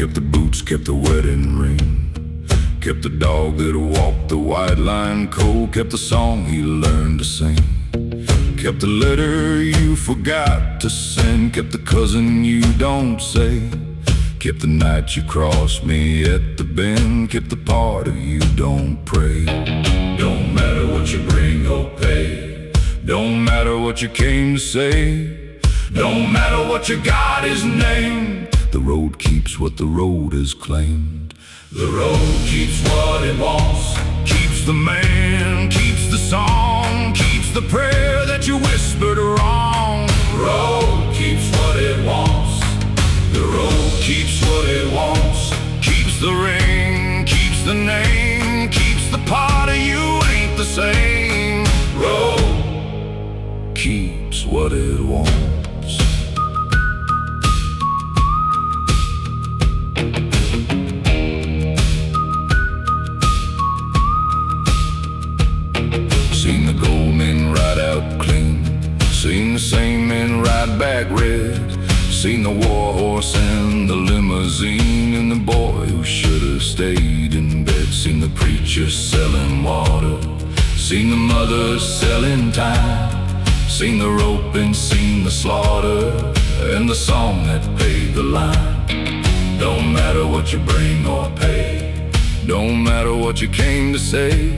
kept the boots, kept the wedding ring, kept the dog that walked the white line cold, kept the song he learned to sing, kept the letter you forgot to send, kept the cousin you don't say, kept the night you crossed me at the bend, kept the part of you don't pray. Don't matter what you bring or pay, don't matter what you came to say, don't matter what you got is named. The road keeps what the road has claimed. The road keeps what it wants, keeps the man, keeps the song, keeps the prayer that you whispered wrong. The road keeps what it wants, the road keeps what it wants, keeps the ring, keeps the name, keeps the part of you ain't the same. Road keeps what it wants. Seen the gold men ride out clean, seen the same men ride back red, seen the war horse and the limousine, and the boy who should have stayed in bed. Seen the preacher selling water, seen the mother selling time, seen the rope and seen the slaughter, and the song that paid the line. Don't matter what you bring or pay, don't matter what you came to say,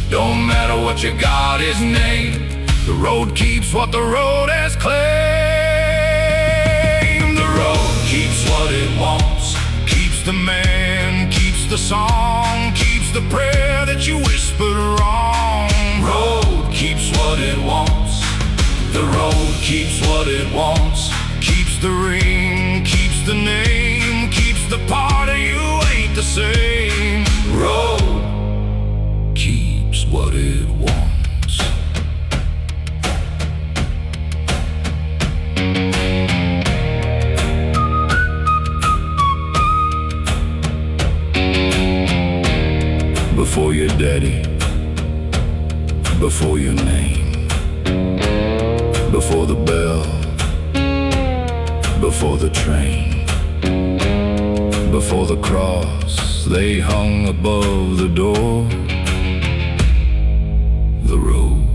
don't matter what you got is named. The road keeps what the road has claimed. The road keeps what it wants, keeps the man, keeps the song, keeps the prayer that you whispered wrong. Road keeps what it wants, the road keeps what it wants, keeps the ring, keeps the name, keeps the part of you ain't the same. Road keeps what it wants. Before your daddy, before your name, before the bell, before the train, before the cross they hung above the door. The road,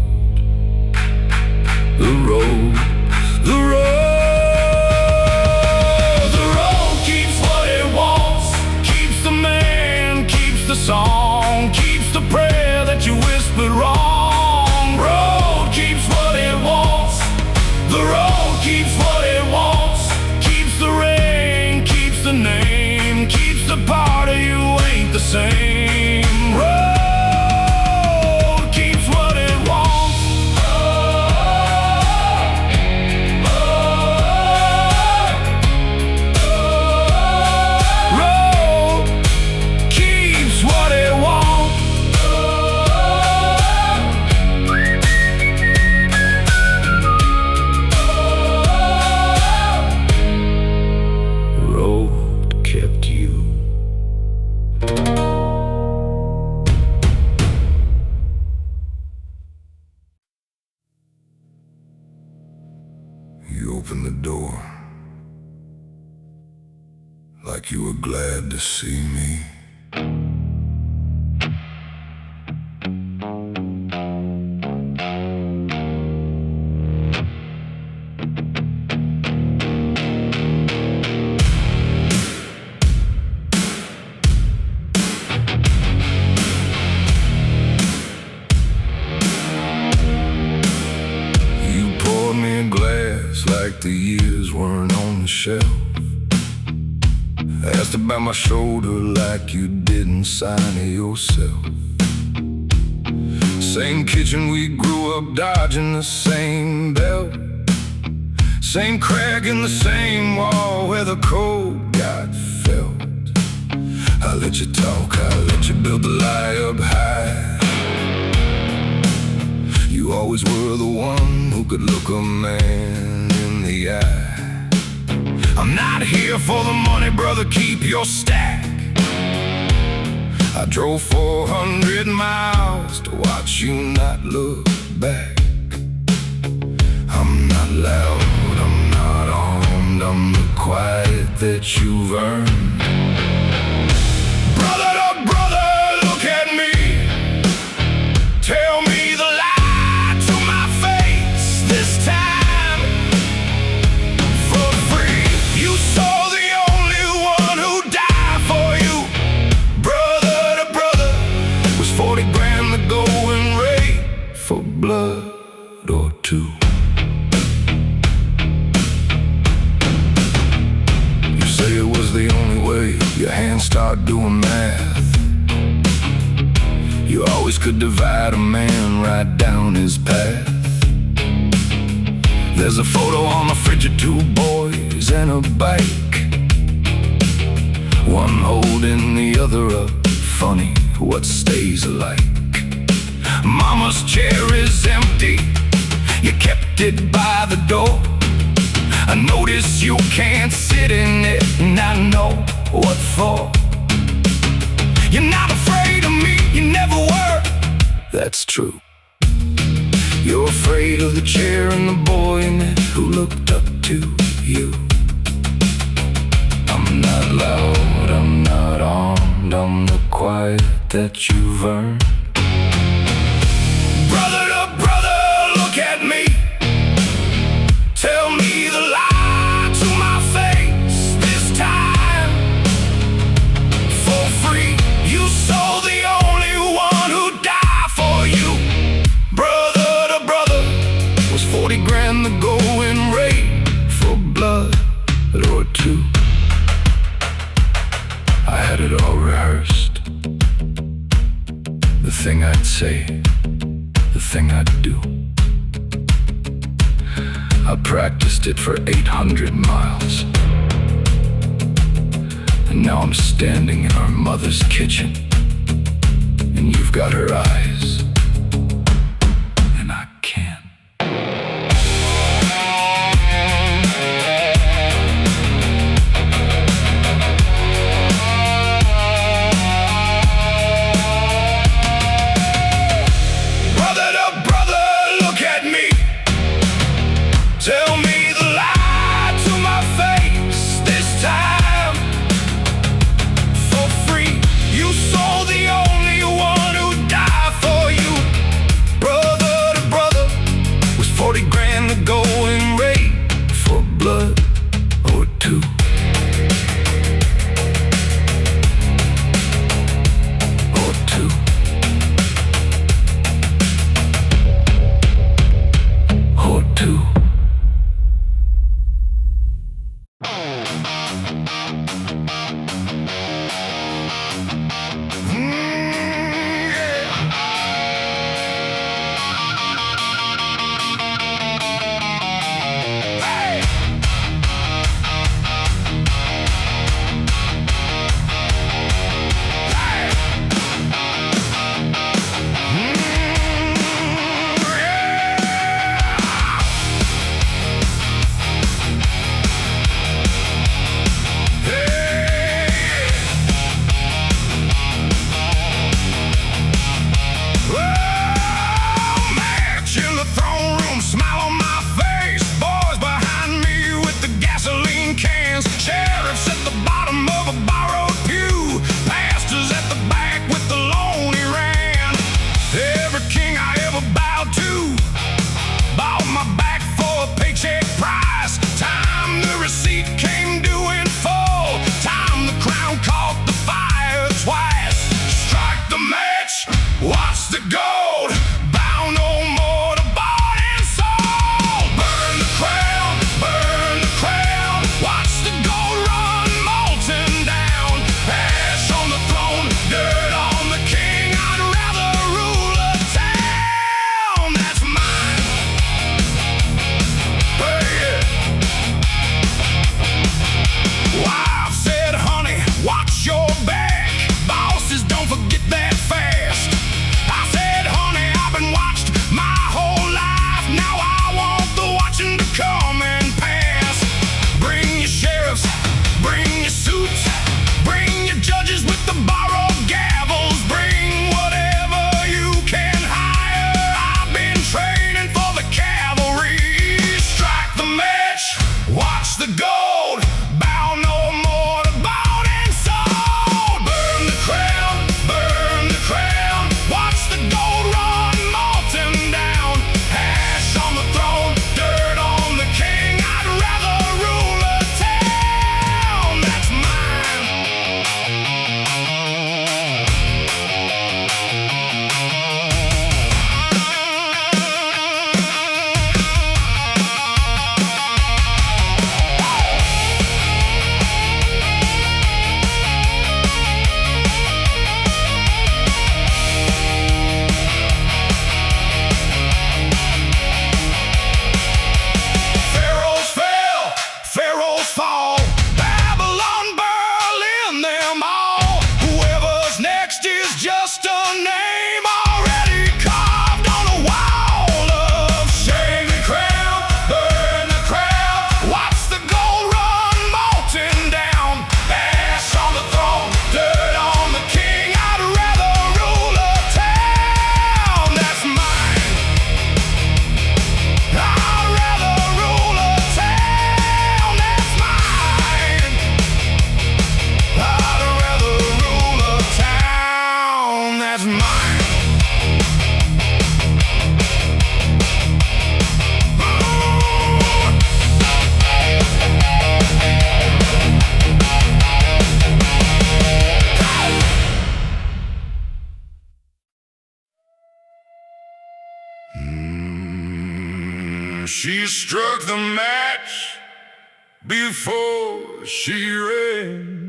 the road, the road. The road keeps what it wants, keeps the man, keeps the song, keeps the prayer that you whispered wrong. Road keeps what it wants, the road keeps what it wants, keeps the ring, keeps the name, keeps the part of you ain't the same. Road keeps what it wants. Road keeps what it wants. Road kept you. You opened the door like you were glad to see me. You poured me a glass like the years weren't on the shelf. Asked about my shoulder like you didn't sign it yourself. Same kitchen we grew up dodging, the same belt, same crack in the same wall where the cold got felt. I let you talk, I let you build the lie up high. You always were the one who could look a man in the eye. I'm not here for the money, brother, keep your stack. I drove 400 miles to watch you not look back. I'm not loud, I'm not armed, I'm the quiet that you've earned. your hands start doing math. You always could divide a man right down his path. There's a photo on the fridge of two boys and a bike, one holding the other up. Funny what stays alike. Mama's chair is empty, you kept it by the door. I notice you can't sit in it, and I know what for. You're not afraid of me, you never were. That's true. You're afraid of the chair and the boy in it who looked up to you. I'm not loud, I'm not armed, I'm the quiet that you've earned. Brother to brother, look at me. Tell me the lie to my face this time. For free, you saw the only one who'd die for you. Brother to brother, was 40 grand the going rate for blood or two? I had it all rehearsed. The thing I'd say, the thing I'd do. I practiced it for 800 miles. And now I'm standing in our mother's kitchen, and you've got her eyes, and I can't. Tell me the lie to my face this time. For free, you saw the only one who'd die for you. Brother to brother, was 40 grand the going rate for blood or two. Or two. Or two. Burn the crown, watch the gold run molten down. struck the match before she ran.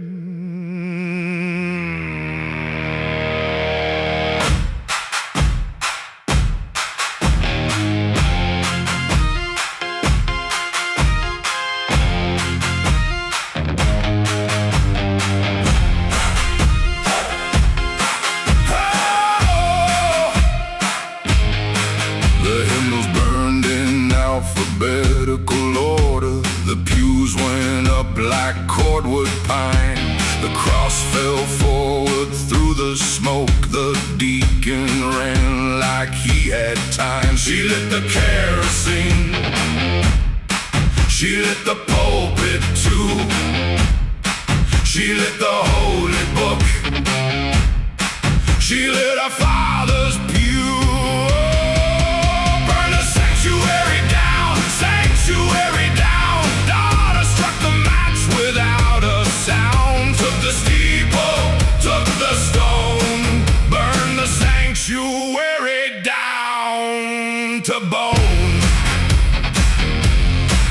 Alphabetical order, the pews went up like cordwood pine. The cross fell forward through the smoke. The deacon ran like he had time. She lit the kerosene, she lit the pulpit too. She lit the holy book, she lit her father's pew. Burn the sanctuary down, sanctuary down. Daughter struck the match without a sound. Took the steeple, took the stone. Burn the sanctuary down to bone.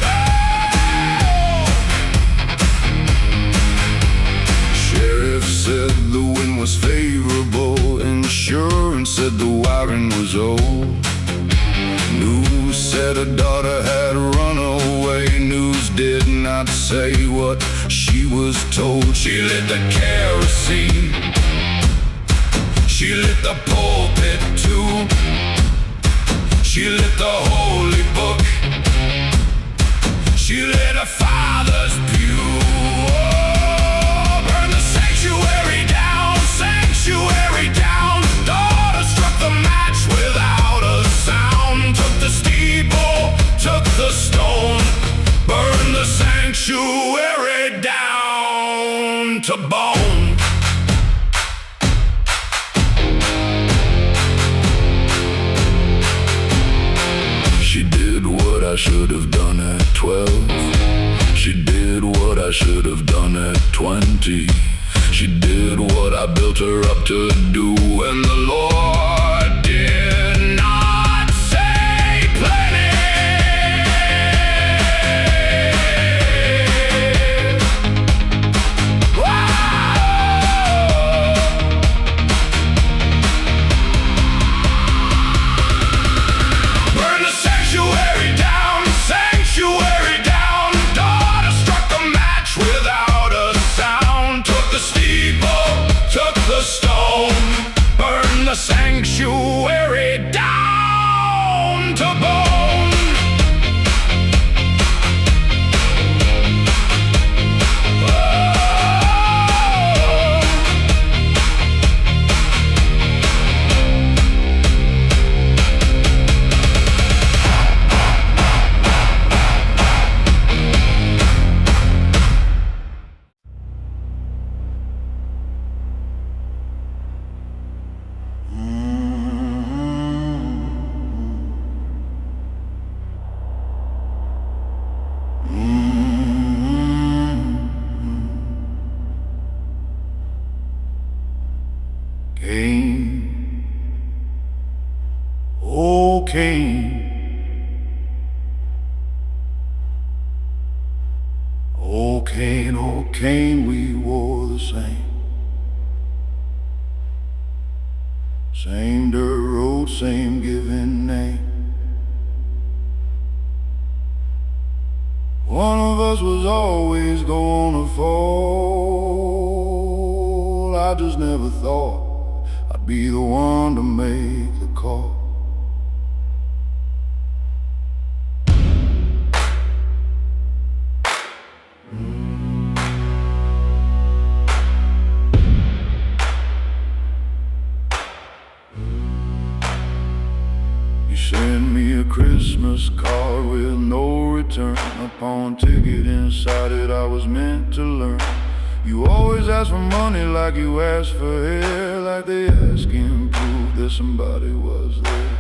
Oh! Sheriff said the wind was favorable. Insurance said the wiring was old. News said her daughter had run away. News did not say what she was told. She lit the kerosene, she lit the pulpit too. She lit the holy book, she lit her father's pew. Oh, burn the sanctuary down, sanctuary down. Daughter struck the match without a sound. Took the steeple, took the stone. Burn the sanctuary down to bone. She did what I should have done at 12. She did what I should have done at 20. She did what I built her up to do, and the Lord did not say plenty. Burn the sanctuary down, sanctuary down. Daughter struck the match without a sound. Took the steeple, took the stone. Burn the sanctuary down to bone. Cain, oh Cain, oh Cain, oh Cain, we wore the same. Same dirt road, same given name. One of us was always gonna fall. I just never thought I'd be the one to make the call. You sent me a Christmas card with no return. Upon ticket inside it I was meant to learn. You always ask for money like you ask for air, like they ask in proof that somebody was there.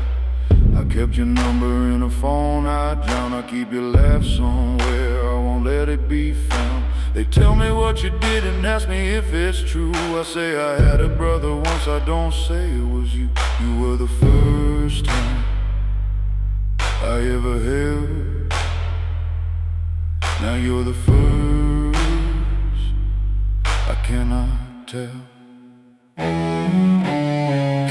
I kept your number in a phone I drown. I keep your laugh somewhere, I won't let it be found. They tell me what you did and ask me if it's true. I say I had a brother once, I don't say it was you. You were the first time I ever held now you're the first. I cannot tell.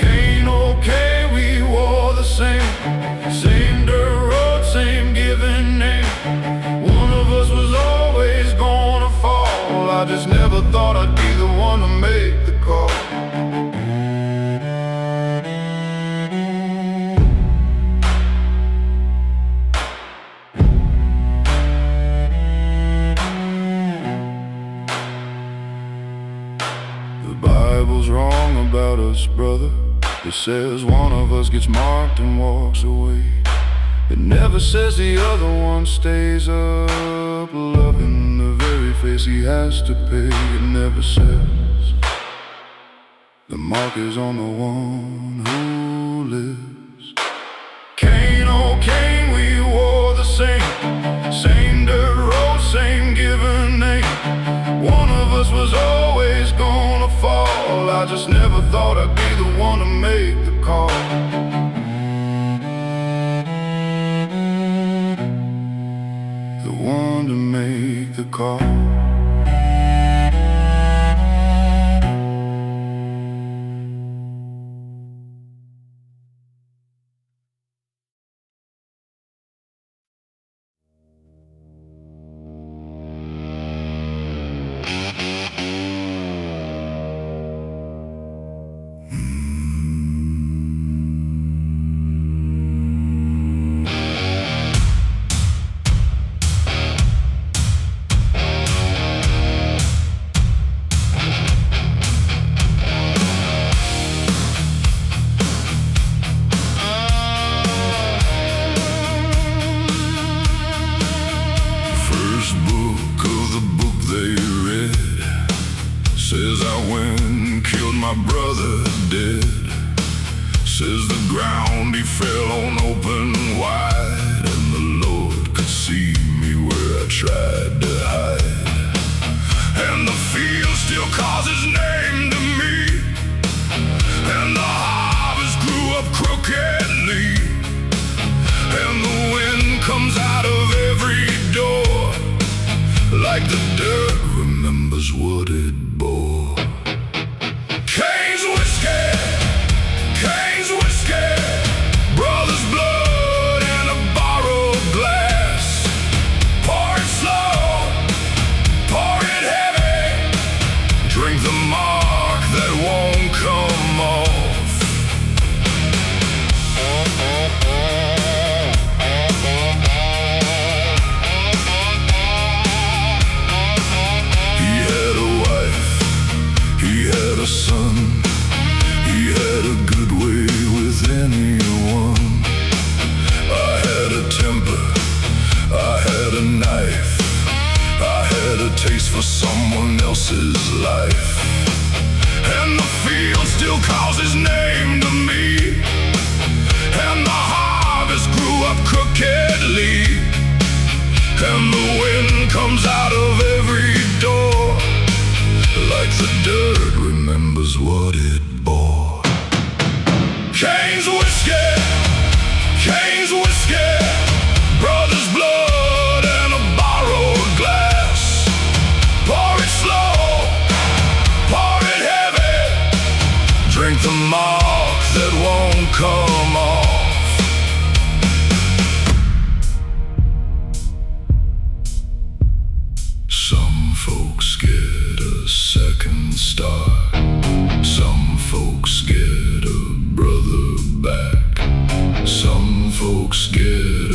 Cain, okay, we wore the same dirt road, same given name. One of us was always gonna fall. I just never thought I'd be the one to make the call. Bible's wrong about us, brother. It says one of us gets marked and walks away. It never says the other one stays up, loving the very face he has to pay. It never says the mark is on the one who lives. Cain, oh Cain, we wore the same dirt road, same given name. One of us was always gonna fall. I just never thought I'd be the one to make the call. The one to make the call. Says I went and killed my brother dead. Says the ground he fell on open wide, and the Lord could see me where I tried to hide. And the field still calls his name to me, and the harvest grew up crookedly, and the wind comes out of every door, like the dirt remembers what it bore. Cains Whiskey, Cains Whiskey, brother's blood in a borrowed glass. Pour it slow, pour it heavy, drink the mark that won't come off. A son, he had a good way with anyone. I had a temper, I had a knife, I had a taste for someone else's life. And the field still calls his name to me, and the harvest grew up crookedly, and the wind comes out of every door, like the dirt remembers what it bore. Cain's Whiskey, Cain's Whiskey, brother's blood and a borrowed glass. Pour it slow, pour it heavy, drink the mark that won't come off. Some folks get a second star, some folks get a brother back, some folks get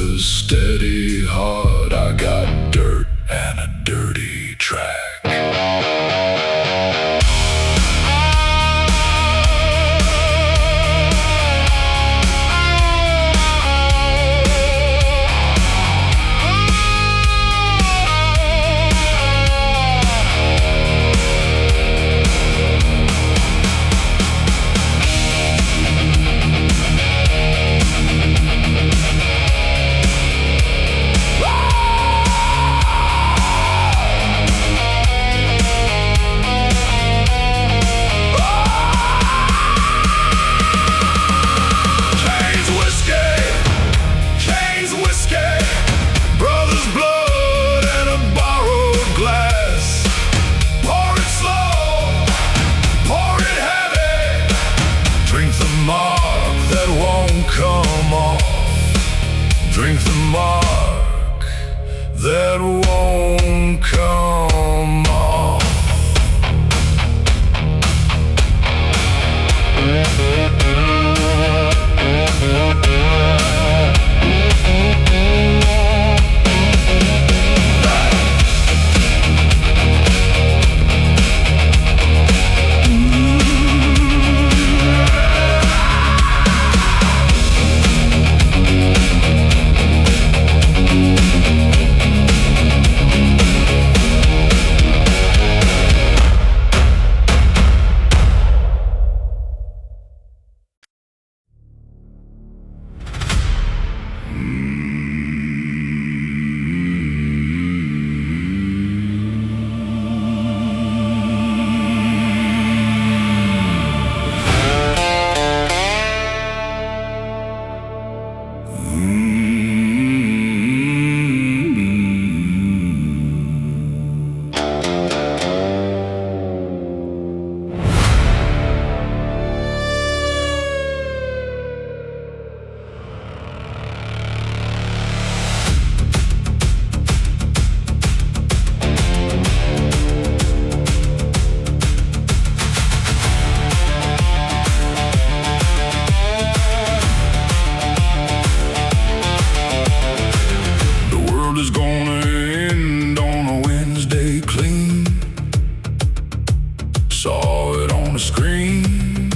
a screen,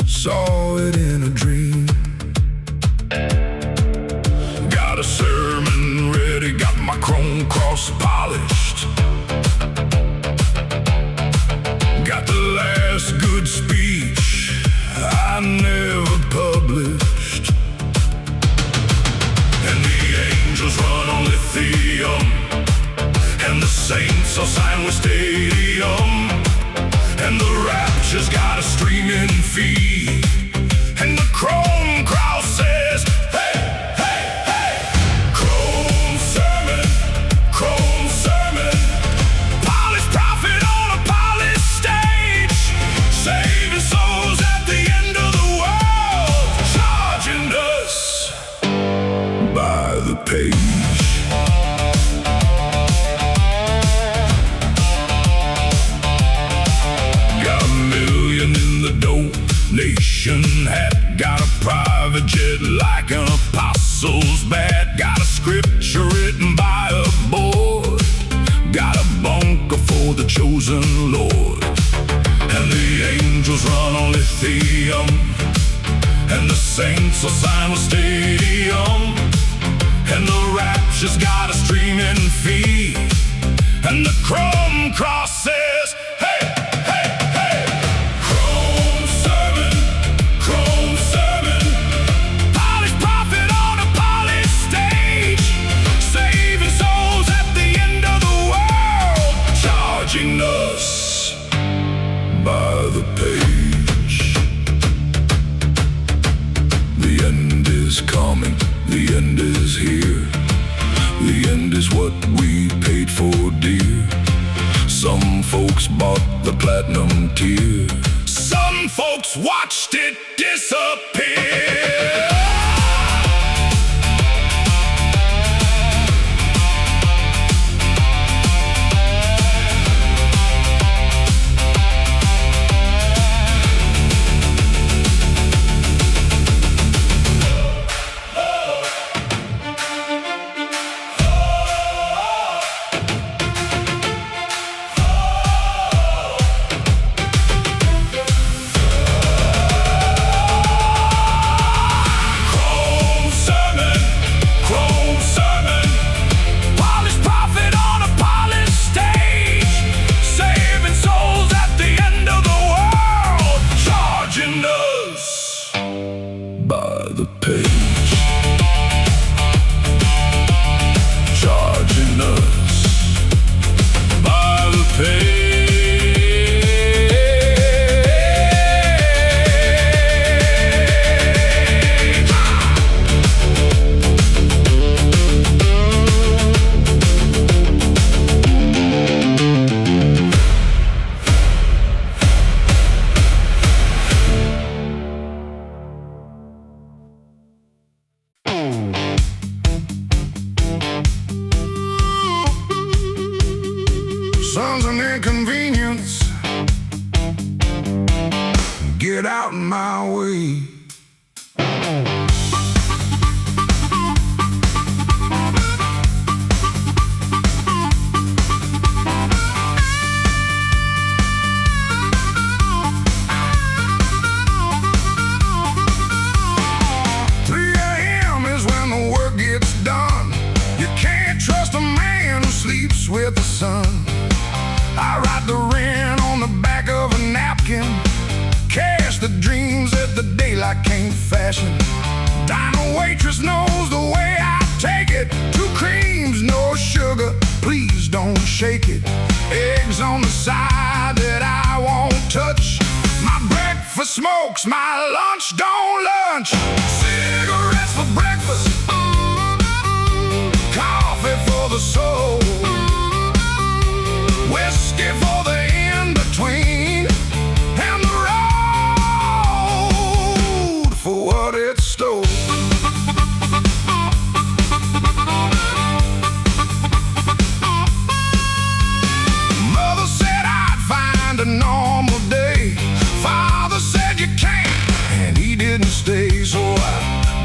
saw it in a dream. Got a sermon ready, got my chrome cross polished. Got the last good speech I never published. And the angels run on lithium, and the saints are signed with stadium, and the rapture's got a streaming feed, and the chrome cross says, hey, hey, hey. Chrome sermon, polished prophet on a polished stage, saving souls at the end of the world, charging us by the page. Nation hat, got a private jet like an apostle's bat, got a scripture written by a board, got a bunker for the chosen Lord, and the angels run on lithium, and the saints are signed with stadium, and the rapture's got a streaming feed, and the chrome cross says, hey, hey, hey. Polished prophet on a polished stage, saving souls at the end of the world, charging us by the page. The end is coming, the end is here, the end is what we paid for dear. Some folks bought the platinum tier, some folks watched it disappear. Son's an inconvenience, get out in my way. 3 a.m. is when the work gets done. You can't trust a man who sleeps with the sun. I write the rent on the back of a napkin, cash the dreams that the daylight can't fashion. Diner waitress knows the way I take it. 2 creams, no sugar, please don't shake it. Eggs on the side that I won't touch. My breakfast smokes, my lunch don't lunch. Cigarettes for breakfast, coffee for the soul, whiskey for the in-between, and the road for what it stole. Mother said I'd find a normal day. Father said you can't, and he didn't stay. So I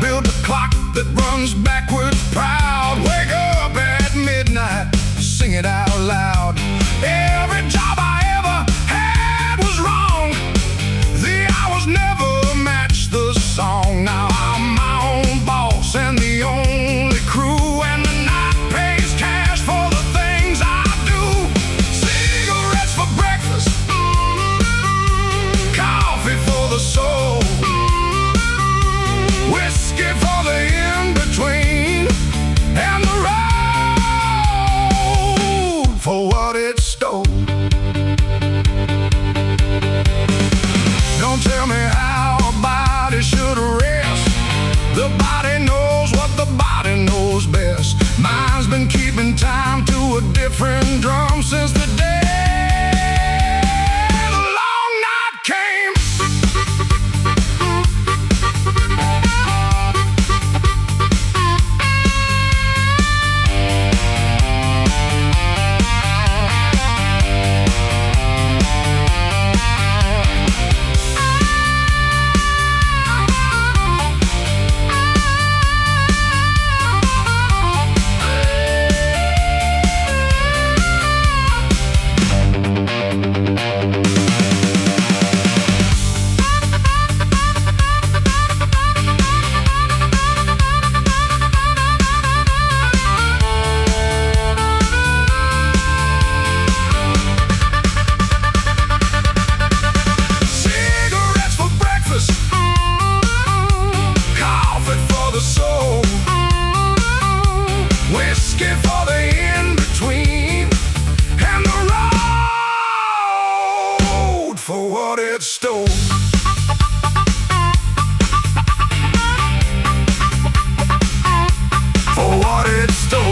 for what it stole. For what it stole.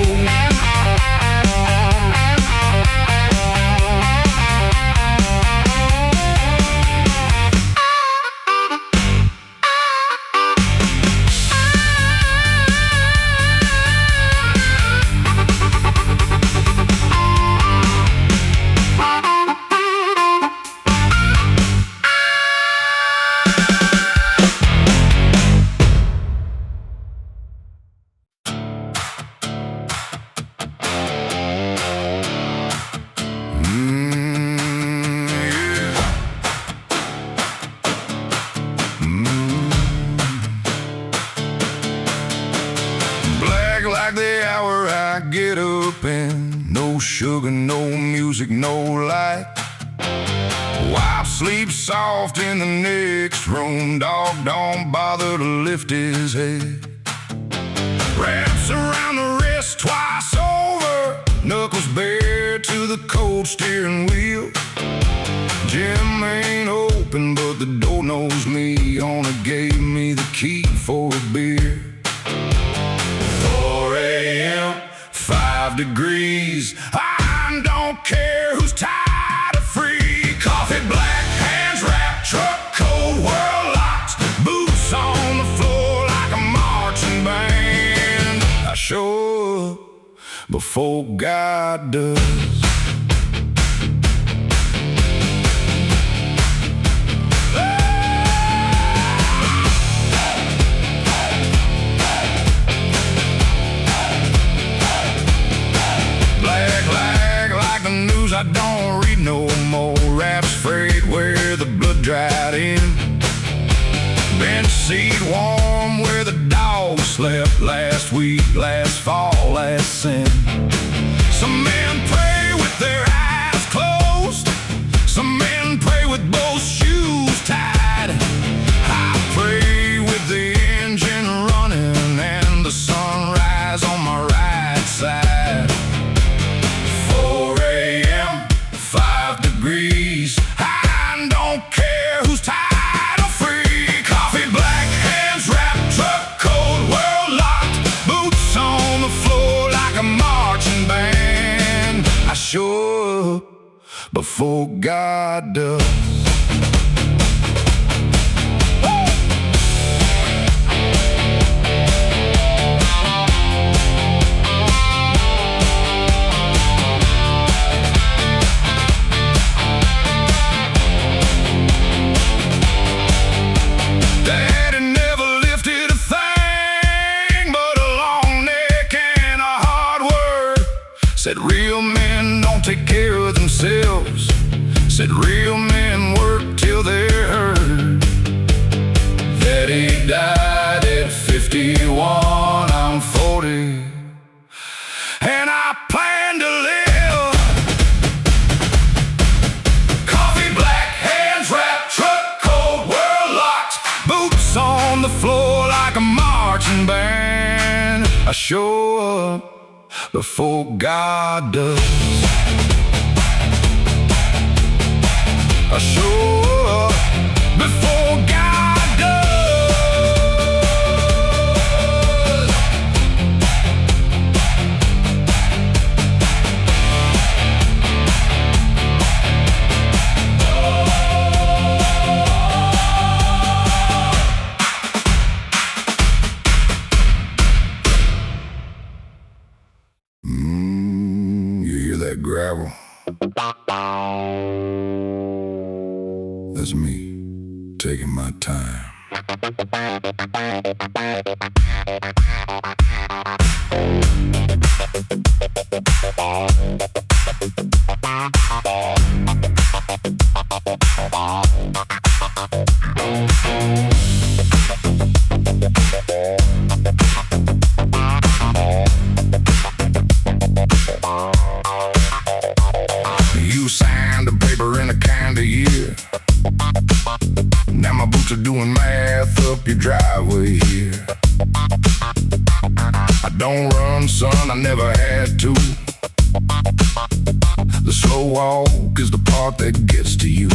Like the hour I get up and no sugar, no music, no light. Wife sleeps soft in the next room. Dog don't bother to lift his head. Wraps around the wrist twice over. Knuckles bare to the cold steering wheel. Gym ain't open but the door knows me. Owner gave me the key for a beer. 4 a.m., 5 degrees. I don't care who's tired or free. Coffee black, hands wrapped, truck cold, world locked. Boots on the floor like a marching band. I show up before God does. I don't read no more. Raps frayed where the blood dried in. Bench seat warm where the dog slept last week, last fall, last sin. Some men pray with their eyes closed. Some men pray with both shoes tied. I pray with the engine running and the sunrise on my right side. 4 a.m., 5 degrees. I don't care who's tired or free. Coffee black, hands wrapped, truck cold, world locked. Boots on the floor like a marching band. I show up before God does. Said real men don't take care of themselves. Said real men work till they're hurt. That he died at 51, I'm 40. And I plan to live. Coffee black, hands wrapped, truck cold, world locked. Boots on the floor like a marching band. I show up before God does. I show up before God does. You hear that gravel? That's me, taking my time. You signed a paper in a kind of year. Now my boots are doing math up your driveway here. I don't run, son, I never had to. The slow walk is the part that gets to you.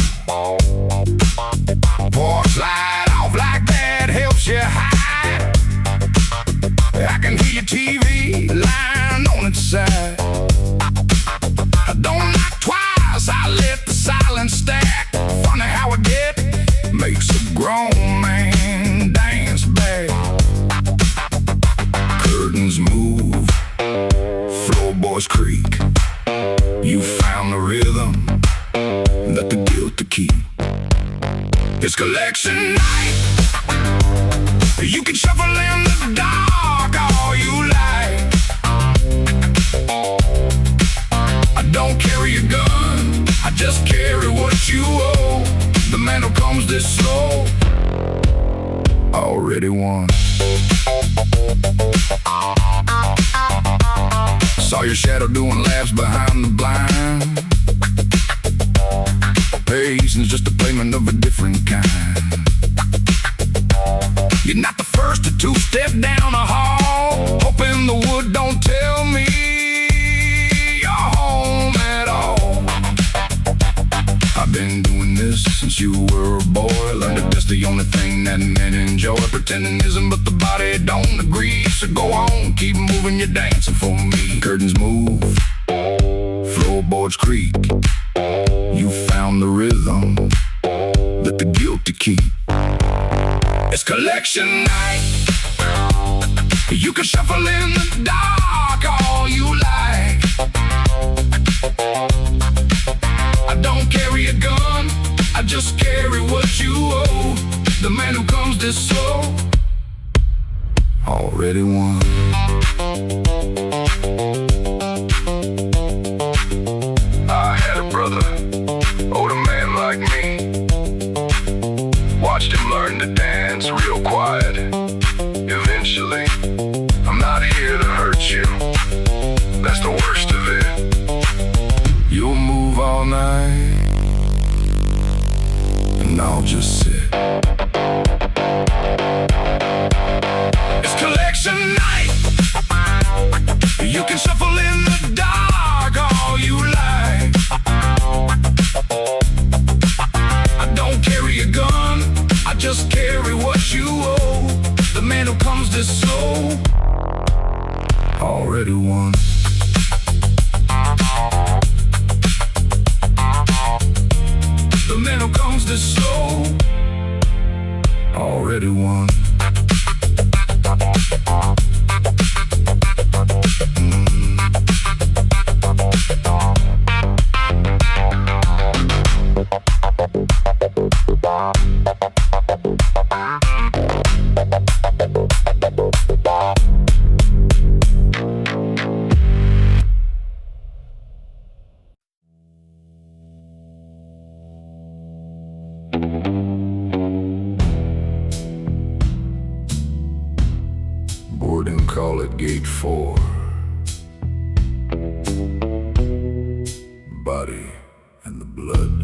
guilt to keep. It's collection night. You can shuffle in the dark all you like. I don't carry a gun, I just carry what you owe. The man who comes this slow already won. Saw your shadow doing laps behind the blind. Patience just a payment of a different kind. You're not the first to two-step down a hall, hoping the wood don't tell me you're home at all. I've been doing this since you were a boy. Learned that that's the only thing that men enjoy. Pretending isn't, but the body don't agree. So go on, keep moving, you're dancing for me. Curtains move, floorboards creak. You found the rhythm that the guilty keep. It's collection night. You can shuffle in the dark all you like. I don't carry a gun, I just carry what you owe. The man who comes this slow already won. I had a brother, older man like me. Watched him learn to dance real quiet. Eventually, I'm not here to hurt you, that's the worst of it. You'll move all night, and I'll just sit. It's collection night. You can shuffle in the dark all you like. I don't carry a gun, I just carry what you owe. The man who comes this slow already won. The man who comes this slow already won. Boarding call at gate 4. Body and the blood.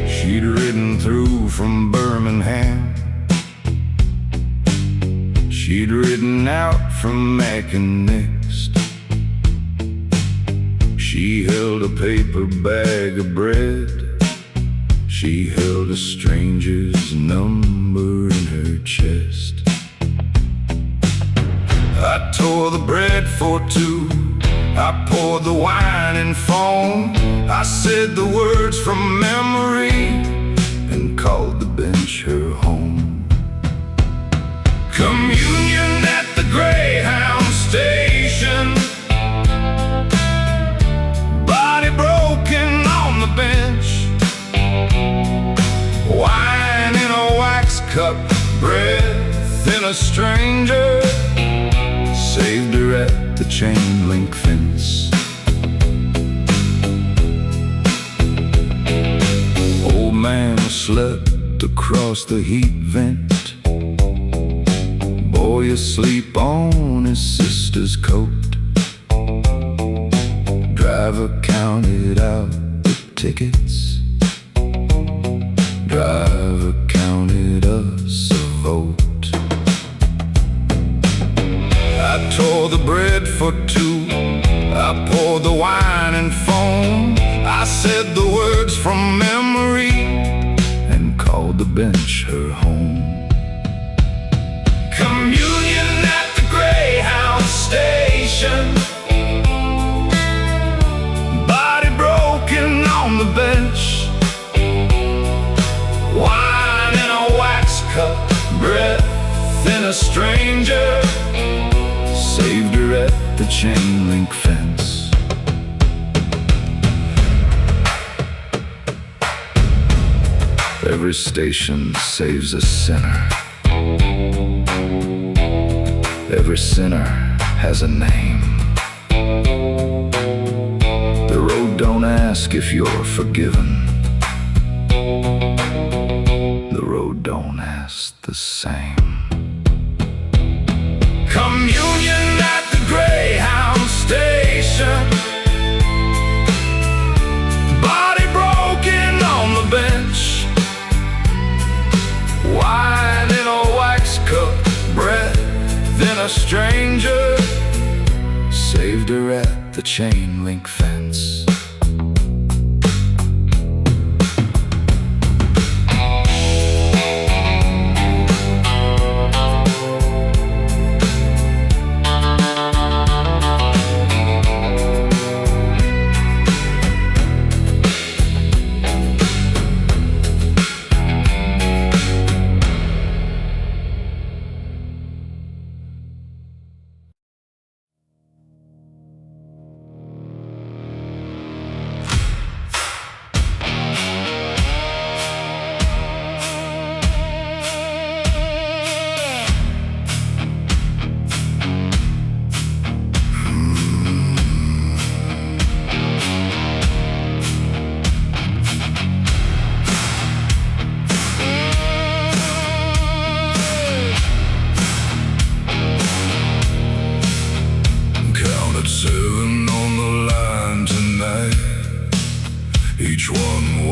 She'd ridden through from Birmingham. She'd ridden out from Mac and Next. She held a paper bag of bread. She held a stranger's number in her chest. I tore the bread for two, I poured the wine and foam. I said the words from memory and called the bench her home. Communion at the Greyhound station. Body broken on the bench. Wine in a wax cup, breath in a stranger. Saved her at the chain link fence. Old man slept across the heat vent. Boy asleep on his sister's coat. Driver counted out the tickets. Driver counted us a vote. I tore the bread for two, I poured the wine and foam. I said the words from memory and called the bench her home. Communion at the Greyhound station. Body broken on the bench. Wine in a wax cup, breath in a stranger saved her at the chain link fence. Every station saves a sinner. Every sinner has a name. The road don't ask if you're forgiven. The road don't ask the same. Communion at the Greyhound station. Body broken on the bench. Wine in a wax cup, bread. Then a stranger saved her at the chain link fence.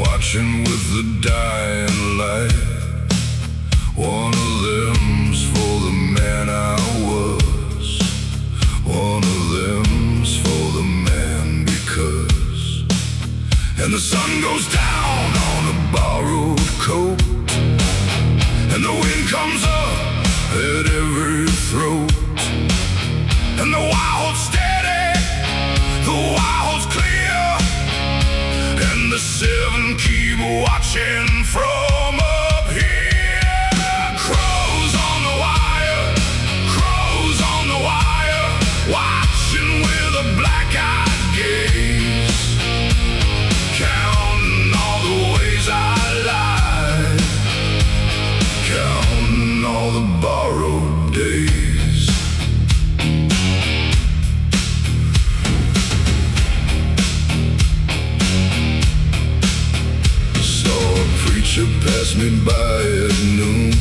Watching with the dying light. One of them's for the man I was. One of them's for the man because. And the sun goes down on a borrowed coat, and the wind comes up at every throat. And the wild's steady, the wild's clear, and the seven keep watching from up here. Crows on the wire, crows on the wire, watching with a black-eyed gaze, counting all the ways I lied, counting all the borrowed days. Passed me by at noon.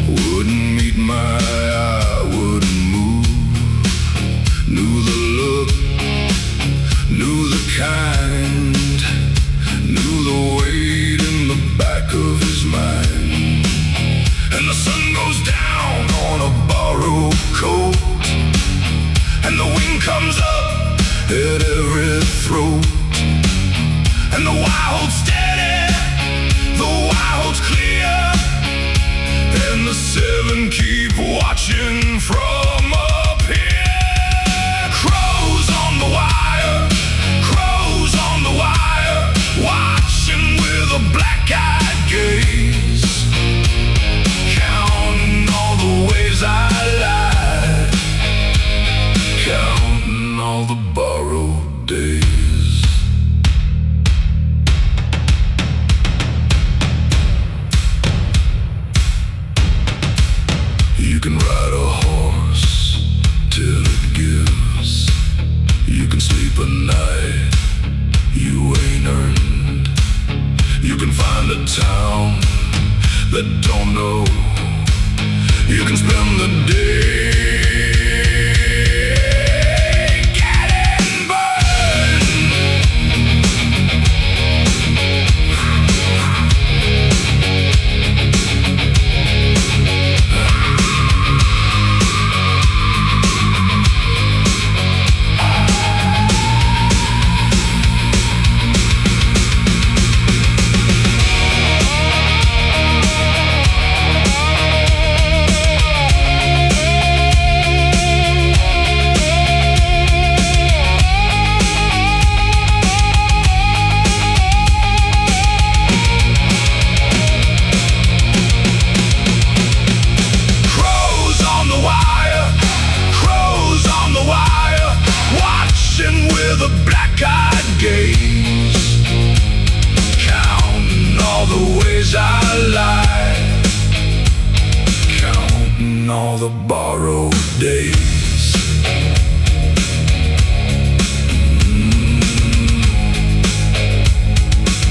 Wouldn't meet my eye, wouldn't move. Knew the look, knew the kind, knew the weight in the back of his mind. And the sun goes down on a borrowed coat, and the wind comes up at every throat. And the wild's steady, the wild's clear, and the seven keep watching from up here. Crows on the wire, crows on the wire, watching with a black-eyed gaze, counting all the ways I lied, counting all the borrowed days. You can ride a horse till it gives. You can sleep a night you ain't earned. You can find a town that don't know. You can spend the day getting burned. all the borrowed days.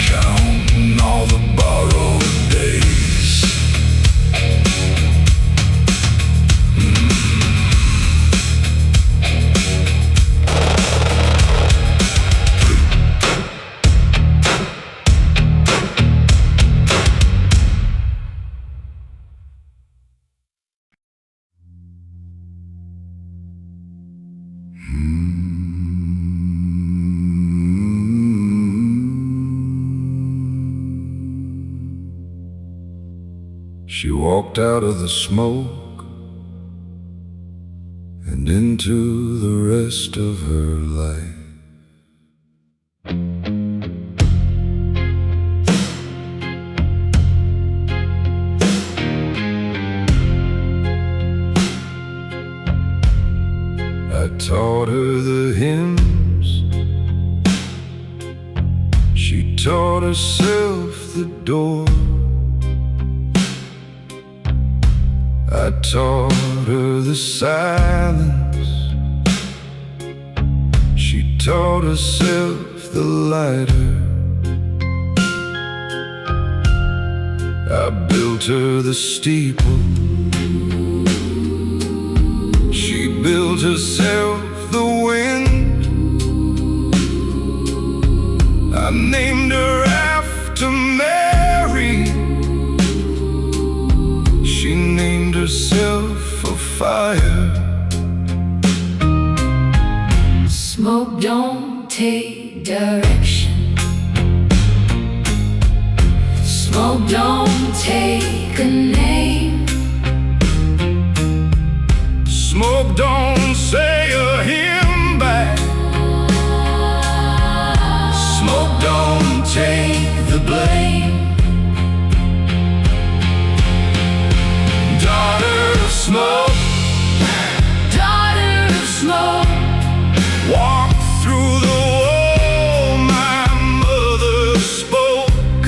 Counting all the borrowed days. She walked out of the smoke and into the rest of her life. I taught her the hymns, she taught herself the door. I taught her the silence, she taught herself the lighter. I built her the steeple, she built herself the wind. I named her after Mary, she named herself a fire. Smoke don't take direction. Smoke don't take a name. Smoke don't say a hymn back. Smoke don't take the blame. Daughter of smoke, Daughter of smoke, walk through the wall my mother spoke.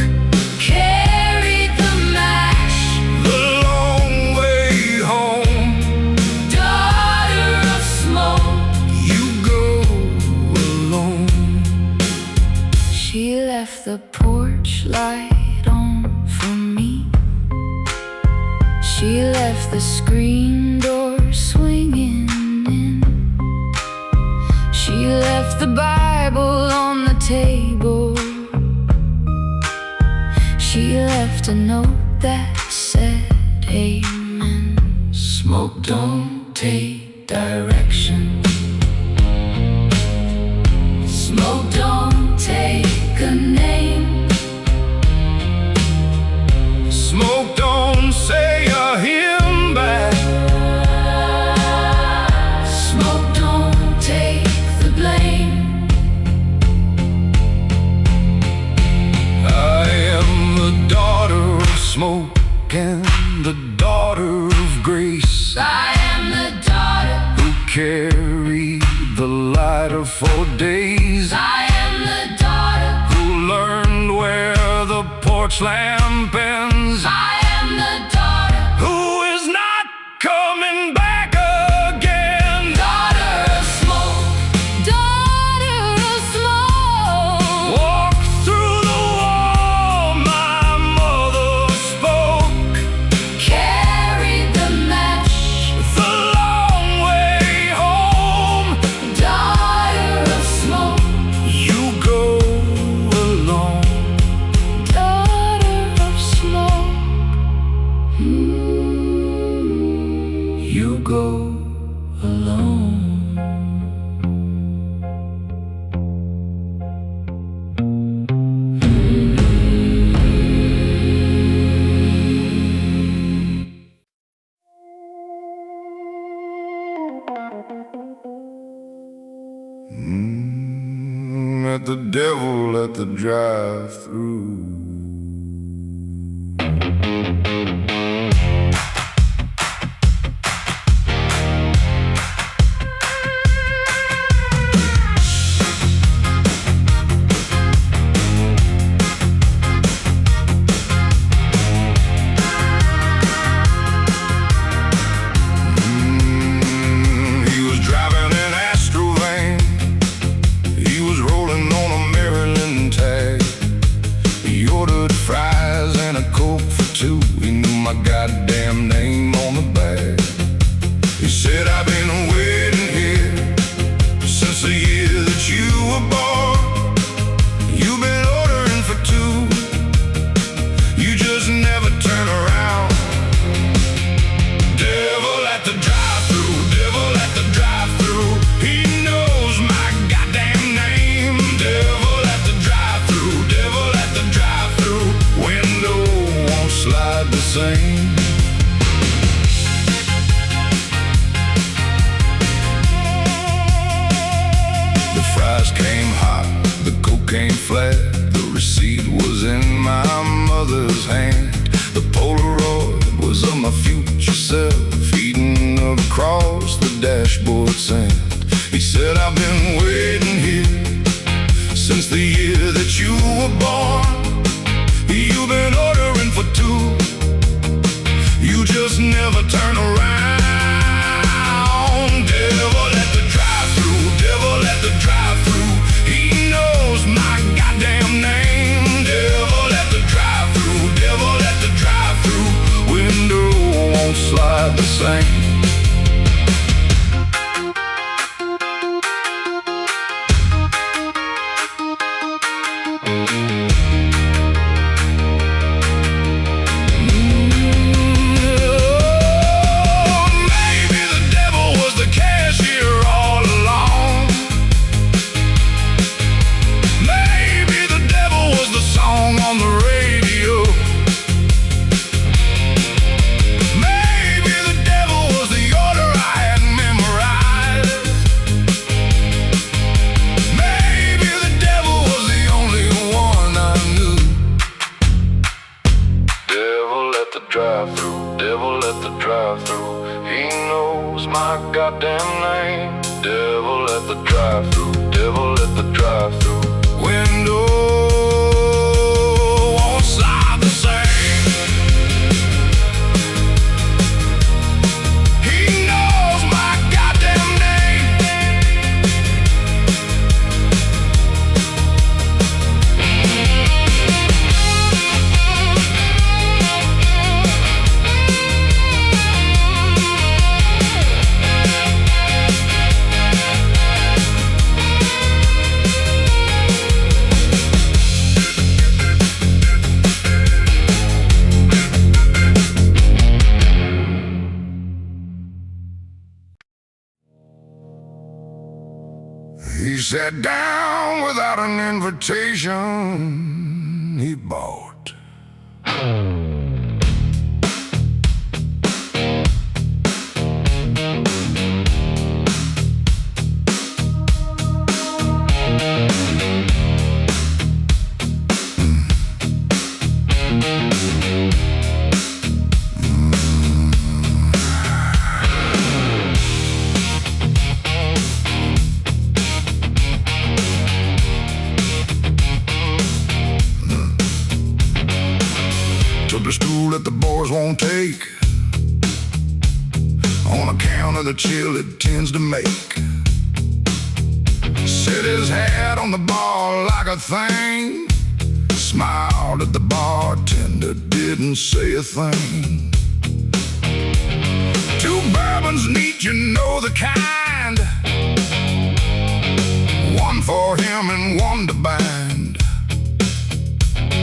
carried the match. The long way home, Daughter of smoke, you go alone. she left the porch light on for me. She left the screen door swinging in. She left the Bible on the table. She left a note that said amen. Smoke Don't take direction. Smoke don't take a name. Smoke don't say a hymn back. Smoke don't take the blame. I am the daughter of smoke and the daughter of grace, I am the daughter. who carried the lighter for days, I am the daughter. who learned where the porch lamp ends, I am the daughter. who is not coming back again. Daughter of smoke. Daughter of smoke. Walk through the wall my mother spoke. Carried the match. The long way home, Daughter of smoke. you go alone. Daughter of smoke. You go alone. Met the devil at the drive-thru. Said, I've been waiting here since the year that you were born. You've been ordering for two, you just never turn around. Devil at the drive-thru, devil at the drive-thru, he knows my goddamn name. Devil at the drive-thru, devil at the drive-thru, window won't slide the same. The fries came hot, the coke came flat, the receipt was in my mother's hand. The Polaroid was of my future self, eating across the dashboard sand. He said, I've been waiting here since the year that you were born. You've been ordering for two, you just never turn around. Devil at the drive-thru, devil at the drive-thru, he knows my goddamn name. Devil at the drive-thru, devil at the drive-thru, window won't slide the same. He sat down without an invitation he bought. Took the stool that the boys won't take, on account of the chill it tends to make. Set his hat on the bar like a thing, smiled at the bartender, didn't say a thing. Two bourbons neat, you know the kind, one for him and one to bind.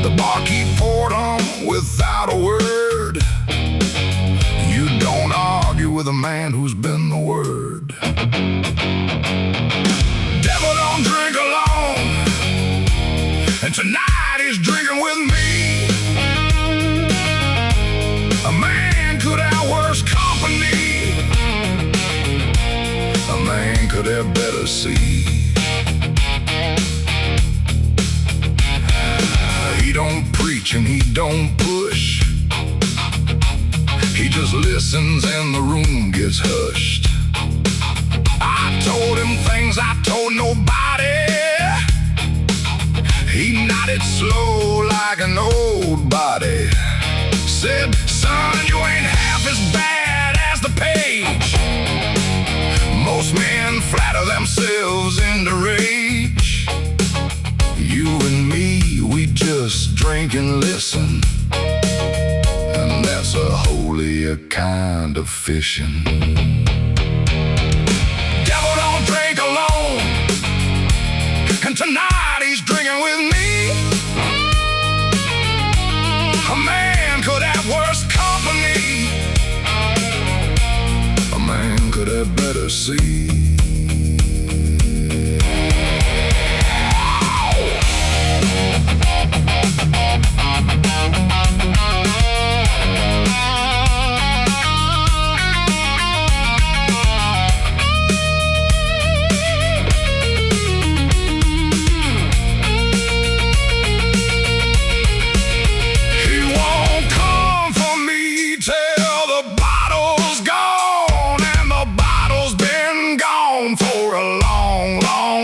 The barkeep poured them without a word. You don't argue with a man who's been the word. Devil don't drink alone, and tonight he's drinking with me. A man could have worse company, a man could have better see. He don't preach and he don't push, he just listens and the room gets hushed. I told him things I told nobody, he nodded slow like an old body. Said, son, you ain't half as bad as the page. Most men flatter themselves into rage. You and me, we just drink and listen, and that's a holier kind of fishing. better see.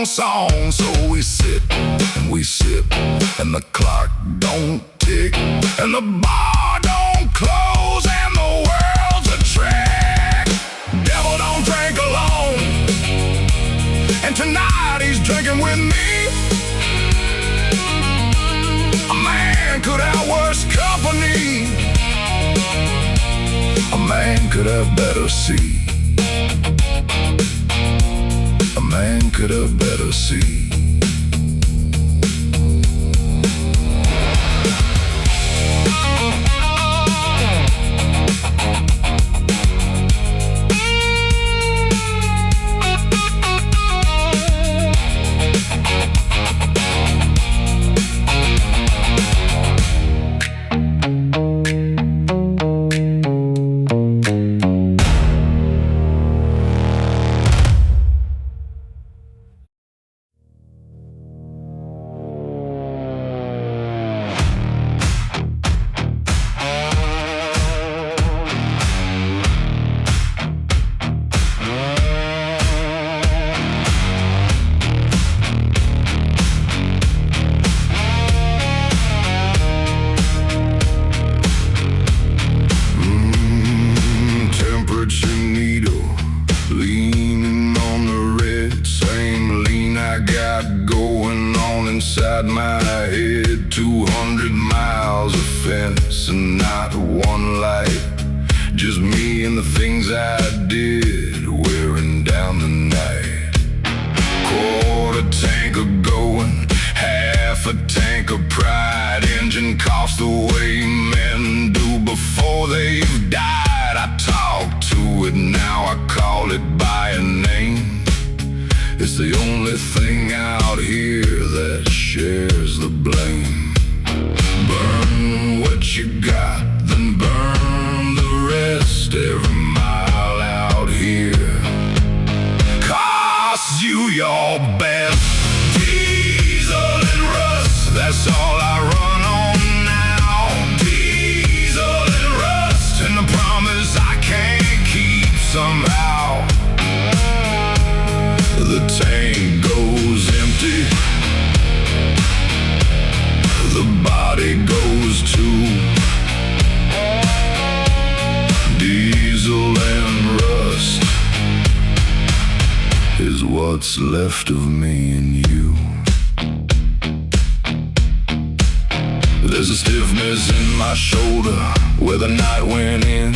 Song, so we sit and we sip, and the clock don't tick, and the bar don't close, and the world's a trick. Devil don't drink alone, and tonight he's drinking with me. A man could have worse company. A man could have better see. A man could have better see. Inside my head, 200 miles of fence and not one light. Just me and the things I did, wearing down the night. Quarter tank of going, half a tank of pride. Engine coughs the way men do before they've died. I talk to it now, I call it by a name. It's the only thing out here that shares the blame. Burn what you got, then burn the rest. Every mile out here costs you your best. Diesel and rust, that's all I run on now. Diesel and rust, and the promise I can't keep somehow. The tank goes empty, the body goes too. Diesel and rust is what's left of me and you. There's a stiffness in my shoulder where the night went in.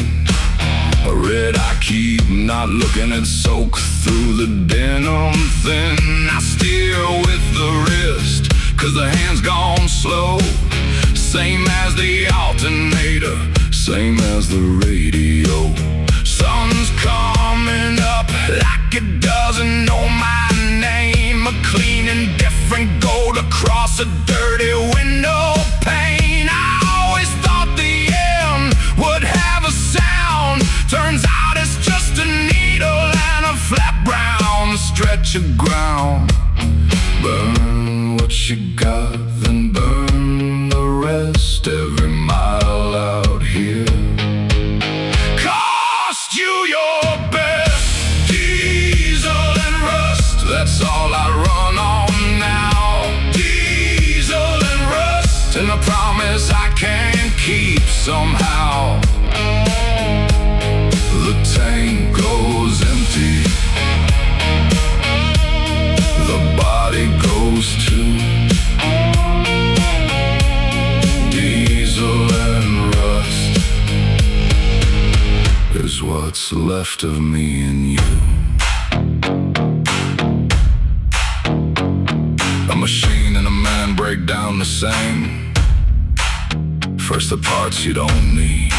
A red I keep not looking at, soak through the denim thin. I steer with the wrist, cause the hand's gone slow. Same as the alternator, same as the radio. Sun's coming up like it doesn't know my name. A clean and different gold across a dirty window pane. I always thought the end would have a sound. Turns out it's just a needle and a flat brown stretch of ground. Burn what you got, then burn the rest. Every mile out here cost you your best. Diesel and rust, that's all I run on now. Diesel and rust, and a promise I can't keep somehow. The tank goes empty, the body goes too. Diesel and rust is what's left of me and you. A machine and a man break down the same. First the parts you don't need,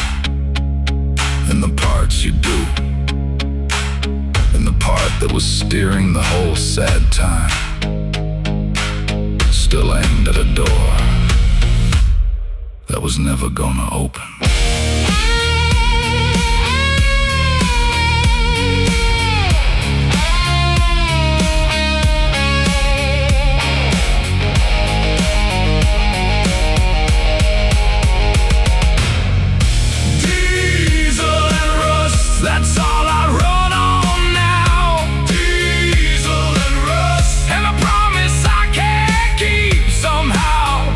and the parts you do, and the that was steering the whole sad time, still aimed at a door that was never gonna open. That's all I run on now. Diesel and rust, and a promise I can't keep somehow.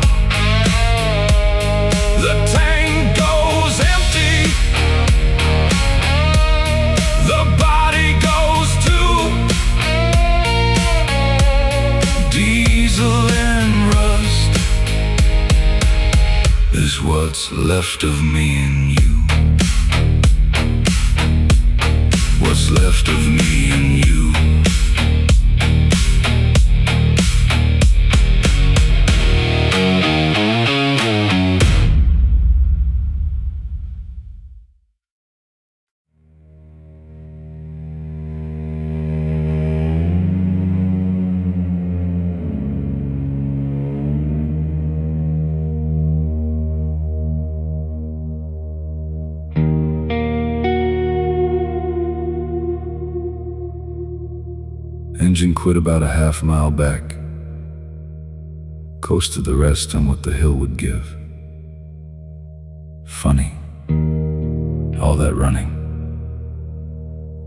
The tank goes empty, the body goes too. Diesel and rust is what's left of me and you. What's left of me and you. Engine quit about a half-mile back. Coasted the rest on what the hill would give. Funny, all that running.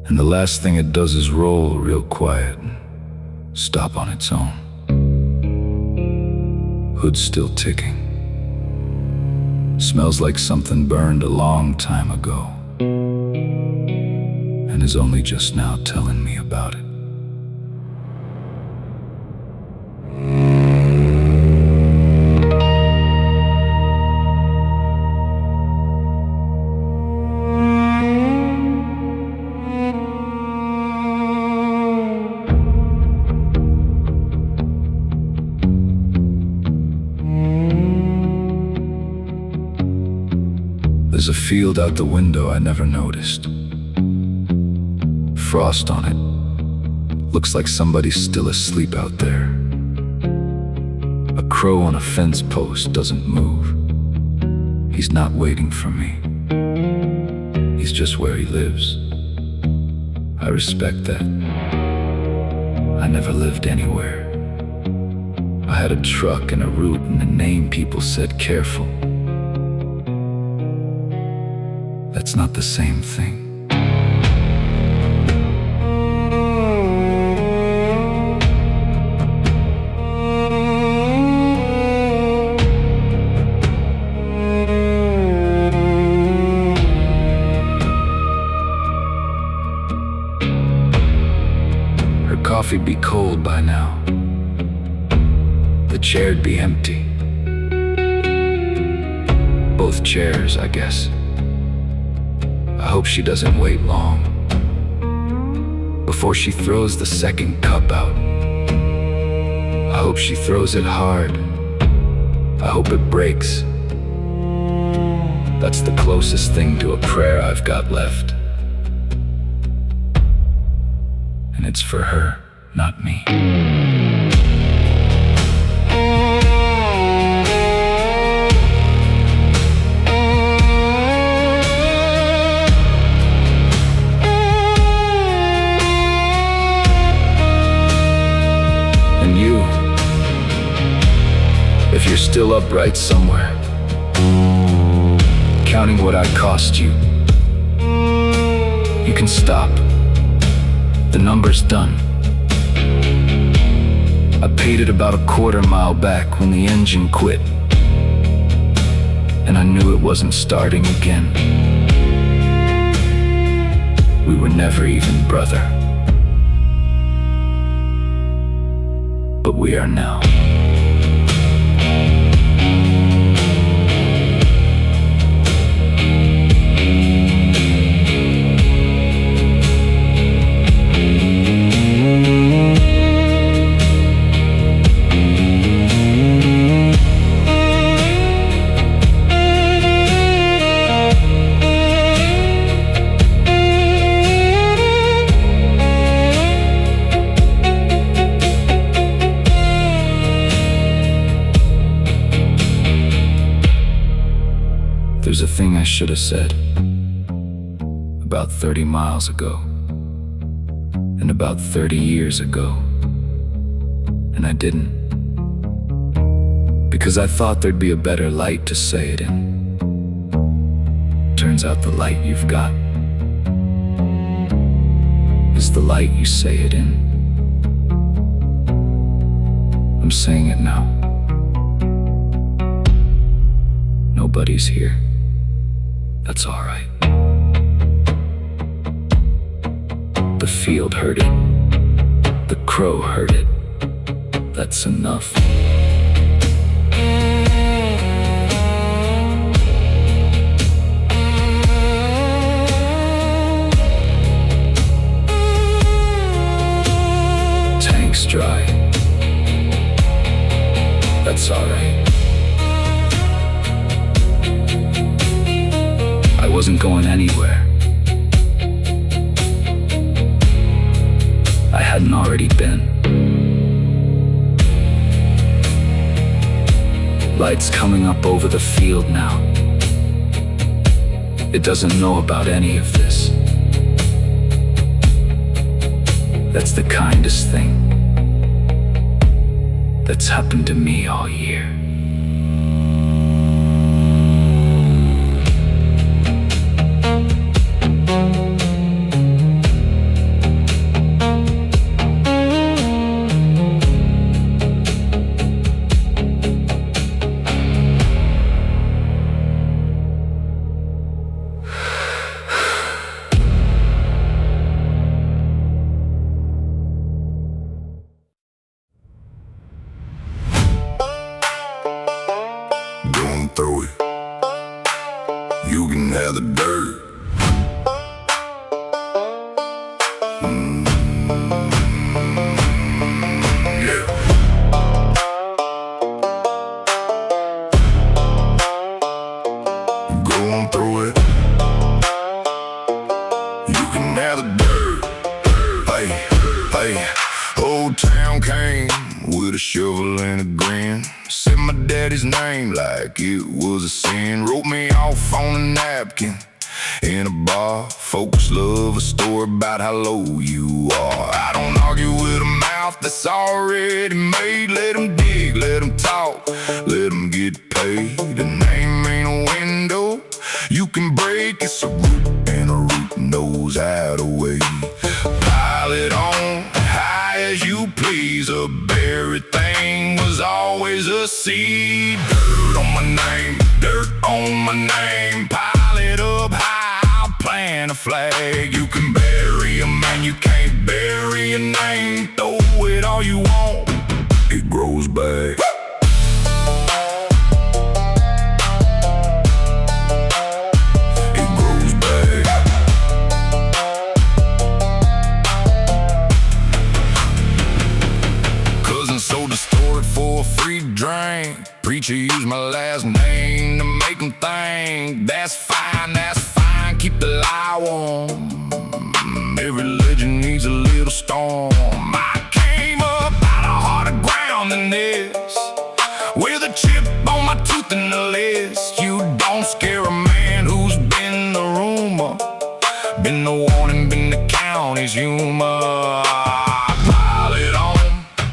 And the last thing it does is roll real quiet and stop on its own. Hood's still ticking. Smells like something burned a long time ago, and is only just now telling me about it. There's a field out the window I never noticed. Frost on it. Looks like somebody's still asleep out there. A crow on a fence post doesn't move. He's not waiting for me. He's just where he lives. I respect that. I never lived anywhere. I had a truck and a route and a name people said careful. That's not the same thing. Her coffee'd be cold by now. The chair'd be empty. Both chairs, I guess. I hope she doesn't wait long before she throws the second cup out. I hope she throws it hard. I hope it breaks. That's the closest thing to a prayer I've got left. And it's for her, not me. If you're still upright somewhere, counting what I cost you, you can stop. The number's done. I paid it about a quarter-mile back when the engine quit, and I knew it wasn't starting again. We were never even brother, but we are now. was a thing I should have said about 30 miles ago, and about 30 years ago, and I didn't, because I thought there'd be a better light to say it in. Turns out the light you've got is the light you say it in. I'm saying it now. Nobody's here. That's all right. The field heard it. The crow heard it. That's enough. Tank's dry. That's all right. I wasn't going anywhere. I hadn't already been. Light's coming up over the field now. It doesn't know about any of this. That's the kindest thing that's happened to me all year. Throw it. You can have the dirt. Yeah. Go on, throw it. You can have the dirt. Hey, hey. Old town Cain with a shovel and a grin. Said my daddy's name like it was a sin. Wrote me off on a napkin in a bar. Folks love a story about how low you are. I don't argue with a mouth that's already made. Let them dig, let them talk, let them get paid. A name ain't a window you can break. It's a root, and a root knows how to wait. Pile it on high as you please. A buried thing was always a seed. Dirt on my name, dirt on my name. Pile it up high, I'll plant a flag. You can bury a man, you can't bury a name. Throw it all you want, it grows back. For a free drink, preacher used my last name to make him think. That's fine, keep the lie warm. Every religion needs a little storm. I came up out of harder ground than this, with a chip on my tooth in the list. You don't scare a man who's been the rumor, been the warning, been the county's humor. Pile it on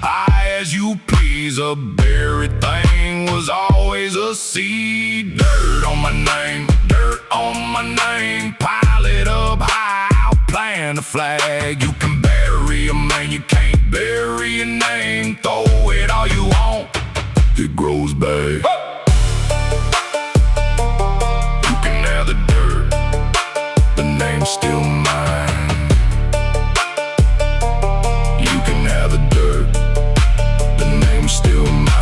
high as you please. A buried thing was always a seed. Dirt on my name, dirt on my name. Pile it up high, I'll plant a flag. You can bury a man, you can't bury a name. Throw it all you want, it grows back. You can have the dirt, the name's still mine. You can have the dirt, the name's still mine.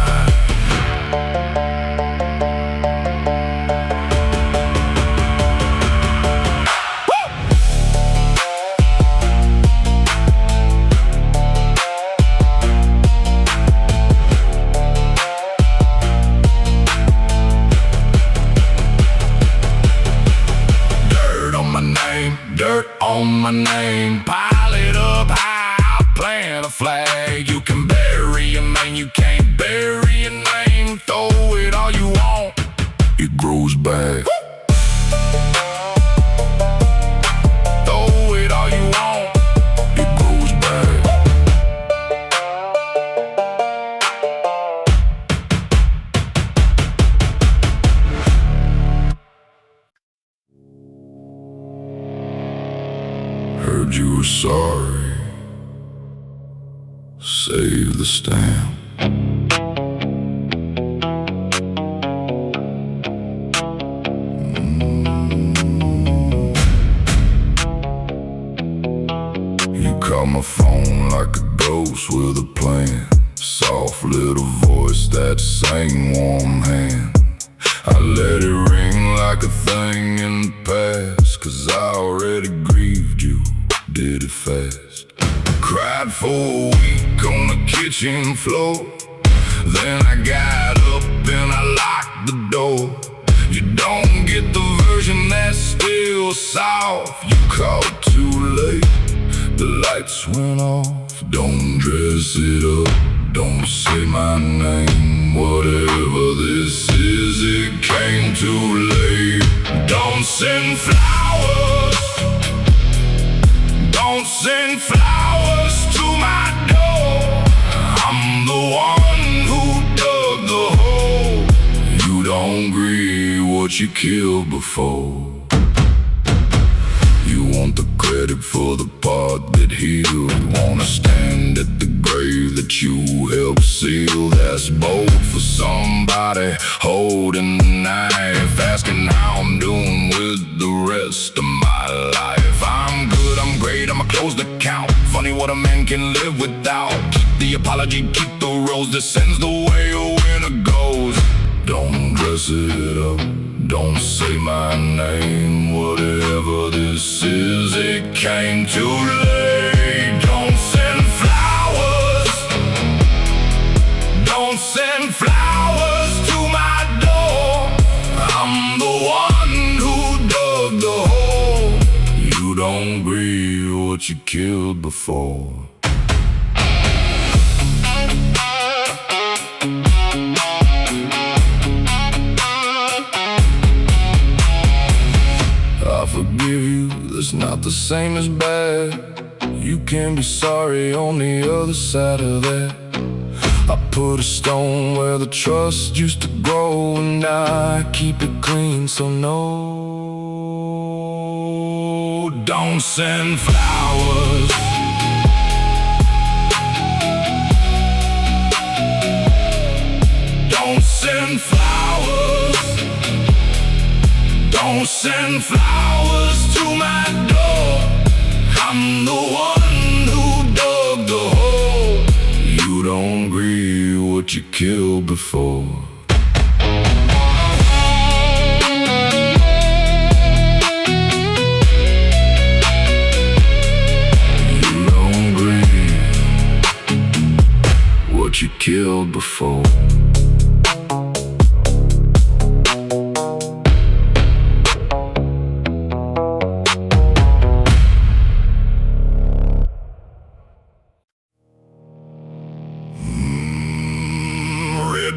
Dirt on my name, pile it up high, I'll plant a flag. You can bury a man, you can't bury a name. Throw it all you want, it grows back. sorry. Save the stamp. You call my phone like a ghost with a plan. Soft little voice that sang warm hand. I let it ring like a thing in the past, 'cause I already grieved you, did it fast. Cried for a week on the kitchen floor. Then I got up and I locked the door. You don't get the version that's still soft. You called too late, the lights went off. Don't dress it up, don't say my name. Whatever this is, it came too late. Don't send flowers, don't send flowers to my door. I'm the one who dug the hole. You don't grieve what you killed before. You want the credit for the part that healed. Wanna stand at the grave that you helped seal. That's bold for somebody holding the knife, asking how I'm doing with the rest of my life. I'm good, I'm great, I'ma close the count. Funny what a man can live without. Keep the apology, keep the rose that sends the way a winner goes. Don't dress it up, don't say my name. Whatever this is, it came too late. Don't send flowers, don't send flowers to my door. I'm the one who dug the hole. You don't grieve what you killed before. I forgive you, that's not the same as bad. You can be sorry on the other side of that. I put a stone where the trust used to grow, and now I keep it clean, so no. Don't send flowers, don't send flowers, don't send flowers to my door. I'm the one who dug the hole. You don't grieve what you killed before. You don't grieve what you killed before.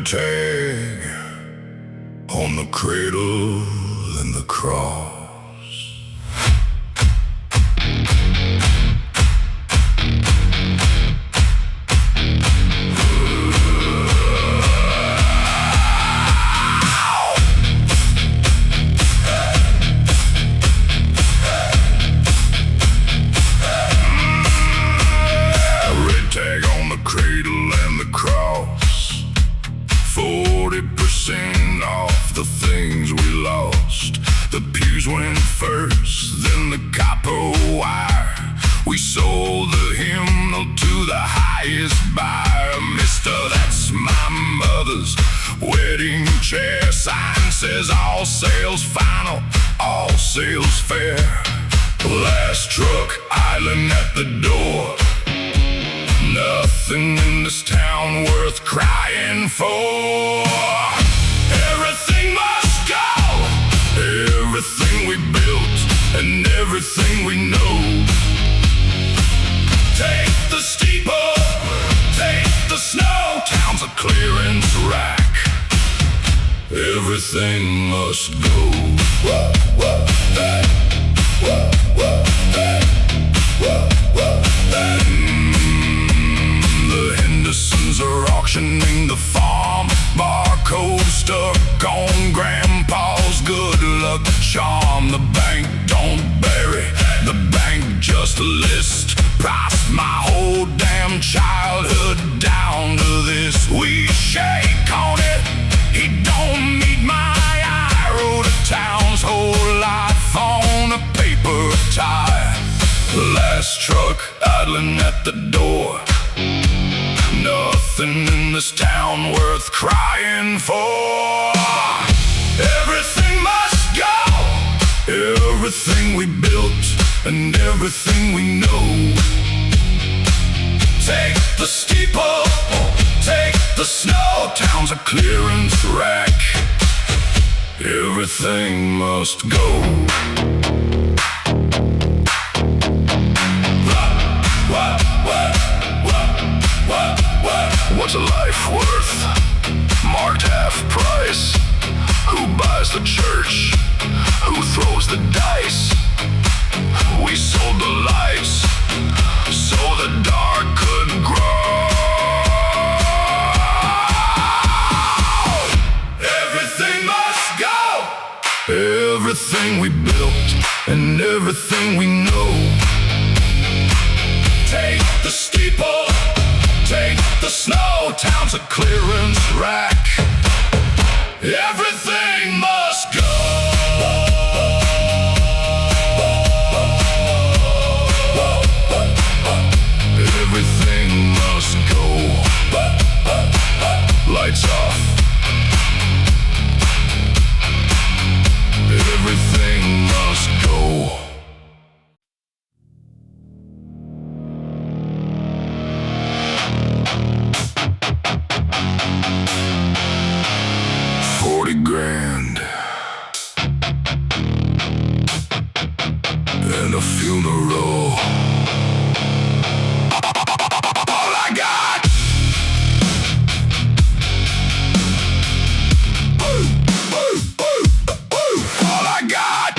Tag on the cradle and the cross. Red tag on the cradle and the cross. 40% off the things we lost. The pews went first, then the copper wire. We sold the hymnal to the highest buyer. Mister, that's my mother's wedding chair. Sign says all sales final, all sales fair. Last truck island at the door. Nothing in this town worth crying for. Everything must go, everything we built and everything we know. Take the steeple, take the snow. Town's a clearance rack. Everything must go. Whoa, whoa, that. Whoa, whoa, that. Whoa, whoa, that. The Hendersons are auctioning the farm. Barcode stuck on Grandpa's good luck charm. The bank don't bury, the bank just list price my whole damn childhood down to this. We shake on it. He don't meet my eye. Rode a town's whole life on a paper tie. Last truck idling at the door. Nothing in this town worth crying for. Everything must go. Everything we built and everything we know. Take the steeple, take the snow. Town's a clearance rack. Everything must go. What's a life worth? Marked half price. Who buys the church? Who throws the dice? We sold the lights so the dark could grow. Everything must go. Everything we built and everything we know. Take the steeple, take the snow. Town's a clearance rack. Everything must go. Everything must go. Lights off. Everything must go. $40,000 and a funeral. All I got. All I got.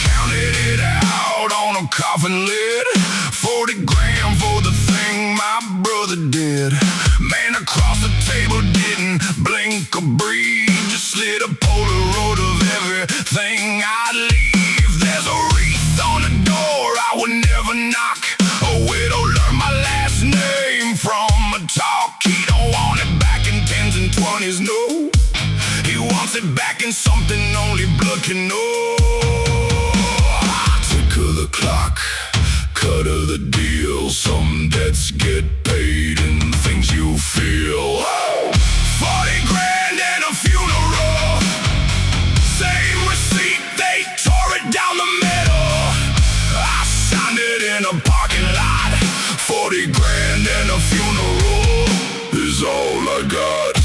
Counted it out on a coffin lid. 40 grand for the thing my brother did. Man across the table didn't blink or breathe. Just slid a Polaroid of everything I'd leave. There's a wreath on the door I would never knock. A widow learned my last name from a talk. He don't want it back in 10s and 20s, no. He wants it back in something only blood can know. Tick of the clock, cut of the deal. Some debts get paid in things you feel. 40 grand and a funeral. Same receipt, they tore it down the middle. I signed it in a parking lot. 40 grand and a funeral is all I got.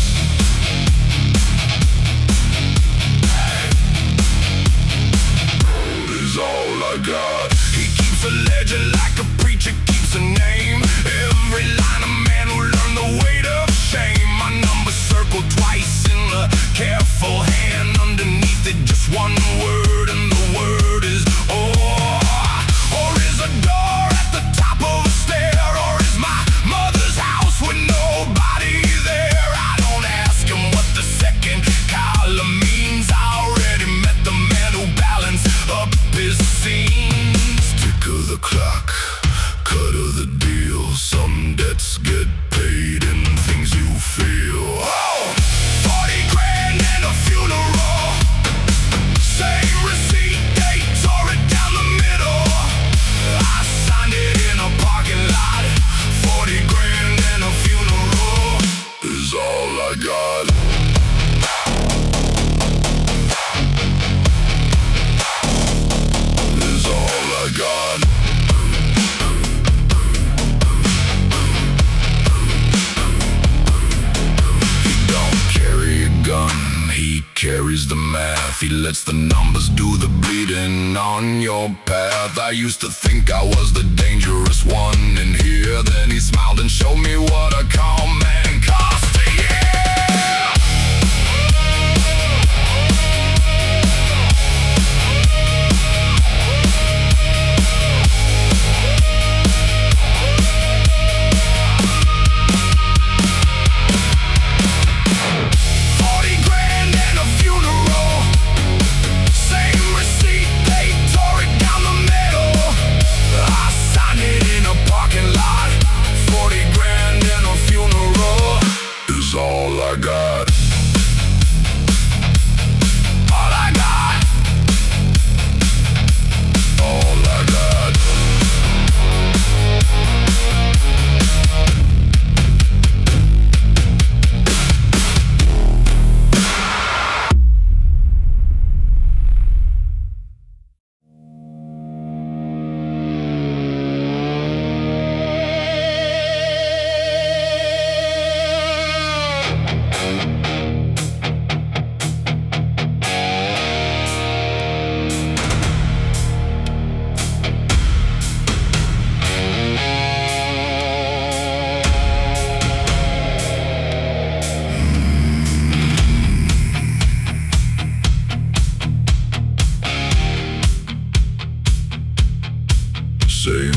Is all I got. He keeps a ledger like a preacher keeps a name. Every line a man who learned the weight of shame. My number circled twice in the careful hand. Underneath it just one word, and the word is or. Or is a door at the top of a stair. Or is my mother's house with nobody there. I don't ask him what the second column means. I already met the man who balanced up his scenes. Tick of the clock, cut of the deal. Some debts get paid in things you feel. Oh, 40 grand and a funeral. Same receipt, they tore it down the middle. I signed it in a parking lot. 40 grand and a funeral is all I got. Is all I got. He don't carry a gun, he carries the math. He lets the numbers do the bleeding on your path. I used to think I was the dangerous one in here. Then he smiled and showed me what a calm man costs a year. $40 grand and a funeral.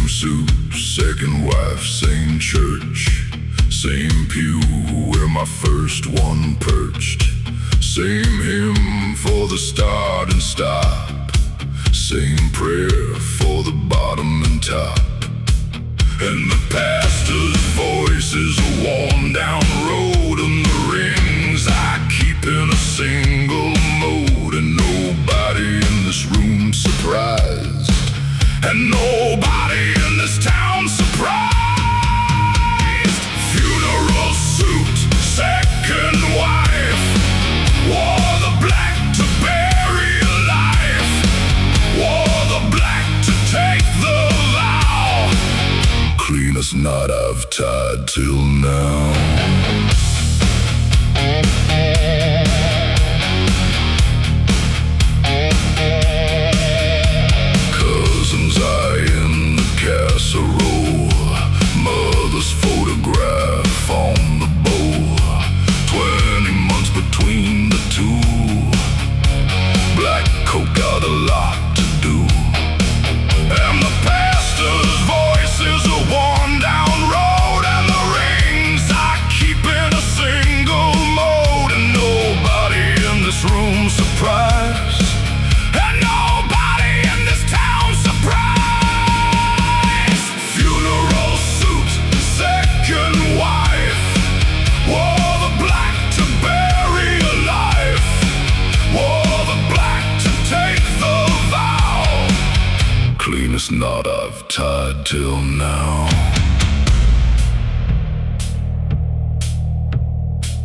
suits, second wife, same church, same pew where my first one perched, same hymn for the start and stop, same prayer for the bottom and top. And the pastor's voice is a worn down road, and the rings I keep in a single mode. And nobody in this room surprised, and nobody in this town surprised. Funeral suit, second wife, wore the black to bury life, wore the black to take the vow. Cleanest knot I've tied till now. Cousins eye in the casserole, mother's photograph on the bowl, 20 months between the two. Black coat got a lot to do, and the pastor's voice is a worn down road, and the rings I keep in a single mode. And nobody in this room surprised, and nobody in this town surprised. Funeral suit, second wife, wore the black to bury a life, wore the black to take the vow. Cleanest knot I've tied till now.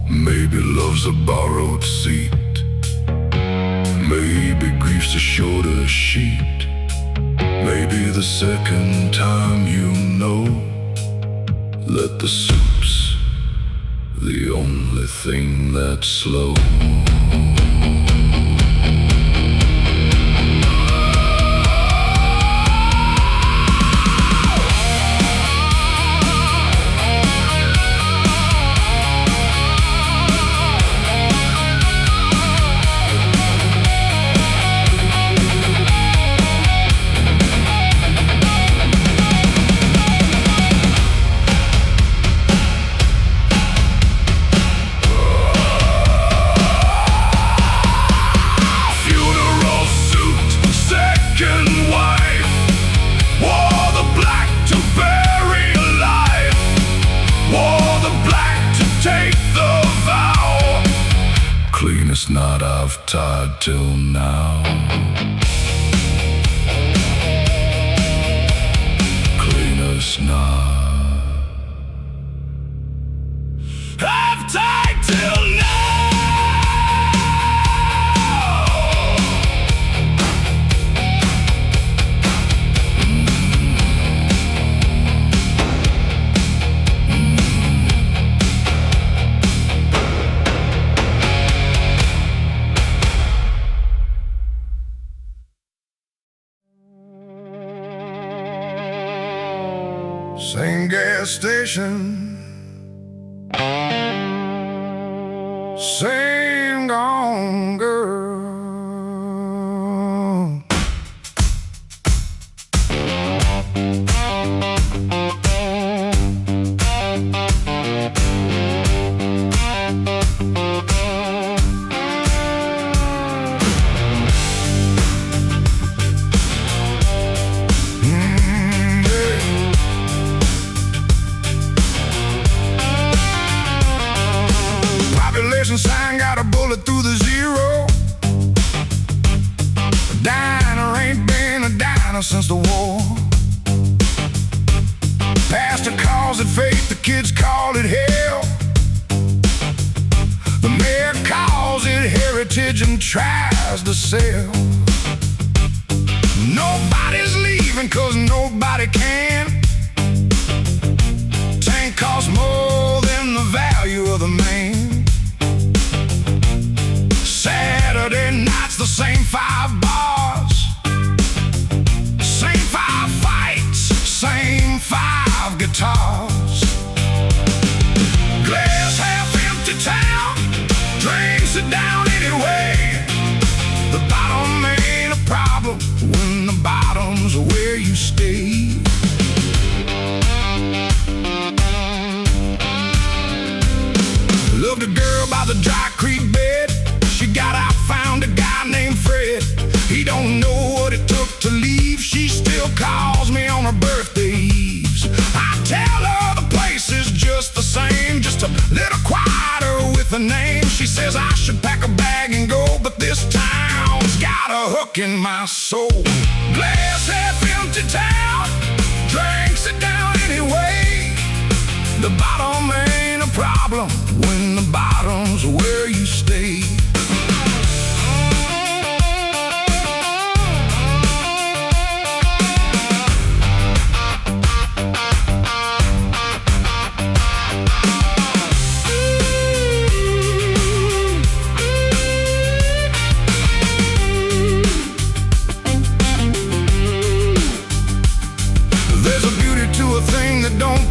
Maybe love's a borrowed seat, maybe grief's a shorter sheet, maybe the second time you know. Let the soup's the only thing that's slow. Cleanest knot I've tied till now. Cleanest knot I've tied till now. Same gas station, same gone girl. Sign got a bullet through the zero. A diner ain't been a diner since the war. Pastor calls it faith, the kids call it hell. The mayor calls it heritage and tries to sell. Nobody's leaving 'cause nobody can. Tank costs more than the value of the man. Saturday night's the same 5 bars, same 5 fights, same 5 guitars. Glass half empty town, drinks it down anyway. The bottom ain't a problem when the bottom's where you stay. a hook in my soul. Glass half empty town, drink, sit down anyway. The bottom ain't a problem when the bottom's where you stay.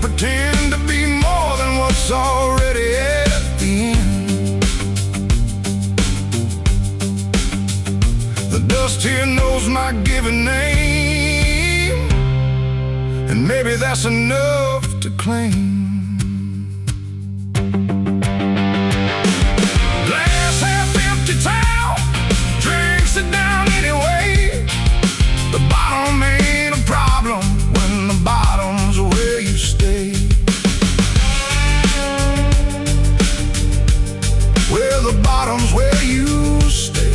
Pretend to be more than what's already at the end. The dust here knows my given name, and maybe that's enough to claim. Glass half empty town, drink, sit down anyway. The bottom ain't a problem when the bottom's where you stay. Well, the bottom's where you stay.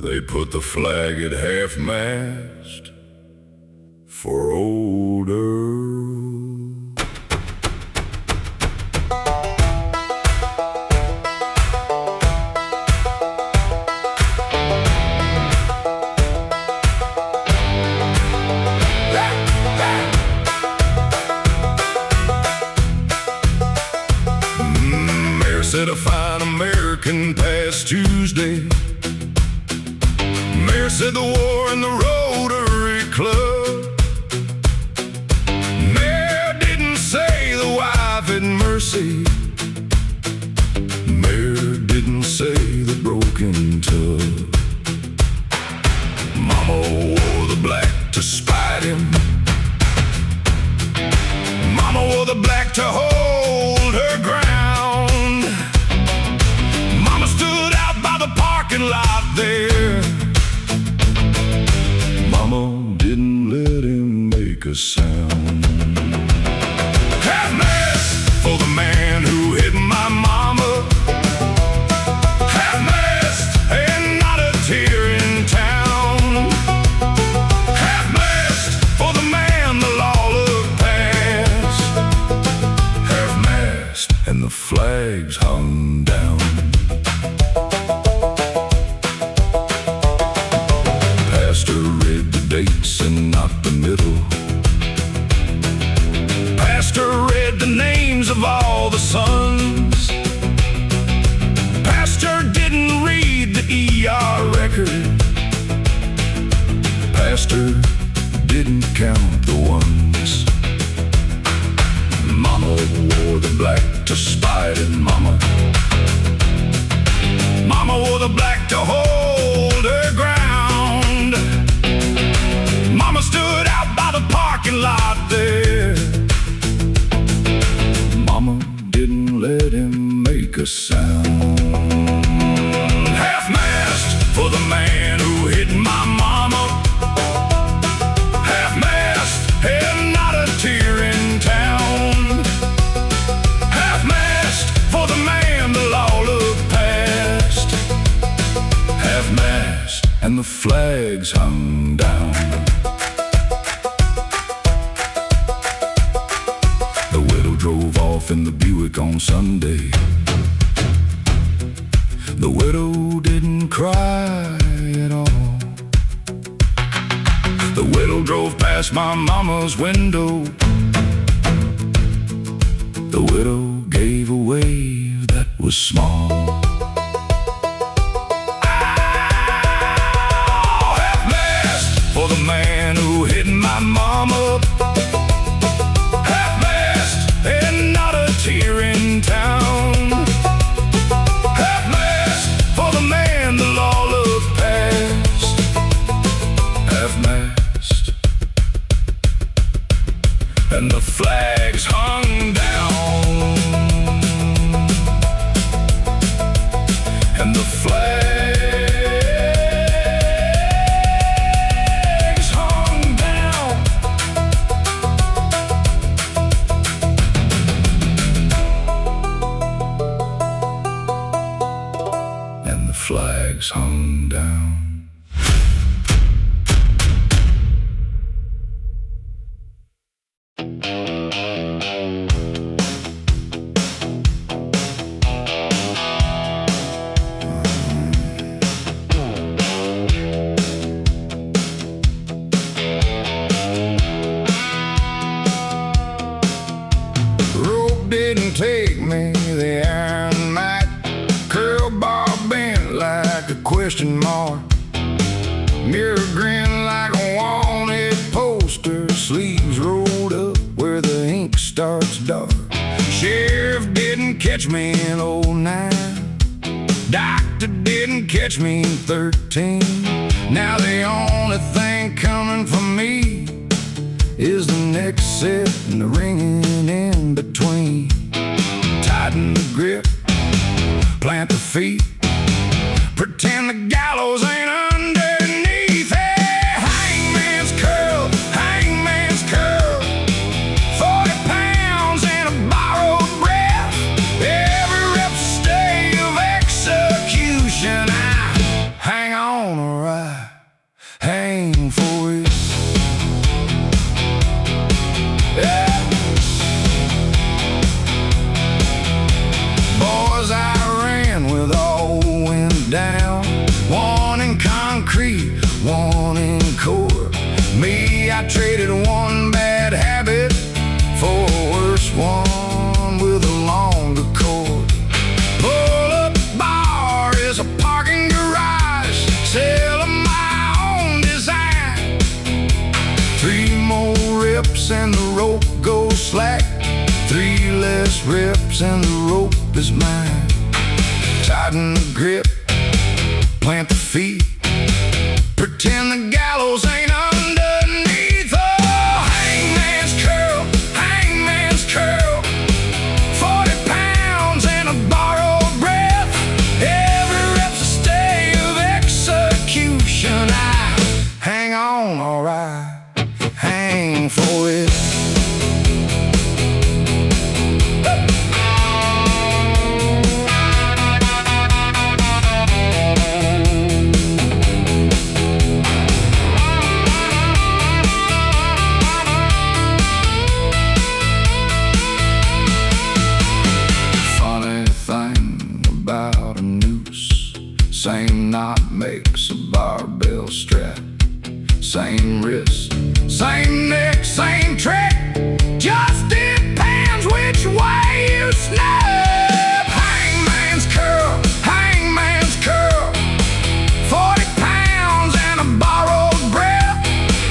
They put the flag at half-mast for old Earl. Mayor said a fine American past Tuesday. Mayor said the war in the Rotary Club. Mayor didn't say the wife had mercy. Mayor didn't say the broken tub. Mama wore the black to spite him. Mama wore the black to hold her ground. Mama stood out by the parking lot there. Mama didn't let him make a sound. Half-mast for the man who hit my mama. Half-mast and not a tear in town. Half-mast for the man the law looked past. Half-mast and the flags hung down. Dates and not the middle. Pastor read the names of all the sons. Pastor didn't read the ER record. Pastor didn't count the ones. Mama wore the black to spite it, mama. Mama wore the black to hold her ground. Mama stood out by the parking lot there. Mama didn't let him make a sound. Half-mast for the man who hit my mama. Half-mast and not a tear in town. Half-mast for the man the law looked past. Half-mast and the flags hung down. Drove off in the Buick on Sunday. The widow didn't cry at all. The widow drove past my mama's window. The widow gave a wave that was small. Half-mast for the man who hit my mama. And not a tear in town. Half-mast for the man the law looked past. Half-mast and the flags hung down, and the flags hung down. And the flags hung down. Take me, the iron might curl bar bent like a question mark, mirror grin like a wanted poster, sleeves rolled up where the ink starts dark. Sheriff didn't catch me in '09, doctor didn't catch me in '13. Now the only thing coming for me is the next set and the ringing in between. Tighten the grip, plant the feet, pretend the gallows ain't underneath. Hey, hangman's curl, 40 pounds and a borrowed breath. Every rep's a stay of execution. I hang on or I hang for it. Yeah. Down, one in concrete, one in core. Me, I traded one bad habit for a worse one with a longer cord. Pull up bar is a parking garage, selling my own design. 3 more rips and the rope goes slack. 3 less rips and the rope is mine. Tighten the grip, plant the feet, pretend the gallows ain't underneath. Oh, hangman's curl, 40 pounds and a borrowed breath. Every rep's a stay of execution. I hang on or I hang for it. Same knot makes a barbell strap. Same wrist, same neck, same trick. Just depends which way you snap. Hangman's curl, 40 pounds and a borrowed breath.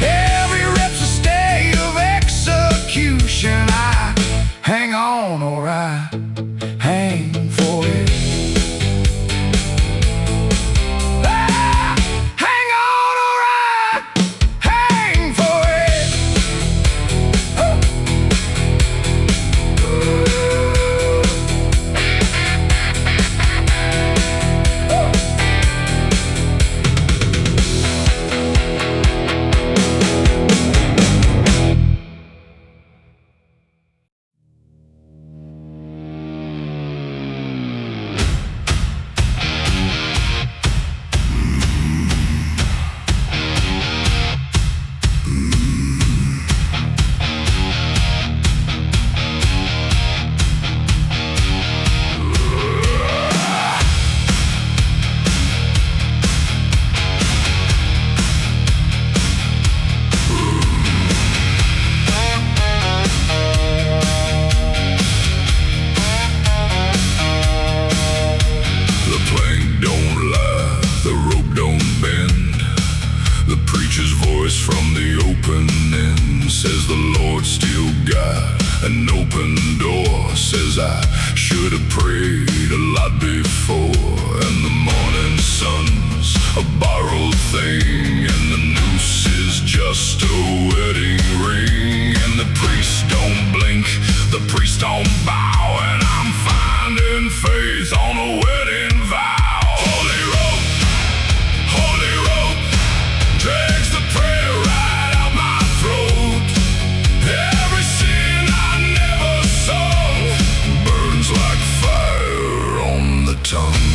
Every rep's a stay of execution. I hang on or I hang for it. says the Lord still got an open door. Says I should have prayed a lot before. And the morning sun's a borrowed thing, and the noose is just a wedding ring, and the priest don't don't bow, and I'm finding faith on a wedding vow. Holy rope, drags the prayer right out my throat. Every sin I never sung burns like fire on the tongue.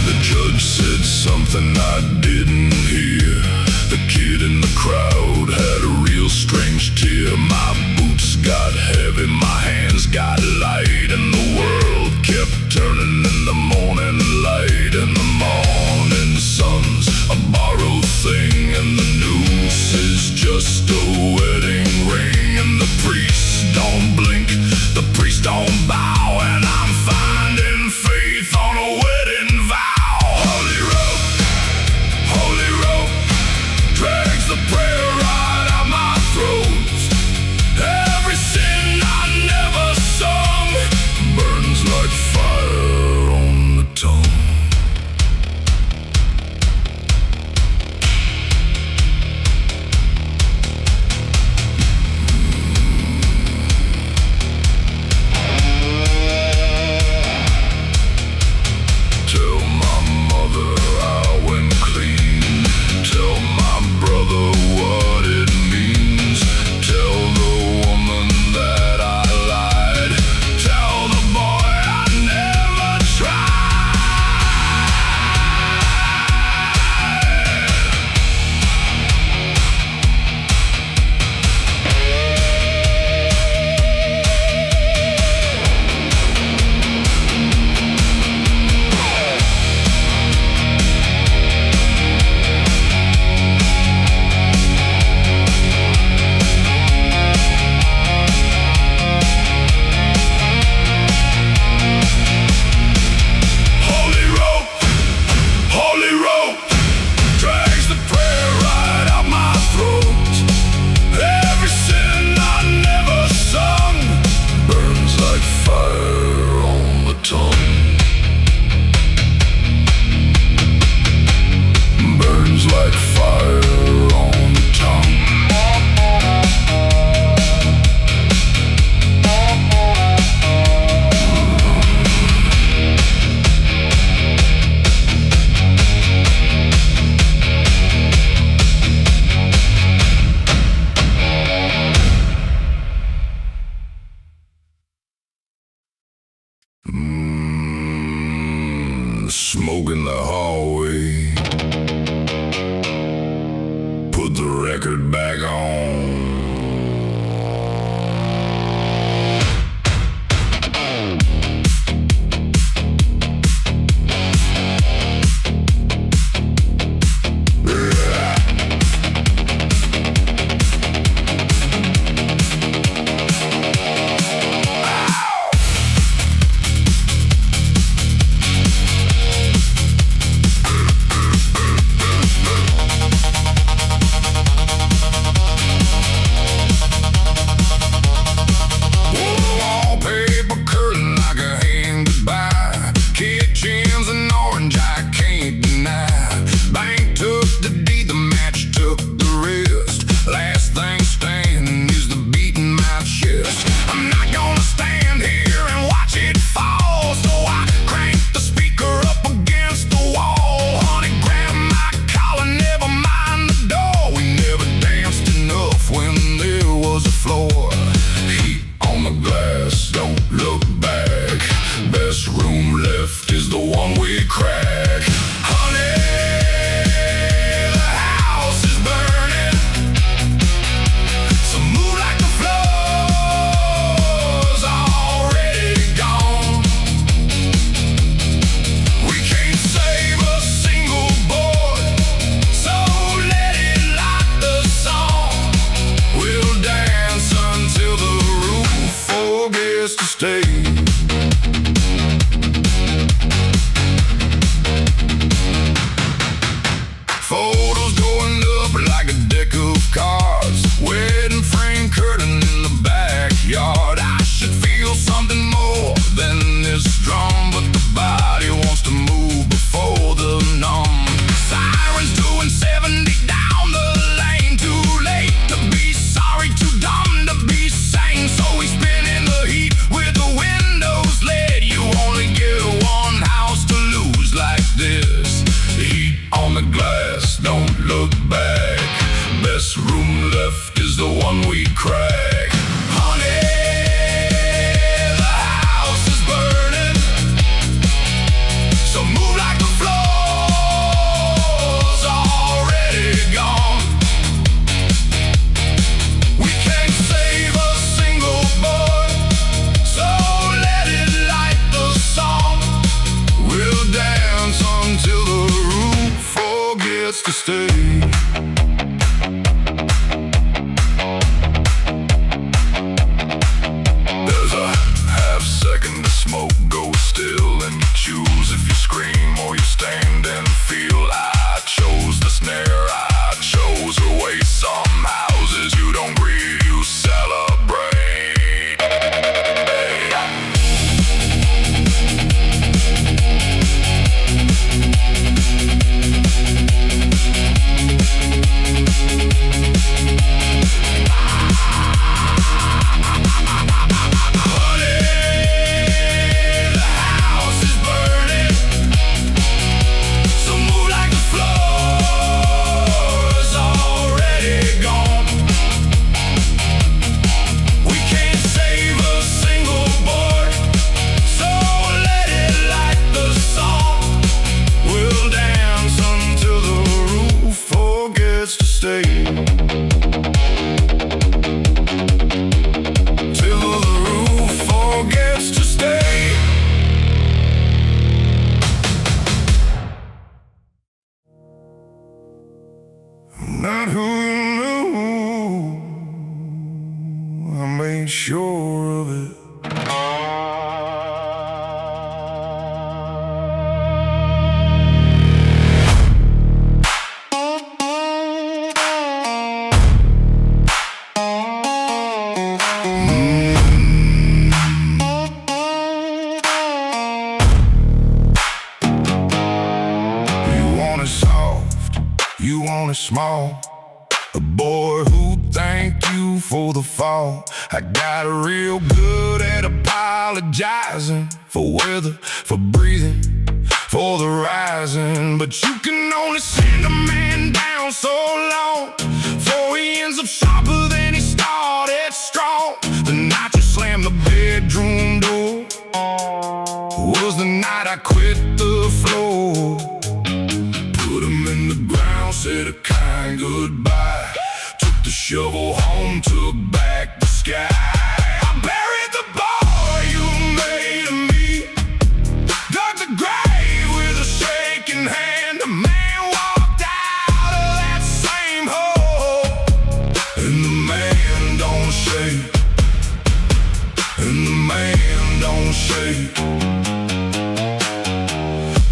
The judge said something I didn't hear. The kid in the crowd had a real strange tear. My boots got heavy, my hands got light, and the world kept turning in the morning light. And the morning sun's a borrowed thing, and the noose is just a wedding ring. And the priest don't blink, the priest don't bow, and I'm finding faith on a wedding vow. Holy rope, drags the prayer right out my throat. Every sin I never sung burns like fire on the tongue. Tell my mother I went clean. Tell my brother what it means. Tell the woman that I lied. Tell the boy I never tried. Holy rope, drags the prayer right out my throat. Every sin I never sung burns like fire on the tongue. Burns like fire on the tongue. Smoke in the hallway. Put the record back on. Wallpaper curtain like a hand goodbye. Kitchens and orange I can't deny. Bank took the deed, the match took the rest. Last thing standing is the beat in my chest. I'm not gonna stand here and watch it fall, so I crank the speaker up against the wall. Honey, grab my collar, never mind the door. We never danced enough when there was a floor. Heat on the glass, don't look back. Best room left is the one we crack. Honey, the house is burning, so move like the floor's already gone. We can't save a single board, so let it light the song. We'll dance until the roof forgets to stay. Photos going up like a deck of cards. Wedding frame curtain in the backyard. I should feel something more than this drum, but the body wants to move before the numb. Sirens doing 70 down on the glass, don't look back. Best room left is the one we crack. Honey, the house is burning, so move like the floor's already gone. We can't save a single boy, so let it light the song. We'll dance until the roof forgets to stay. There's a half second to smoke, go still and choose if you scream or you stand and feel. I chose the snare, I chose a way. Some houses you don't grieve, you celebrate. Not who you knew, I made sure of it. You want it soft, you want it small. A boy who thank you for the fall. I got real good at apologizing for weather, for breathing, for the rising. But you can only send a man down so long before he ends up sharper than he started strong. The night you slammed the bedroom door was the night I quit the floor. Put him in the ground, said a kind goodbye. Took the shovel home, took back the sky. I buried the boy you made of me, dug the grave with a shaking hand. A man walked out of that same hole, and the man don't shake, and the man don't shake.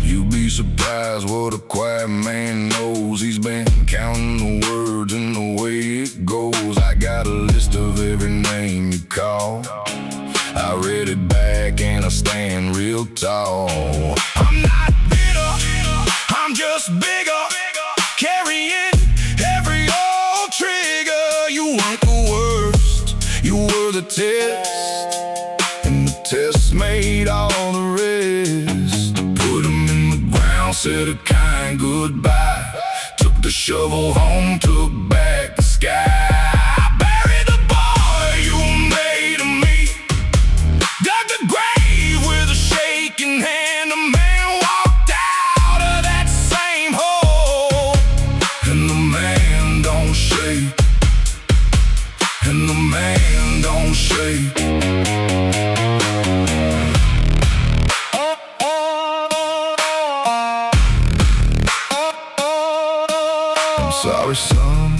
You'd be surprised what a quiet man knows. He's been counting the words and the way it goes. I got a list of every name you call. I read it back and I stand real tall. I'm not bitter, I'm just bigger, carrying every old trigger. You weren't the worst, you were the test, and the test made all the rest. Put 'em in the ground, said a kind goodbye. Took the shovel home, took back the sky. I buried the boy you made of me, dug the grave with a shaking hand. A man walked out of that same hole, and the man don't shake, and the man don't shake. Sorry, son,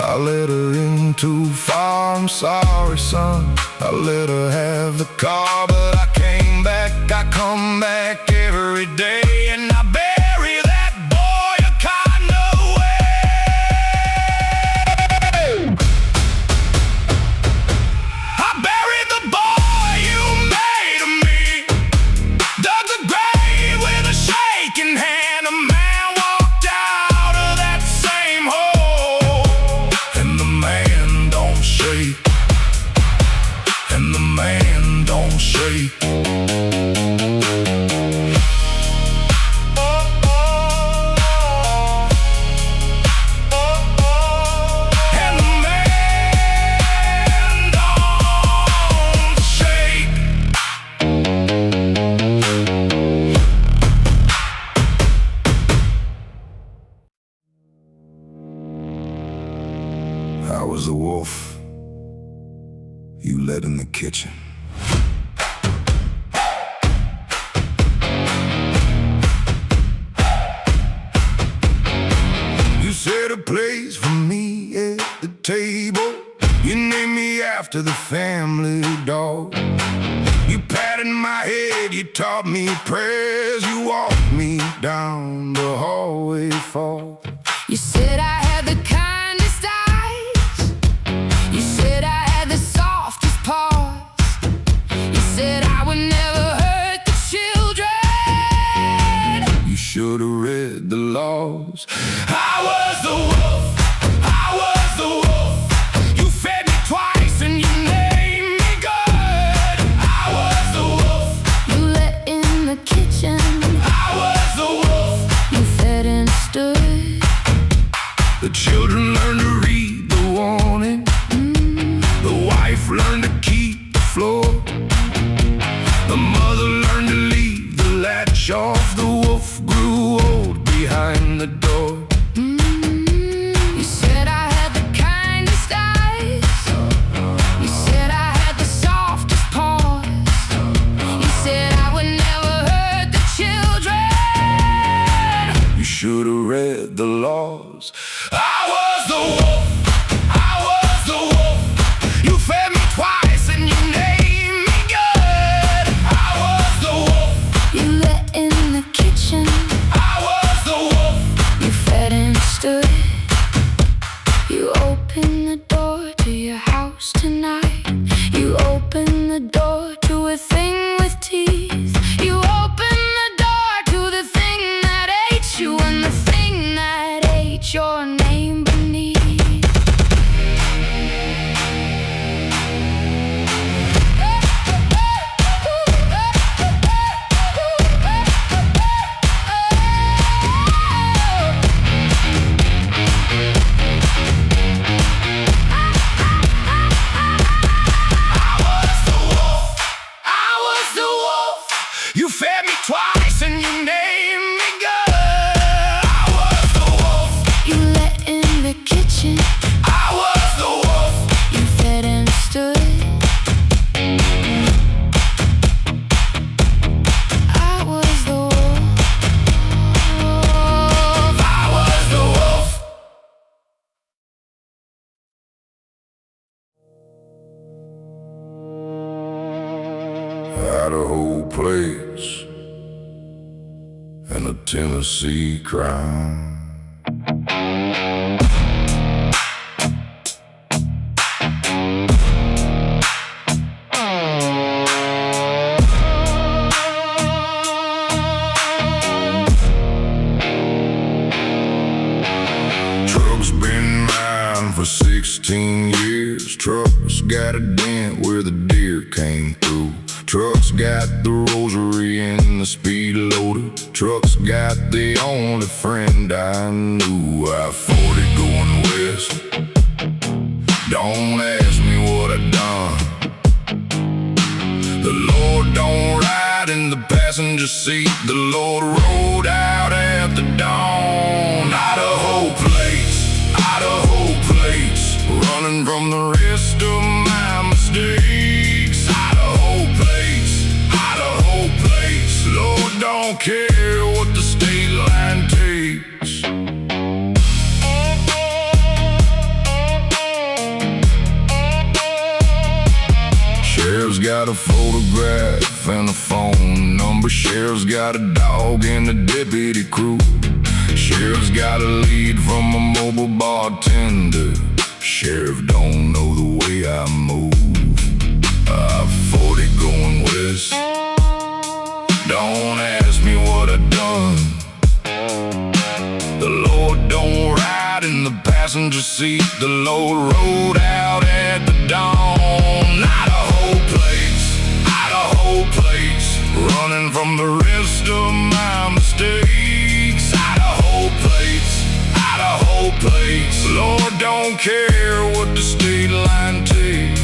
I let her in too far. I'm sorry, son, I let her have the car. But I came back, I come back every day, and I bury that boy a kind of way. I buried the boy you made of me, dug the grave with a shaking hand. A man walked out of that same hole, and the man don't shake, and the man don't shake. was the wolf you led in the kitchen. You set a place for me at the table. You named me after the family dog. You patted my head, you taught me prayers. You walked me down the hallway far. You said I had the kindest eyes. You said I had the softest paws. You said I would never hurt the children. You should have read the laws. I was the wolf, I was the wolf. You fed me twice and you named me good. I was the wolf. You let in the kitchen. I was the wolf. You fed and stood. The children learned to read the warning. The wife learned to keep the floor. The mother learned to leave the latch off. The wolf grew old behind the door. You said I had the kindest eyes. You said I had the softest paws. You said I would never hurt the children. You should have read the laws. I was the wolf, I was the wolf. You fed me twice and you named me good. I was the wolf. You let in the kitchen. I was the wolf. You fed and stood. You opened the door to your house tonight. You opened the door to a thing with teeth. You opened the door to the thing that ate you and the thing that ate your name beneath. You fed me twice and you named me good. I was the wolf. You let in the kitchen. I was the wolf. You fed and stood. I was the wolf. I was the wolf. Idaho Plates and a Tennessee crown. Truck's been mine for 16 years. Truck's got a dent where the deer came through. Truck's got the rosary in the speed loader. Truck's got the only friend I knew. I-40 going west. Don't ask me what I done. The Lord don't ride in the passenger seat. The Lord rode out at the dawn. Idaho Plates, Idaho Plates, running from the rest of my mistakes. Idaho Plates, Idaho Plates, Lord don't care what the state line takes. Sheriff's got a photograph and a phone number. Sheriff's got a dog and a deputy crew. Sheriff's got a lead from a mobile bartender. Sheriff don't know the way I move. I-40 going west. Don't ask me what I done. The Lord don't ride in the passenger seat. The Lord rode out at the dawn. Idaho Plates, Idaho Plates, running from the rest of my mistakes. Idaho Plates, Idaho Plates, Lord don't care what the state line takes.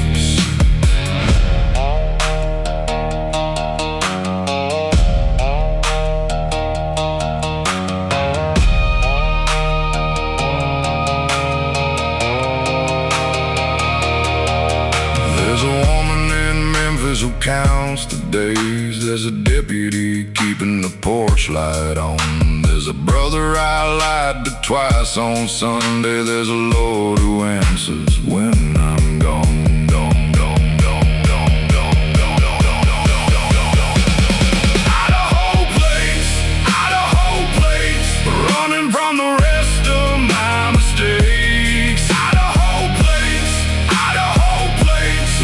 counts the days. There's a deputy keeping the porch light on. There's a brother I lied to twice on Sunday. There's a Lord who answers when I'm gone. Idaho Plates, Idaho Plates, running from the rest of my mistakes. Idaho Plates,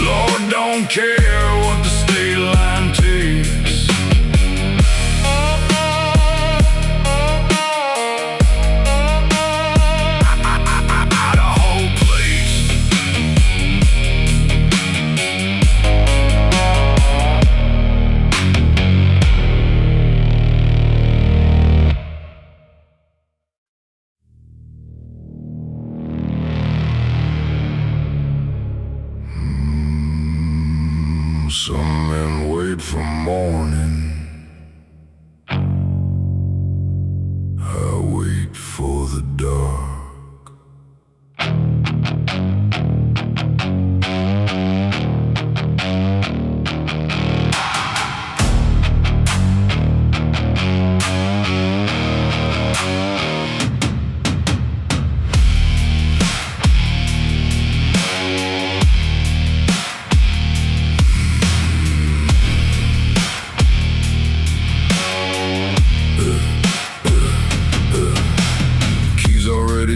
Lord don't care what the state line takes. Idaho Plates. Some men wait for morning. I wait for the dark.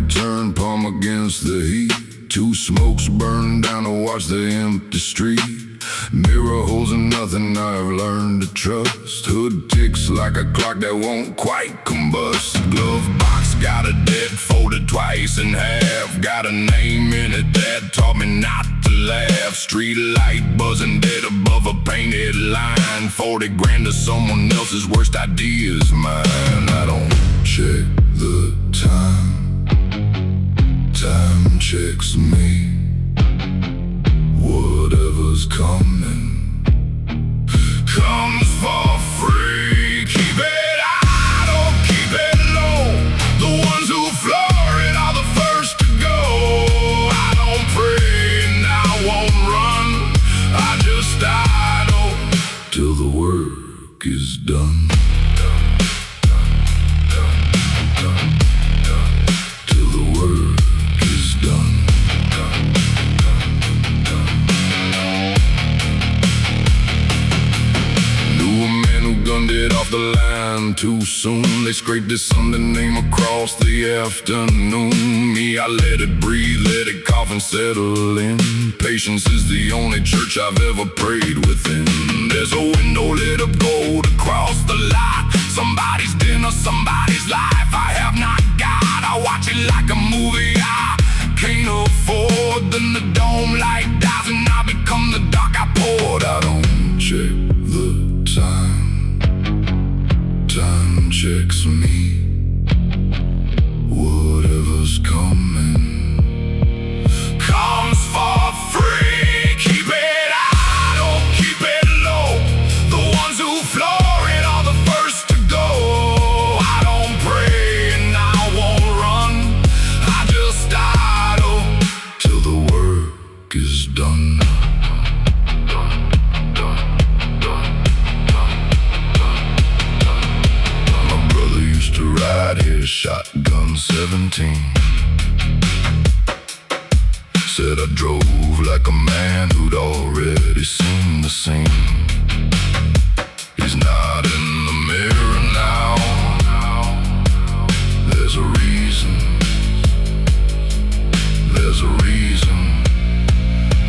Turn palm against the heat. Two smokes burn down to watch the empty street. Mirror holes and nothing I've learned to trust. Hood ticks like a clock that won't quite combust. Glove box got a dead folded twice in half. Got a name in it that taught me not to laugh. Street light buzzing dead above a painted line. 40 grand to someone else's worst ideas mine. I don't check the time. Time checks me. Whatever's coming comes for free. Keep it idle, keep it low. The ones who floor it are the first to go. I don't pray and I won't run. I just idle till the work is done. Till the work is done. Knew a man who gunned it off the line too soon. They scraped his Sunday name across the afternoon. Me, I let it breathe, let it cough and settle in. Patience is the only church I've ever prayed within. There's a window lit up gold across the lot. Somebody's dinner, somebody's life I have not got. I watch it like a movie I can't afford. Then the dome light dies and I become the dark I poured. I don't check the time. Time checks me. Whatever's coming comes for free. Keep it idle, keep it low. The ones who floor it are the first to go. I don't pray and I won't run. I just idle till the work is done. My brother used to ride his shotgun 17. Said I drove like a man who'd already seen the scene. He's not in the mirror now. There's a reason. There's a reason.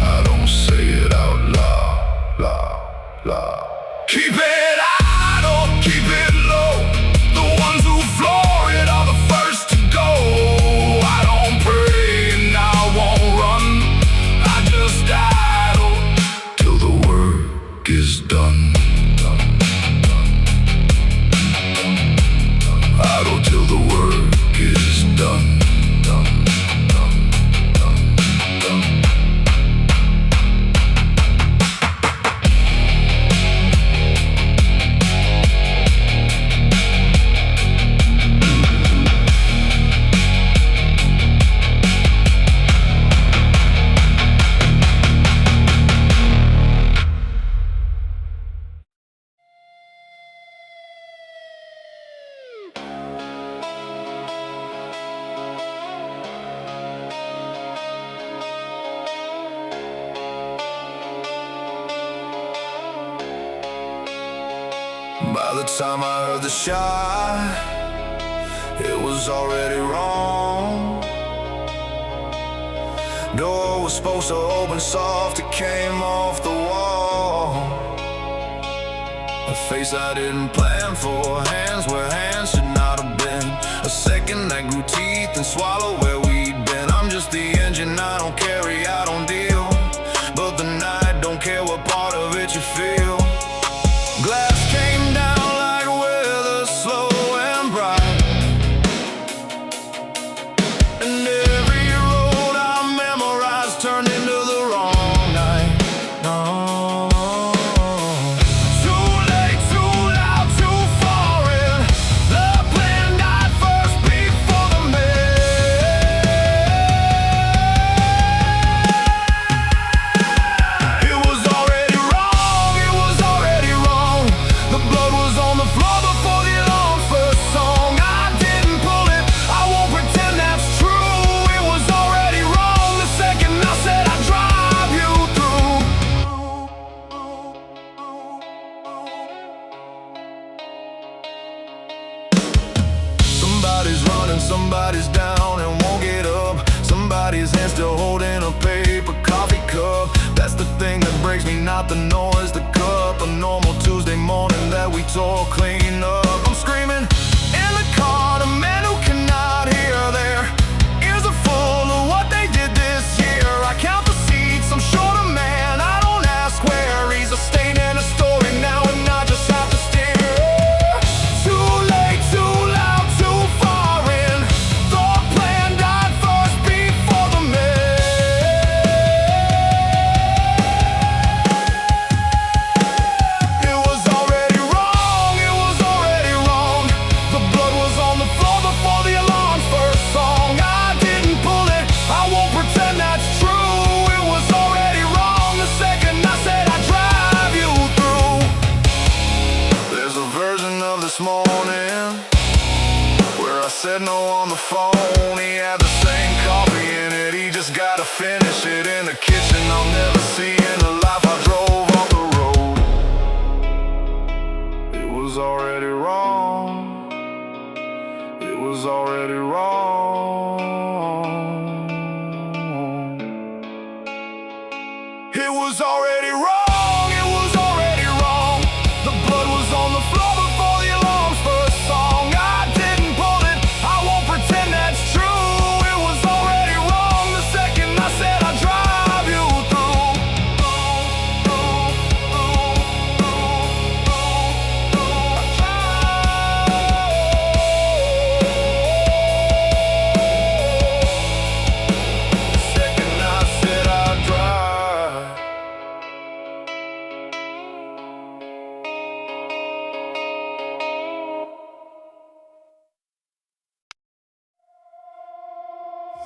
I don't say it out loud, loud, loud. Keep it idle, keep it low. The ones who floor it are the first to go. I don't pray and I won't run. I just idle till the work is done. By the time I heard the shot, it was already wrong. Door was supposed to open soft, it came off the wall. A face I didn't plan for, hands where hands should not have been. A second that grew teeth and swallowed where we'd been. I'm just the engine, I don't carry, I don't deal. But the night, don't care what part of it you feel. Glass came down like weather, slow and bright. And every road I memorized turned into the wrong night. No. Too late, too loud, too foreign. The plan died first before the man. It was already wrong, it was already wrong. The blood was on the floor before the alarm first song. I didn't pull it, I won't pretend that's true. It was already wrong the second I said I'd drive you through. Somebody's running, somebody's down and won't get up. Somebody's hand still holding a paper coffee cup. That's the thing that breaks me, not the noise, the cup. A normal Tuesday morning that we tore clean up. I'm screaming in the car to men who cannot hear. Their ears are full of what they did this year. I count the seats, I'm short a man, I don't ask where. He's a stain in a story now and I just have to steer. Too late, too loud, too foreign. The plan died first before the man. It was already wrong, it was already wrong. The blood was on the floor before the alarm's first song. I didn't pull it, I won't pretend that's true. It was already wrong the second I said I'd drive you through. There's a version of this morning where I said no on the phone. He had the same coffee in it, he just gotta finish it in the kitchen. I'll never see in the life I drove off the road. It was already wrong. It was already wrong. It was already wrong. It was already wrong. The blood was on the floor before the alarm's first song. I didn't pull it, I won't pretend that's true. It was already wrong the second I said I'd drive you through. Second I said I'd drive.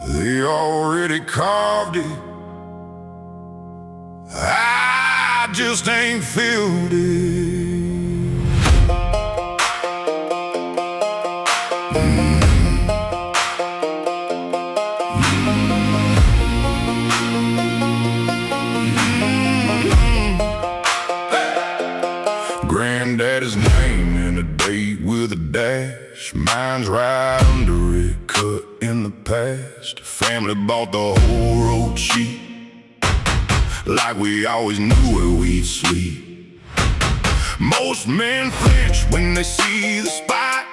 They already carved it, I just ain't filled it. Granddaddy's name and a date with a dash. Mine's right under it, cut in the past. Family bought the whole road cheap, like we always knew where we'd sleep. Most men flinch when they see the spot.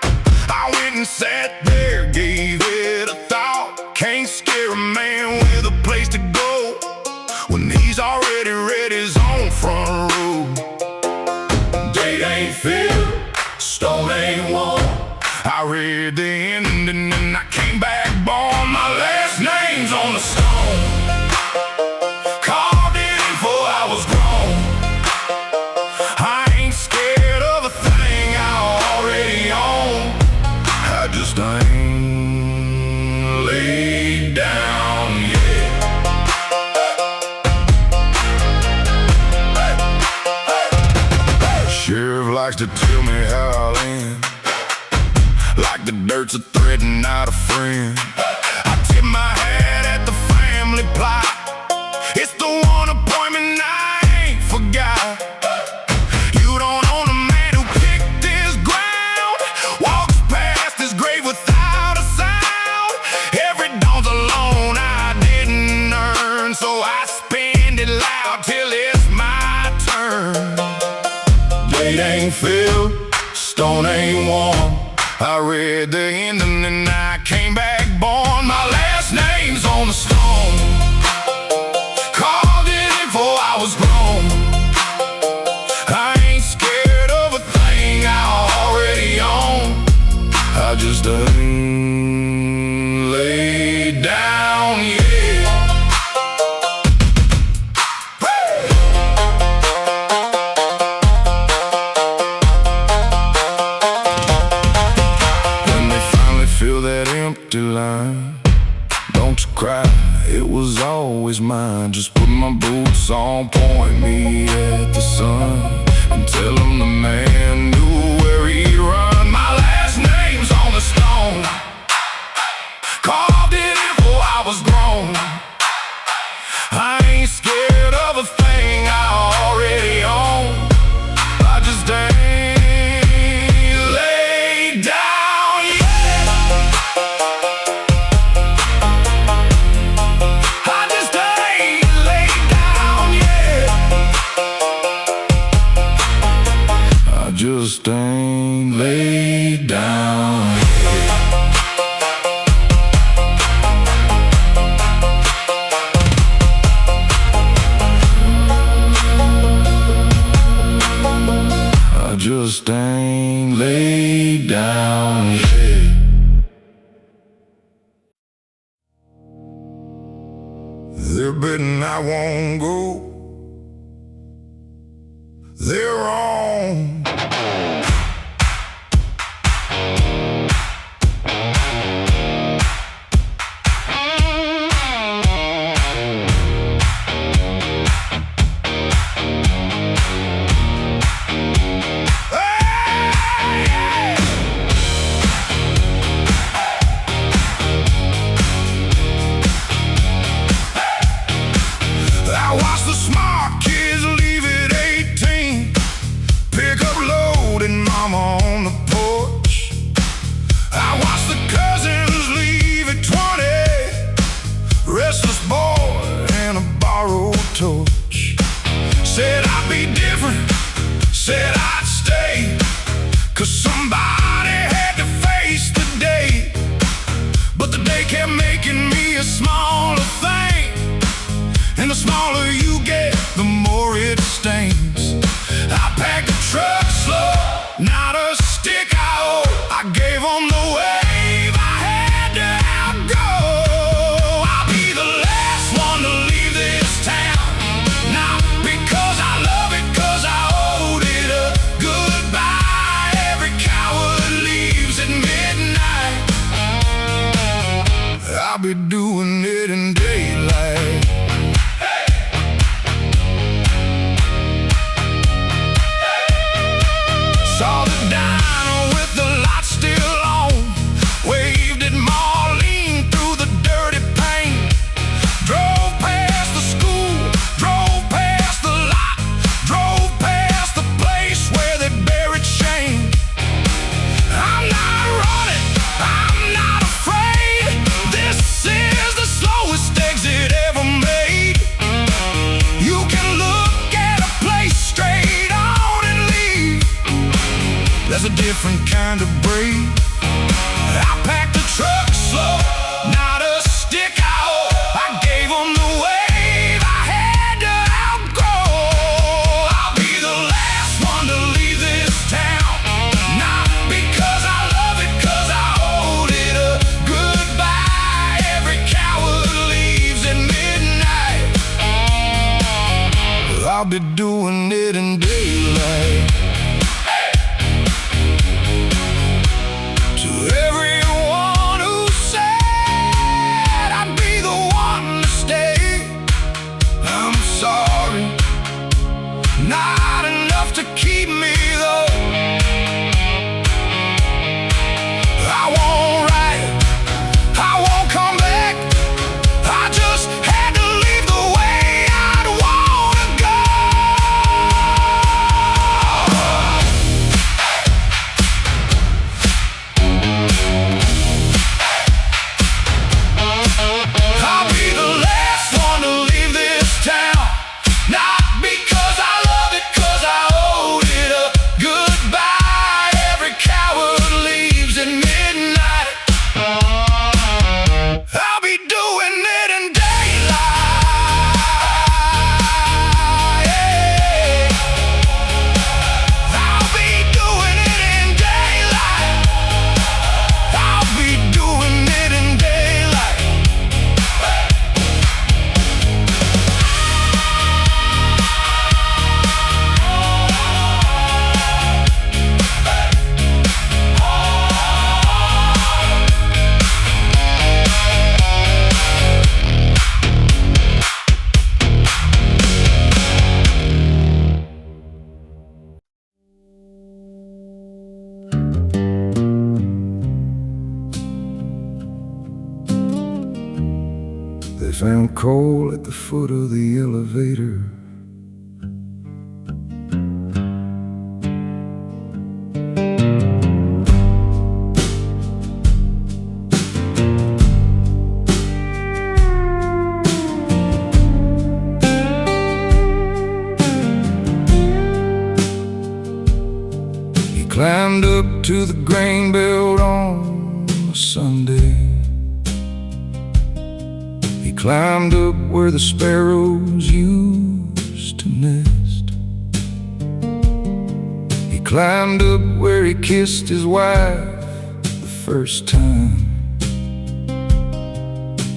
I went and sat there, gave it a thought. Can't scare a man with a place to go when he's already read his own front row. Date ain't filled, stone ain't warm. I read the ending and I came back born. My last name's on the stone, carved it in before I was grown. I ain't scared of a thing I already own. I just ain't laid down yet. Sheriff likes to tell me how I'll end, like the dirt's a threat and not a friend. I tip my hat at the family plot. It's the one appointment I ain't forgot. You don't own a man who picked his stone ain't warm. I read the ending and I came back born. My last name's on the stone. Carved it in before I was grown. I ain't scared of a thing I already own. I just ain't laid down yet. Line. Don't you cry, it was always mine. Just put my boots on, point me at the sun, and tell him the man knew where he'd run. My last name's on the stone. Carved it in before I was grown. I ain't scared of a thing I already own. I just ain't laid down yet. Just ain't laid down yet. I just ain't laid down yet. They're betting I won't go. They're wrong. Said I'd be different, said I'd stay, 'cause somebody had to face the day. But the day kept making me a smaller thing, and the smaller you get, the more it stings. I packed a truck slow, not a stick out. I gave them the wave I had to outgo. I'll be the last one to leave this town. Not because I love it, 'cause I owed it a goodbye. Every coward leaves at midnight. I'll be doing it in daylight. Saw the diner with the lights still on, waved at Marlene through the dirty paint. Drove past the school, drove past the lot, drove past the place where they buried Shane. I'm not running, I'm not afraid. This is the slowest exit ever made. You can look at a place straight on and leave. There's a different kind of brave. I packed the truck slow, not a stick out. I gave them the wave I had to outgo. I'll be the last one to leave this town. Not because I love it, 'cause I owed it a goodbye. Every coward leaves at midnight. I'll be doing it in daylight. To everyone who said I'd be the one to stay, I'm sorry. Not enough to keep me though. I won't write, I won't come back. I just had to leave the way I'd wanna go. found coal at the foot of the elevator. He climbed up to the grain belt on a Sunday. He climbed up where the sparrows used to nest. He climbed up where he kissed his wife the first time.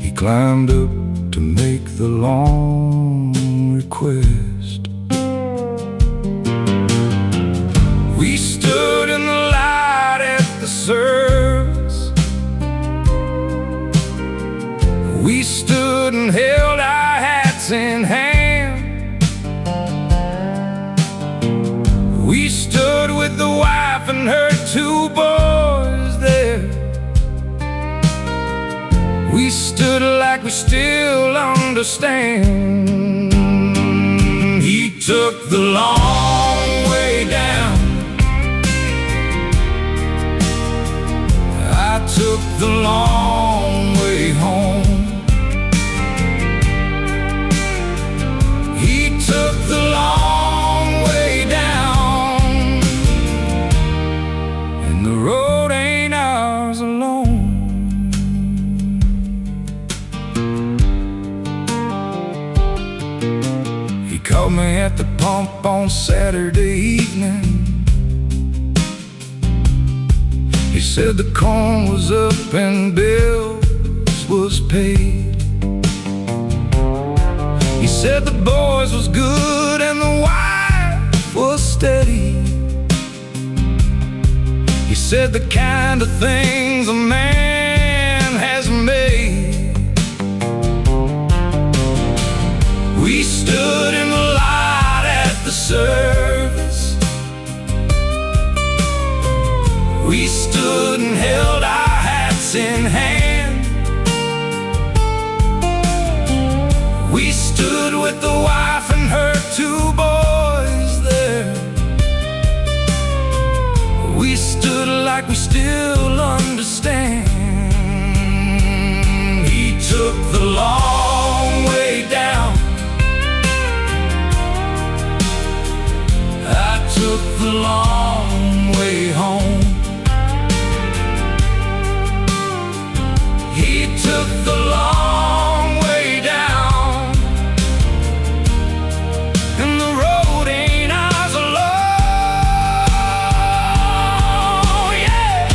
He climbed up to make the long request. We stood in the light at the service. We stood and held our hats in hand. We stood with the wife and her two boys there. We stood like we still understand. He took the long way down. I took the long way home. He took the long way down, and the road ain't ours alone. He called me at the pump on Saturday evening. He said the corn was up and bills was paid. He said the boys was good and the wife was steady. He said the kind of things a man has made. We stood in the light at the service. We stood and held our hats in hand. We stood with the wife and her two boys there. We stood like we still understand. He took the long way down. I took the long way home. He took the long way down, and the road ain't ours alone. Yeah.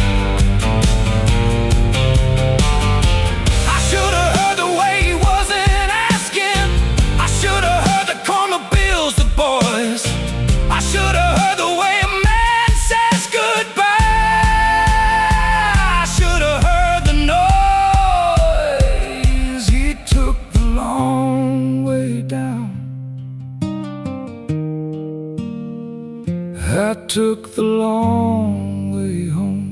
I should have heard the way he wasn't asking. I should have heard the corner bills, the boys. I should have heard the way a man says goodbye. I should have heard the noise. He took the long way down. I took the long way home.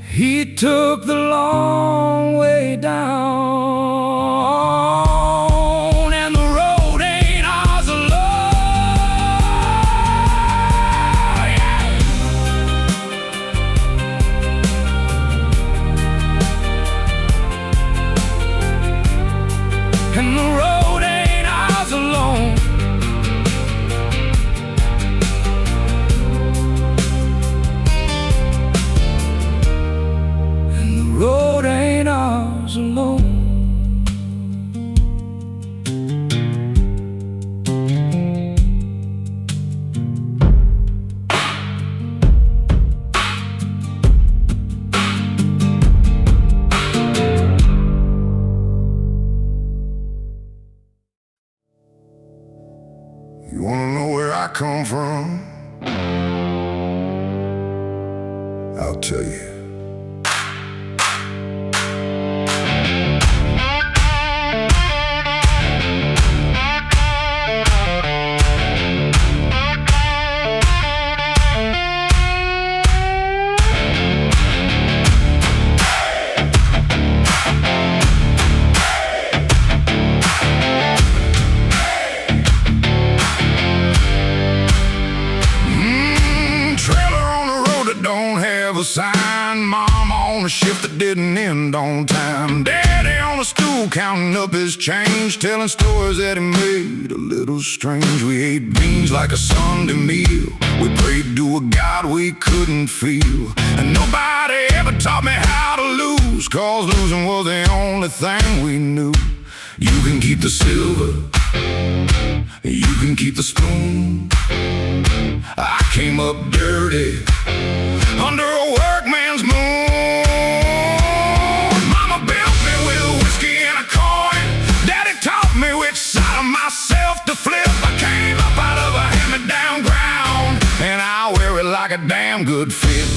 He took the long way down, and the road ain't ours alone. Yeah. And the road ain't ours alone. And the road ain't ours alone. You wanna know where I come from? I'll tell you. on a shift that didn't end on time. Daddy on a stool counting up his change, telling stories that he made a little strange. We ate beans like a Sunday meal. We prayed to a God we couldn't feel. And nobody ever taught me how to lose, 'cause losing was the only thing we knew. You can keep the silver, you can keep the spoon. I came up dirty under a workman's moon. Mama built me with whiskey and a coin. Daddy taught me which side of myself to flip. I came up out of a hand-me-down ground, and I wear it like a damn good fit.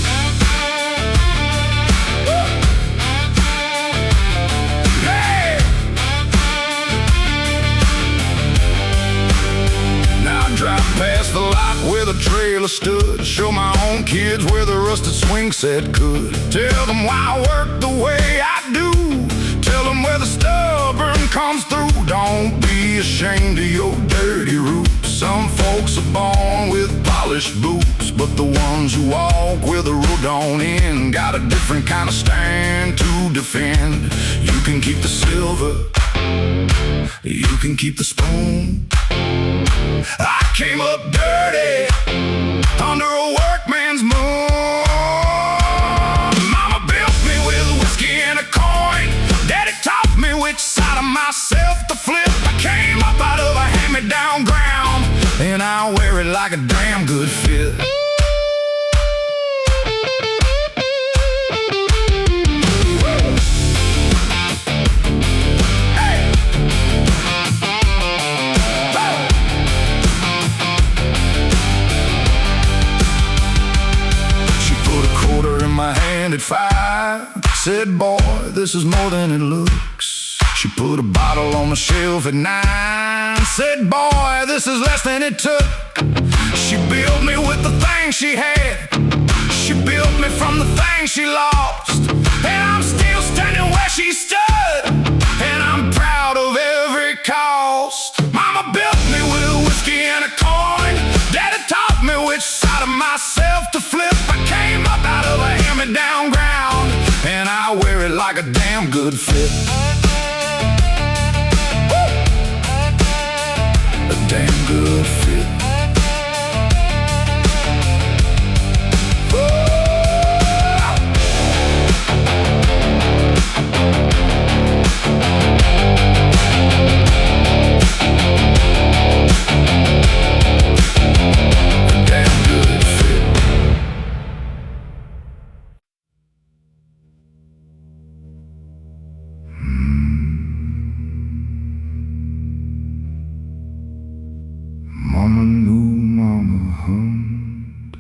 Drive past the lot where the trailer stood, show my own kids where the rusted swing set could. Tell them why I work the way I do, tell them where the stubborn comes through. Don't be ashamed of your dirty roots. Some folks are born with polished boots, but the ones who walk where the road don't end got a different kind of stand to defend. You can keep the silver, you can keep the spoon. I came up dirty under a workman's moon. Mama built me with whiskey and a coin. Daddy taught me which side of myself to flip. I came up out of a hand-me-down ground, and I wear it like a damn good fit. My hand at 5, said, boy, this is more than it looks. She put a bottle on the shelf at 9, said, boy, this is less than it took. She built me with the things she had, she built me from the things she lost, and I'm still standing where she stood, and I'm proud of every cost. Mama built me with whiskey and a coin. Daddy taught me which side of myself to flip. I came up out of a hand-me-down ground, and I wear it like a damn good fit. Woo! A damn good fit. Mama knew, mama hummed.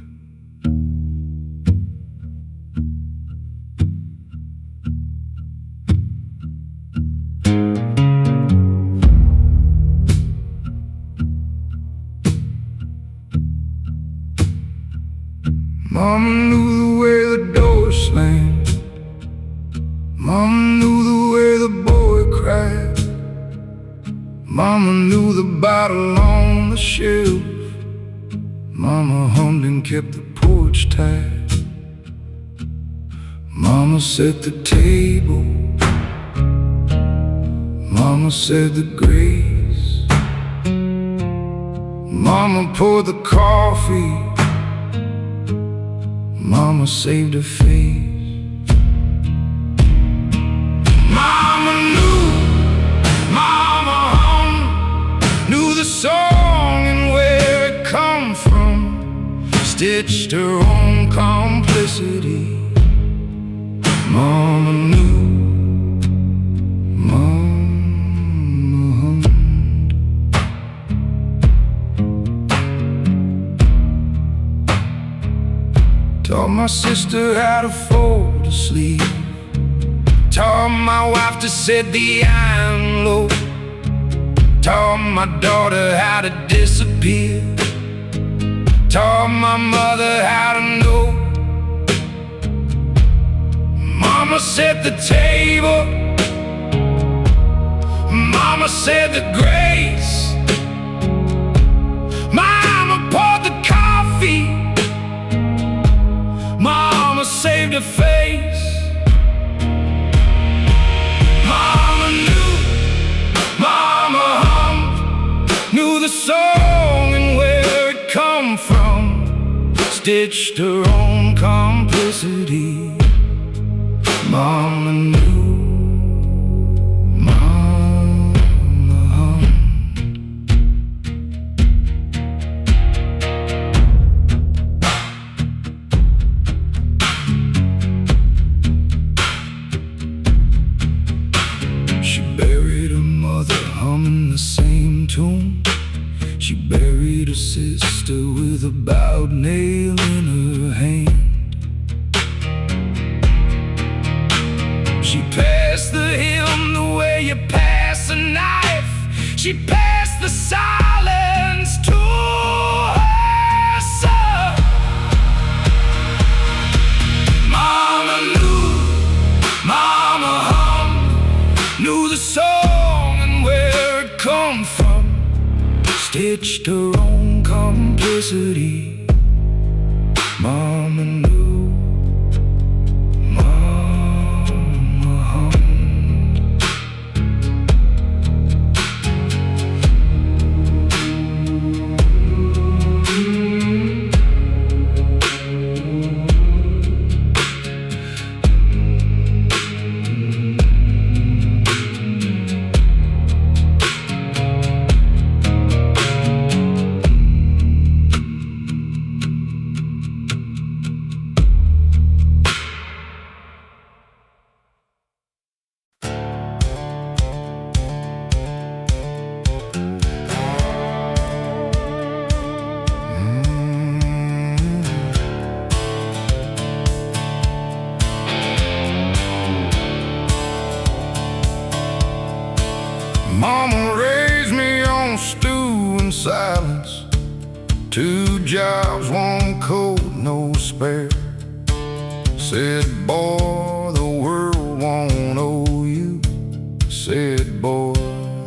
Mama knew the way the door slammed. Mama knew the way the boy cried. Mama knew the bottle on the shelf. Mama hummed and kept the porch tight. Mama set the table. Mama said the grace. Mama poured the coffee. Mama saved her face. Mama knew, Mama hummed, knew the song and where it come from, stitched her own complicity. Mama knew, Mama hummed. Taught my sister how to fold asleep. Taught my wife to set the iron low. Taught my daughter how to disappear. Taught my mother how to know. Mama set the table. Mama said the grace. Mama poured the coffee. Mama saved her face. stitched her own complicity. Mama knew, Mama hung. She buried her mother humming the same tune. She buried her sister with a bowed nail in her hand. She passed the hymn the way you pass a knife. She passed the silence to her son. Mama knew, Mama hummed, knew the song and where it come from. Stitched her own complicity. Mama knew, Mama hummed. Mama raised me on stew and silence. 2 jobs, 1 coat, no spare. Said, boy, the world won't owe you. Said, boy,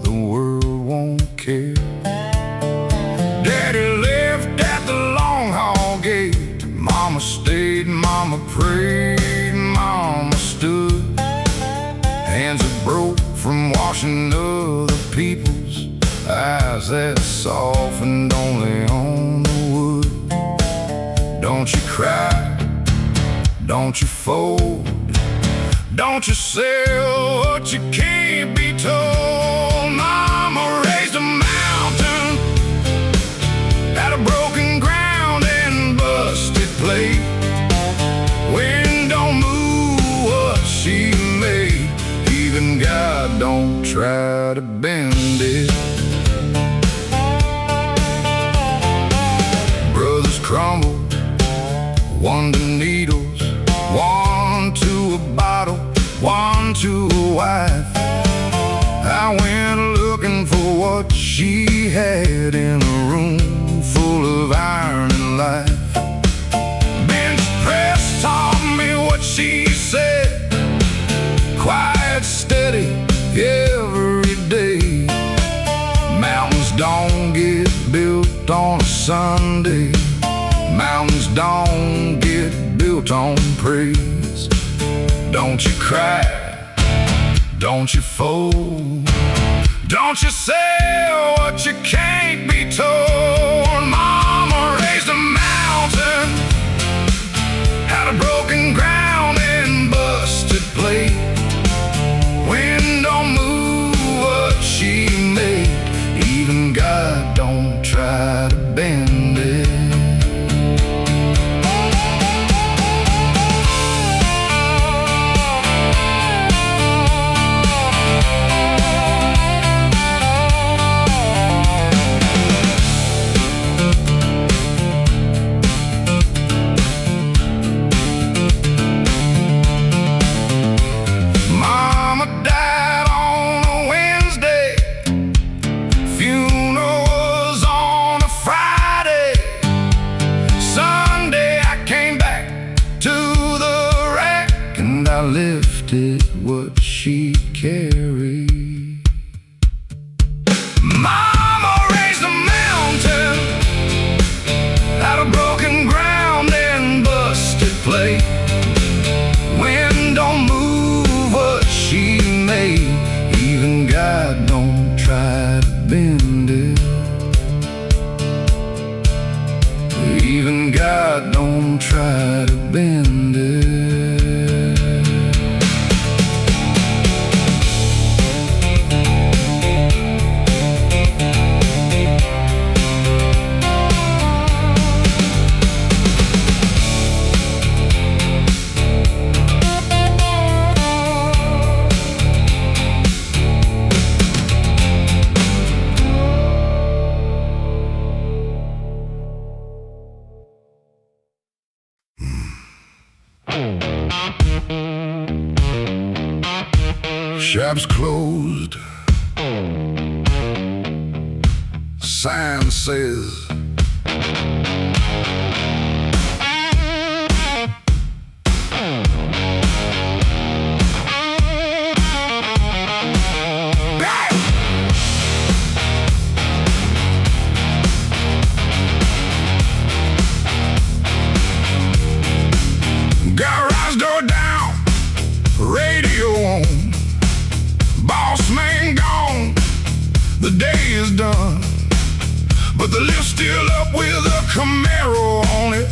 the world won't care. Daddy left at the long haul gate. Mama stayed, Mama prayed, Mama stood. Hands that broke from washing other people's eyes that softened only on the wood. Don't you cry, don't you fold, don't you sell what you can't be told. Mama raised a mountain out of broken ground and busted plate. Wind don't move what she made. Even God don't try to bend it. Brothers crumbled, 1 to needles, 1 to a bottle, 1 to a wife. I went looking for what she had in a room full of iron and life. Bench press taught me what she said. Quiet, steady, every day. Mountains don't get built on a Sunday. Mountains don't get built on praise. Don't you cry, don't you fold, don't you sell what you can't be told. Mama raised a mountain out of broken ground and busted plate. Wind don't move what she made. Even God don't try to bend it. Lifted what she carried. Mama raised a mountain out of broken ground and busted plate. Wind don't move what she made. Even God don't try to bend it. Even God don't Shop's closed. Sign says garage door down, radio on, boss man gone, the day is done, but the lift's still up with a Camaro on it,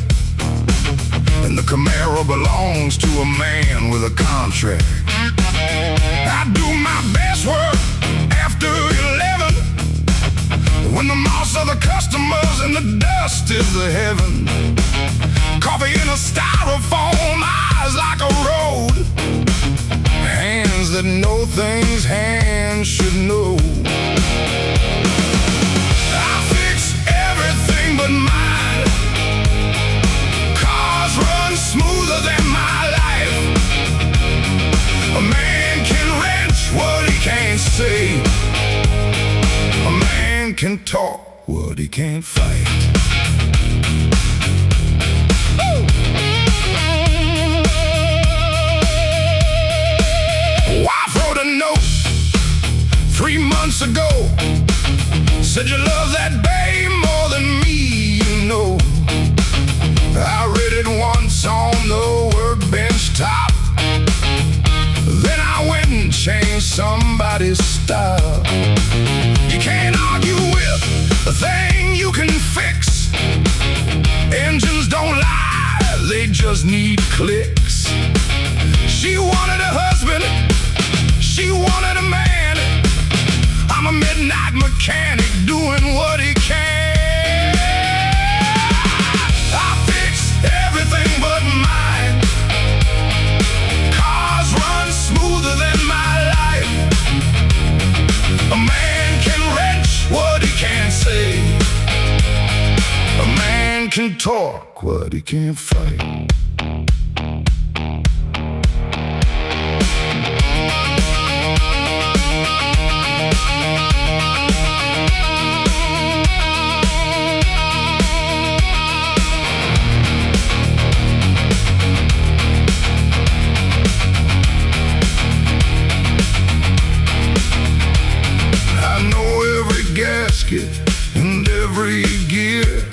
and the Camaro belongs to a man with a contract. I do my best work after 11, when the moss of the customers and the dust is the heaven. Coffee in a styrofoam, eyes like a road, hands that know things hands should know. I fix everything but mine. Cars run smoother than my life. A man can wrench what he can't say. A man can talk what he can't fight. Wife wrote a note 3 months ago, said you love that babe more than me, you know. I read it once on the workbench top, then I went and changed somebody's style. You can't argue with a thing you can fix. Engines don't lie, they just need clicks. She wanted a husband, she wanted a man. I'm a midnight mechanic doing what he can. I fix everything but mine. Cars run smoother than my life. A man can wrench what he can't say. A man can talk what he can't fight. And every gear,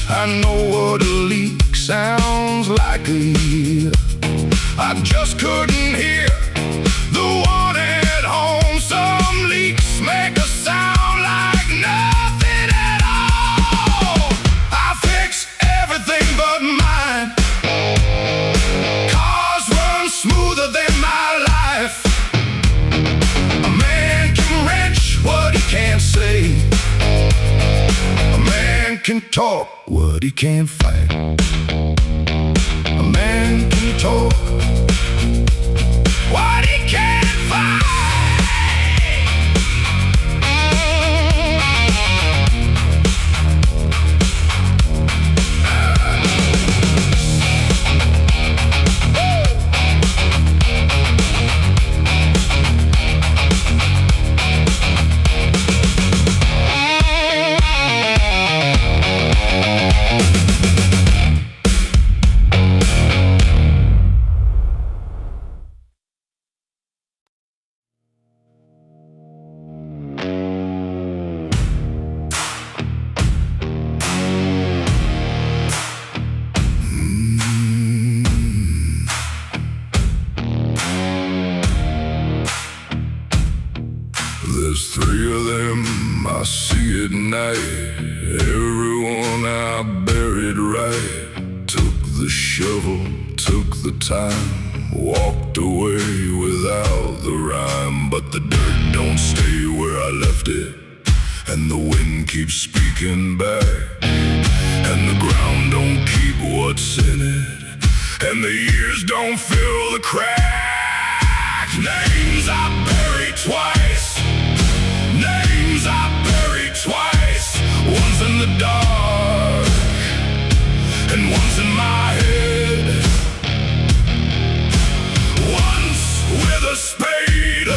I know what a leak sounds like a year. I just couldn't hear the one at home. Some leaks make a sound like nothing at all. I fix everything but mine. Cars run smoother than my life. A man can wrench what he can't say. Can talk what he can't fight. A man can talk what he can't fight. There's 3 of them I see at night. Everyone I buried right. Took the shovel, took the time, walked away without the rhyme. But the dirt don't stay where I left it, and the wind keeps speaking back, and the ground don't keep what's in it, and the years don't fill the crack. Names I buried twice. Names I buried twice. One's in the dark and one's in my head. Once with a spade,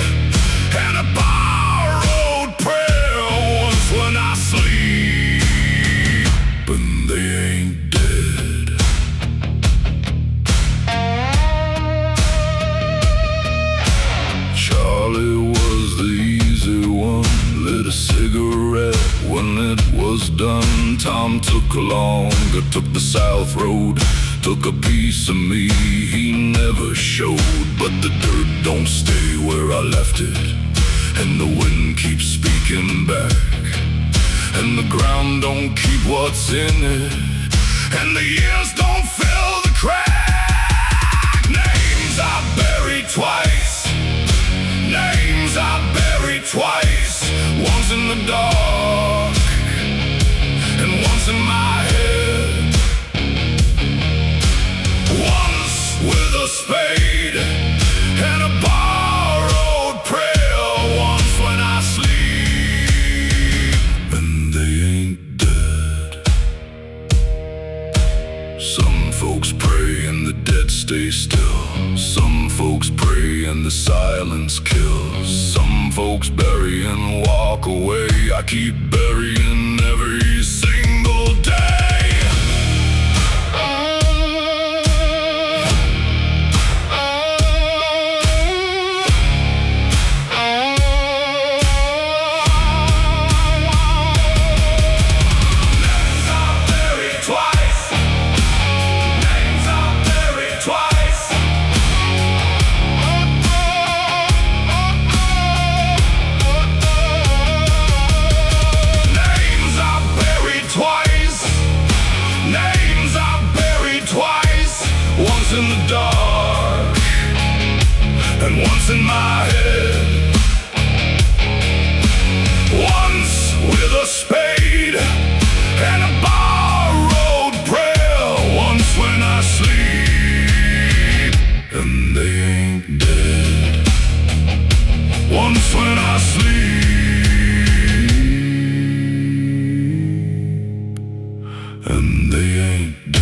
done, Tom took longer, took the south road, took a piece of me he never showed. But the dirt don't stay where I left it, and the wind keeps speaking back, and the ground don't keep what's in it, and the years don't fill the crack. Names I buried twice, names I buried twice, once in the dark and once in my head, once with a spade and a borrowed prayer, once when I sleep and they ain't dead. Some folks pray and the dead stay still, some folks pray and the silence kills, some folks bury and walk away. I keep burying every single day. In the dark and once in my head, once with a spade and a borrowed prayer, once when I sleep and they ain't dead, once when I sleep and they ain't dead.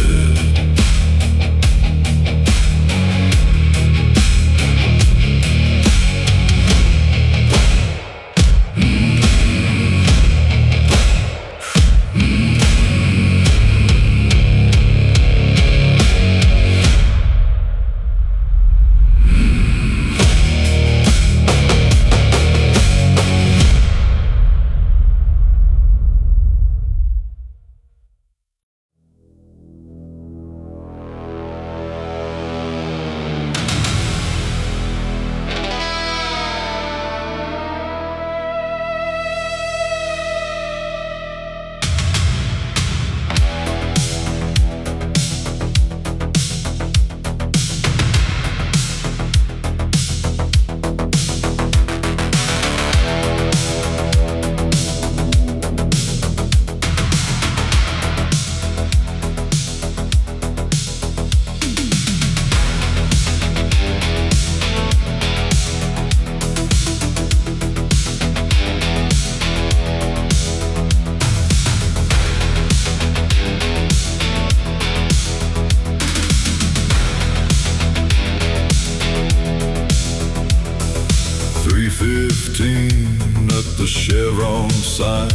At the Chevron sign,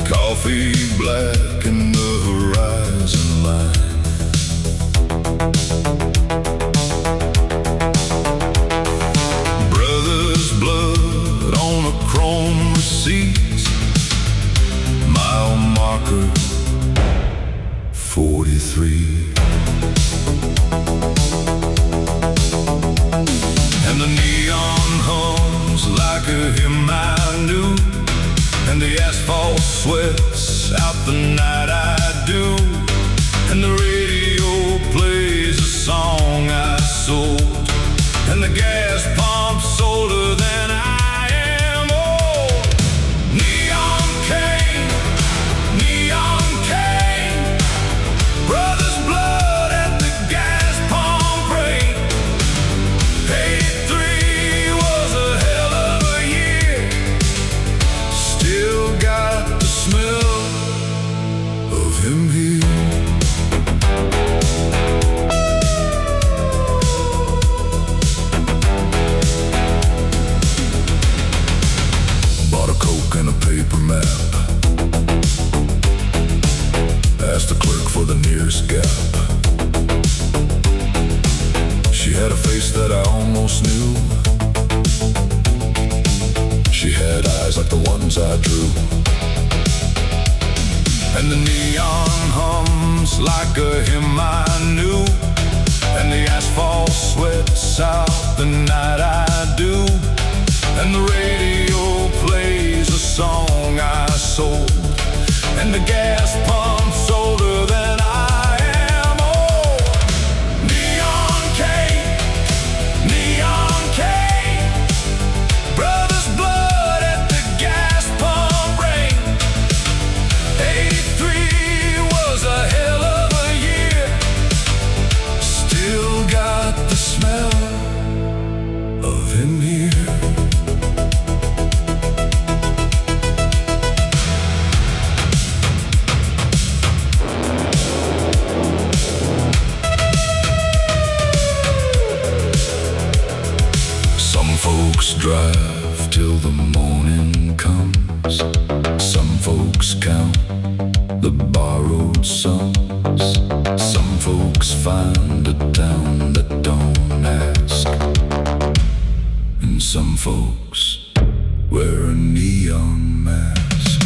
coffee black in the horizon line, brother's blood on a chrome receipt, mile marker 43. And the neon hums like a hymn I knew, and the asphalt sweats out the night I do, and the radio plays a song I sold, and the gas pump's older than I am old. Neon Cain, neon Cain, brother's blood at the gas pump rain. 83 was a hell of a year, still got the smell of him here. Bought a Coke and a paper map, asked the clerk for the nearest gap. She had a face that I almost knew, She had eyes like the ones I drew, and the neon hums like a hymn I knew, and the asphalt sweats out the night I do, and the radio plays a song I sold, and the gas pump's older than I am old. Neon Cain, Neon Cain, brothers' blood at the gas pump rain. 83 was a hell of a year, still got the smell of him here. Folks drive till the morning comes. Some folks count the borrowed sums. Some folks find a town that don't ask, and some folks wear a neon mask.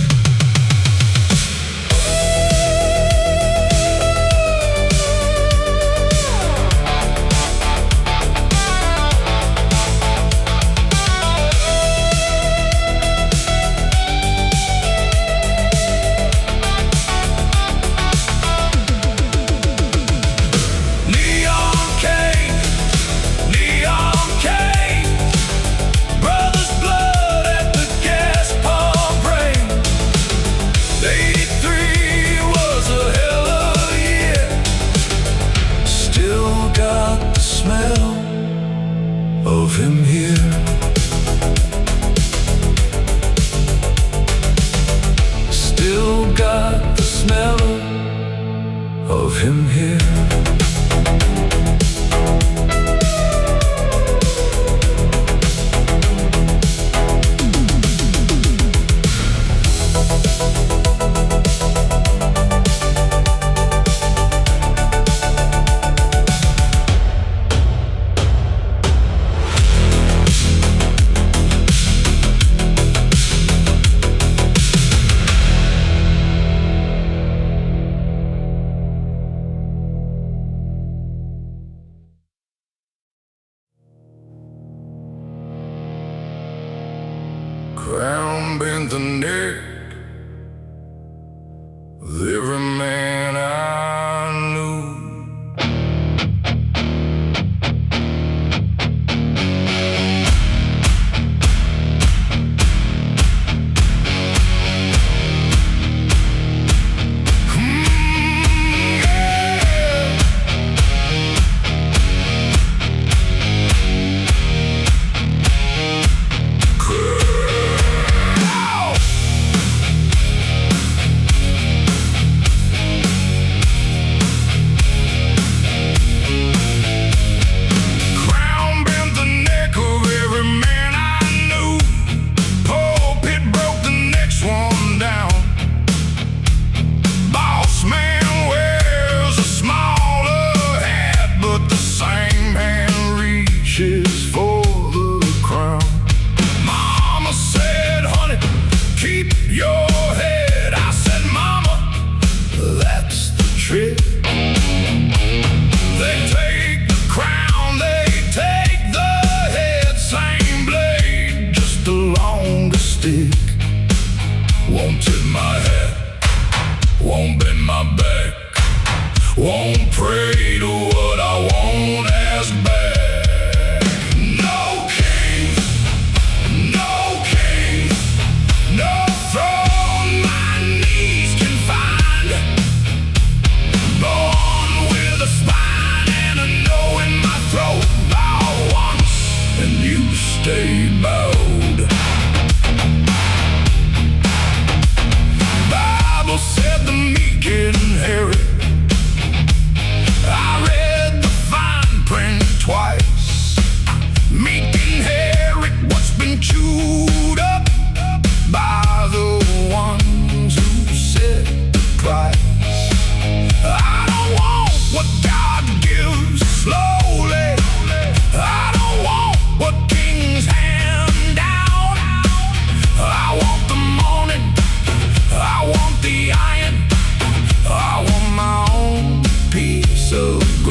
Crown bent the neck of every man I knew.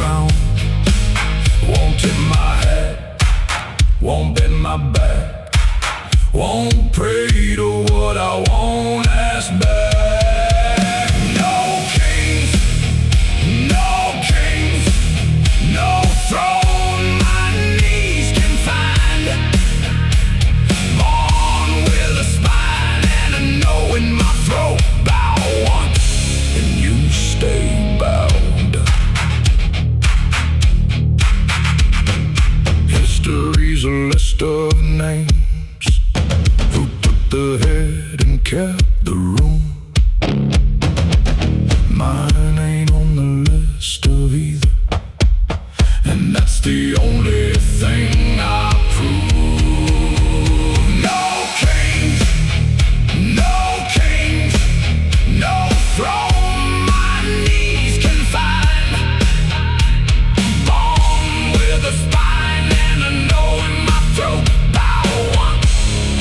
ground. Won't tip my hat, won't bend my back, won't pray to what I won't ask back. No kings, no kings, no throne my knees can find. Born with a spine and a no in my throat. Bow once and you stay bowed. History's a list of names. Who took the head and kept the room? Mine ain't on the list of either, and that's the only thing I prove. No kings, no kings, no throne my knees can find. Born with a spine and a no in my throat. Bow once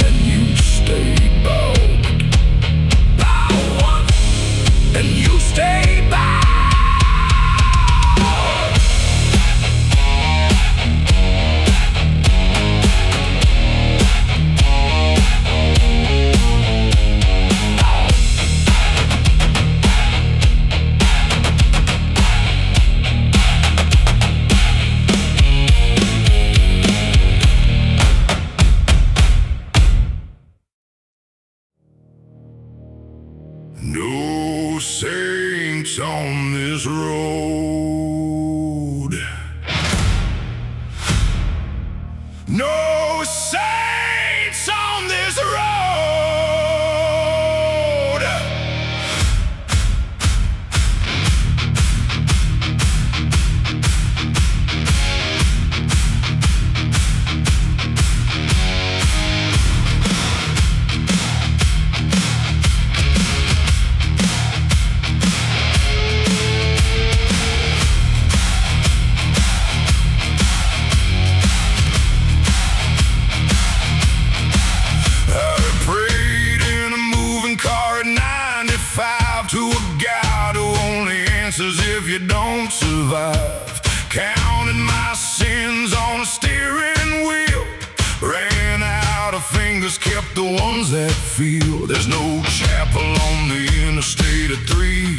and you stay bowed. Bow once and you stay bowed. No saints on this road. No saints on this road. If you don't survive, counting my sins on a steering wheel, ran out of fingers, kept the ones that feel. There's no chapel on the interstate of 3,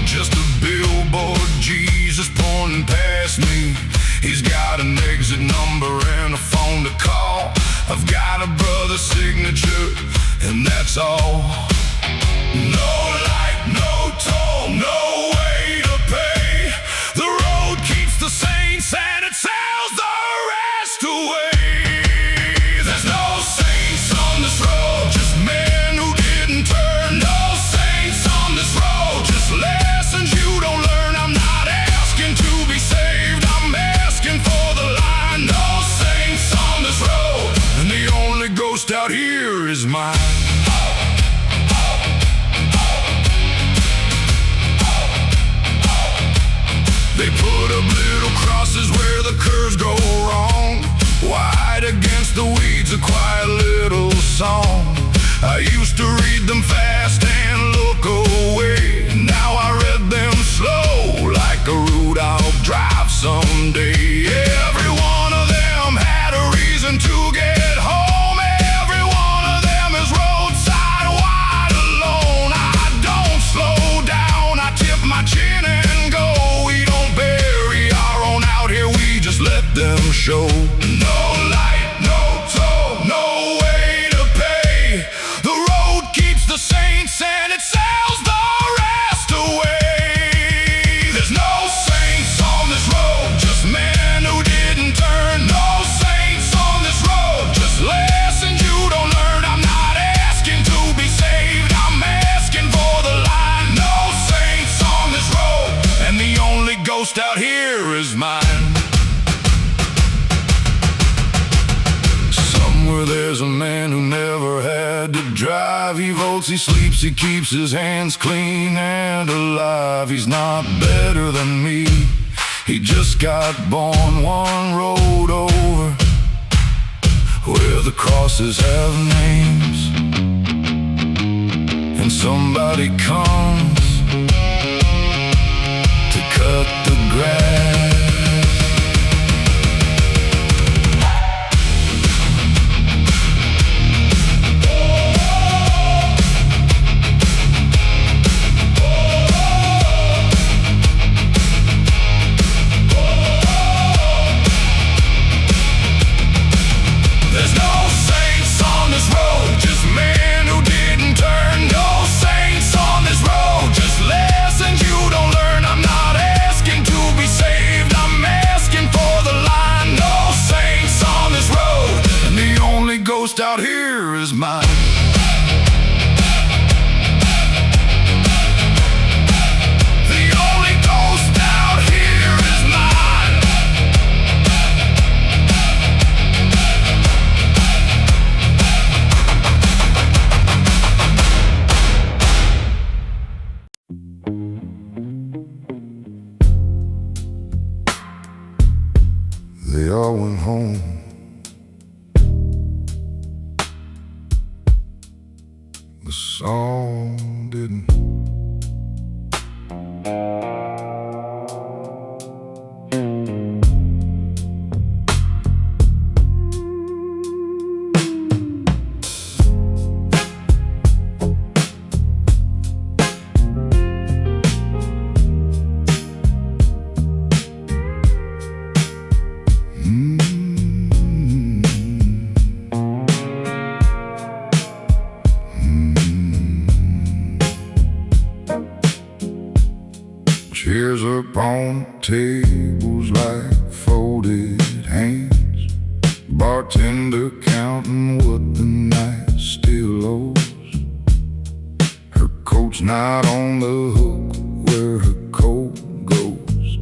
just a billboard, Jesus pointing past me. He's got an exit number and a phone to call. I've got a brother's signature, and that's all. No light, no toll, no way to pay. The road keeps the saints and it sells the rest away. There's no saints on this road, just men who didn't turn. No saints on this road, just lessons you don't learn. I'm not asking to be saved, I'm asking for the line. No saints on this road, and the only ghost out here is mine. They put up little crosses where the curves go wrong. Wide against the weeds, a quiet little song. I used to read them fast and look away. Now I read them slow, like a route I'll drive someday. Every one of them had a reason to get home. Every one of them is roadside wide alone. I don't slow down, I tip my chin and go. Let them show. No light, no toll, no way to pay. The road keeps the saints and it sells the rest away. There's no saints on this road, just men who didn't turn. No saints on this road, just lessons you don't learn. I'm not asking to be saved, I'm asking for the line. No saints on this road, and the only ghost out here is mine. There's a man who never had to drive. He votes, he sleeps, he keeps his hands clean and alive. He's not better than me, he just got born one road over, where the crosses have names. And somebody comes to cut the grass. is mine. The only ghost out here is mine. They all went home. The song didn't. Chairs upon tables like folded hands. Bartender counting what the night still owes. Her coat's not on the hook where her coat goes.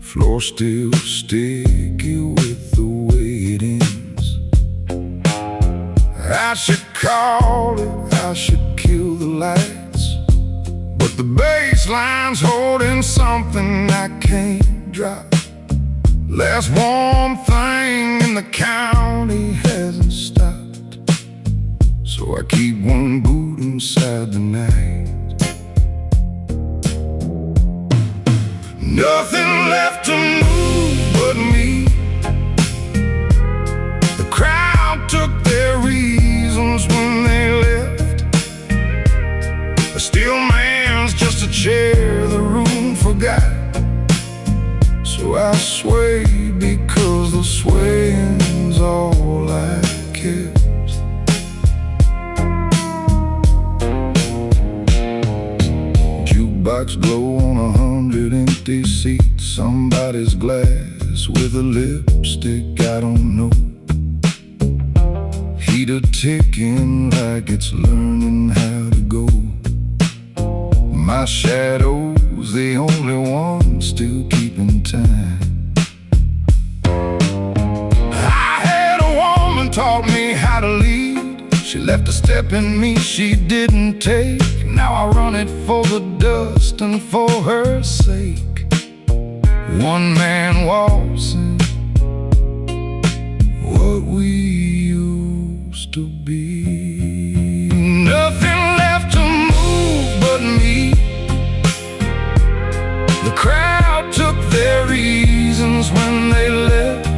Floor still sticky with the way it ends. I should call it, I should kill the lights. But the bass line's holding something I can't drop. Last warm thing in the county hasn't stopped. So I keep one boot inside the night. Nothing left to move but me. The crowd took their reasons when they left. A steel man's just a chair the room forgot. So I sway because the swaying's all I kept. Jukebox glow on 100 empty seats. Somebody's glass with a lipstick I don't know. Heater ticking like it's learning how to go. My shadow's the only one still keeping time. I had a woman taught me how to lead. She left a step in me she didn't take. Now I run it for the dust and for her sake. One man waltzing what we used to be. Nothing left to move but me. The crowd took their reasons when they left.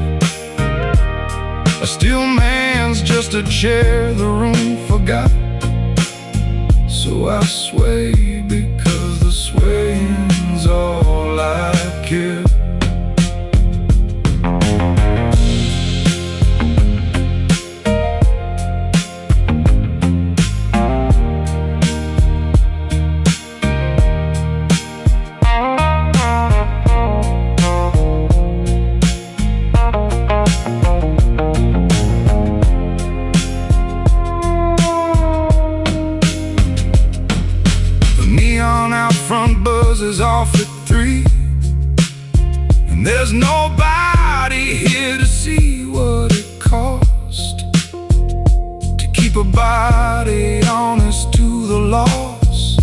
A steel man's just a chair the room forgot. So I sway because the swaying's all I kept. Is off at 3, and there's nobody here to see what it cost to keep a body honest to the loss.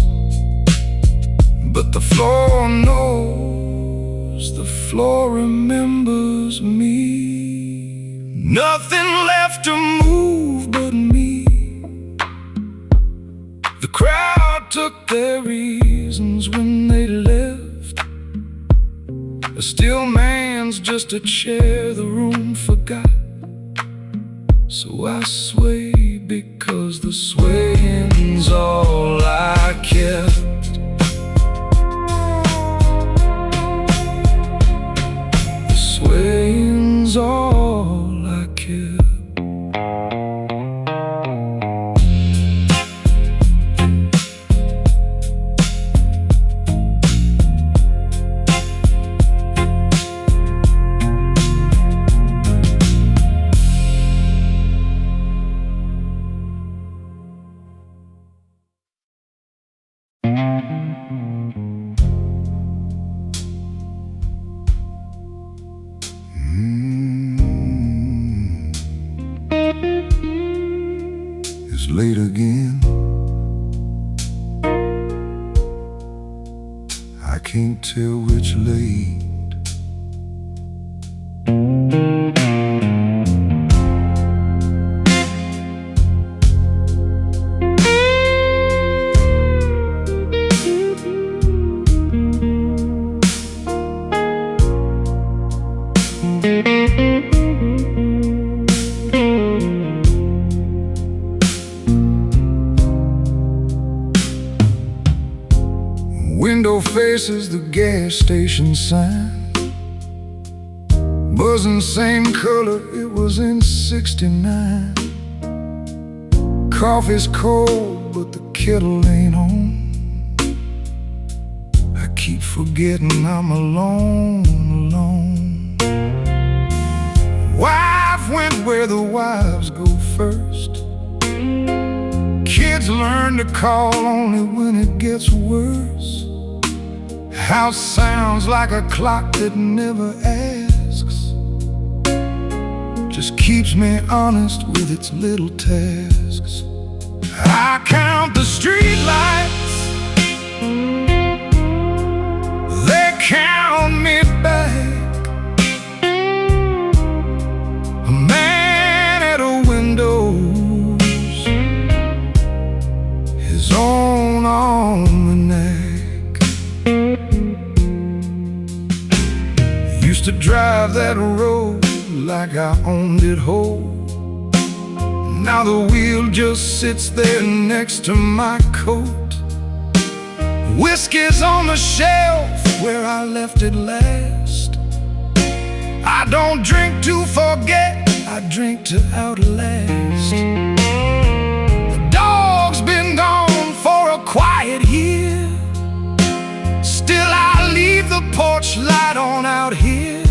But the floor knows, the floor remembers me. Nothing left to move but me. The crowd took their reasons when they left. A steel man's just a chair the room forgot. So I sway because the swaying's all I kept. The swaying's all I kept. late again. I can't tell which late. Window faces the gas station sign, buzzing same color it was in '69. Coffee's cold but the kettle ain't on. I keep forgetting I'm alone. Wife went where the wives go first. Kids learn to call only when it gets worse. House sounds like a clock that never asks, just keeps me honest with its little tasks. I count the street lights, they count me back. A man at a windows, his own almanac. Used to drive that road like I owned it whole. Now the wheel just sits there next to my coat. Whiskey's on the shelf where I left it last. I don't drink to forget, I drink to outlast. The dog's been gone for a quiet year. Still I leave the porch light on out here.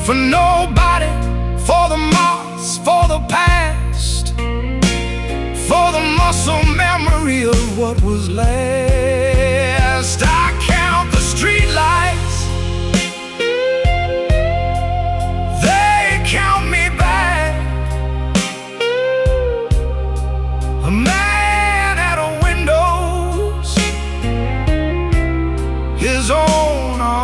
For nobody, for the moths, for the past, for the muscle memory of what was last. I count the street lights, they count me back. A man at a windows, his own almanac.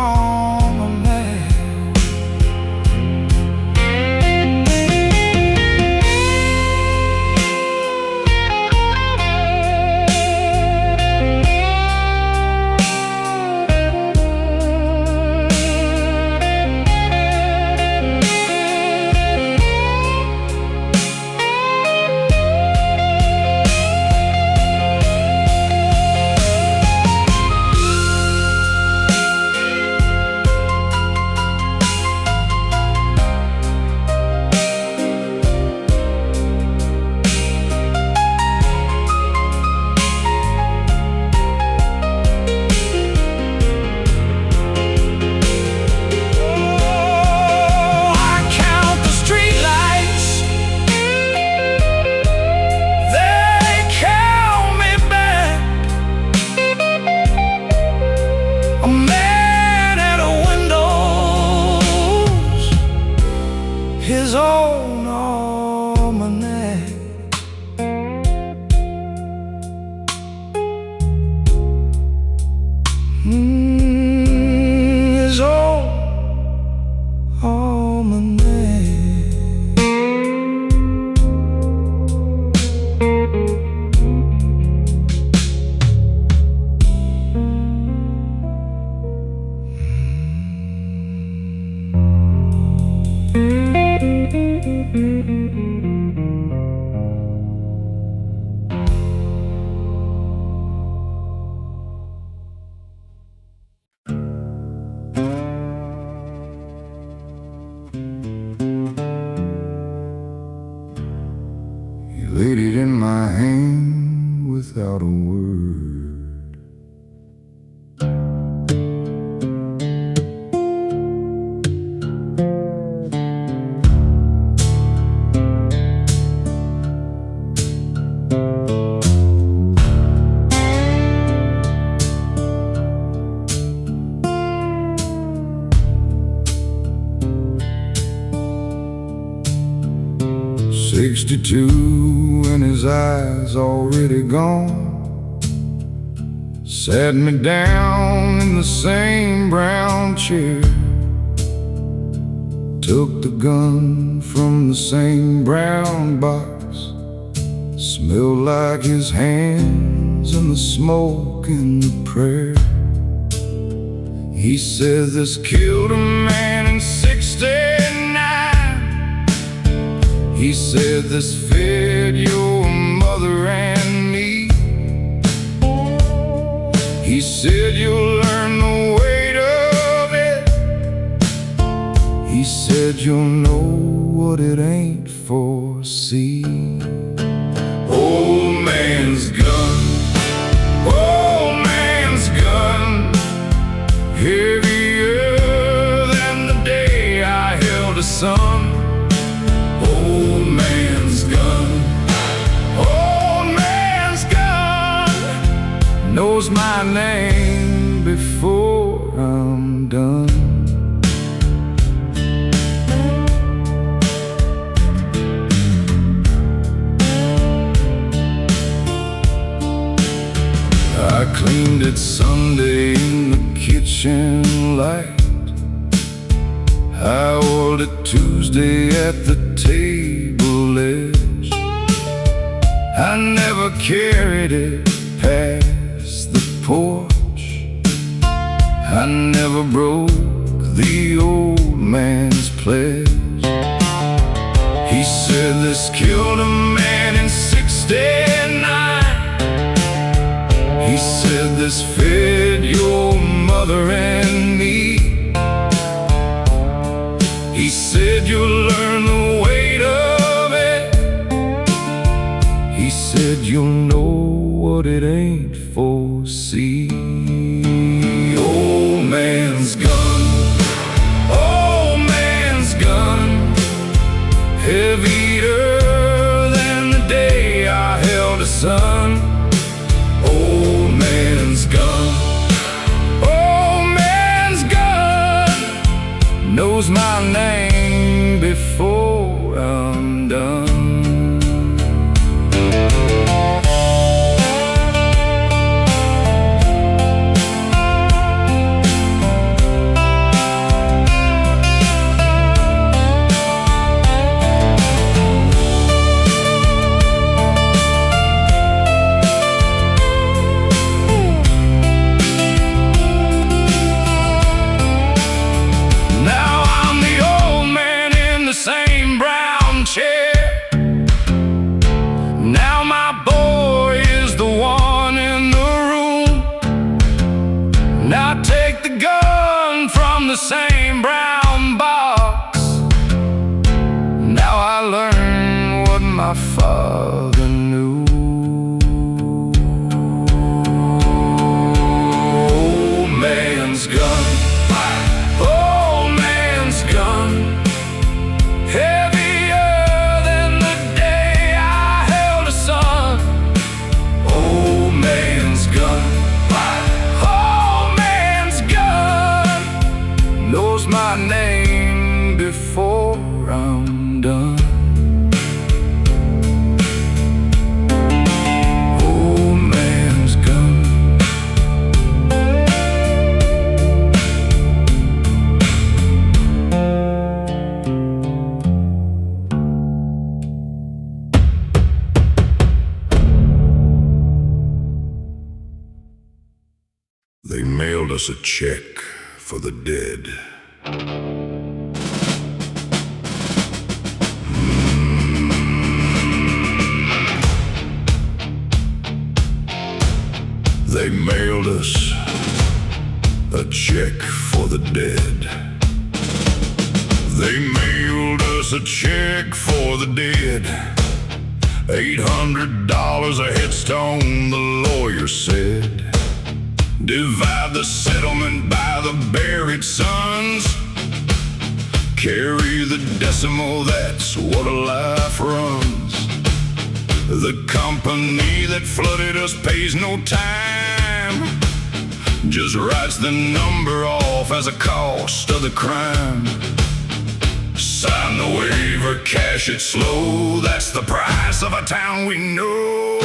62 and his eyes already gone, sat me down in the same brown chair, took the gun from the same brown box, smelled like his hands and the smoke and the prayer. He said this killed a man in 69. He said this fed your mother and me. He said you'll learn the weight of it. He said you'll know what it ain't for. See, old man's gun, old man's gun, heavier than the day I held a son. Old man's gun, old man's gun, knows my name before I'm done. I cleaned it Sunday in the kitchen light. I oiled it Tuesday at the table edge. I never carried it past the porch. I never broke the old man's pledge. He said this killed a man in 69. He said this fed your mother and me. He said you'll learn the weight of it. He said you'll know what it ain't for. See, old man's gun, old man's gun, heavier than the day I held a son. Old man's gun, old man's gun, knows my name before I'm done. Now my boy is the one in the room. Now I take the gun from the same brown box. Now I learn what my father knew. Old man's gun, old man's gun, my name before I'm done. Old man's gun. They mailed us a check for the dead. They mailed us a check for the dead. They mailed us a check for the dead. $800 a headstone, the lawyer said. Divide the settlement by the buried sons. Carry the decimal, that's what a life runs. The company that flooded us pays no time, just writes the number off as a cost of the crime. Sign the waiver, cash it slow. That's the price of a town we know.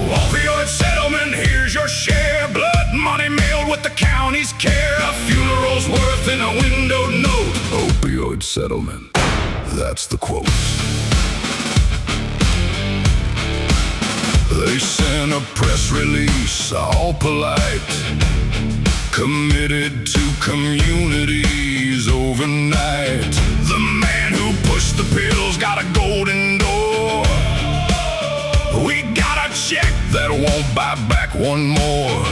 Opioid Settlement, here's your share. Blood money mailed with the county's care. A funeral's worth in a windowed note. Opioid Settlement, that's the quote. They sent a press release, all polite, committed to communities overnight. The man who pushed the pills got a golden door. We got a check that won't buy back one more.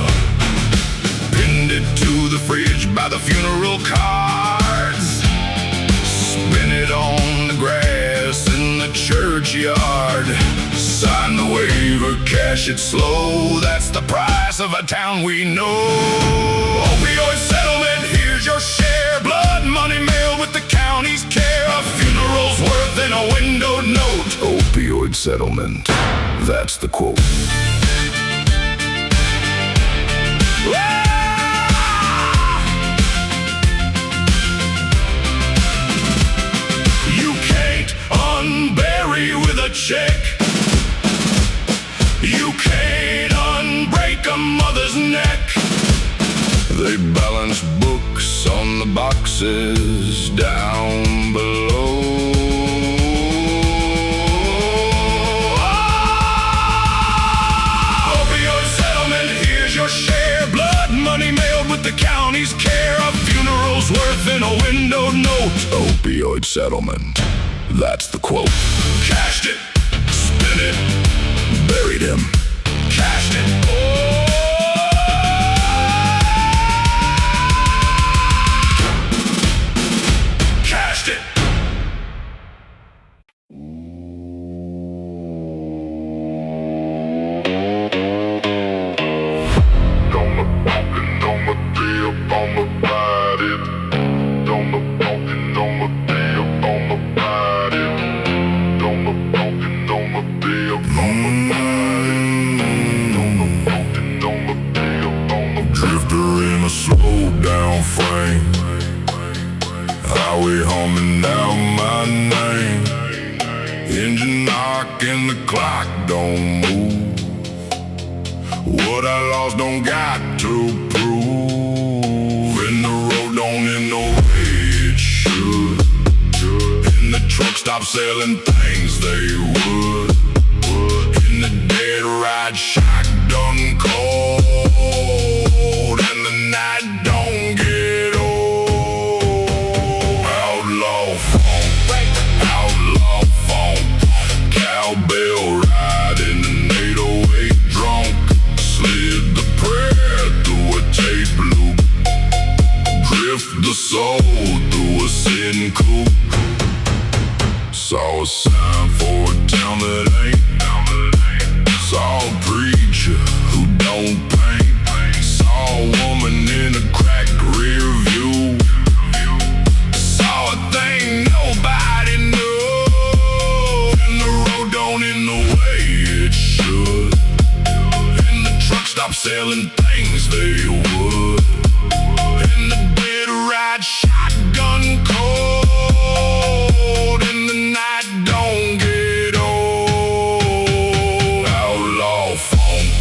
Pinned it to the fridge by the funeral cards. Spin it on the grass in the churchyard. Sign the waiver, cash it slow. That's the price of a town we know. Opioid Settlement, here's your share. Blood money mailed with the county's care. A funeral's worth in a windowed note. Opioid Settlement, that's the quote. You can't unbury with a check. You can't unbreak a mother's neck. They balance books on the boxes down below. Opioid Settlement, here's your share. Blood money mailed with the county's care. A funeral's worth in a windowed note. Opioid Settlement, that's the quote. Cashed it, spin it, buried him, cashed it. Cashed it. Don't look broken, don't look deep, don't look body. Don't look broken, don't look deep, don't look body. Don't look broken, don't look deep, don't look body. Don't look broken, don't look deep, don't look. Drifter in a slow down frame. Highway humming down my name. Engine knocking, the clock don't move. What I lost don't got to prove. And the road don't end the way it should. And the truck stopped selling things they would. And the dead ride shotgun cold. And the night don't get old. Outlaw Phonk, Outlaw Phonk. Cowbell riding an 808 drunk. Slid the prayer through a tape loop. Drift the soul through a sin coupe. Saw a sign for a town that ain't. Saw a preacher who don't paint. Saw a woman in a cracked rear view. Saw a thing nobody knew. And the road don't end the way it should. And the truck stopped selling things they would. And the dead ride shotgun cold. And the night don't get old. Outlaw Phonk,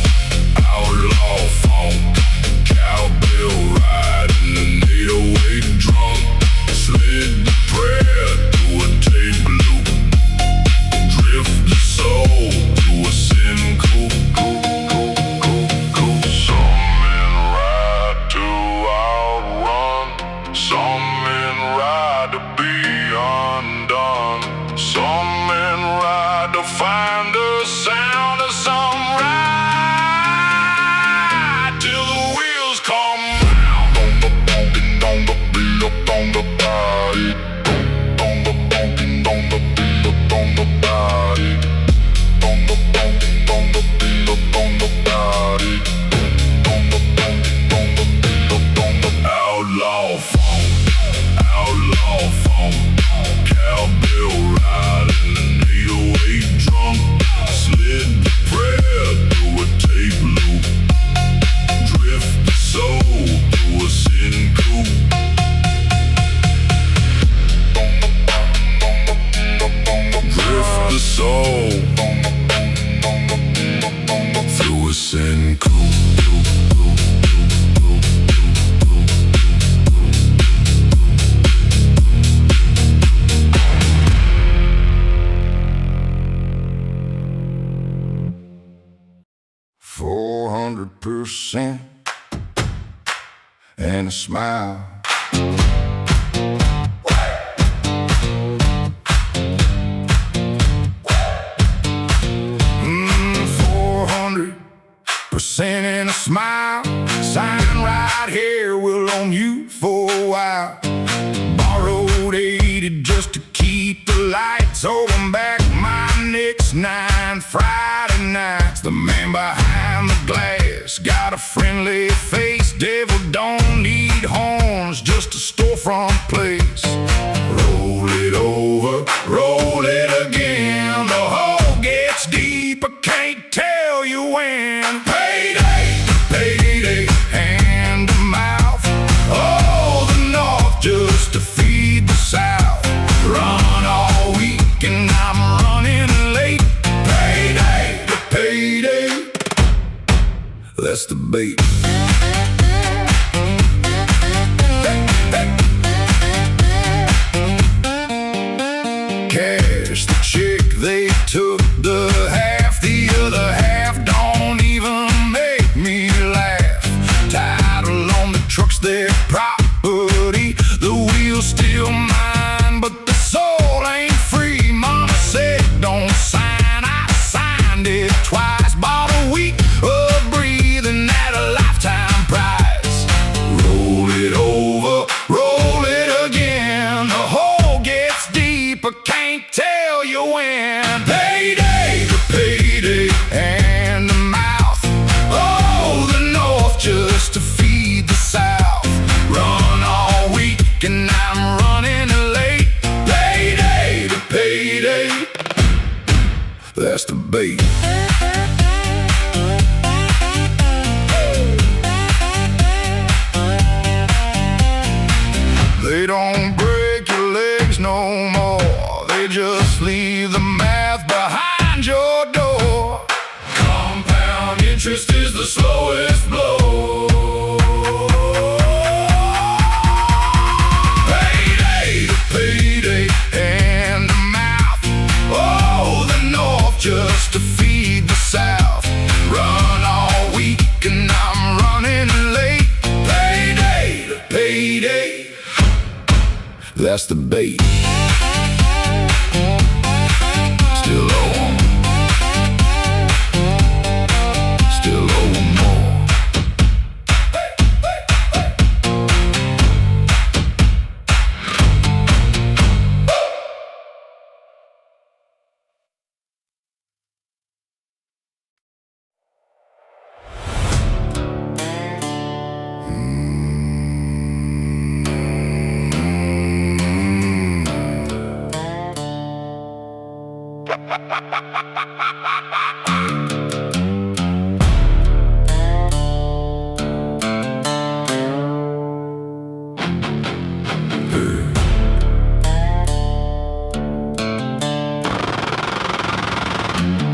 Outlaw Phonk. Cowbell riding an 808 drunk. Slid the prayer through a tape loop. Drift the soul through a sin coupe. Some men ride to outrun. Some men ride to be undone. Some men ride to find the sound of some ride till the wheels come round. Don't look broken, don't look beat up on the body. Don't look broken, don't look beat up on the body. Don't look broken, don't look beat up on the body. Don't look broken, don't look beat up on the Outlaw Phonk, Outlaw Phonk. Cowbell riding an 808 drunk. Slid the prayer through a tape loop. Drift the soul through a sin coupe. Don't look broken, 1% and a smile. 400% and a smile. Sign right here, we'll own you for a while. Borrowed 80 just to keep the lights open. Back my next 9 Friday nights. The man behind the glass got a friendly face. Devil don't need horns, just a storefront place. Roll it over, roll it again. The hole gets deep, I can't tell you when. Payday, payday, hand to mouth. Oh, the North just to feed the South. Run all week and I'm running late. Payday to payday, that's the bait. Cash the check, they took the half. The other half don't even make me laugh. Title on the truck's their property. The wheel's still mine, but the soul ain't free. Mama said don't sign, I signed it twice. Bought a week of breathing at a lifetime price. Roll it over, roll it again. The hole gets deep, I can't tell you when. Payday to payday and the mouth. Oh, the North just to feed the South. Run all week and I'm running late. Payday to payday, that's the bait. They don't break your legs no more. They just leave the math behind your door. Compound interest is the slowest blow. Payday to payday and the mouth. Oh, the North just to feed the South. Run all week and I'm running late. Payday to payday, that's the bait. Still owe 'em. Still owe 'em more.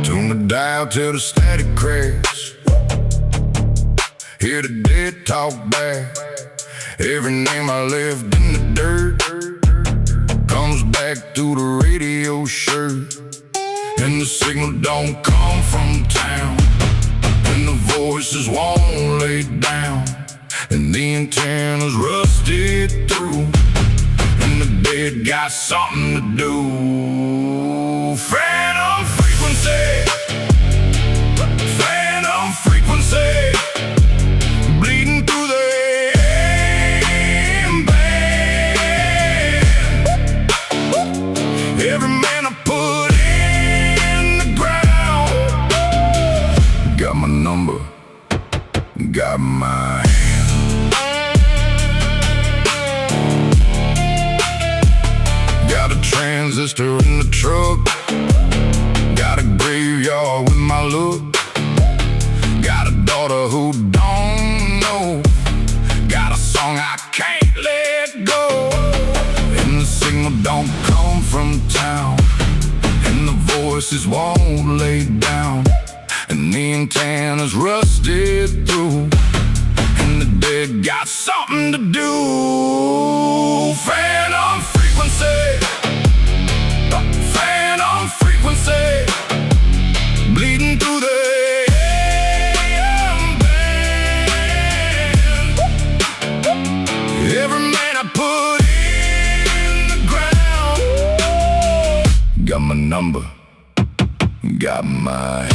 Tune the dial till the static cracks. Hear the dead talk back. Every name I left in the dirt comes back through the radio shirt. And the signal don't come from town, and the voices won't lay down, and the antennas rusted through, and the dead got something to do. Phantom frequency, phantom frequency, bleeding through the AM band. Every man I put in the ground got my number, got my hand. Got a transistor in the truck, got a graveyard with my look, got a daughter who don't know, got a song I can't let go. And the signal don't come from town, and the voices won't lay down, and the antennas rusted through, and the dead got something to do. Phantom frequency, phantom frequency, bleeding through the AM band. my number, got my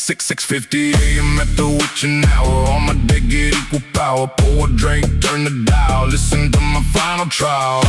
6:50 a.m. at the witching hour. On my day get equal power. Pour a drink, turn the dial. Listen to my final trial.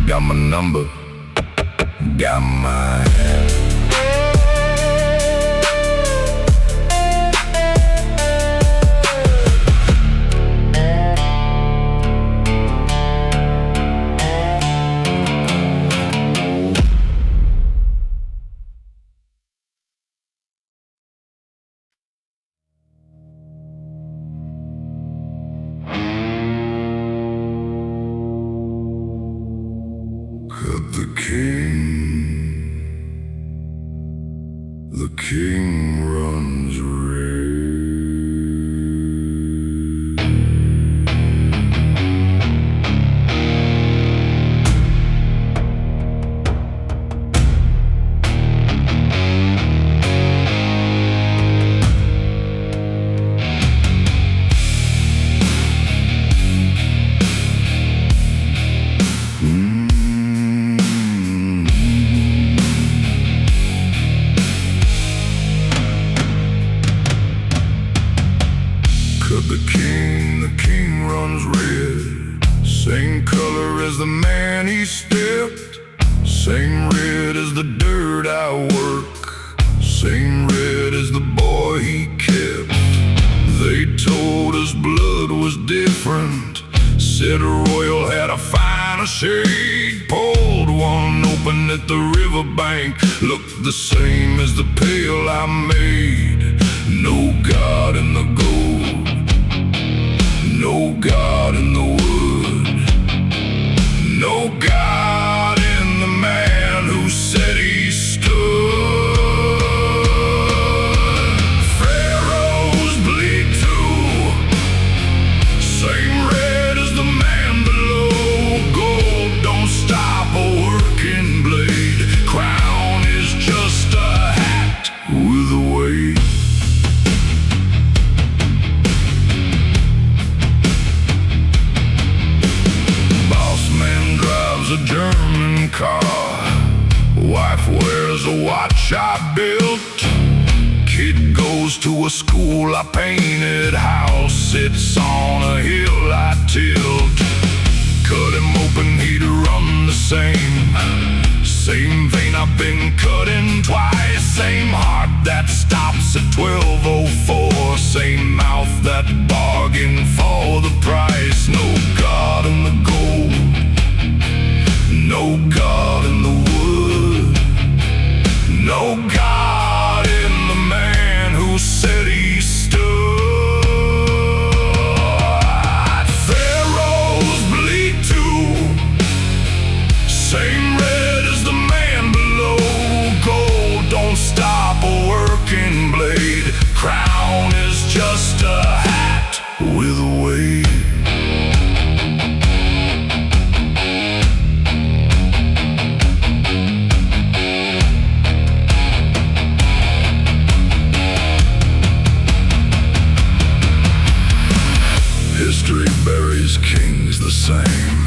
Got my number, got my The king runs red. The king runs red. Same color as the man he stepped. Same red as the dirt I work. Same red as the boy he kept. They told us blood was different. Said Royal had a finer shade. Pulled one open at the riverbank. Looked the same as the pail I made. No God in the gold, no God in the wood, no God in the man who said he stood. Pharaohs bleed too. Same red as the man below. Gold don't stop a working blade. Crown is just a hat with a weight. A German car. Wife wears a watch I built. Kid goes to a school I painted. House sits on a hill I tilt. Cut him open, he'd run the same. Same vein I've been cut in twice. Same heart that stops at 12:04. Same mouth that bargained for the price. No God in the gold, no God in the wood, no God in the man who said he stood. Pharaohs bleed too. Same red as the man below. Gold don't stop a working blade. Crown is just a hat with a weight. History buries kings the same.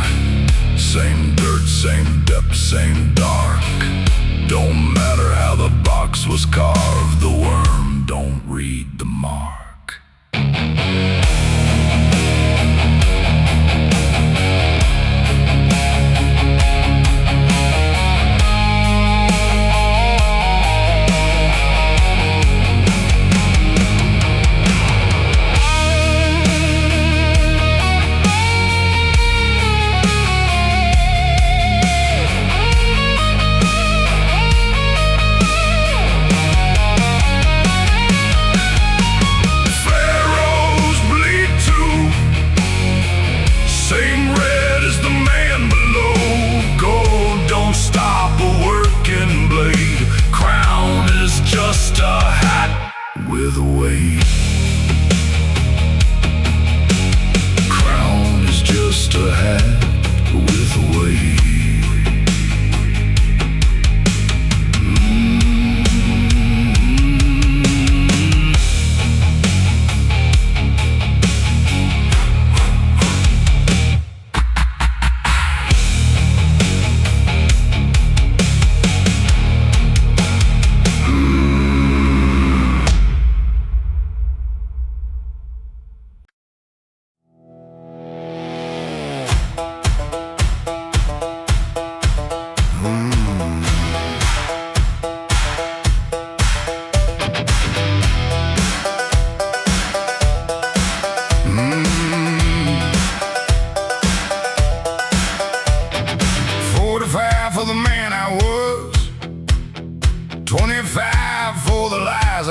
Same dirt, same depth, same dark. Don't matter how the box was carved. The worm don't read the mark.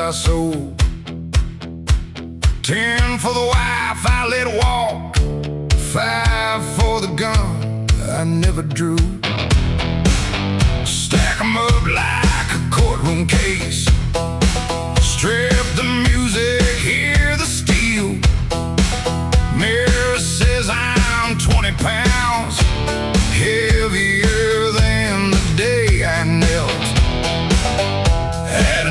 I sold. 10 for the wife I let walk. 5 for the gun I never drew. Stack 'em up like a courtroom case. Strip the music, hear the steel. Mirror says I'm 20 pounds heavier than the day I knelt. Add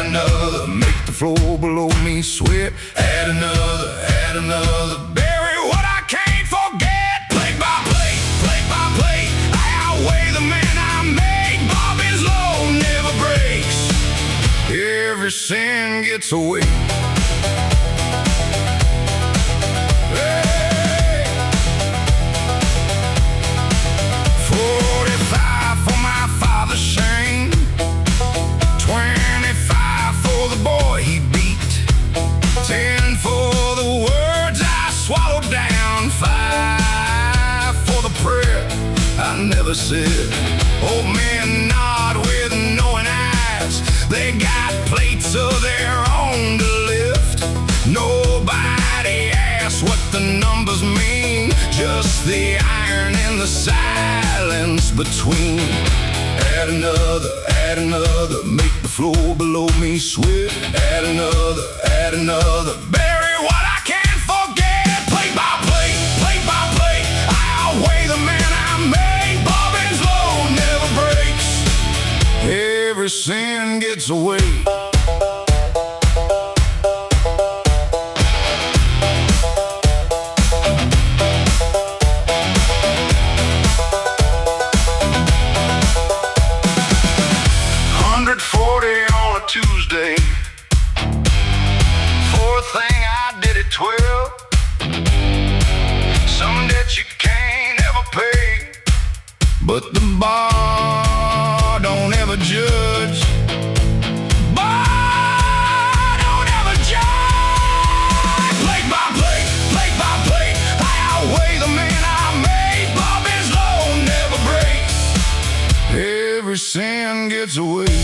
another, make the floor below me sweat. Add another, bury what I can't forget. Plate by plate, plate by plate, I outweigh the man I made. Bobbin's low never breaks. Every sin gets away. Hey! 45 for my father's shame. 25 for the boy he beat. 10 for the words I swallowed down. 5 for the prayer I never said. Old men nod with knowing eyes. They got plates of their own to lift. Nobody asks what the numbers mean. Just the iron and the silence between. Add another, make the floor below me sweat. Add another, bury what I can't forget. Plate by plate, plate by plate, I outweigh the man I made. Bobbin's low never breaks. Every sin gets away. Tuesday. Fourth thing I did at 12. Some debt you can't ever pay, but the bar don't ever judge. Bar don't ever judge. Plate by plate, plate by plate, I outweigh the man I made. Bobbin's low never breaks. Every sin gets away.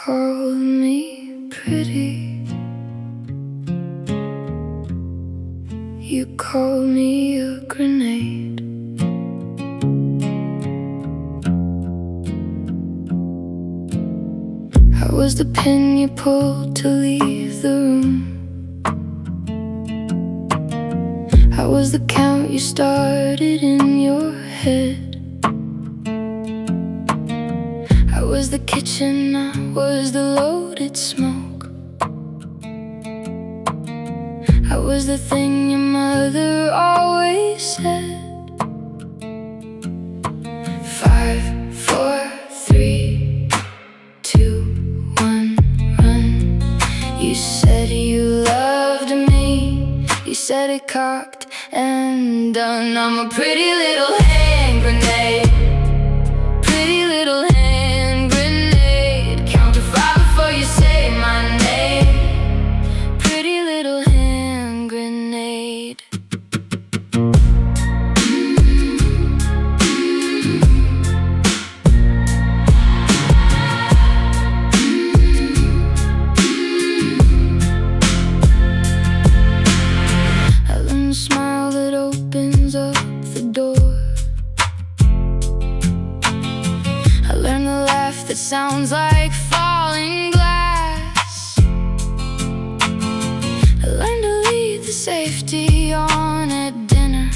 Call me pretty. You call me a grenade. I was the pin you pulled to leave the room. I was the count you started in your head. I was the kitchen, I was the loaded smoke. I was the thing your mother always said. 5, 4, 3, 2, 1, run. You said you loved me. You said it cocked and done. I'm a pretty little hand grenade. Pretty little hand grenade. Count to 5 before you say my name. Pretty little hand grenade. I learned a smile that opens up the door. I learned the laugh that sounds like falling glass. I learned to leave the safety on at dinner.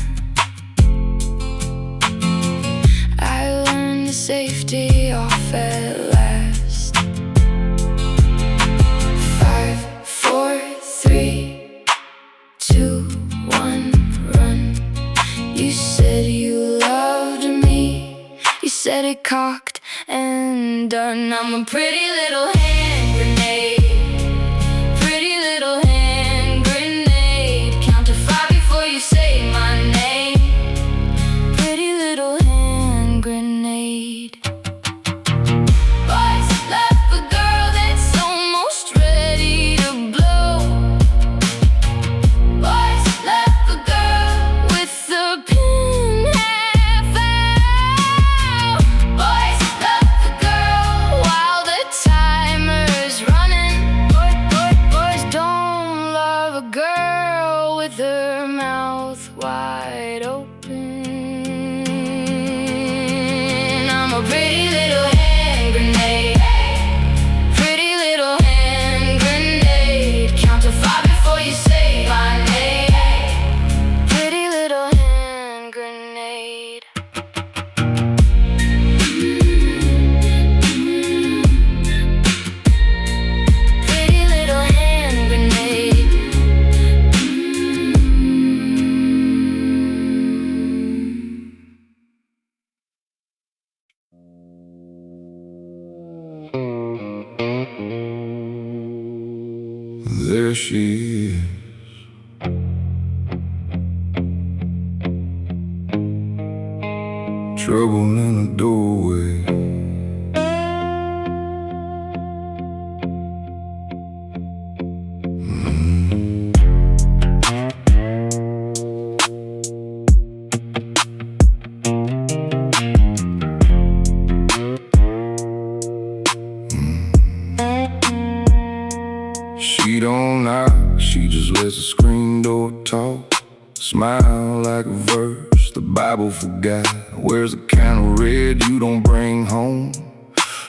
I learned the safety off at last. 5, 4, 3, 2, 1, run. You said you loved me. You said it cocked and done. I'm a pretty little hand. with her mouth wide open. I'm a pretty little hand grenade. Pretty little hand grenade. Count to 5 before you say my name. Pretty little hand grenade. Pretty little hand grenade. There she is, trouble in the doorway. She don't knock, she just lets the screen door talk. Smile like a verse the Bible forgot. Wears a kind of red you don't bring home.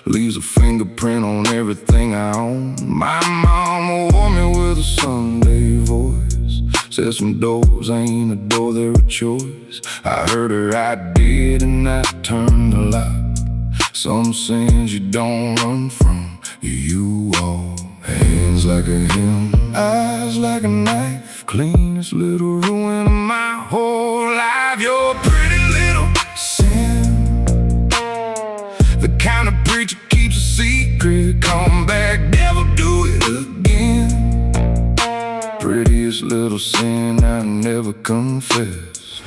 Leaves a fingerprint on everything I own. My mama wore me with a Sunday voice. Said some doors ain't a door, they're a choice. I heard her, I did, and I turned the lock. Some sins you don't run from, you all. Hands like a hymn, eyes like a knife. Cleanest little ruin of my whole life. You're a pretty little sin, the kind of preacher keeps a secret. Come back, devil, do it again. Prettiest little sin I never confessed.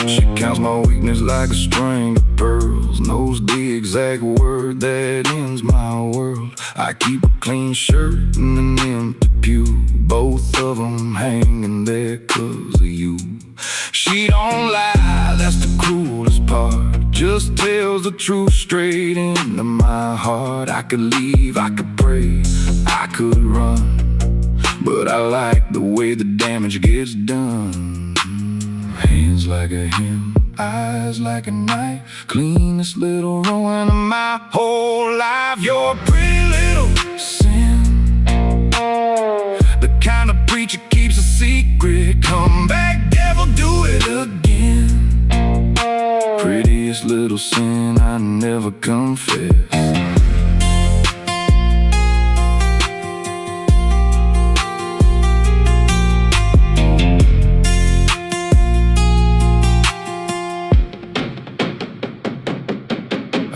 She counts my weakness like a string of pearls. Knows the exact word that ends my world. I keep a clean shirt and an empty pew. Both of them hanging there 'cause of you. She don't lie, that's the cruelest part. Just tells the truth straight into my heart. I could leave, I could pray, I could run, but I like the way the damage gets done. Hands like a hymn, eyes like a knife. Cleanest little ruin of my whole life. You're a pretty little sin, the kind of preacher keeps a secret. Come back, devil, do it again. Prettiest little sin I never confessed.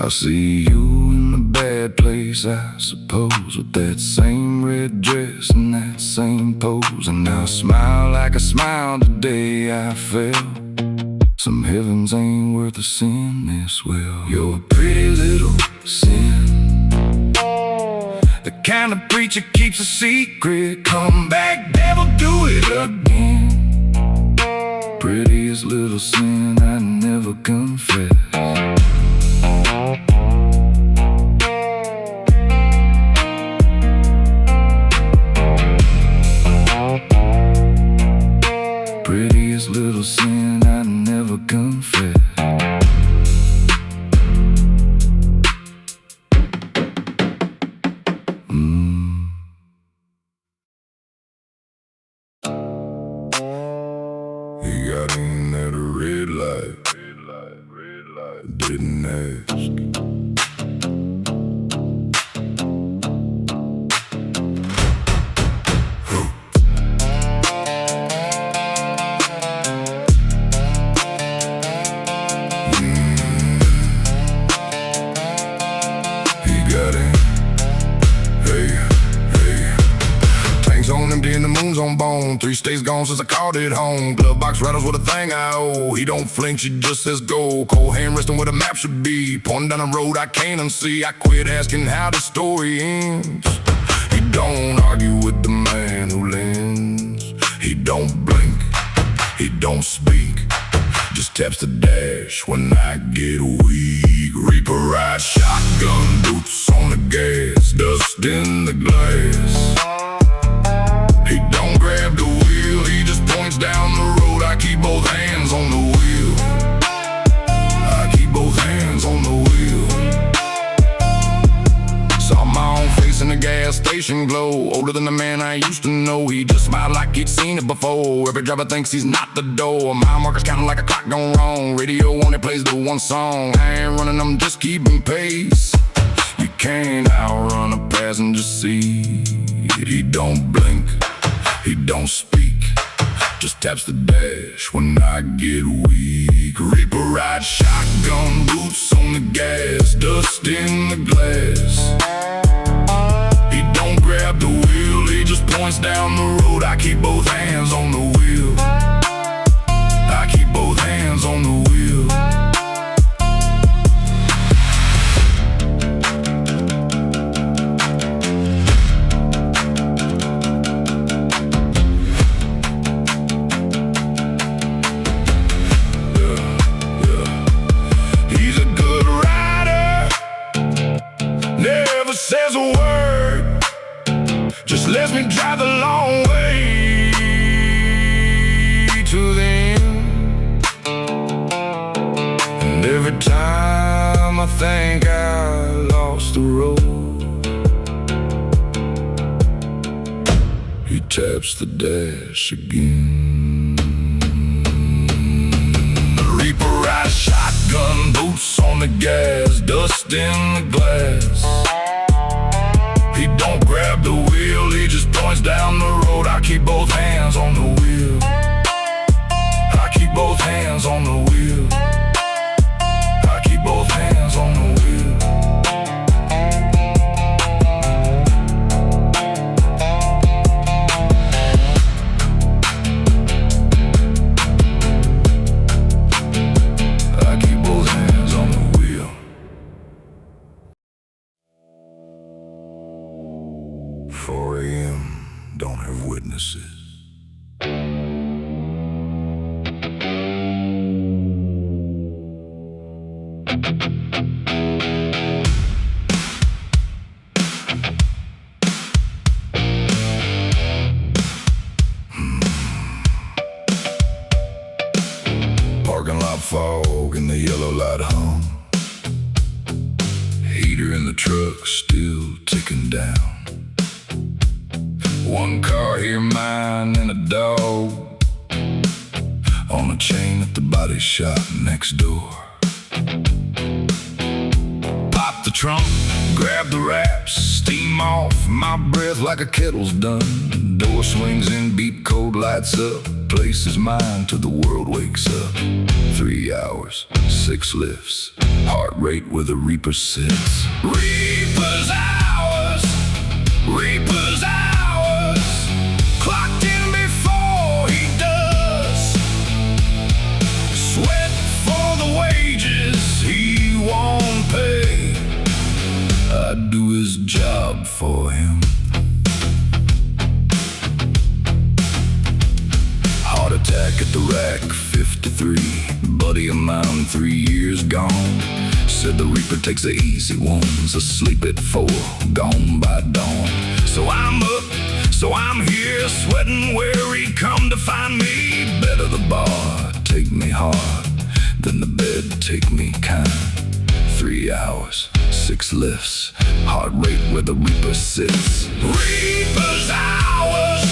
I see you in a bad place, I suppose, with that same red dress and that same pose. And I smile like I smiled the day I fell. Some heavens ain't worth a sin this well. You're a pretty little sin, the kind of preacher keeps a secret. Come back, devil, do it again. Prettiest little sin I never confessed. Prettiest little sin I never confessed. He got in at a red light, didn't ask. On bone, 3 states gone since I called it home. Glove box rattles with a thing I owe. He don't flinch, he just says go. Cold hand resting where the map should be. Pointing down a road I can't unsee. I quit asking how the story ends. He don't argue with the man who lends. He don't blink, he don't speak. Just taps the dash when I get weak. Reaper ride shotgun, boots on the gas. Does dust in the glass. He don't grab the wheel, he just points down the road. I keep both hands on the wheel. I keep both hands on the wheel. Saw my own face in the gas station glow. Older than the man I used to know. He just smiled like he'd seen it before. Every driver thinks he's not the door. Mile markers counting like a clock gone wrong. Radio on it plays the one song. I ain't running, I'm just keeping pace. You can't outrun a passenger seat. He don't blink, he don't speak, just taps the dash when I get weak. Reaper ride shotgun, boots on the gas, dust in the glass. He don't grab the wheel, he just points down the road. I keep both hands on the wheel. I keep both hands on the wheel. Says a word, just lets me drive the long way to the end. And every time I think I lost the road, he taps the dash again. The Reaper rides shotgun, boots on the gas, dust in the glass. He don't grab the wheel, he just points down the road. I keep both hands on the wheel. I keep both hands on the wheel. I keep both hands on the wheel. I keep both hands on the wheel. 4 a.m., don't have witnesses. Parking lot fog and the yellow light hum. Heater in the truck still ticking down. One car here, mine and a dog on a chain at the body shop next door. Pop the trunk, grab the wraps, steam off my breath like a kettle's done. Door swings in, beat cold lights up. Place is mine till the world wakes up. 3 hours, 6 lifts, heart rate where the Reaper sits. Reaper's hours, Reaper's hours. Clocked in before he does. Sweat for the wages he won't pay. I do his job for him. Heart attack at the rack, 53. Buddy of mine, 3 years gone. Said the Reaper takes the easy ones, asleep at 4, gone by dawn. So I'm up, so I'm here, sweating where he come to find me. Better the bar, take me hard, than the bed, take me kind. 3 hours, 6 lifts, heart rate where the Reaper sits. Reaper's hours,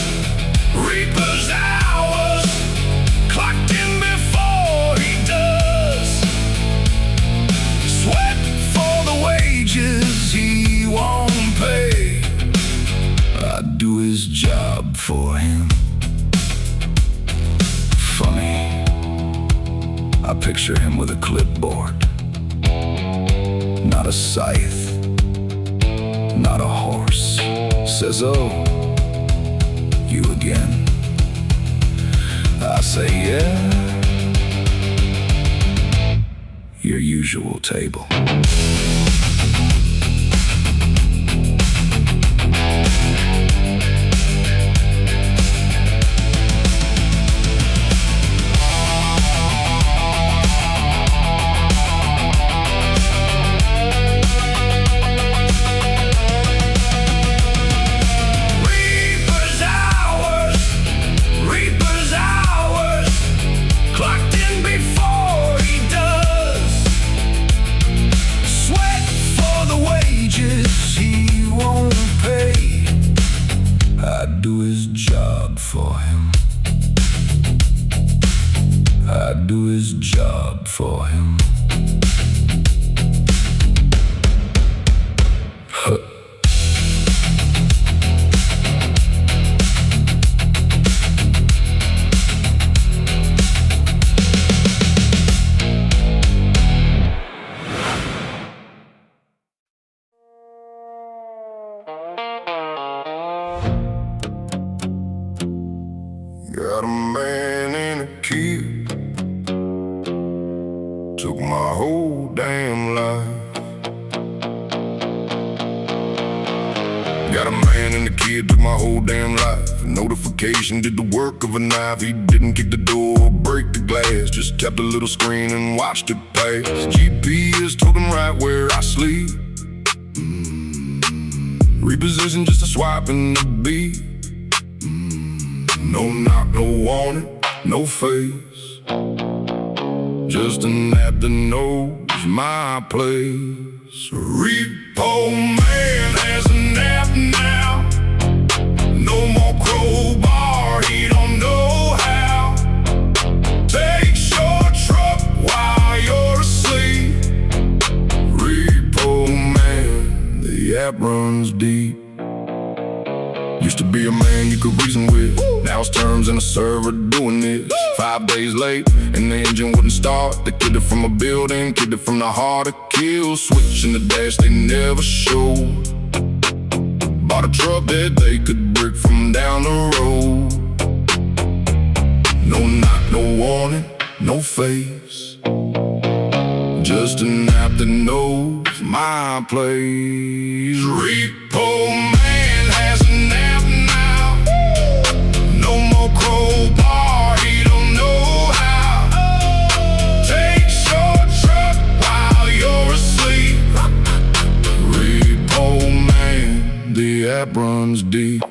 Reaper's hours. Clocked in before he does. Sweat for the wages he won't pay. I do his job for him. Funny, I picture him with a clipboard. Not a scythe, not a horse. Says, oh, you again. I say, yeah, your usual table. do his job for him. Got a man and a kid, took my whole damn life. Got a man and a kid, took my whole damn life. Notification did the work of a knife. He didn't kick the door or break the glass, just tapped the little screen and watched it pass. GPS told him right where I sleep. Repossession, just a swipe and a beat. No knock, no warning, no face, just an app that knows my place. Repo Man has a nap now. No more crowbar, he don't know how. Takes your truck while you're asleep. Repo Man, the app runs deep. Used to be a man you could reason with. Now it's terms and a server doing this. 5 days late and the engine wouldn't start. They killed it from a building, killed it from the heart of kill. Switch in the dash they never show. Bought a truck that they could brick from down the road. No knock, no warning, no face, just an app that knows my place. Repo Man has a nap now. No more crowbar, he don't know how. Takes your truck while you're asleep. Repo Man, the app runs deep.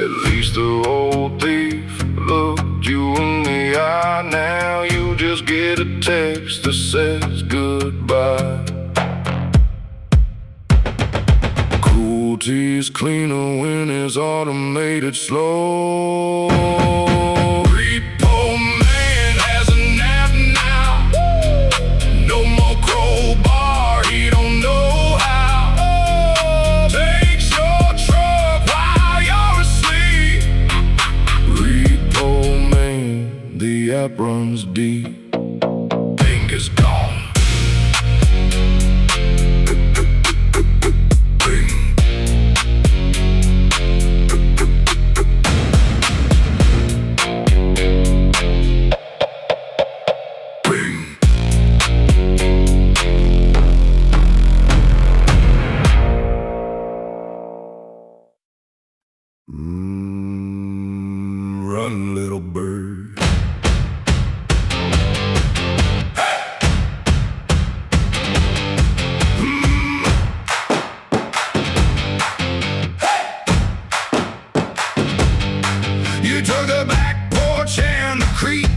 At least the old thief looked you in the eye. Now you just get a text that says goodbye. Cruelty's cleaner when it's automated slow. Repo Man has a nap now. No more crowbar, he don't know how. Takes your truck while you're asleep. Repo Man, the app runs deep. Thing is gone. Run, little bird. You took the back porch and the creek.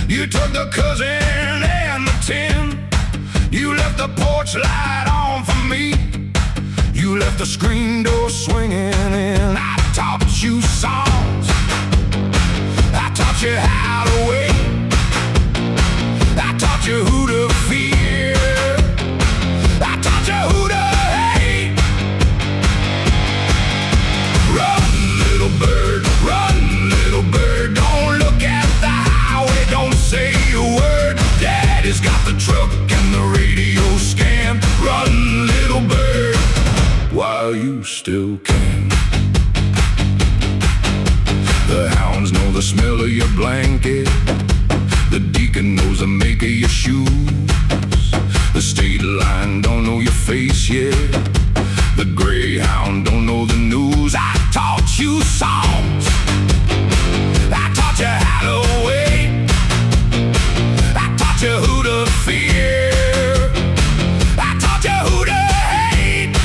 You took the cousin and the tin. You left the porch light on for me. You left the screen door swinging in. I taught you songs. I taught you how to wait. I taught you who to fear. I taught you who to hate. Run, little bird, run, little bird. Don't look at the highway, don't say a word. Daddy's got the truck and the radio scan. Run, little bird, while you still can. The hounds know the smell of your blanket. The deacon knows the make of your shoes. The state line don't know your face yet. The Greyhound don't know the news. I taught you songs. I taught you how to wait. I taught you who to fear. I taught you who to hate.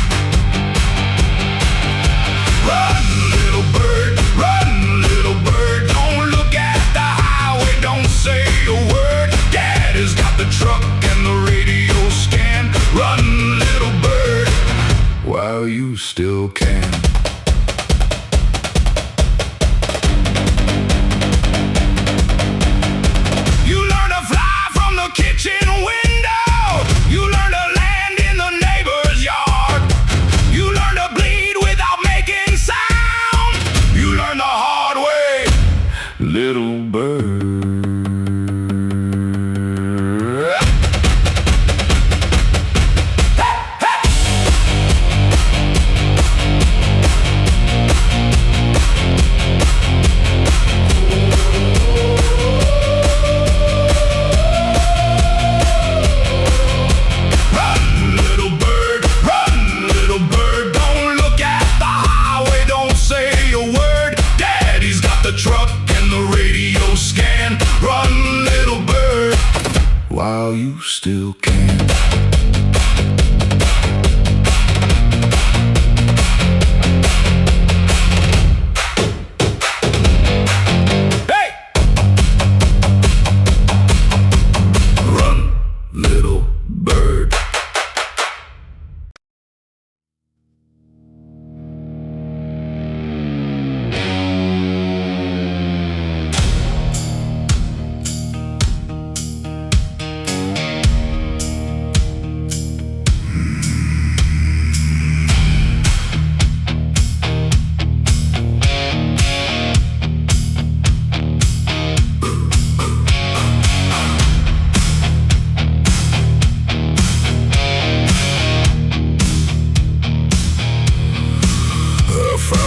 Run, little bird, run, little bird. Don't look at the highway, don't say a word. Daddy's got the truck and the radio scan. Run, little bird, while you still can.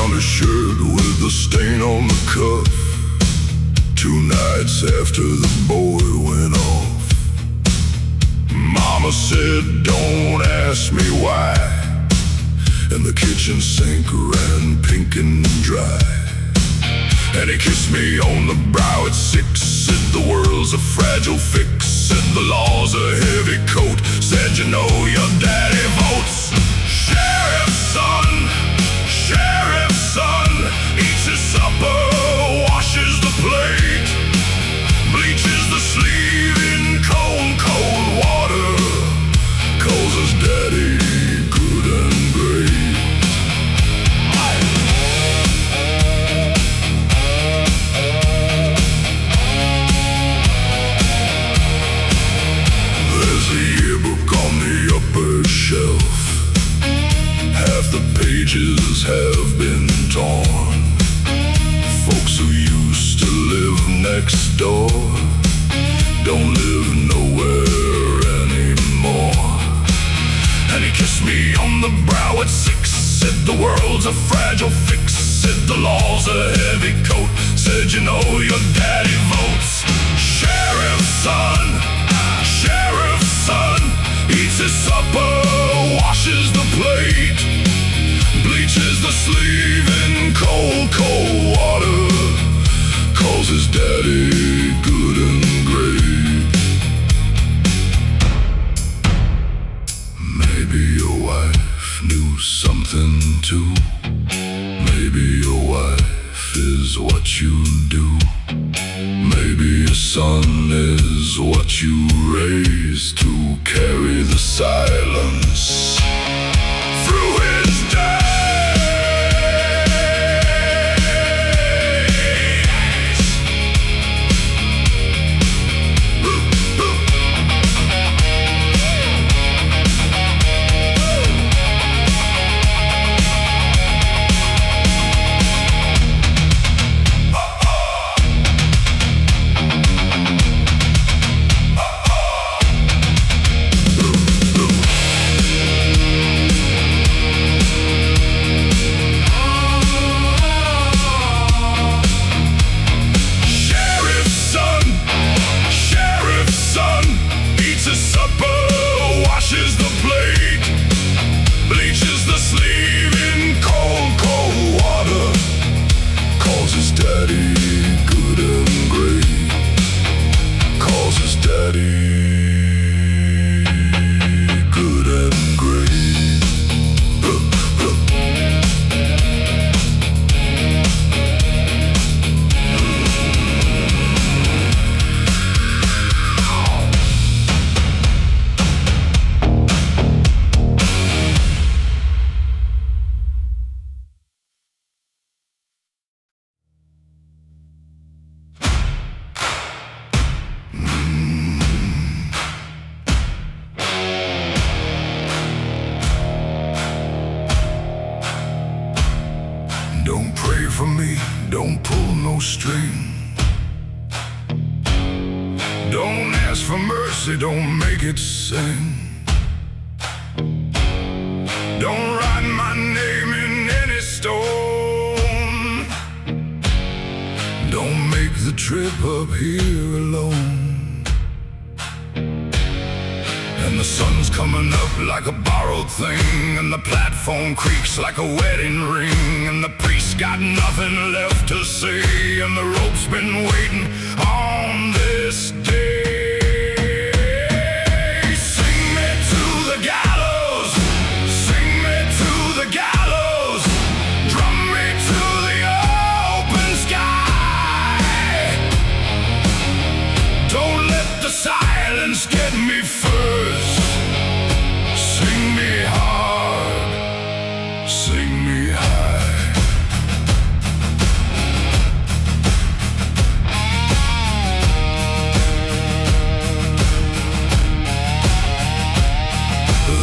found a shirt with a stain on the cuff 2 nights after the boy went off. Mama said, don't ask me why, and the kitchen sink ran pink and dry. And he kissed me on the brow at 6, said the world's a fragile fix, said the law's a heavy coat, said you know your daddy votes. Sheriff's son, eats his supper, washes the plate, bleaches the sleeve in cold, cold water, calls his daddy good and great. There's a yearbook on the upper shelf, half the pages have been torn. Folks who used to live next door don't live nowhere anymore. And he kissed me on the brow at 6, said the world's a fragile fix, said the law's a heavy coat, said you know your daddy votes. Sheriff's son, eats his supper, washes the plate, bleaches the sleeve in cold, cold water, calls his daddy good and great. Maybe your wife knew something too. Maybe your wife is what you do. Maybe your son is what you raise to carry the silence through his days. Don't pray for me, don't pull no string. Don't ask for mercy, don't make it sing. Don't write my name in any stone. Don't make the trip up here alone. And the sun's coming up like a borrowed thing, and the platform creaks like a wedding ring, and the priest got nothing left to say, and the rope's been waiting on this day. Sing me to the gallows, sing me to the gallows, drum me to the open sky. Don't let the silence get me first. Sing me hard, sing me high.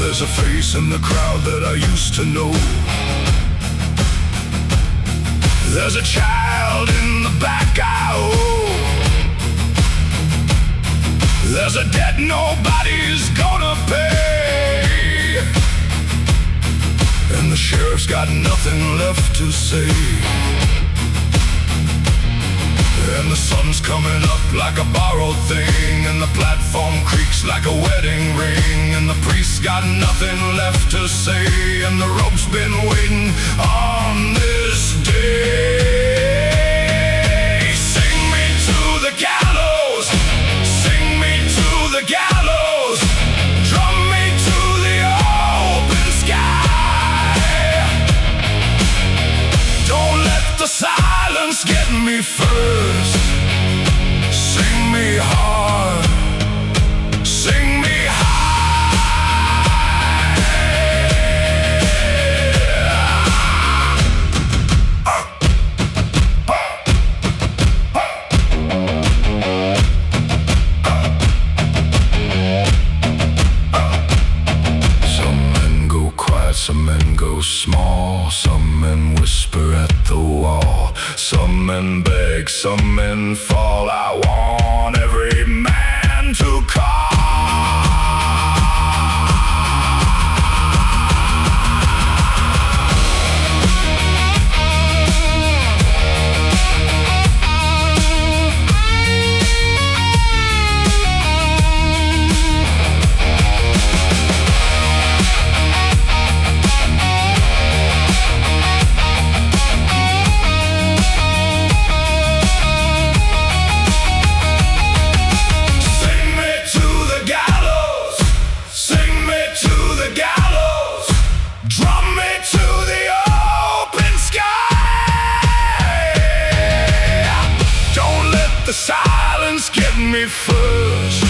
There's a face in the crowd that I used to know. There's a child in the back I owe. There's a debt nobody's gonna pay. And the sheriff's got nothing left to say. And the sun's coming up like a borrowed thing, and the platform creaks like a wedding ring, and the priest's got nothing left to say, and the rope's been waiting on this day. Sing me to the gallows, sing me to the gallows, drum me to the open sky. Don't let the silence get me first. Sing me hard, sing me Some men go small, some men whisper at the wall, some men beg, some men fall. I want every man to call. The silence get me first.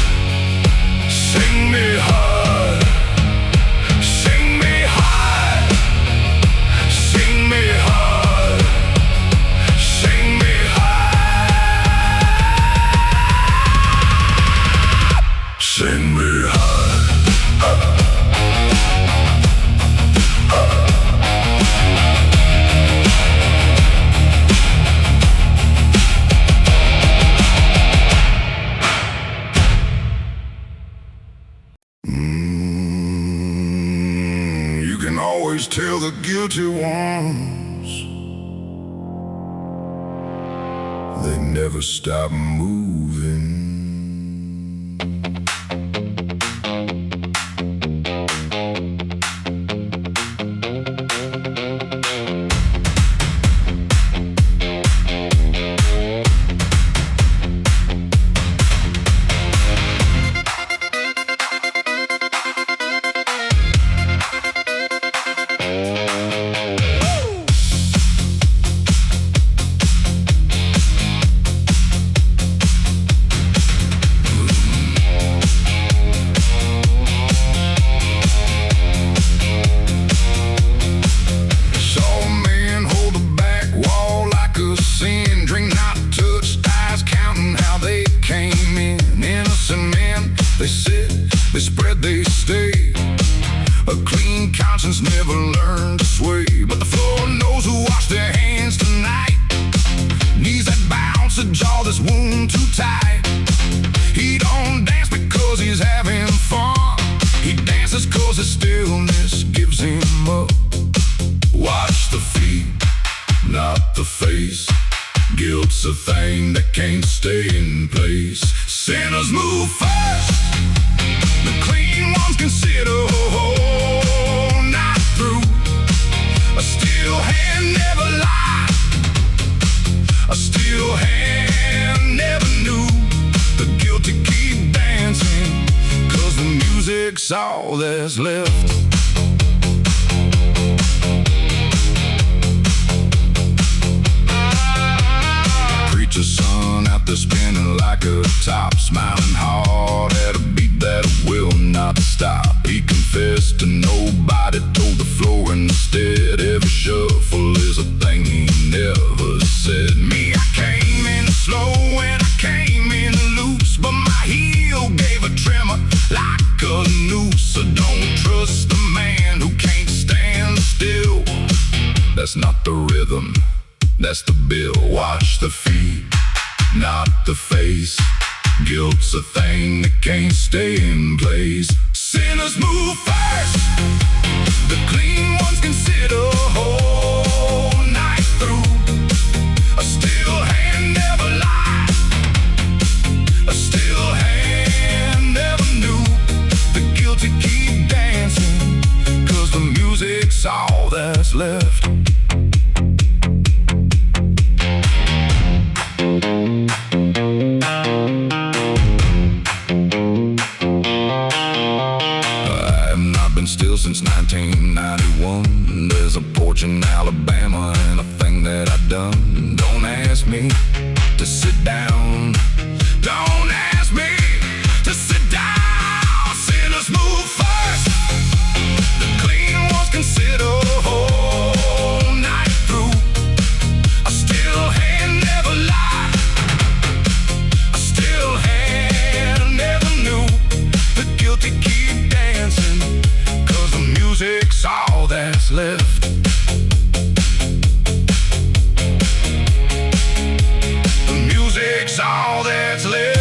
Sing me hard, sing me hard, sing me hard, sing me hard, sing me hard. Always tell the guilty ones they never stop moving. They spread, they stay. A clean conscience never learned to sway. But the floor knows who washed their hands tonight. Knees that bounce, a jaw that's wound too tight. He don't dance because he's having fun. He dances cause his stillness gives him up. Watch the feet, not the face. Guilt's a thing that can't stay in place. Sinners move first. The clean ones consider not through. A still hand never lied. A still hand never knew. The guilty keep dancing, cause the music's all that's left. Preacher's son out there spinning like a top, smiling hard at a beat that will not stop. He confessed to nobody, told the floor instead. Every shuffle is a thing he never said. Me, I came in slow and I came in loose, but my heel gave a tremor like a noose. So don't trust the man who can't stand still. That's not the rhythm, that's the bill. Watch the feet, not the face. Guilt's a thing that can't stay in place. Sinners move first. The clean ones consider music's all that's left. I have not been still since 1991. There's a porch in Alabama and a thing that I've done. Don't ask me to sit down. Don't ask me to sit down. Sinners move first. The clean ones consider whole night through. A still hand never lied. A still hand never knew. The guilty keep dancing, 'cause the music's all that's left. The music's all that's left.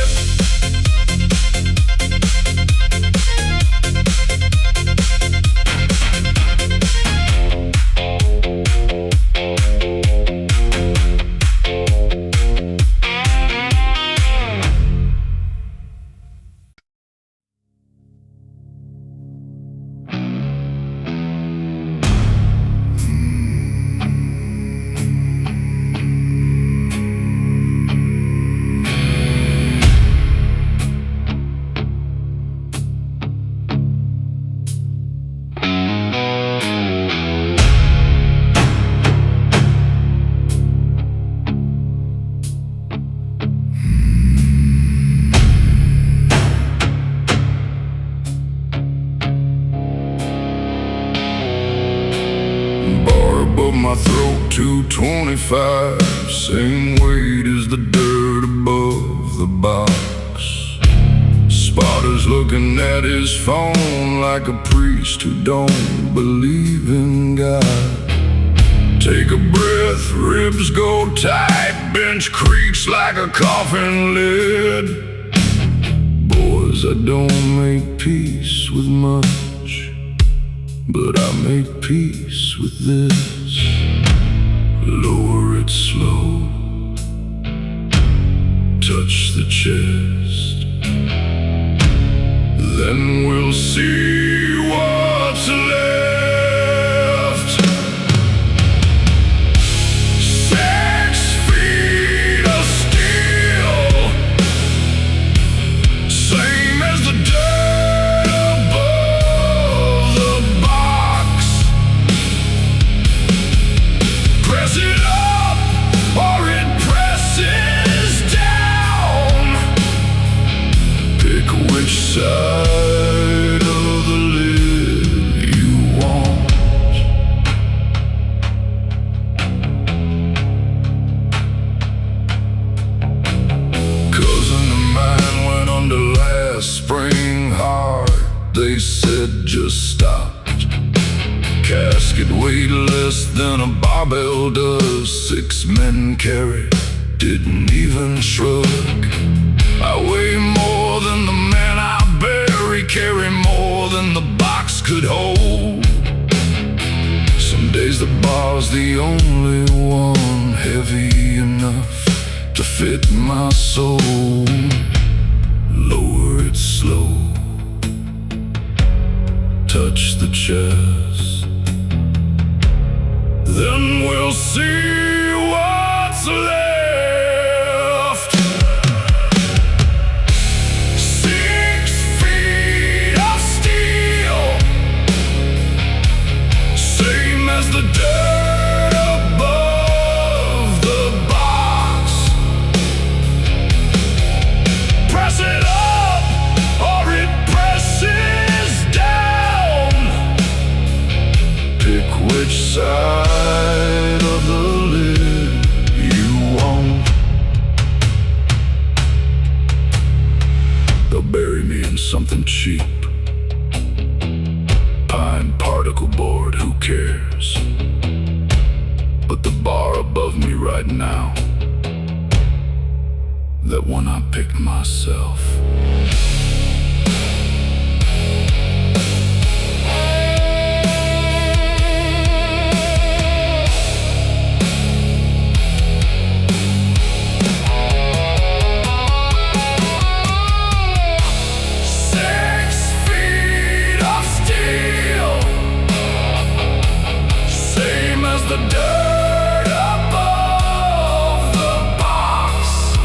My throat 225, same weight as the dirt above the box. Spotters looking at his phone like a priest who don't believe in God. Take a breath, ribs go tight, bench creaks like a coffin lid. Boys, I don't make peace with much, but I make peace with this. Lower it slow, touch the chest, then we'll see what's left. 6 feet of steel, same as the dirt above the box. Press it up or it presses down. Pick which side of the lid you want. Cousin of mine went under last spring hard. They said just stop. Casket weighed less than a barbell does. 6 men carried, didn't even shrug. I weigh more than the man I bury, carry more than the box could hold. Some days the bar's the only one heavy enough to fit my soul. Lower it slow, touch the chest, then we'll see what's left. 6 feet of steel, same as the dirt above the box. Press it up or it presses down. Pick which side of the lid you want. They'll bury me in something cheap. Pine particle board, who cares? But the bar above me right now, that one I picked myself. the dirt above the box.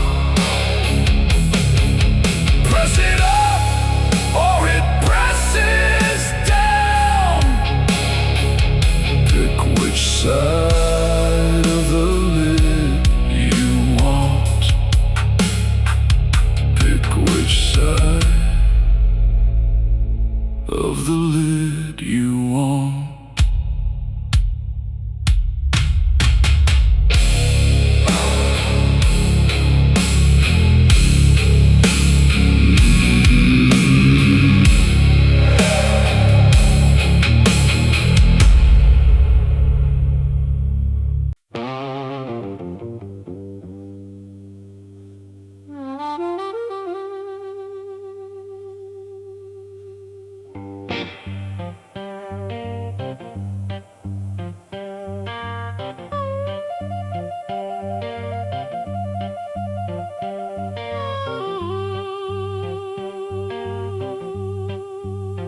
Press it up or it presses down. Pick which side of the lid you want. Pick which side of the lid you want.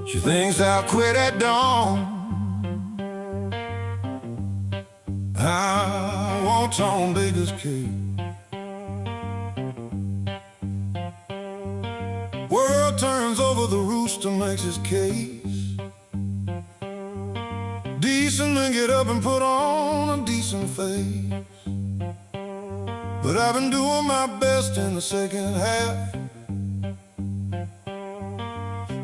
She thinks I'll quit at dawn. I want Tom Baker's cake. World turns over, the rooster makes his case. Decent men get up and put on a decent face. But I've been doing my best in the second half.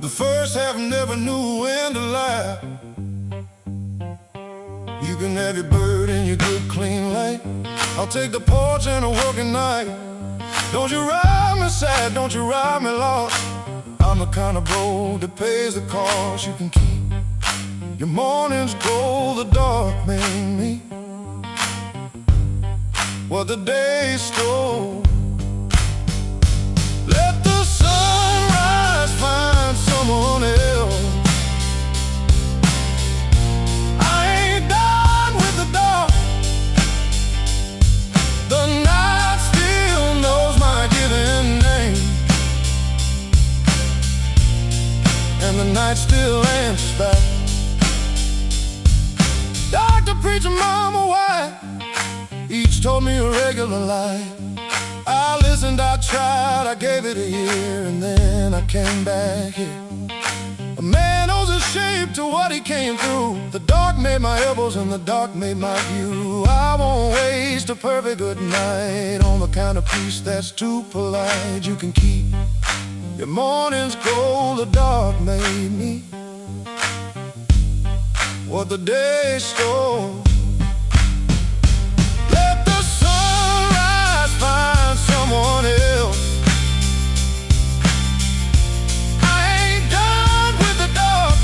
The first half never knew when to laugh. You can have your bird and your good clean light. I'll take the porch and a working night. Don't you ride me sad, don't you ride me lost. I'm the kind of bro that pays the cost. You can keep your mornings gold, the dark made me what the day stole. Let the sunrise find someone else. I ain't done with the dark. The night still knows my given name, and the night still answers back. Doctor, preacher, mama, wife, each told me a regular lie. I listened, I tried, I gave it a year, and then I came back here. A man owes his shape to what he came through. The dark made my elbows and the dark made my view. I won't waste a perfect good night on the kind of peace that's too polite. You can keep your mornings gold, the dark made me what the day stole. Let the sunrise find someone else. I ain't done with the dark.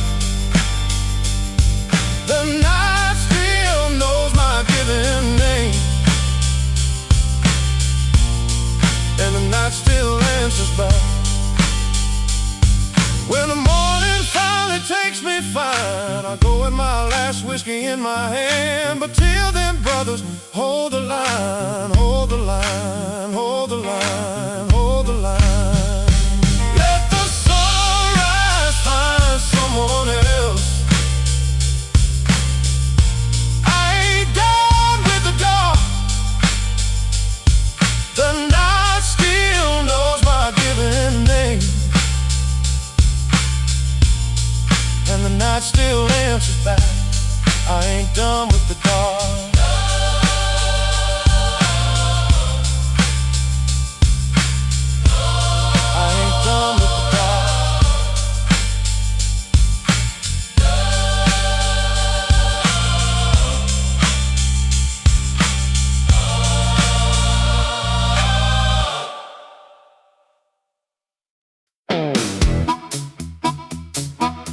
The night still knows my given name, and the night still answers back. When the morning finally takes me fine, I go with my last whiskey in my hand. But till then, brothers, hold the line, hold the line, hold the line, hold the line. Let the sunrise find someone else. I ain't done with the dark. The night still knows my given name, and the night still answers back. I ain't done with the dark. I ain't done with the dark.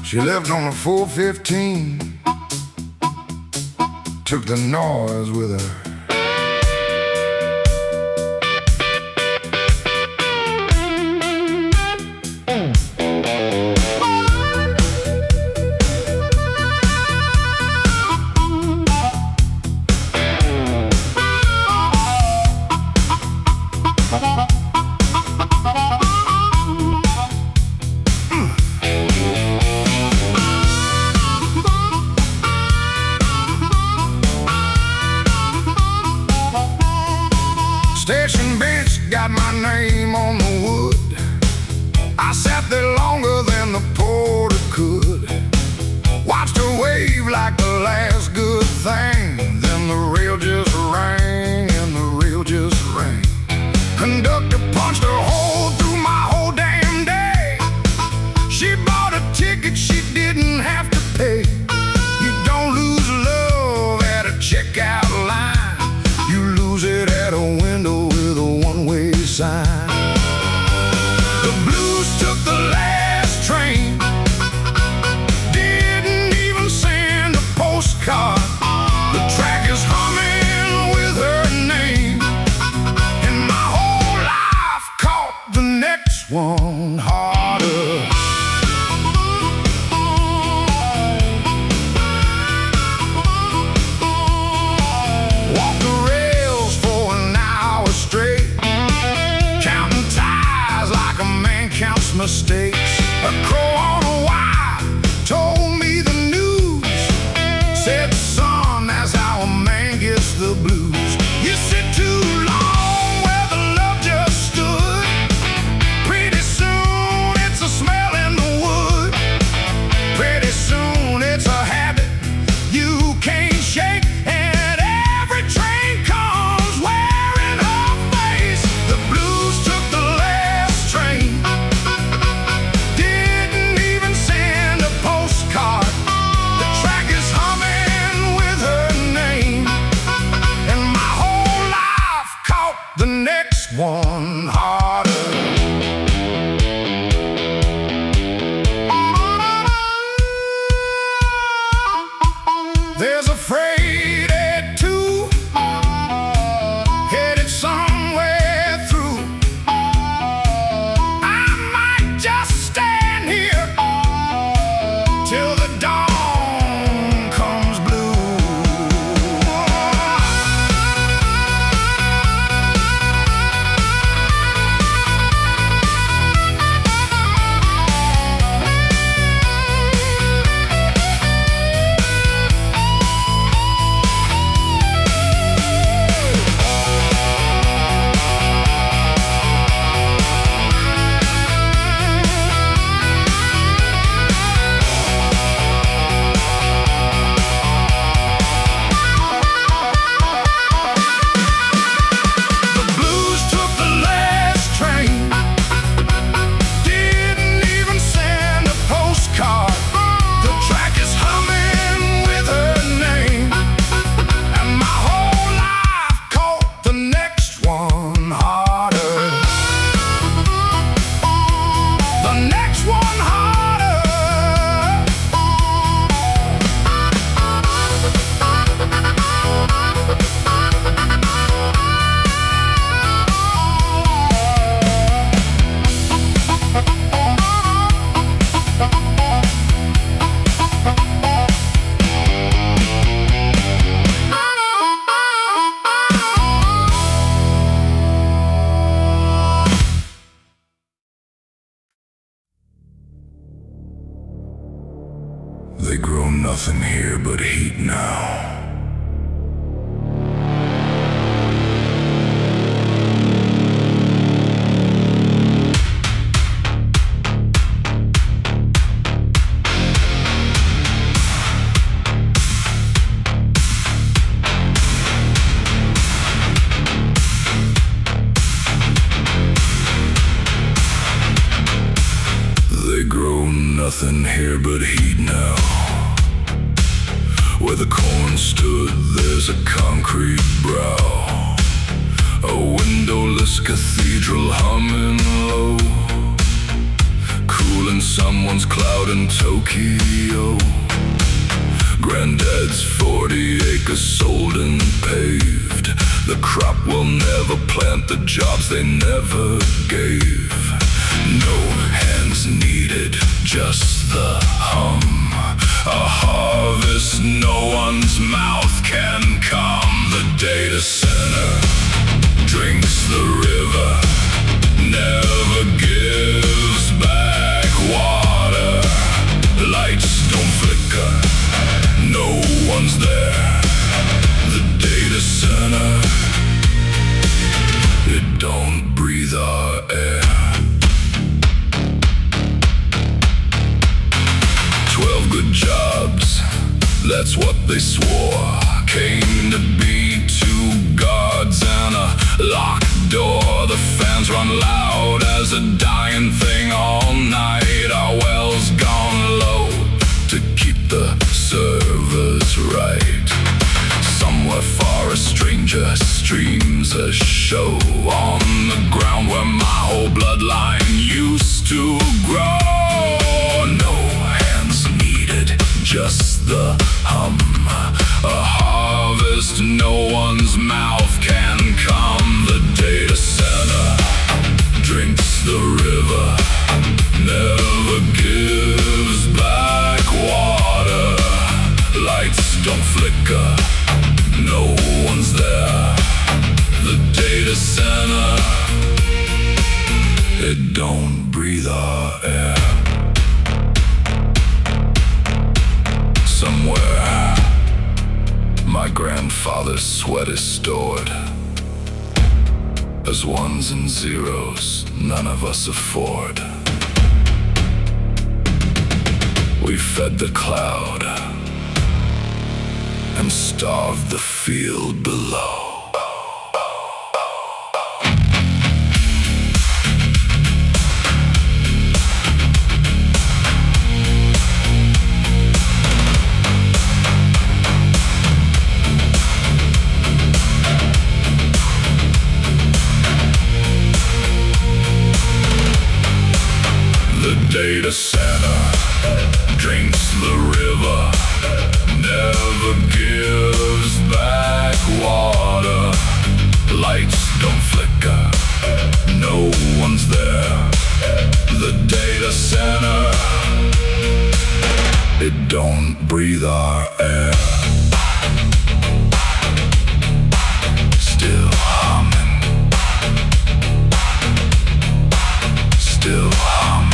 She left on a 415, took the noise with her. session bench got my name on the wood. I sat there longer than the porter could. Watched her wave like the last good thing. Then the rail just rang, and the rail just rang. Conductor punched a hole through my whole damn day. She bought a ticket she didn't have to pay. You don't lose love at a checkout line. You lose it at a window with a one-way sign. The blues took the last train. Didn't even send a postcard. The track is humming with her name. And my whole life caught the next one harder. Walked the rails for an hour straight, counting ties like a man counts mistakes. A crow on a wire told me the news. Said, son, that's how a man gets the blues. You sit too long where the love just stood. Pretty soon it's a smell in the wood. Pretty soon it's a habit you can't shake. And every train comes wearing her face. The blues took the last train. Didn't even send a postcard. The track is humming with her name. And my whole life caught the next one harder. There's a freight at 2 headed somewhere through. I might just stand here till the dawn comes blue. The blues took the last train. Didn't even send a postcard. The track is humming with her name. And my whole life caught the next one harder. The next one harder. They grow nothing here but heat now. They grow nothing here but heat now. Where the corn stood, there's a concrete brow. A windowless cathedral humming low, cooling someone's cloud in Tokyo. Granddad's 40 acres sold and paved. The crop will never plant the jobs they never gave. No hands needed, just the hum. A harvest no one's mouth can come. The data center drinks the river, never gives back water. Lights don't flicker, no one's there. The data center just dreams a show on the ground where my whole bloodline used to grow. No hands needed, just the hum. A harvest no one's mouth can come. The data center drinks the river, never gives back water. Lights don't flicker, no one's there. The data center, it don't breathe our air. Somewhere my grandfather's sweat is stored. As ones and zeros none of us afford. We fed the cloud and starved the field below. Data center drinks the river, never gives back water. Lights don't flicker, no one's there. The data center, it don't breathe our air. Still humming, still humming.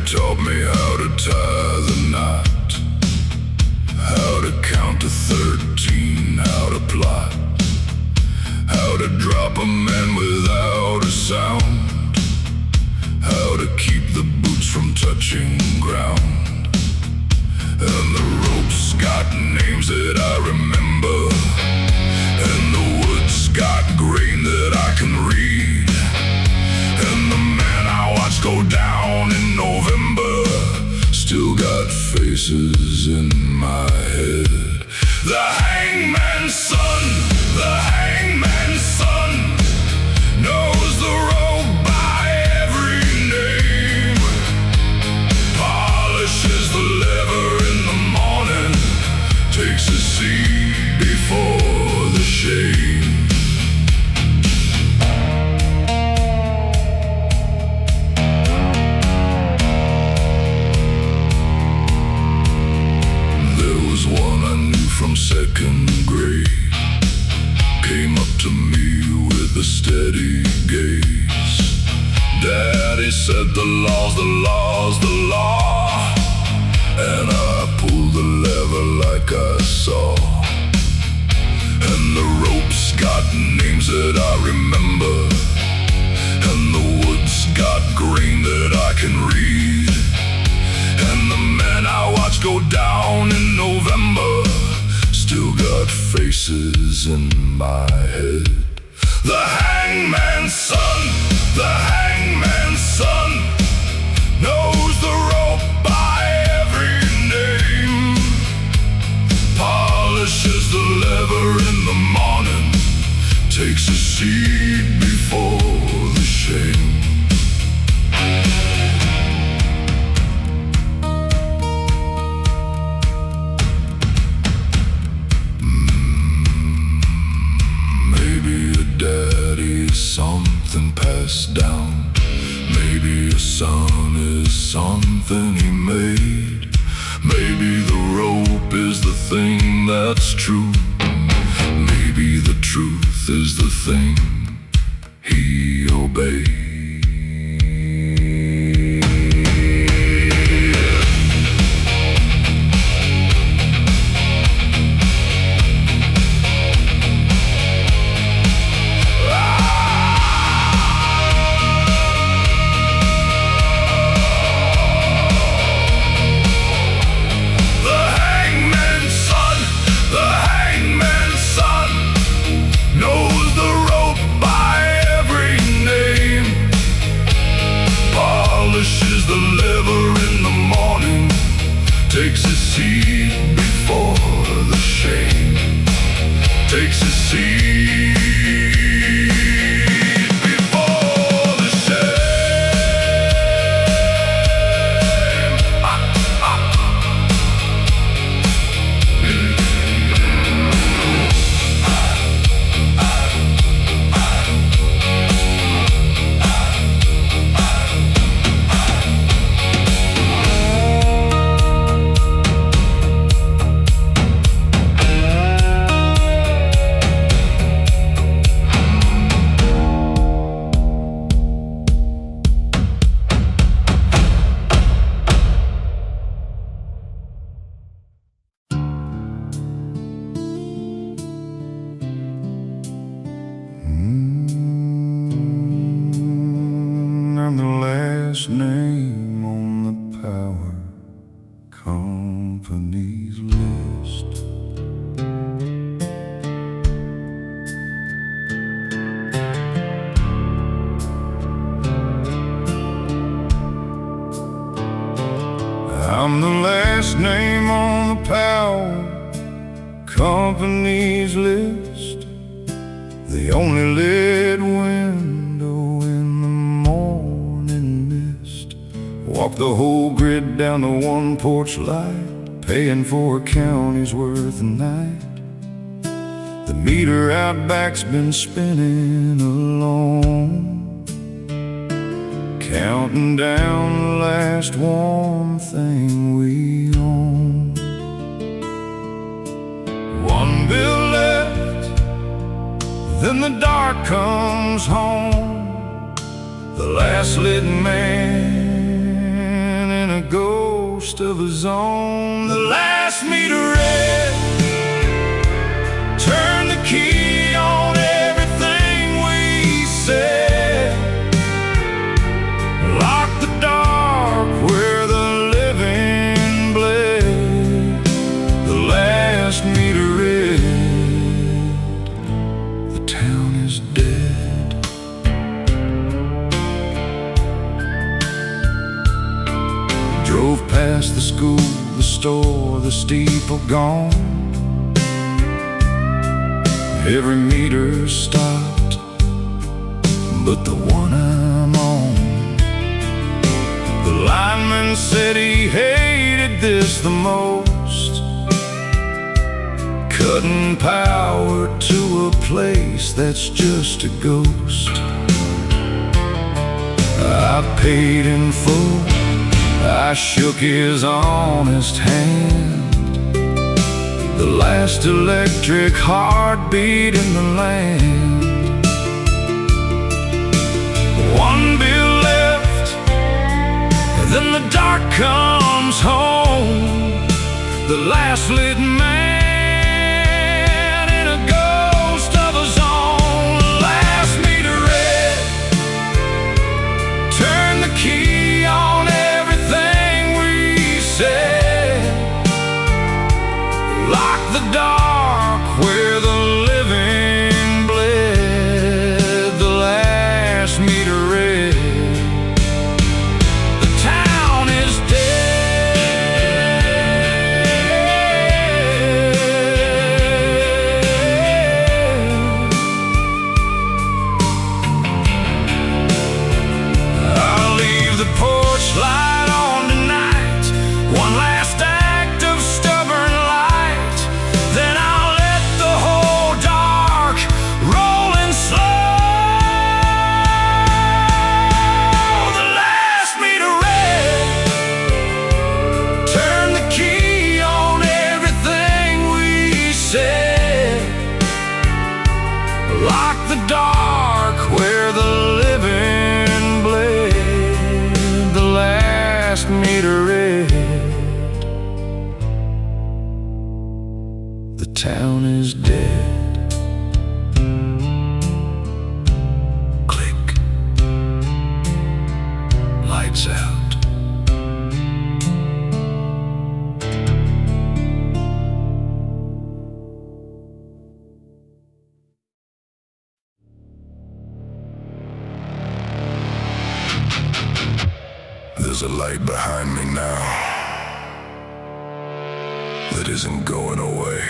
Taught me how to tie the knot, how to count to 13, how to plot, how to drop a man without a sound, how to keep the boots from touching ground. And the ropes got names that I remember, and the woods got grain that I can read. And the man I watched go down in November still got faces in my head. The Hangman's Son, the Hangman's Son, knows the rope by every name. Polishes the lever in the morning, takes a seat before the shade. From second grade, came up to me with a steady gaze. Daddy said the law's the law's the law, and I pulled the lever like I saw. And the ropes got names that I remember, and the woods got grain that I can read. And the men I watched go down in November still got faces in my head. The Hangman's Son, the Hangman's Son, knows the rope by every name. Polishes the lever in the morning, takes a seat before the shame. Something passed down. Maybe a son is something he made. Maybe the rope is the thing that's true. truth is the thing he obeyed. Takes his seat before the shame. Takes his seat before the shame. I'm the last name on the power company's list. I'm the last name on the power company's list. The only lit window in the morning mist. Walk the whole grid down the one porch light, paying for a county's worth a night. The meter out back's been spinning alone, counting down the last warm thing we own. One bill left, then the dark comes home. The last lit man in a ghost of his own. The last meter read, turn the key on everything we said. Lock the dark where the living bled. The last meter read, the town is dead. Drove past the school, the store, the steeple gone. Every meter stopped but the one I'm on. The lineman said he hated this the most, cutting power to a place that's just a ghost. I paid in full, I shook his honest hand. The last electric heartbeat in the land. One bill left, then the dark comes home. The last lit man in a ghost of his own. Last meter read, turn the key on everything we said. Lock the dark where the living bled. The last meter read, the town is dead. I'll leave the porch light on tonight, one last act of stubborn light. Then I'll let the whole dark roll in slow. The last meter read, turn the key on everything we said. dark where the living bled the last meter read. The town is dead. Click. Lights out. There's a light behind me now that isn't going away.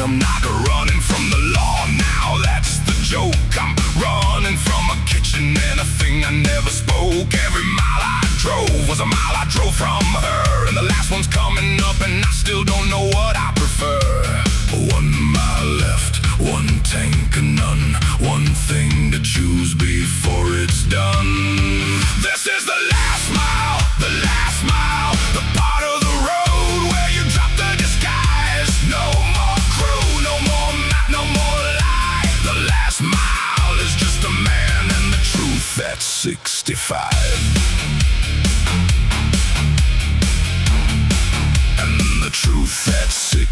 I'm not running from the law now, that's the joke. I'm running from a kitchen and a thing I never spoke. Every mile I drove was a mile I drove from her, and the last one's coming up and I still don't know what I prefer. 1 mile left, one tank and none, one thing to choose before it's done. This is the last mile, the part of the road where you drop the disguise. No more crew, no more map, no more lie. The last mile is just a man and the truth at 65. And the truth at 65.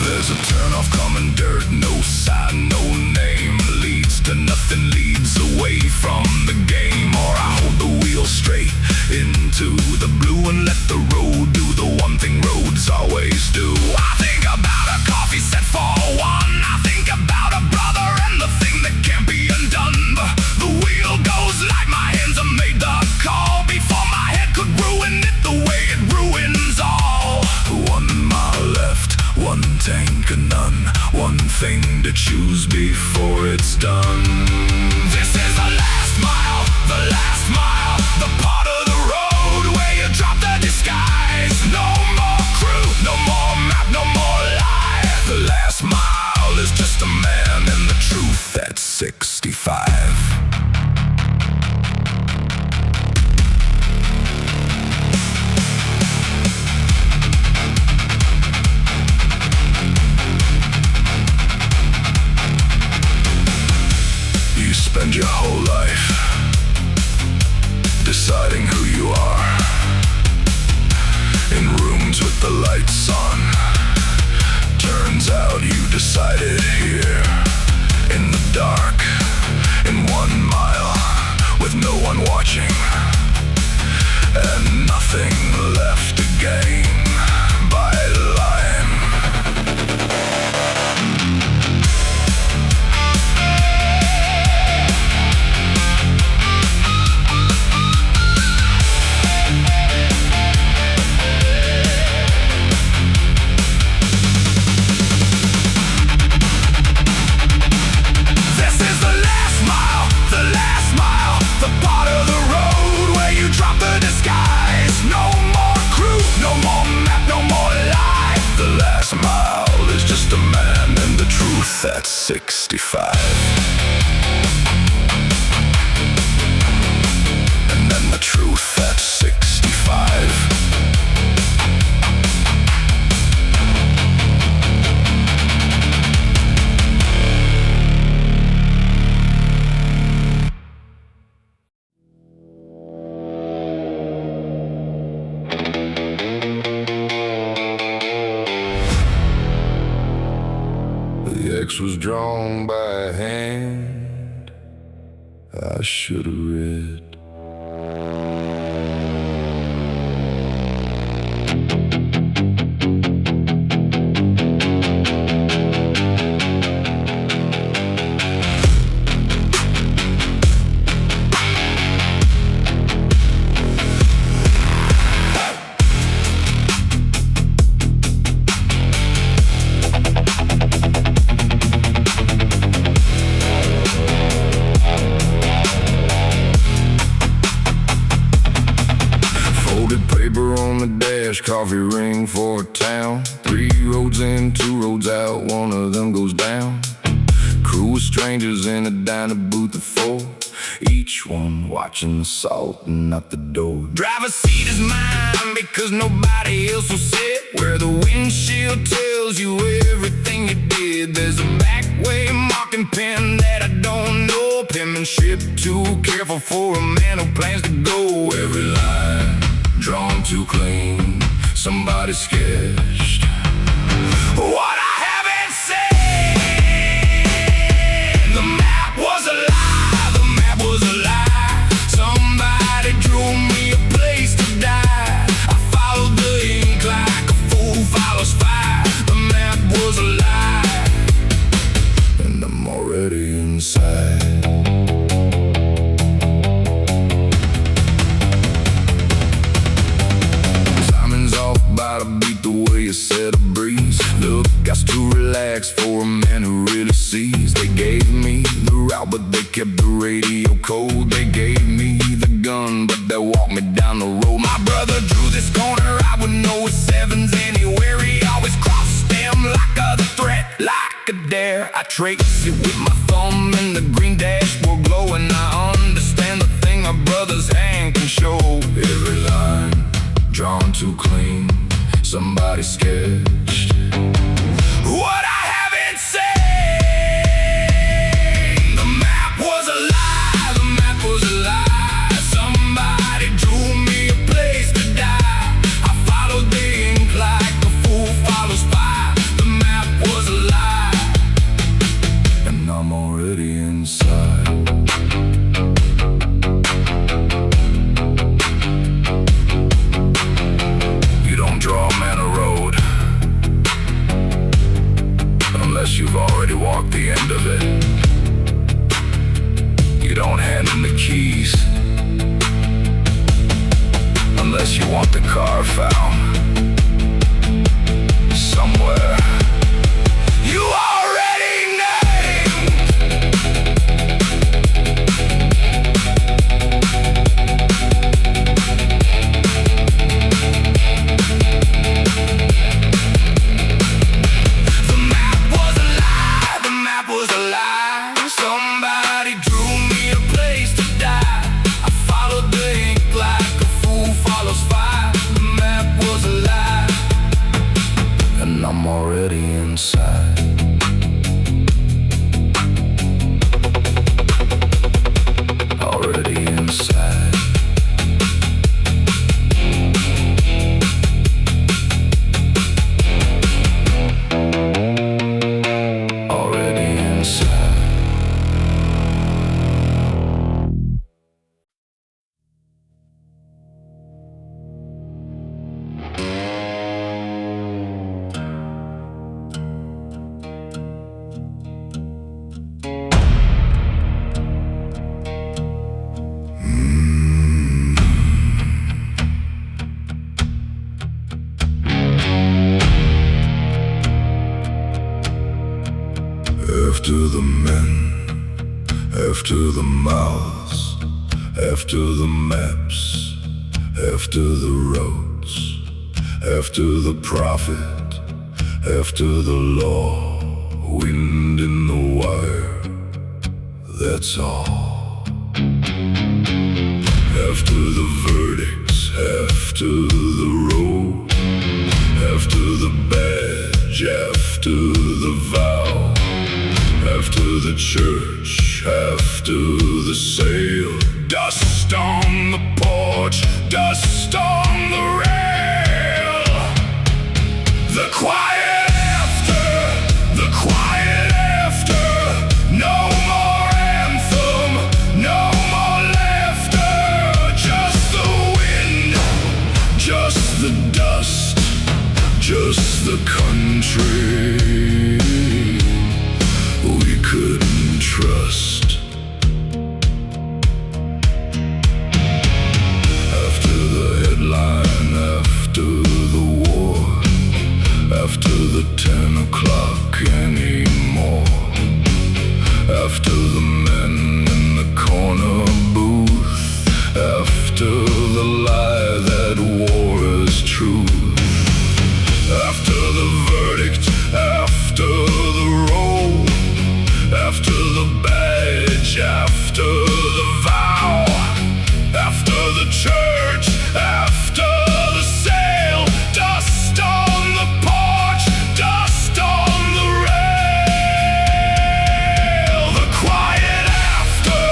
There's a turnoff coming dirt, no sign, no name. Leads to nothing, leads away from the game. Or I hold the wheel straight into the blue and let the road do the one thing roads always do. I think about a coffee set for one. I think about a brother and the thing that can't be undone. The wheel goes like my hands have made the call before my head could ruin it the way it ruins all. 1 mile left, one tank and none, one thing to choose before it's done. This is the last mile, the part of the road where you drop the disguise. No more crew, no more map, no more lie. The last mile is just a man and the truth at 65. You spend your whole life deciding who you are, in rooms with the lights on. Turns out you decided here, in the dark, in 1 mile, with no one watching, and nothing left to gain by lying. The part of the road where you drop the disguise. No more crew, no more map, no more lie. The last mile is just a man and the truth at 65. And then the truth at 65. The X was drawn by hand, I should have read. Coffee ring for a town. 3 roads in, 2 roads out, one of them goes down. Crew of strangers in a diner booth of 4, each one watching the salt and out the door. Driver's seat is mine because nobody else will sit where the windshield tells you everything you did. There's a back way marking pen that I don't know, penmanship too careful for a man who plans to go. Every line drawn too clean, somebody sketched what I haven't said. The map was a lie, the map was a lie. Somebody drew me a place to die. I followed the ink like a fool follows fire. The map was a lie, and I'm already inside. I beat the way you set a breeze. Look, I too relaxed for a man who really sees. They gave me the route, but they kept the radio cold. They gave me the gun, but they walked me down the road. My brother drew this corner, I would know his 7s anywhere. He always crossed them like a threat, like a dare. I trace it with my thumb and the green dashboard glowing. I understand the thing my brother's hand can show. Every line drawn too clean, somebody sketched what I haven't said. The map was a lie, the map was a lie. Somebody drew me a place to die. I followed the ink like a fool follows fire. The map was a lie, and I'm already inside. Draw a man a road unless you've already walked the end of it. You don't hand him the keys unless you want the car found somewhere you already named. Somebody drew me a place to die. I followed the ink like a fool follows fire. The map was a lie, and I'm already inside. Already inside. Already inside. After the men, after the mouths, after the maps, after the roads, after the prophet, after the law, wind in the wire, that's all. After the verdicts, after the road, after the badge, after the vow, after the church, after the sale, dust on the porch, dust on the rail. The quiet after, the quiet after. No more anthem, no After the men in the corner booth, after the lie that war is truth, after the verdict, after the roll, after the badge, after the vow, after the church, after the sale, dust on the porch, dust on the rail. The quiet after,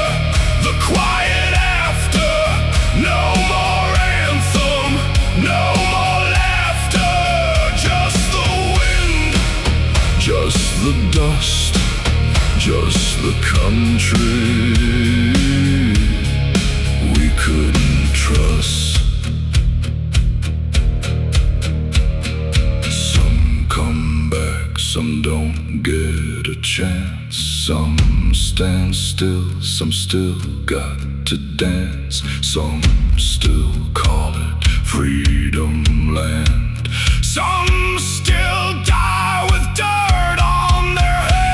the quiet after. No more anthem, no more laughter. Just the wind, just the dust, just the country we couldn't trust. Some come back, some don't get a chance. Some stand still, some still got to dance. Some still call it freedom land. Some still die with dirt on their head.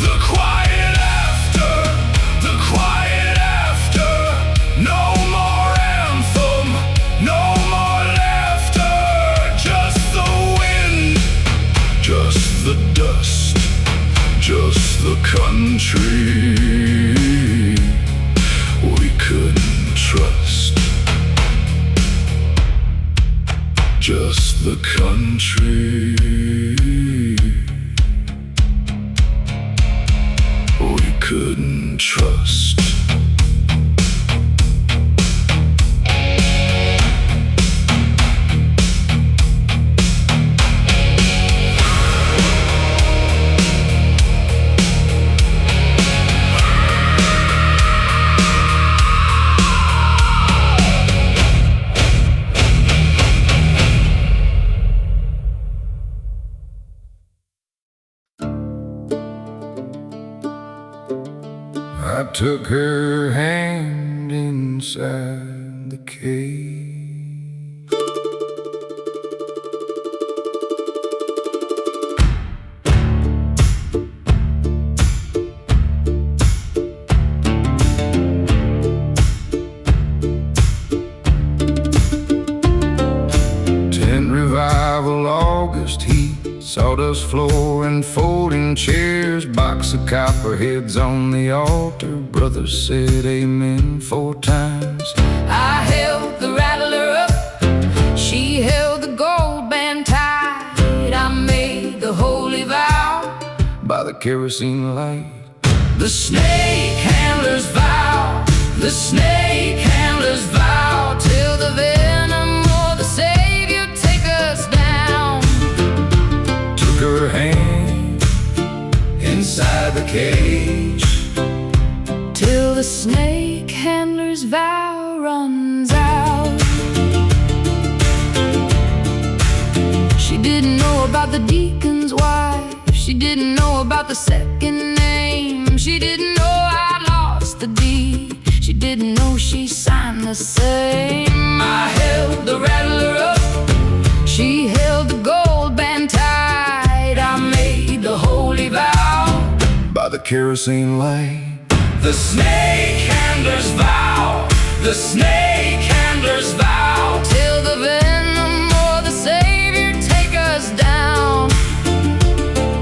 The quiet after, the quiet after. No more anthem, no more laughter. Just the wind, just the dust, just the country we couldn't trust. Just the country we couldn't trust. I took her hand inside the cave. Tent revival, August heat, sawdust floor and folding chairs, box of copperheads on the altar. Brothers said amen 4 times. I held the rattler up, she held the gold band tight. I made the holy vow By the kerosene light, the snake handler's vow, the snake handler's vow, till the venom or the Savior take us down. took her hand inside the cage. Till the snake handler's vow runs out. She didn't know about the deacon's wife, she didn't know about the second name, she didn't know I lost the deed, she didn't know she signed the same. I held the rattler up, she held the gold band tight. I made the holy vow By the kerosene light, the snake handler's vow, the snake handler's vow, till the venom or the Savior take us down.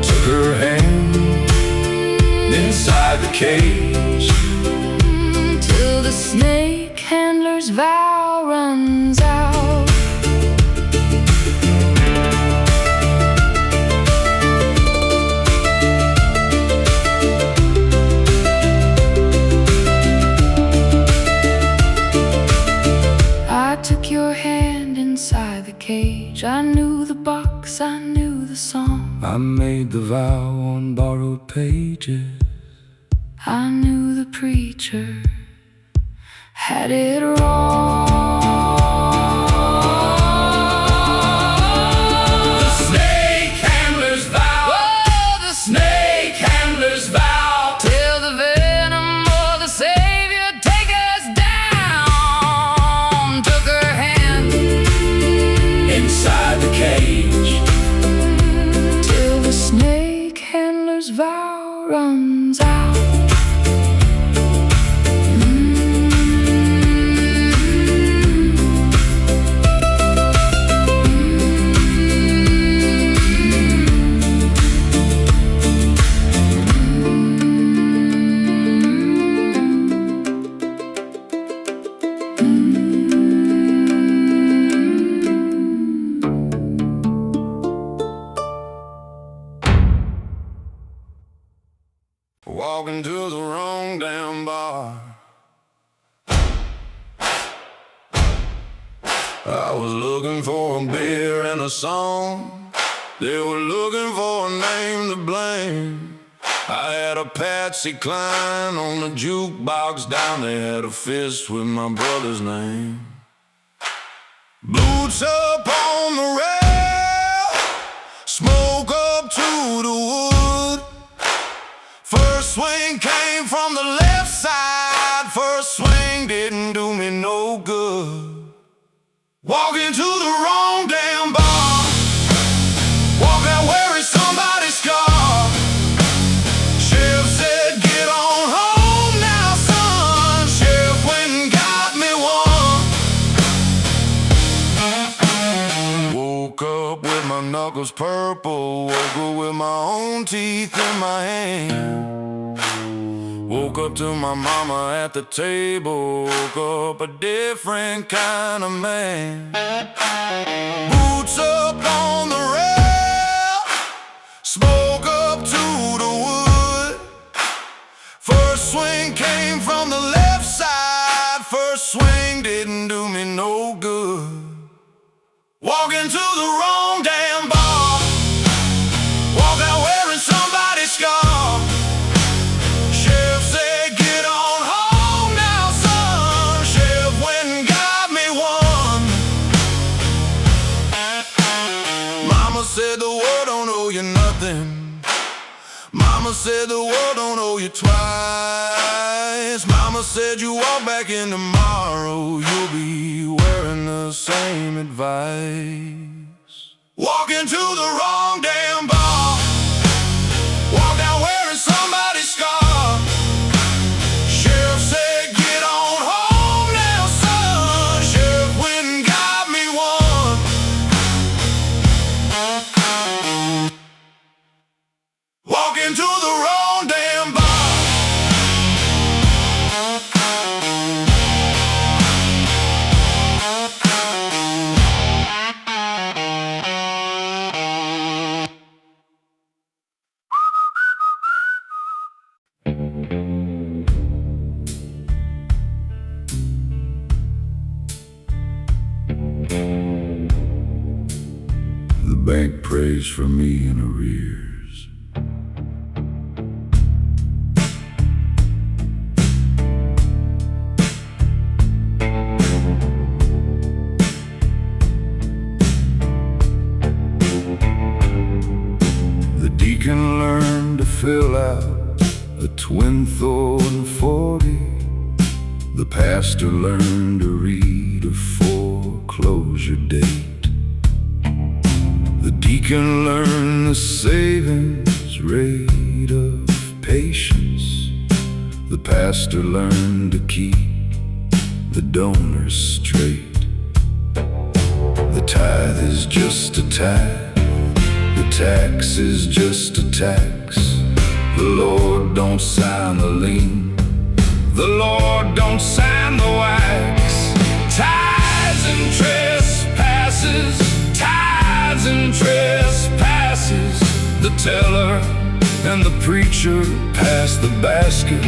took her hand inside the cage. Till the snake handler's vow runs out. I took your hand inside the cage. I knew the box, I knew the song. I made the vow on borrowed pages. I knew the preacher had it wrong. runs out. Walking to the wrong damn bar. I was looking for a beer and a song. They were looking for a name to blame. I had a Patsy Cline on the jukebox down. They had a fist with my brother's name. Boots up on the rail, smoke up to the wood. First swing came from the left side. First swing didn't do me no good. Walking to the wrong damn bar. Walk out wearing somebody's scar. Sheriff said, get on home now, son. Sheriff went and got me one. Woke up with my knuckles purple. Woke up with my own teeth in my hand. Woke up to my mama at the table. Woke up a different kind of man. Boots up on the rail, smoke up to the wood. First swing came from the left side. First swing didn't do me no good. Walking to the wrong damn bar. Walk out wearing somebody's scar. Sheriff said, get on home now, son. Sheriff went and got me one. Mama said the world don't owe you nothing. Mama said the world don't owe you twice. Mama said you walk back in tomorrow, you'll be wearing the same advice. Walking to the wrong damn bar. Walk out wearing somebody's scar. Sheriff said, get on home now, son. Sheriff went and got me one. Walking to the wrong damn bar. The bank prays for me in arrears. The deacon learned to fill out a twin Thorn 40. The pastor learned to read a foreclosure date. The deacon learned the savings rate of patience. The pastor learned to keep the donors straight. The tithe is just a tithe. The tax is just a tax. The Lord don't sign the lien. The Lord don't sign the wax. Tithes and trespasses. Tithes and trespasses. The teller and the preacher pass the basket.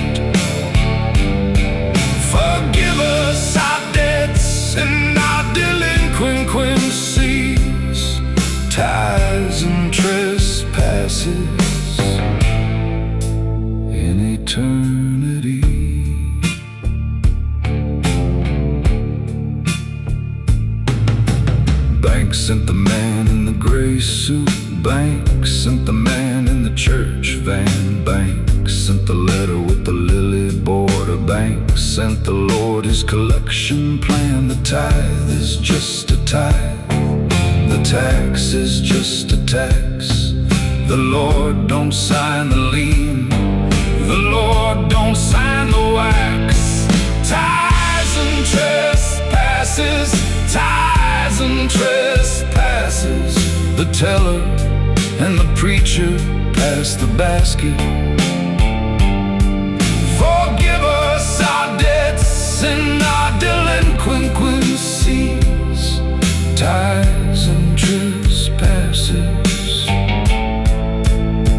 Forgive us our debts and our delinquencies. Tithes and trespasses in eternity. Bank sent the man in the gray suit. Bank sent the man in the church van. Bank sent the letter with the lily border. Bank sent the Lord his collection plan. The tithe is just a tithe. The tax is just a tax. The Lord don't sign the lien. The Lord don't sign the wax. Tithes and trespasses, tithes and trespasses. The teller and the preacher pass the basket. Forgive us our debts and our delinquencies, tithes and trespasses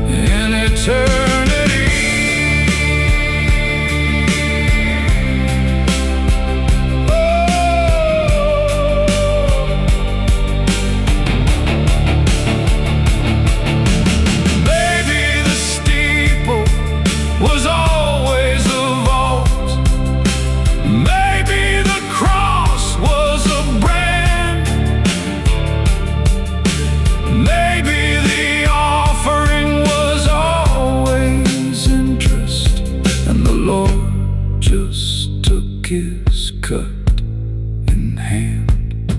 in eternity. Was always a vault. Maybe the cross was a brand. Maybe the offering was always interest, and the Lord just took his cut in hand.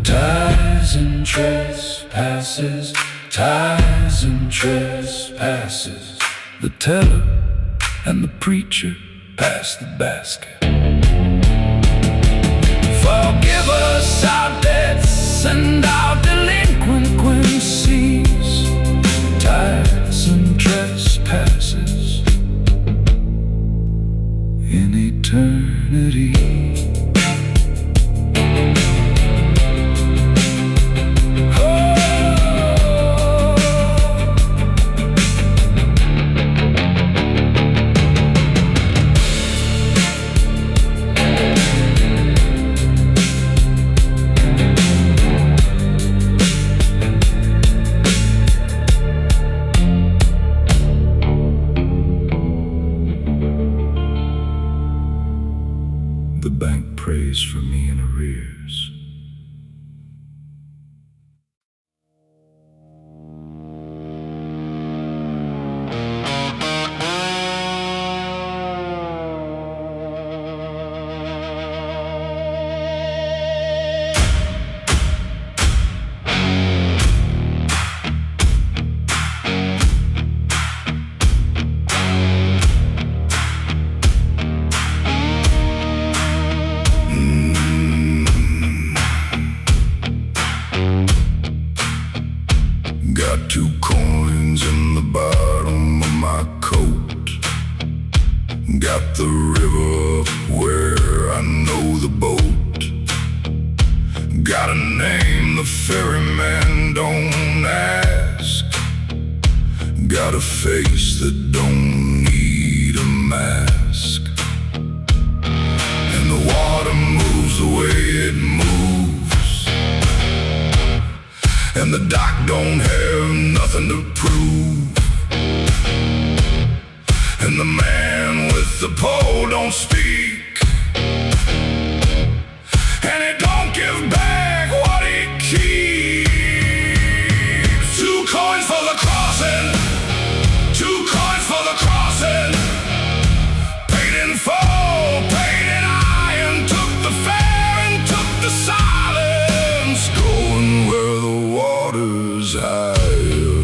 Tithes and trespasses, tithes and trespasses. The teller and the preacher pass the basket. Forgive us our debts and our delinquencies, tithes and trespasses in eternity. The bank prays for me in arrears. Got 2 coins in the bottom of my coat. Got the river up where I know the boat. Got a name the ferryman don't ask. Got a face that don't need a mask. And the water moves the way it moves, and the doc don't have nothing to prove. And the man with the pole don't speak, and he don't give back what he keeps. 2 coins for the crossing, 2 coins for the crossing. Paid in full, paid in iron. Took the fare and took the silence. Going where the water's higher.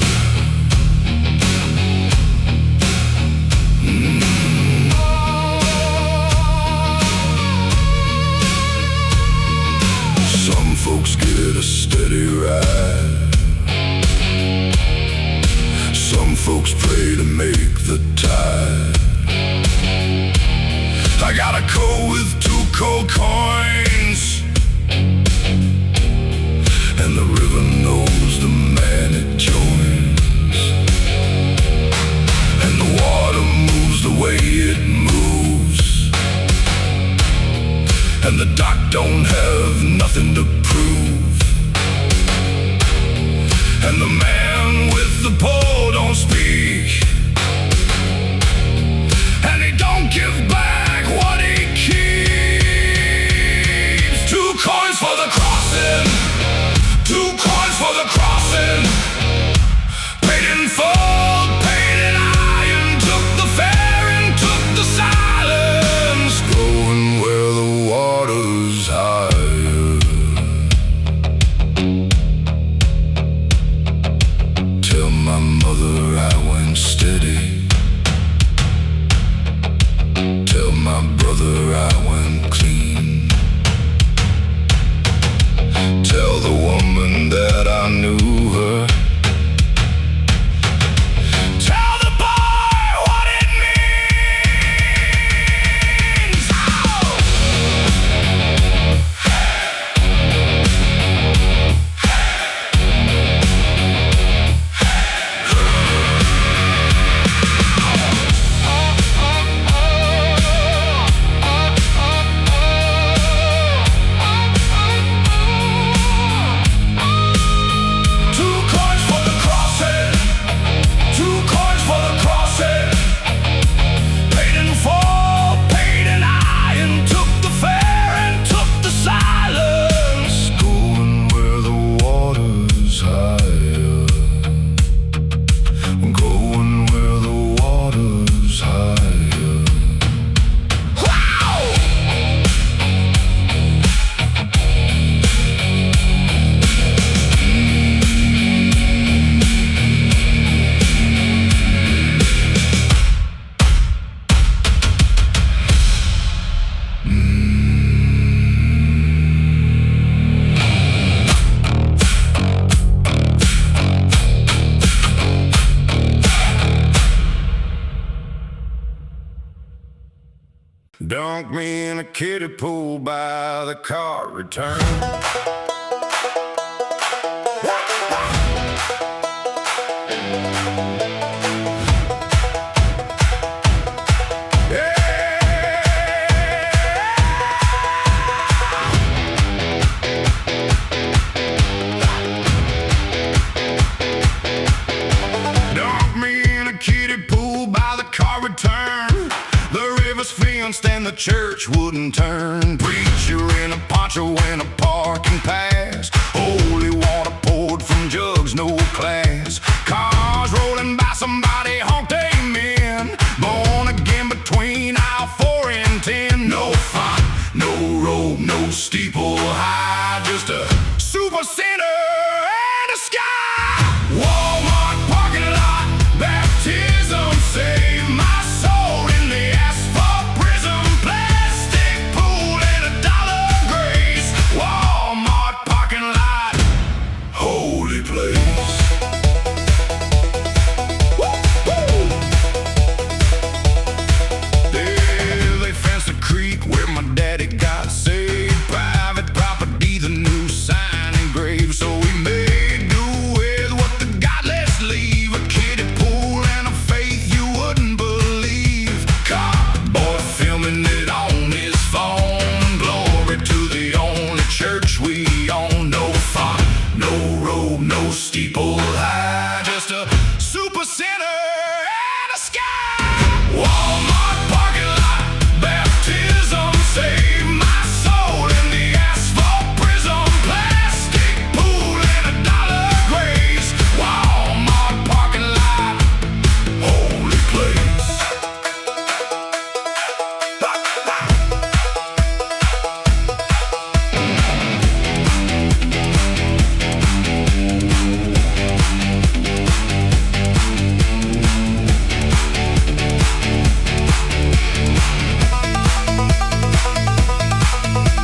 Some folks get a steady ride. Some folks pray to make the tide. I got a coat with 2 cold coins, and the river knows the man it joins. And the water moves the way it moves, and the doc don't have nothing to prove. And the man with the pole don't speak, and he don't give back what he keeps. 2 coins for the crossing, 2 coins for the crossing. Paid in full, paid in iron. Took the fare and took the silence. Going where the water's higher. Tell my mother I went steady. Dunk me in a kiddie pool by the car return. And the church wouldn't turn. Preacher in a poncho and a parking pass. Holy water poured from jugs, no class. Cars rolling by, somebody honked amen. Born again between aisle 4 and 10. No font, no robe, no steeple high. Just a super sinner and a sky. Walmart parking lot, baptism saved my soul in the asphalt prison. Plastic pool and $1 grace. Walmart parking lot, holy place. Woo-hoo! They fenced the creek where my daddy got saved. Private property, the new sign engraved. So we made do with what the godless leave. A kiddie pool and a faith you wouldn't believe. Cowboy filming it on his phone. Glory to the only church we own. No font, no robe, no steeple high. Just a super sinner and a sky. Walmart parking lot, baptism saved my soul in the asphalt prison. Plastic pool and $1 grace. Walmart parking lot, holy place.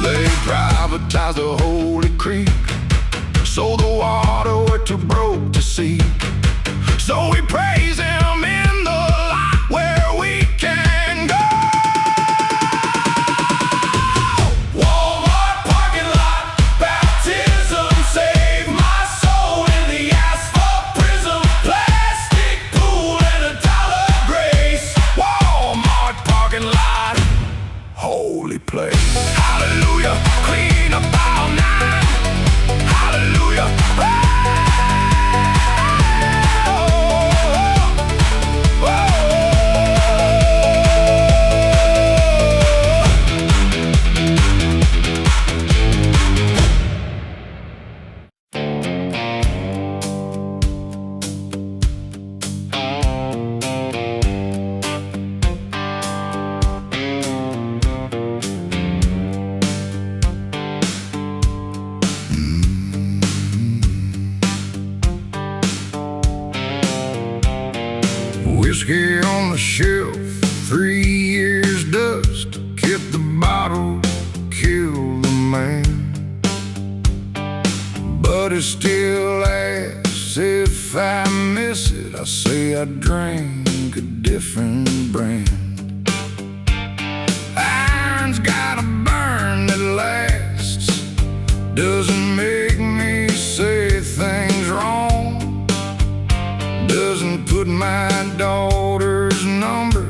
They privatized the holy creek, so the water were too broke to see. So we praise him in the light where we can go. Walmart parking lot, baptism saved my soul in the asphalt prison. Plastic pool and $1 grace. Walmart parking lot, holy place. Hallelujah, clean up all night. Hallelujah. Whiskey on the shelf, 3 years dust. Kept the bottle, killed the man. But it still asks if I miss it. I say I drank a different brand. Iron's got a burn that lasts. Doesn't make me say things wrong. Doesn't put my daughter's number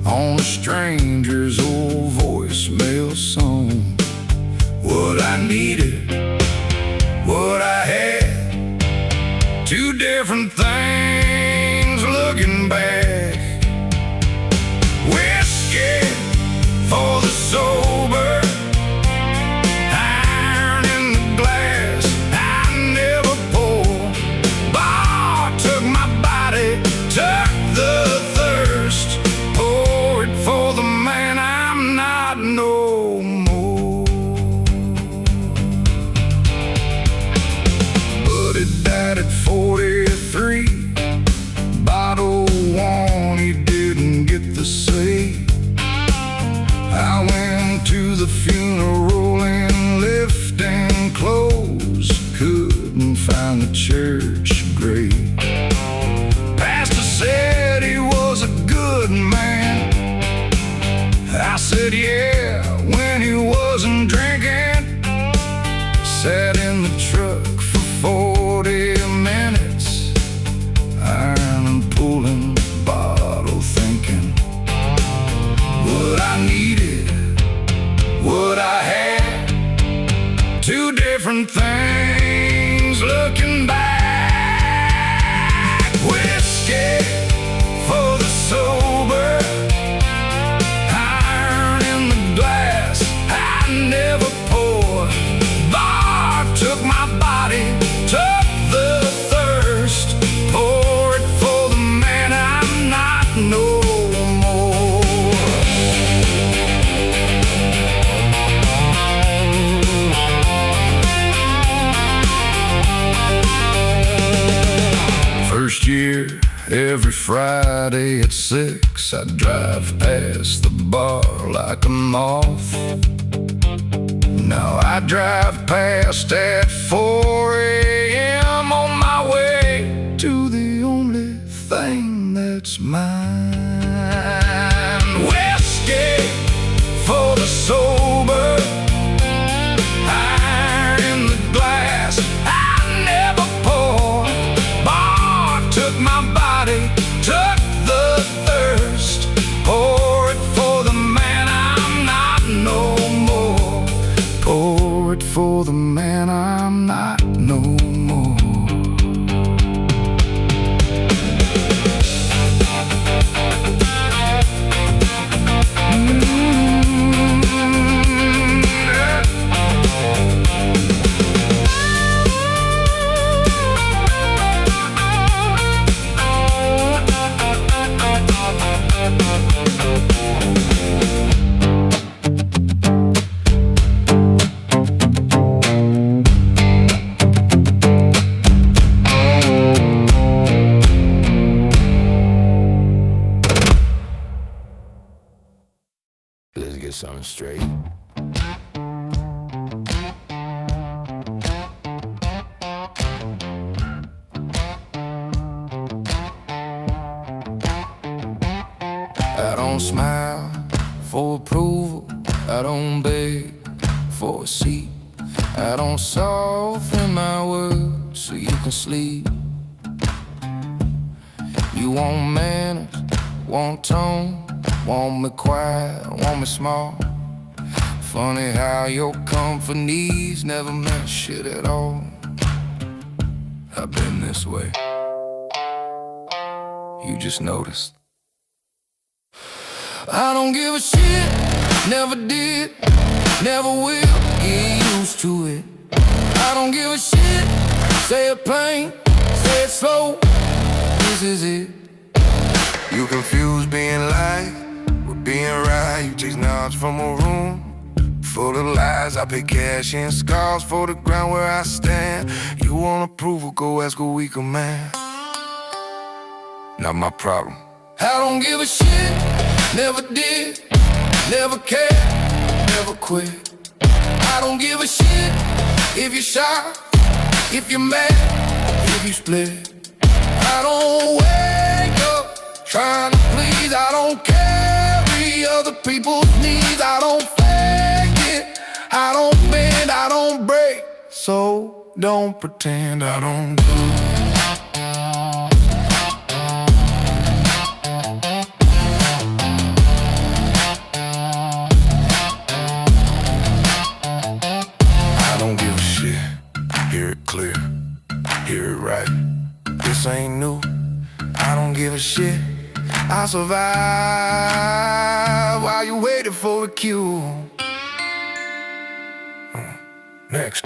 on a stranger's old voicemail song. What I needed, what I had, two different things looking back. Whiskey for the sober, iron in the glass I never poured. Bar took my body, took the thirst, pour it for the man I'm not no more. But it died at 43, bottle one he didn't get the say. I went to the funeral and lifting clothes, couldn't find the church grave. Pastor said he was a good man. I good, yeah, when he wasn't drinking. Sat in the truck for 40 minutes, iron and pulling bottle, thinking what I needed, what I had, two different things looking back. Whiskey for the sober, iron in the glass I never poured. Bar took my body, took the thirst, pour it for the man I'm not no more. First year, every Friday at 6, I'd drive past the bar like a moth. Now I drive past at 4 a.m. on my way to the only thing that's mine. Whiskey for the sober, iron in the glass I never poured. Bar took my body, took the thirst, pour it for the man I'm not no more. Pour it for the man I'm not no more. Let's get something straight. I don't smile for approval, I don't beg for a seat, I don't soften my words so you can sleep. You want manners, want tone, want me quiet, want me small. Funny how your comfort needs never meant shit at all. I've been this way, you just noticed. I don't give a shit, never did, never will, get used to it. I don't give a shit, say it plain, say it slow, this is it. You confuse being light with being right. You chase knobs from a room full of lies. I pay cash in scars for the ground where I stand. You want approval, go ask a weaker man. Not my problem. I don't give a shit, never did, never cared, never quit. I don't give a shit if you're shy, if you're mad, if you split. I don't wake up trying to please. I don't carry other people's needs. I don't fake it, I don't bend, I don't break. So don't pretend I don't do. Hear it clear, hear it right. This ain't new, I don't give a shit. I survive while you waited for a cue. Next.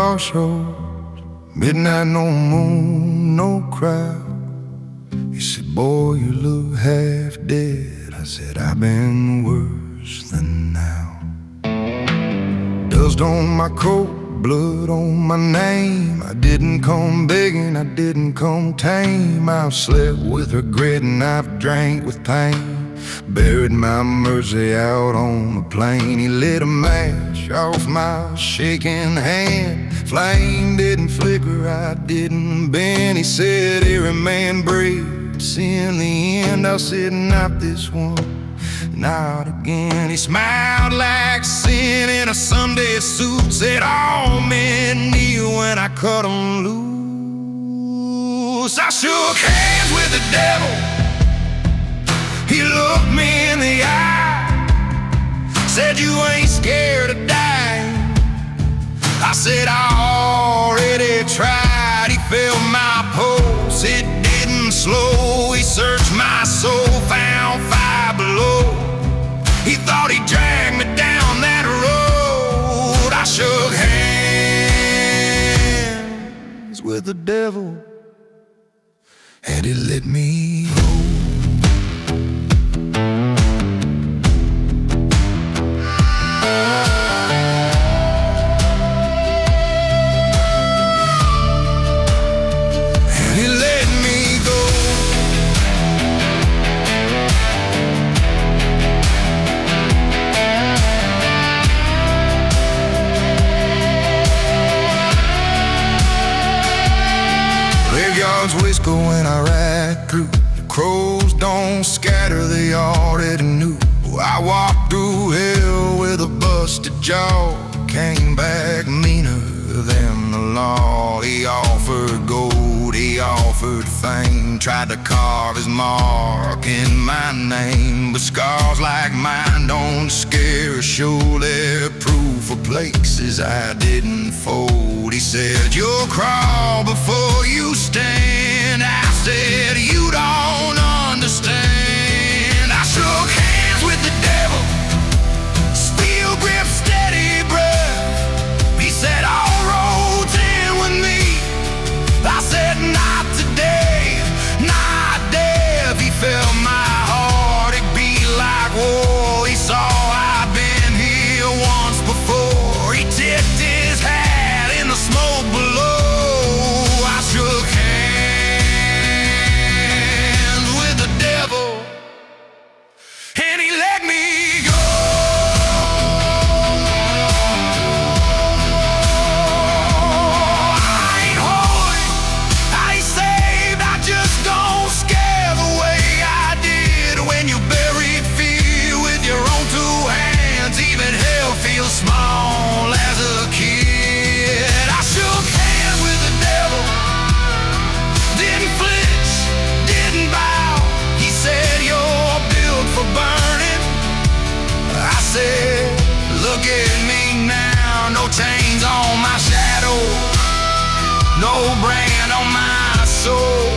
crossroads, midnight, no moon, no crowd. He said, boy, you look half dead. I said, I've been worse than now. Dust on my coat, blood on my name. I didn't come begging, I didn't come tame. I've slept with regret and I've drank with pain. Buried my mercy out on the plain. He lit a match off my shaking hand. Flame didn't flicker, I didn't bend. He said, every man breaks in the end. I said, not this one, not again. He smiled like sin in a Sunday suit. Said, all men kneel when I cut them loose. I shook hands with the devil. He looked me in the eye, said, you ain't scared of dying. I said, I already tried. He felt my pulse, it didn't slow. He searched my soul, found fire below. He thought he dragged me down that road. I shook hands with the devil, and he let me go. Whisper when I ride through. The crows don't scatter, they already knew. I walked through hell with a busted jaw. Came back meaner than the law. He offered gold, he offered fame. Tried to carve his mark in my name. But scars like mine don't scare, show their proof of places I didn't fold. He said, you'll crawl before you stand. I said, you don't understand. I shook hands with the devil, steel grip, steady breath. He said, all roads end with me. I said, not today, not death. He felt my heart, it beat like war. He saw I'd been here once before. He tipped his hat in the smoke below. I shook hands with the devil, and he let me go. I ain't holy, I ain't saved, I just don't scare the way I did. When you buried fear with your own two hands, even hell feels small as a kid. I shook hands with the devil, didn't flinch, didn't bow. He said, you're built for burning. I said, look at me now. No chains on my shadow, no brand on my soul.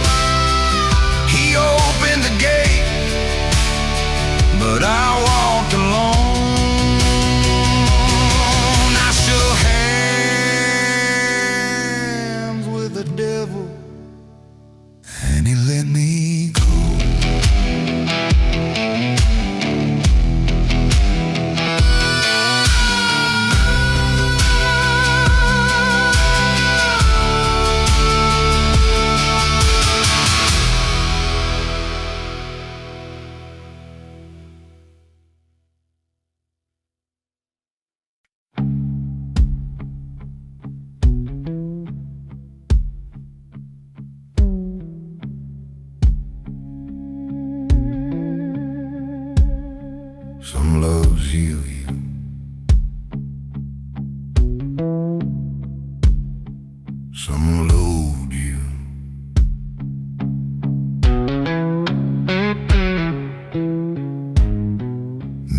He opened the gate, but I walked alone. I shook hands with the devil, and he let me go. Some loves heal you, some load you.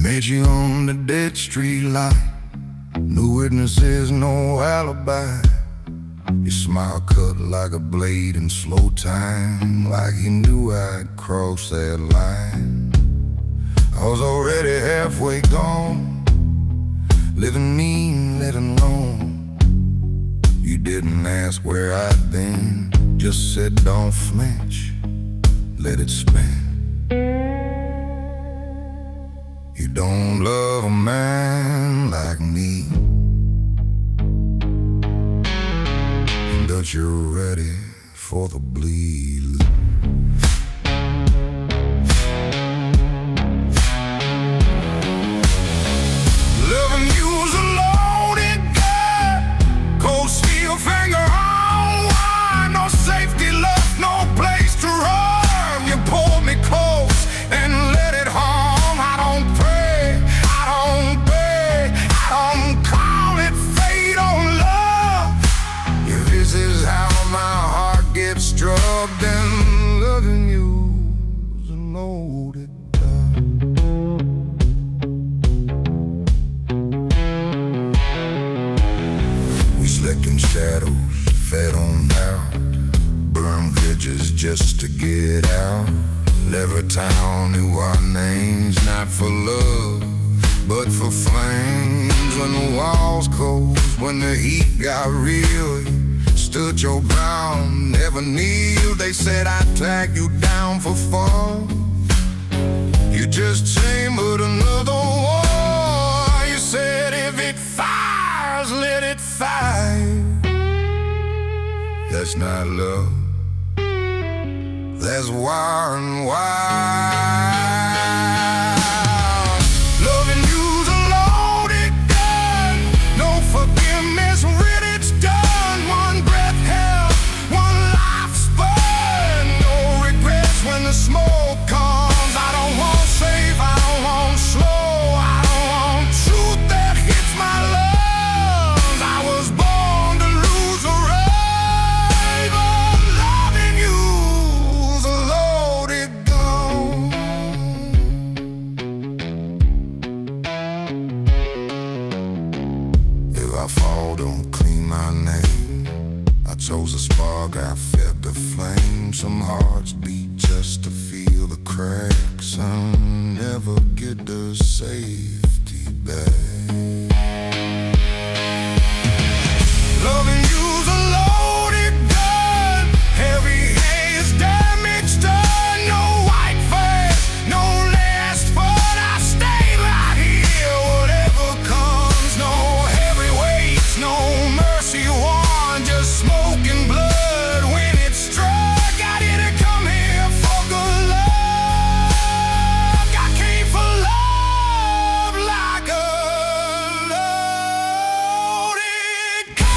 Met you on the dead street light, no witnesses, no alibi. Your smile cut like a blade in slow time, like you knew I'd cross that line. I was already halfway gone, living mean, living long. didn't ask where I'd been, just said don't flinch, let it spin. You don't love a man like me, but you're ready for the bleed. Loving you's a loaded gun, cold steel finger on wine, no safety left, no place to run. You pull me close and let it home. I don't pray, I don't beg, I don't call it fate on love. If this is how my heart gets struck, then loving you's a loaded gun. We slept in shadows, fed on out, burned bridges just to get out. Every town knew our names, not for love, but for flames. When the walls closed, when the heat got real, stood your ground, never kneeled. They said I'd tag you down for fun. You just chambered another war. You said if it fires, let it fire. That's not love, that's wire and wire. Loving you's a loaded gun, no forgiveness when it's done. One breath held, one life spun, no regrets when the smoke comes. I don't want safe, I don't want slow, I don't want truth that hits my lungs. I was born to lose a race, but loving you's a loaded gun. If I fall, don't clean my name. I chose a spark, I fed the flame. Some hearts beat just to feel the cracks. Some never get the safety back. Loving you's a loaded gun, heavy haze, damage done. No white face, no last but I stay right here, whatever comes. No heavy weights, no mercy won, just smoke and blood when it struck. I didn't come here for good luck, I came for love like a loaded gun.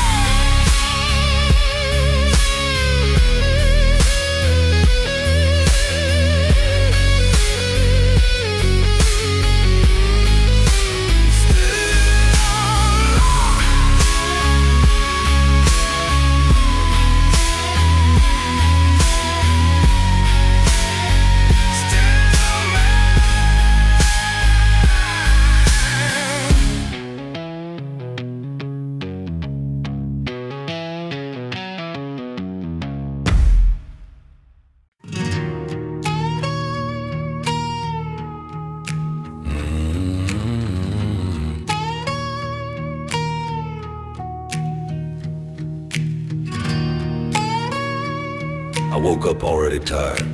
I woke up already tired.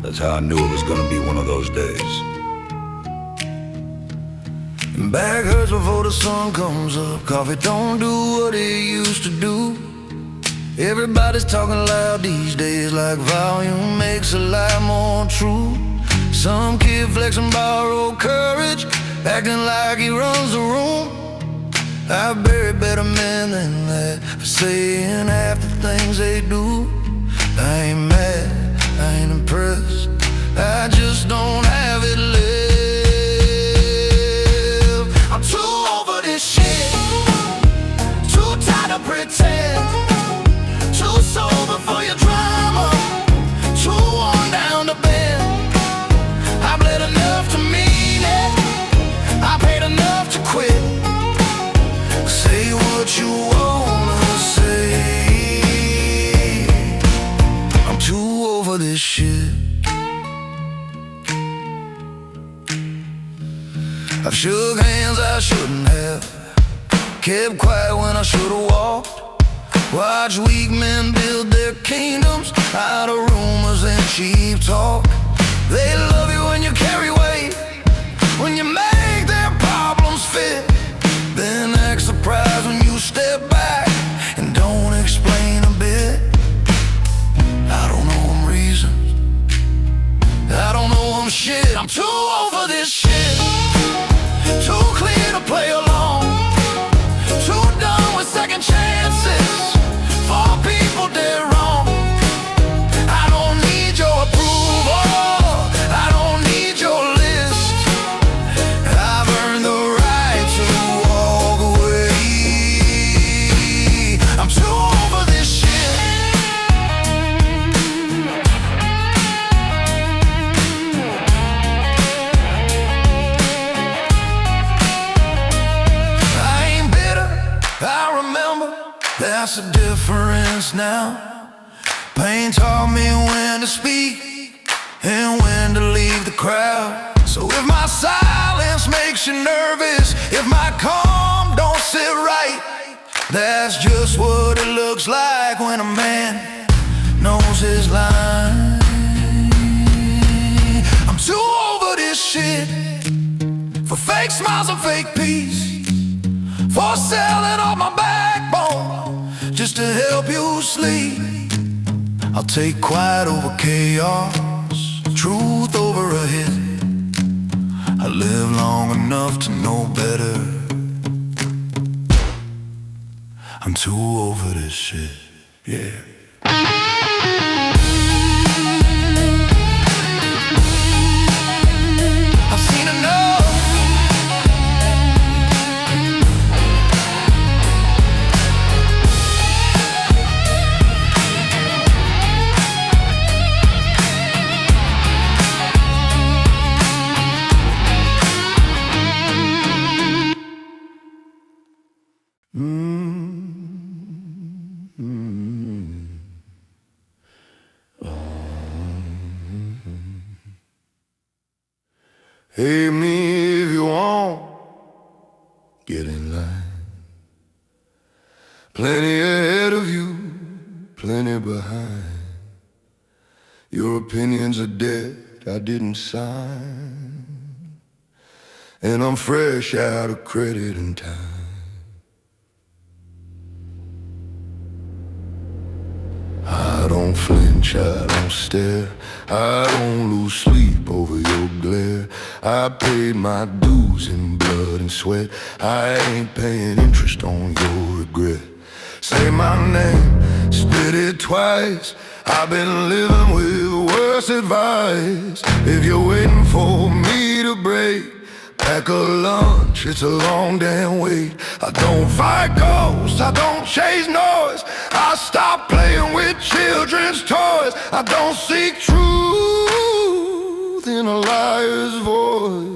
That's how I knew it was gonna be one of those days. Back hurts before the sun comes up. Coffee don't do what it used to do. Everybody's talking loud these days, like volume makes a lie more true. Some kid flexing borrowed courage, acting like he runs the room. I bury better men than that for saying half the things they do. I ain't mad, I ain't impressed, I just don't have it left. I'm too over this shit, too tired to pretend, too sober for your drama, too worn down to bend. I bled enough to mean it, I paid enough to quit. Say what you wanna say, I'm too over this shit. I've shook hands I shouldn't have, Kept quiet when I should've walked. Watch weak men build their kingdoms out of rumors and cheap talk. They love you when you carry weight, when you make their problems fit. Then act surprised when you step back and don't explain a bit. I don't know them reasons, I don't know them shit. I'm too old for this shit, too clear to play along, too done with second chances for people dead wrong. I don't need your approval, I don't need your list. I've earned the right to walk away. I'm too over this shit. I ain't bitter, I remember, that's the difference now. Pain taught me when to speak and when to leave the crowd. So if my silence makes you nervous, if my calm don't sit right, that's just what it looks like when a man knows his line. I'm too over this shit, for fake smiles and fake peace, for selling off my backbone just to help you sleep. I'll take quiet over chaos, truth over a hit. I live long enough to know better. I'm too over this shit, yeah. I've seen enough. Hate me if you want, get in line. Plenty ahead of you, plenty behind. Your opinion's a debt I didn't sign, and I'm fresh out of credit and time. I don't flinch, I don't stare, I don't lose sleep over your glare. I paid my dues in blood and sweat, I ain't paying interest on your regret. Say my name, spit it twice, I've been living with worse advice. If you're waiting for me to break, pack a lunch, it's a long damn wait. I don't fight ghosts, I don't chase noise, I stopped playing with children's toys. I don't seek truth in a liar's voice.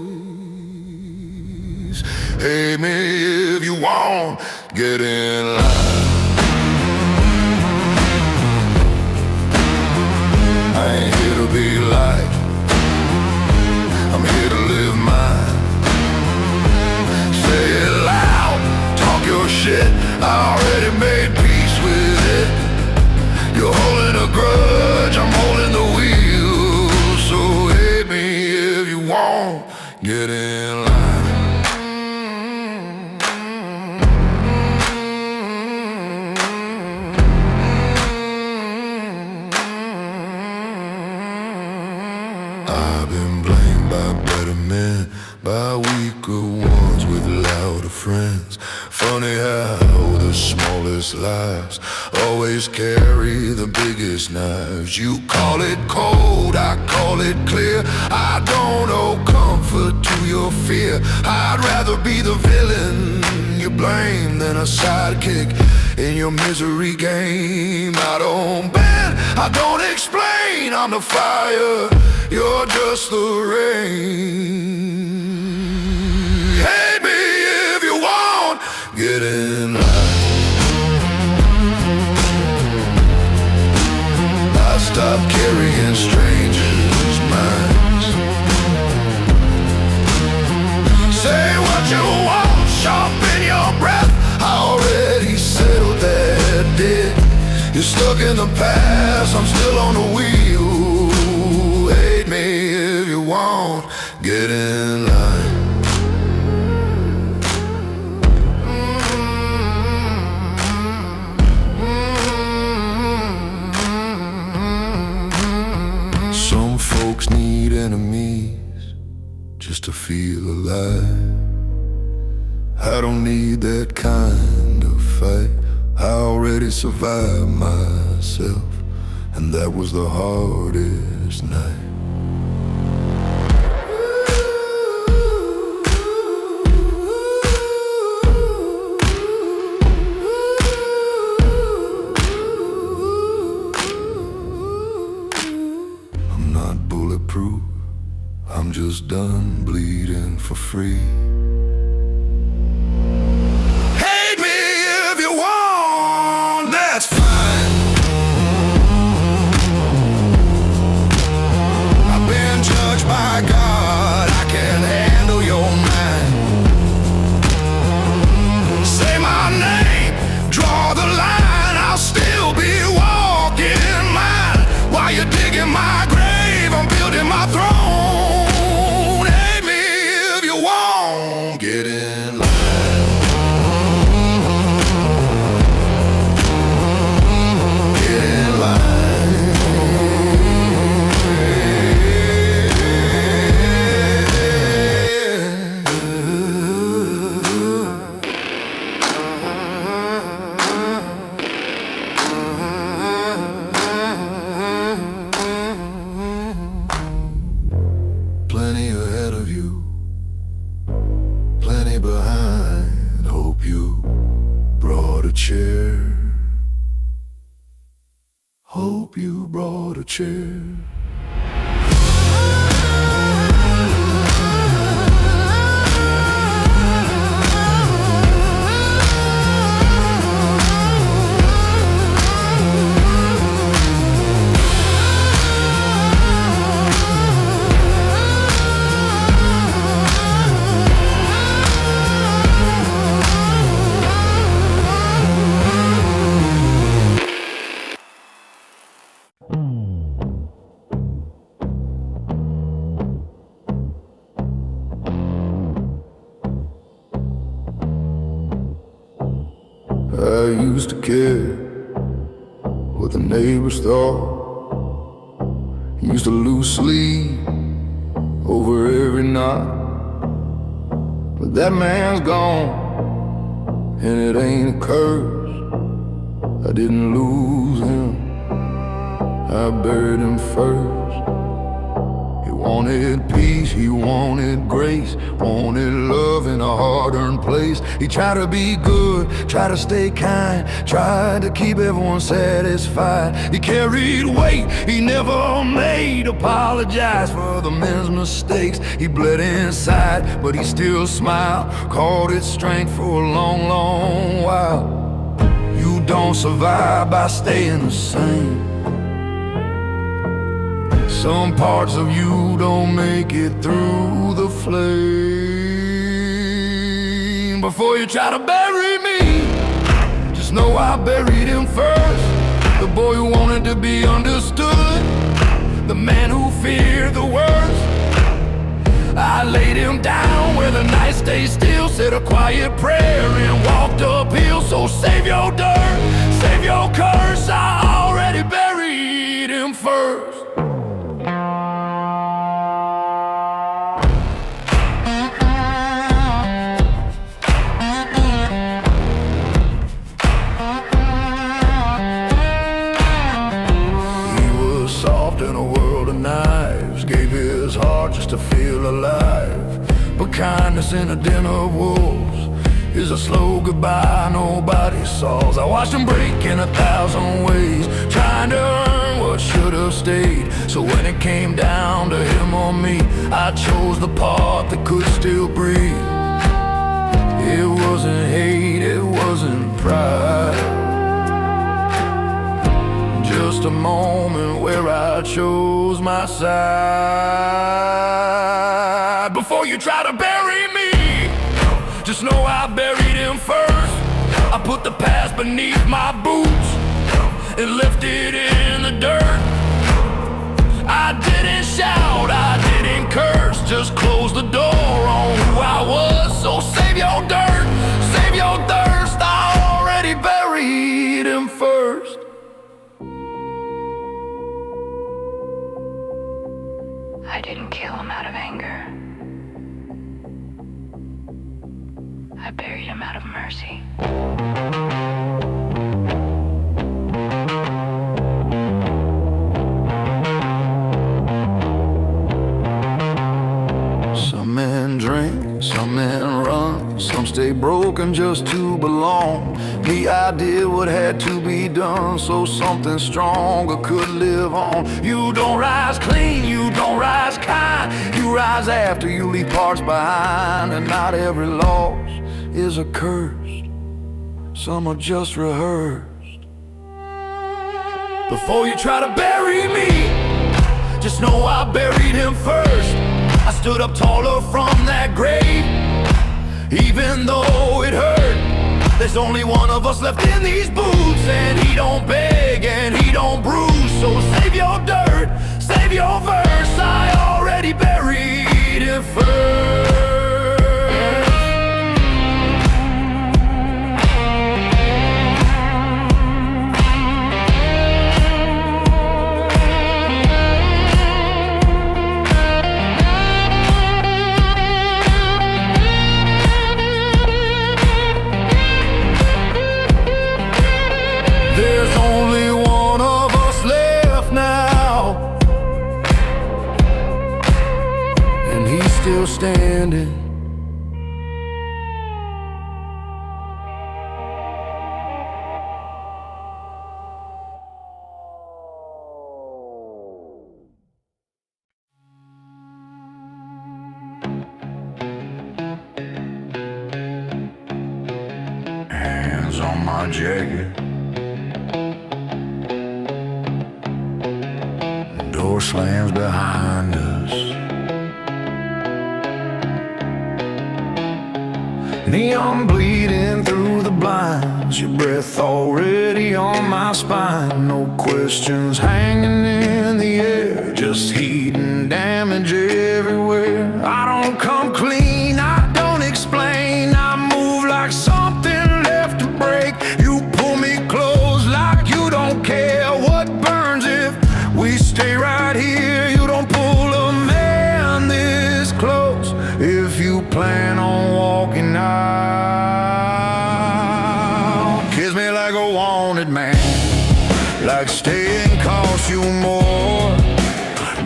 Hate me if you want, get in line. I ain't here to be liked, I'm here to live mine. Say it loud, talk your shit, I already made peace with it. You're holding a grudge, I'm holding the wheel. So hate me if you want, get in line. I've been blamed by better men, by weaker ones with louder friends. Funny how the smallest lives always carry the biggest knives. You call it cold, I call it clear. I don't owe comfort to your fear. I'd rather be the villain you blame than a sidekick in your misery game. I don't bend, I don't explain, I'm the fire, you're just the rain. Hate me if you want, get in line. I stopped carrying strangers' minds. Say what you want, sharpen your breath, I in the past, I'm still on the wheel. Hate me if you want, get in line. Some folks need enemies just to feel alive. I don't need that kind of fight. I already survived myself, and that was the hardest night. I'm not bulletproof, I'm just done bleeding for free. That's fine. I've been judged by God, I can handle your mind. Say my name, draw the line, I'll still be walking mine. While you're digging my grave, I'm building my throne. Hate me if you want, get in line. Plenty ahead of you, plenty behind. Hope you brought a chair. Hope you brought a chair. I used to care what the neighbors thought. Used to lose sleep over every night. But that man's gone, and it ain't a curse. I didn't lose him, I buried him first. He wanted peace, he wanted grace, wanted love in a hard-earned place. He tried to be good, tried to stay kind, tried to keep everyone satisfied. He carried weight he never made, apologized for the men's mistakes. He bled inside, but he still smiled, called it strength for a long, long while. You don't survive by staying the same. Some parts of you don't make it through the flame. Before you try to bury me, just know I buried him first. The boy who wanted to be understood, the man who feared the worst. I laid him down where the night stayed still, said a quiet prayer and walked uphill. So save your dirt, save your curse, I already buried him first. Just to feel alive, but kindness in a den of wolves is a slow goodbye nobody solves. I watched him break in 1,000 ways, trying to earn what should have stayed. So when it came down to him or me, I chose the part that could still breathe. It wasn't hate, it wasn't pride, just a moment where I chose my side. Before you try to bury me, just know I buried him first. I put the past beneath my boots, and left it in the dirt. I didn't shout, I didn't curse, just close the door on who I was. So save your dirt, save your thirst, I already buried him first. I didn't kill him out of anger. I buried him out of mercy. Some men drink, some men run, some stay broken just to belong. Me, I did what had to be done so something stronger could live on. You don't rise clean, you don't rise kind, you rise after you leave parts behind. And not every loss is accursed, some are just rehearsed. Before you try to bury me, just know I buried him first. I stood up taller from that grave, even though it hurt. There's only one of us left in these boots, and he don't beg and he don't bruise. So save your dirt, save your verse, I already buried him first. There's only one of us left now, and he's still standing. Hands on my jacket, door slams behind us. Neon bleeding through the blinds, your breath already on my spine. No questions hanging in the air, just heat and damage everywhere. I don't come clean, I don't explain, I move like something left to break. You pull me close like you don't care what burns if we stay right here. You don't pull a man this close if you plan on walking out. Kiss me like a wanted man, like staying costs you more.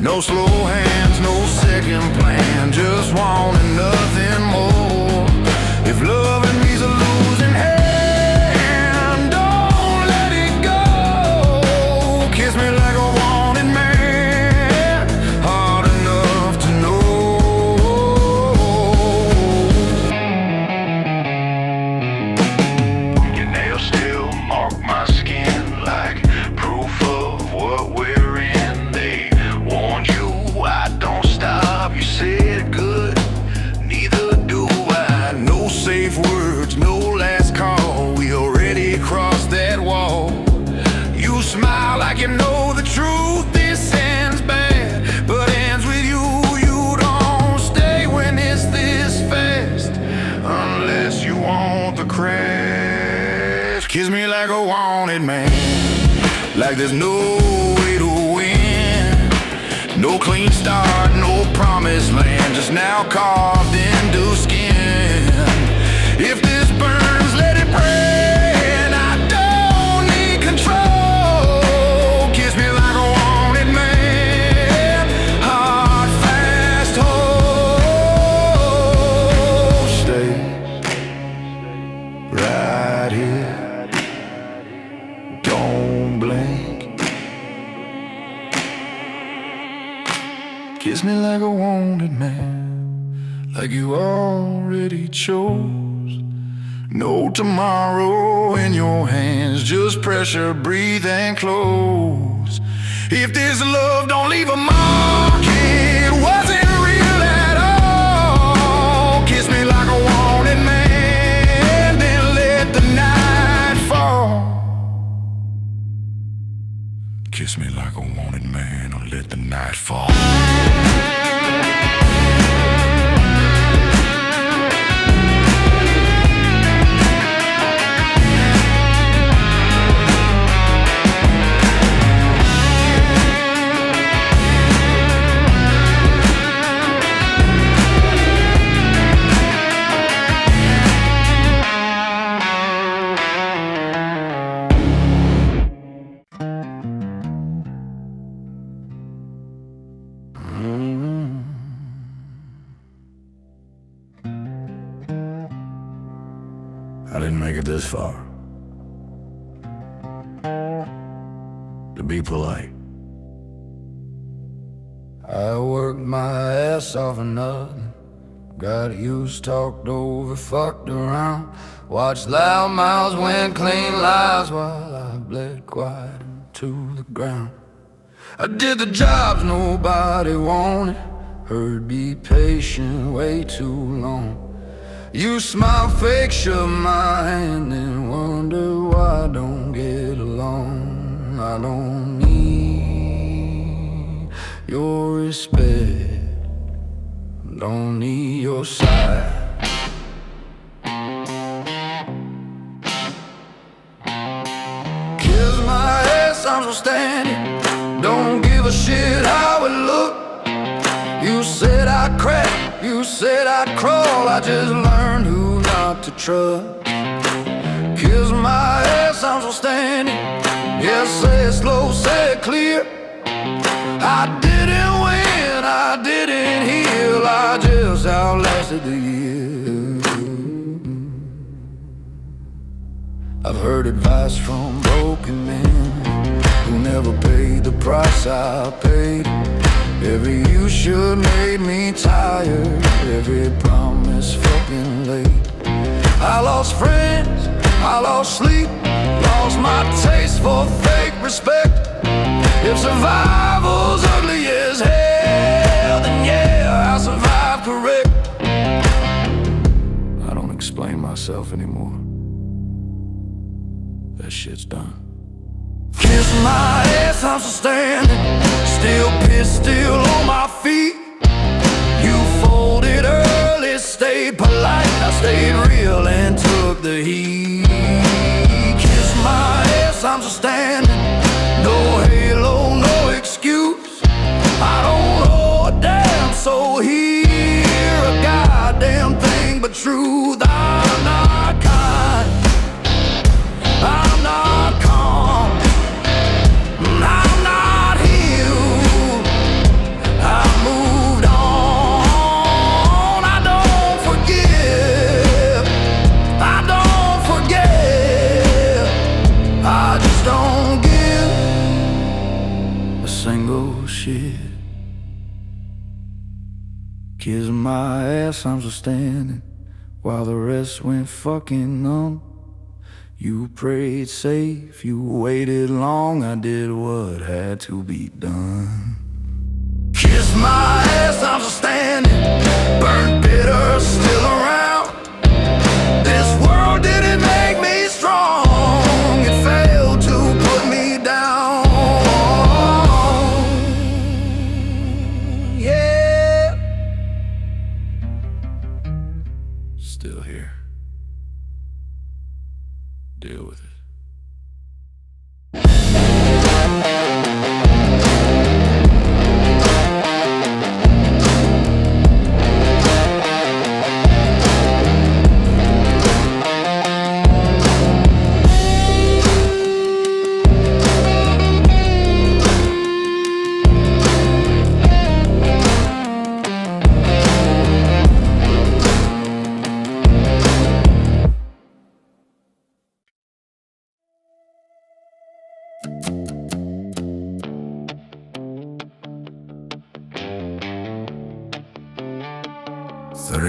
No slow hands, no second plan, just wanting nothing more. If loving me's a losing hand, don't let it go. Kiss me like a wanted man, hard enough to know. Your nails still mark my skin like proof of what we're in. They warned you I don't stop, you said good, neither do I. No safe words, no last call, we already crossed that wall. You smile like you know the truth, this ends bad, but ends with you. You don't stay when it's this fast, unless you want the crash. Kiss me like a wanted man, like there's no way to win. No clean start, no promised land, just now carved into skin. If this burns, let it burn, I don't need control. Kiss me like a wanted man, hard, fast, hold. Stay right here, don't blink. Kiss me like a wanted man, like you already chose. No tomorrow in your hands, just pressure, breathe and close. If this love don't leave a mark, it wasn't real at all. Kiss me like a wanted man. I didn't make it this far. To be polite. I worked my ass off for nothing. Got used, talked over, fucked around. Watched loud mouths win clean lives while I bled quiet to the ground. I did the jobs nobody wanted. Heard be patient way too long. You smile fake, shook my hand and wonder why I don't get along. I don't need your respect, don't need your side. Kiss my ass, I'm still standing. Don't give a shit how it look. You said I'd crack, you said I'd crawl. I just learned who not to trust. Kiss my ass, I'm still standing. Yes, say it slow, say it clear. I didn't win, I didn't heal, I just outlasted the year. I've heard advice from broken men who never paid the price I paid. Every you should made me tired, every promise fucking late. I lost friends, I lost sleep, lost my taste for fake respect. If survival's ugly as hell, then yeah, I survived correct. I don't explain myself anymore. That shit's done. Kiss my ass, I'm still standing. Still pissed, still on my feet. You folded early, stayed polite. I stayed real and took the heat. Kiss my ass, I'm still standing. No halo, no excuse. I don't know a damn soul here, a goddamn thing but truth. I'm not kind, I'm not calm, I'm not healed, I moved on. I don't forgive, I don't forget, I just don't give a single shit. Kiss my ass, I'm still standing while the rest went fucking numb. You prayed safe, you waited long, I did what had to be done. Kiss my ass, I'm still standing, burnt bitter, still around. This world didn't make me strong, it failed to put me down. Yeah, still here. Deal with it.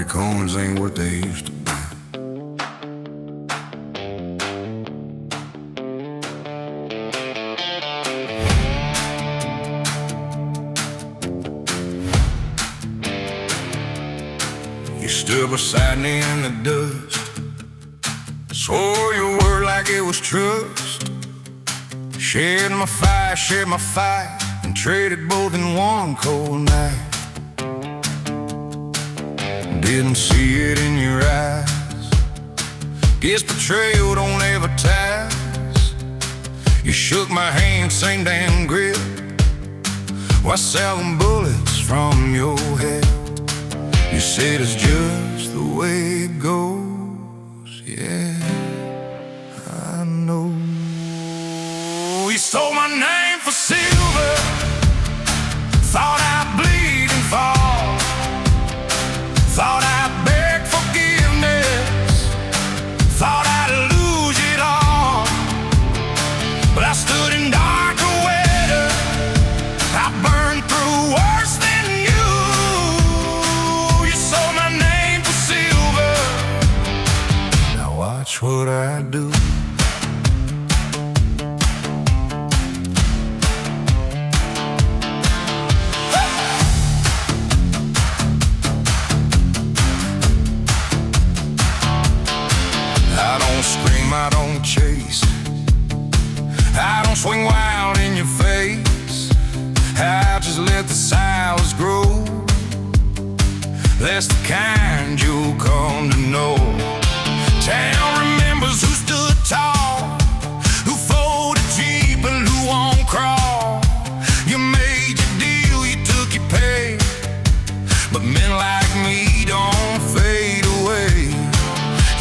Cones ain't what they used to be. You stood beside me in the dust, swore your word like it was trust. Shared my fight, and traded both in one cold night. Didn't see it in your eyes. Guess betrayal don't ever ties. You shook my hand, same damn grip. Why 7 bullets from your head? You said it's just the way it goes. Yeah, I know. You stole my name for silver, thought I'd bleed and fall. Thought I'd beg forgiveness, thought I'd watch what I do. I don't scream, I don't chase, I don't swing wild in your face. I just let the silence grow. That's the kind you'll come to know. Town remembers who stood tall, who folded cheap and who won't crawl. You made your deal, you took your pay, but men like me don't fade away.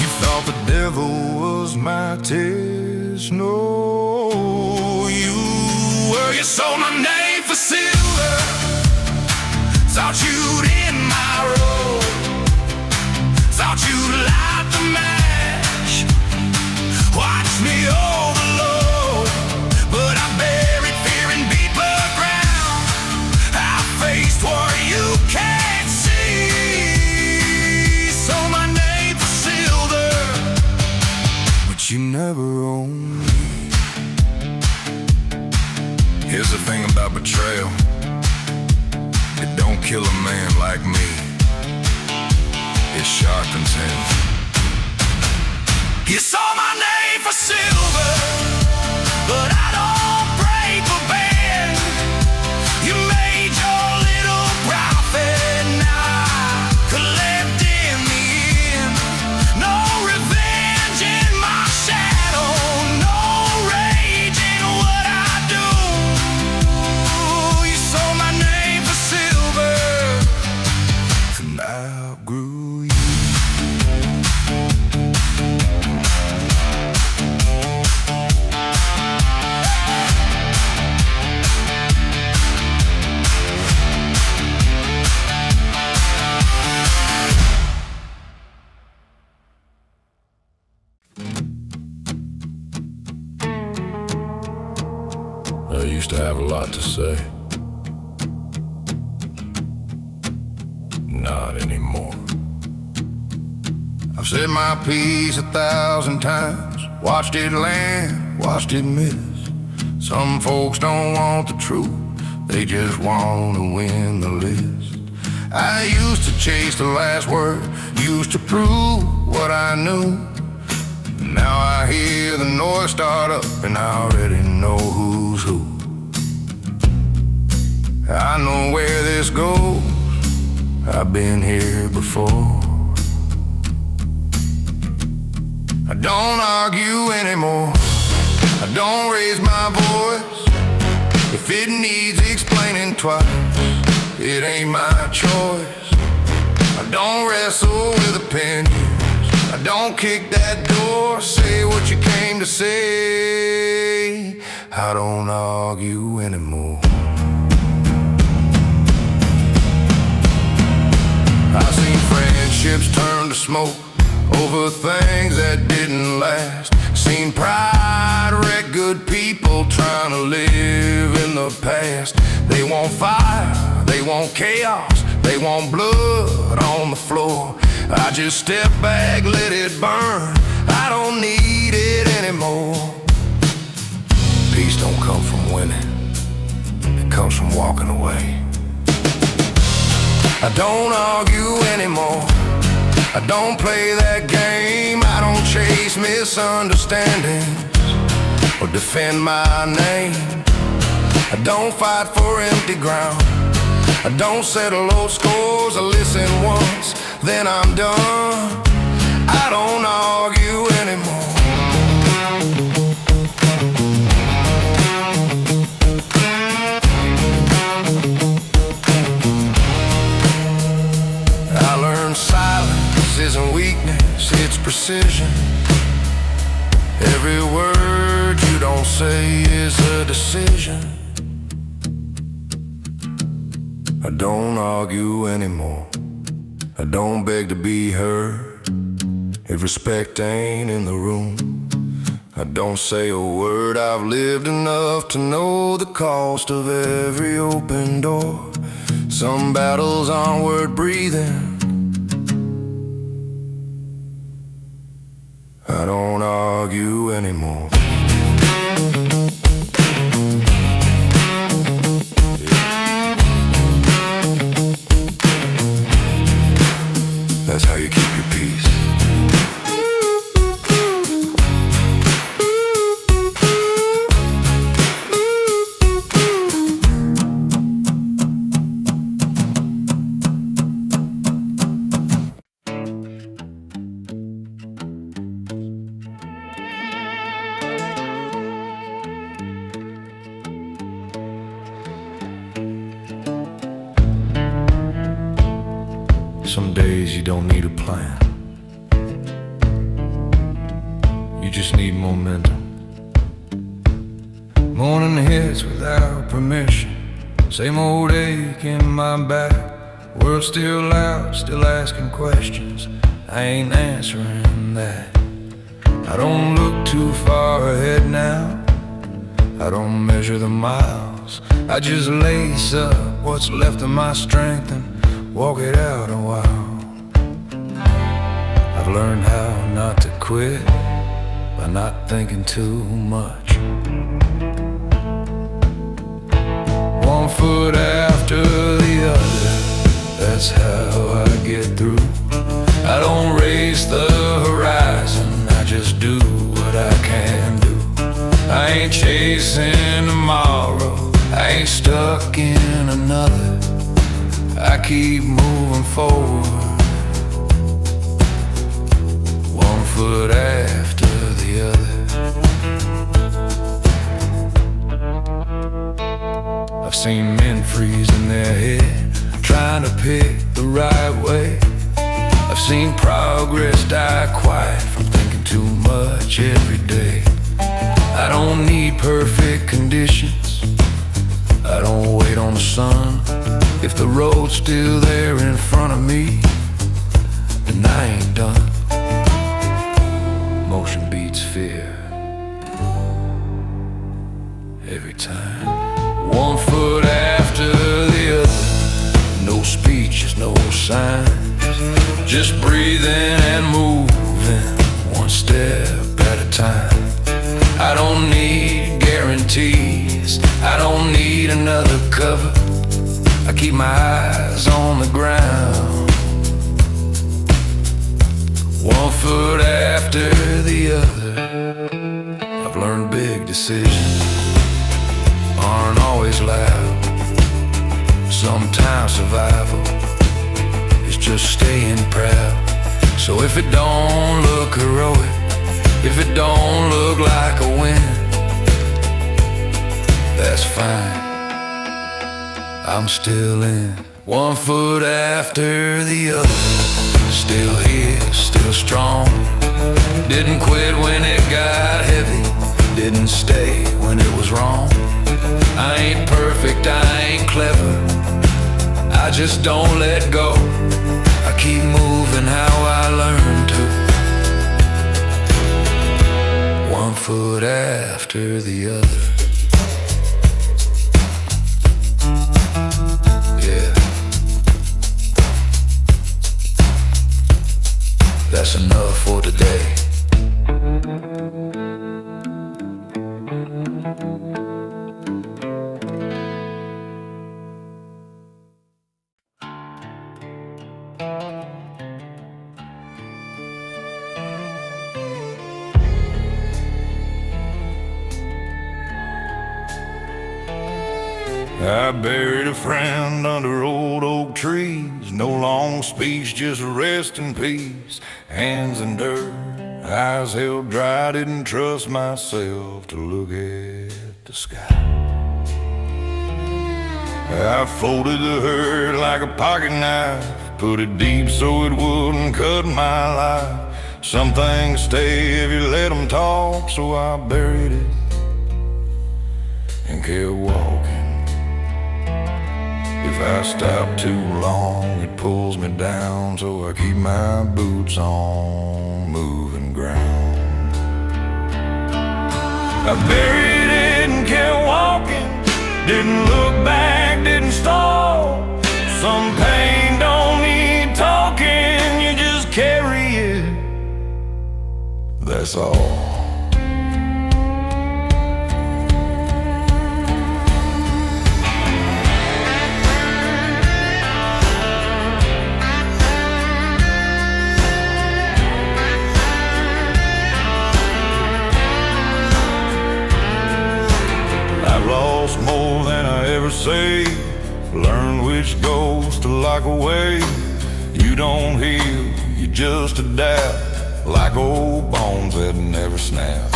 You thought the devil was my test. No, you sold my name for silver, thought you'd end my road, thought you'd light the match, watch me overload. But I buried fear in deeper ground, I faced war you can't see. Sold my name for silver, but you never owned me. Here's the thing about betrayal, it don't kill a man like me, it's shark content. You saw my name for silver, but I don't break for band. You made your little profit, now I collect in the end. No revenge in my shadow, no rage in what I do. You sold my name for silver, and I outgrew you. I used to have a lot to say. Not anymore. I've said my piece 1,000 times, watched it land, watched it miss. Some folks don't want the truth, they just want to win the list. I used to chase the last word, used to prove what I knew. Now I hear the noise start up and I already know who's who. I know where this goes, I've been here before. I don't argue anymore, I don't raise my voice. If it needs explaining twice, it ain't my choice. I don't wrestle with opinions, I don't kick that door. Say what you came to say, I don't argue anymore. I've seen friendships turn to smoke over things that didn't last. Seen pride wreck good people trying to live in the past. They want fire, they want chaos, they want blood on the floor. I just step back, let it burn, I don't need it anymore. Peace don't come from winning, it comes from walking away. I don't argue anymore, I don't play that game. I don't chase misunderstandings or defend my name. I don't fight for empty ground, I don't settle old scores. I listen once, then I'm done. I don't argue anymore. I learned silence isn't weakness, it's precision. Every word you don't say is a decision. I don't argue anymore, I don't beg to be heard. If respect ain't in the room, I don't say a word. I've lived enough to know the cost of every open door. Some battles onward breathing, I don't anymore. That's how you keep your peace. Some days you don't need a plan. You just need momentum. Morning hits without permission. Same old ache in my back. World still out, still asking questions. I ain't answering that. I don't look too far ahead now. I don't measure the miles. I just lace up what's left of my strength and walk it out a while. I've learned how not to quit by not thinking too much. One foot after the other, that's how I get through. I don't race the horizon, I just do what I can do. I ain't chasing tomorrow, I ain't stuck in another. I keep moving forward, one foot after the other. I've seen men freeze in their head, trying to pick the right way. I've seen progress die quiet from thinking too much every day. I don't need perfect conditions, I don't wait on the sun. If the road's still there in front of me, then I ain't done. Motion beats fear every time. One foot after the other, no speeches, no signs, just breathing and moving, one step at a time. I don't need guarantees, I don't need another cover. I keep my eyes on the ground, one foot after the other. I've learned big decisions aren't always loud. Sometimes survival is just staying proud. So if it don't look heroic, if it don't look like a win, that's fine, I'm still in. One foot after the other, still here, still strong. Didn't quit when it got heavy, didn't stay when it was wrong. I ain't perfect, I ain't clever, I just don't let go. I keep moving how I learned to, one foot after the other. That's enough for today. I buried a friend under old oak trees. No long speech, just rest in peace. Hands in dirt, eyes held dry. Didn't trust myself to look at the sky. I folded the hurt like a pocket knife, put it deep so it wouldn't cut my life. Some things stay if you let them talk, so I buried it and kept walking. If I stop too long, it pulls me down, so I keep my boots on moving ground. I buried it and kept walking, didn't look back, didn't stall. Some pain don't need talking, you just carry it, that's all. say. Learn which goes to lock away. You don't heal, you just adapt, like old bones that never snap.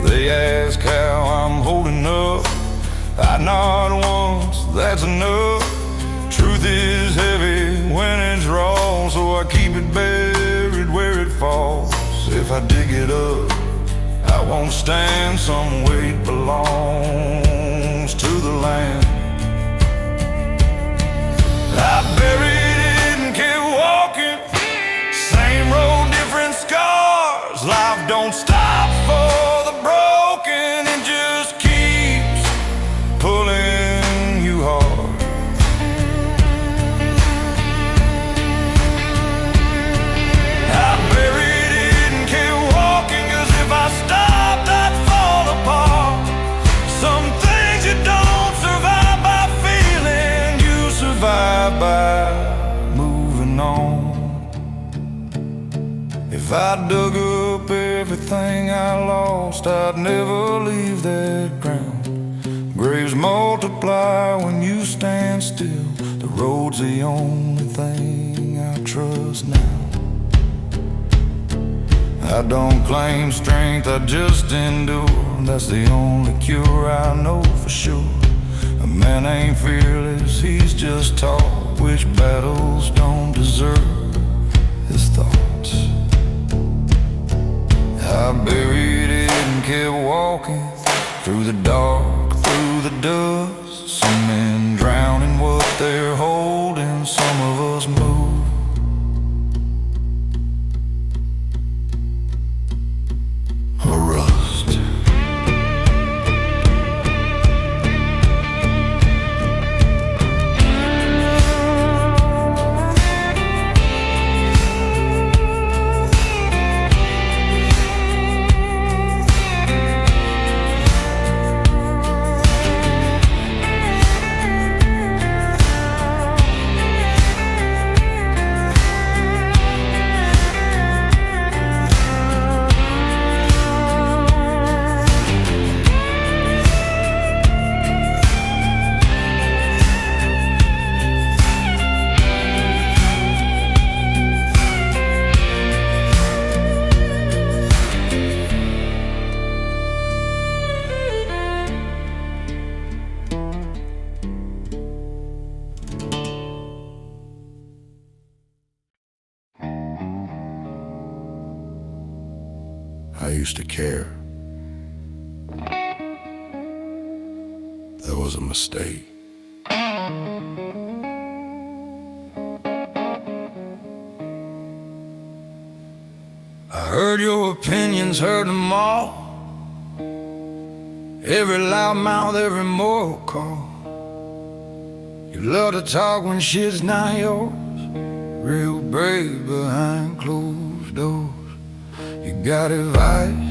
They ask how I'm holding up. I nod once, that's enough. Truth is heavy when it's raw, so I keep it buried where it falls. If I dig it up, I won't stand. Some weight belongs to the land. I buried it and kept walking. Same road, different scars. Life don't stop for the broken. It just keeps pulling you hard. I buried it and kept walking, 'cause if I stopped, I'd fall apart. Some things you don't survive by feeling, you survive by moving on. If I dug up everything I lost, I'd never leave that ground. Graves multiply when you stand still. The road's the only thing I trust now. I don't claim strength, I just endure. That's the only cure I know for sure. A man ain't fearless, he's just taught which battles don't deserve his thoughts. I buried it and kept walking through the dark, through the dust. Some men drown in what they're holding, some of us move. Or rust. I used to care. That was a mistake. I heard your opinions, heard them all. Every loudmouth, every moral call. You love to talk when shit's not yours. Real brave behind closed doors. You got advice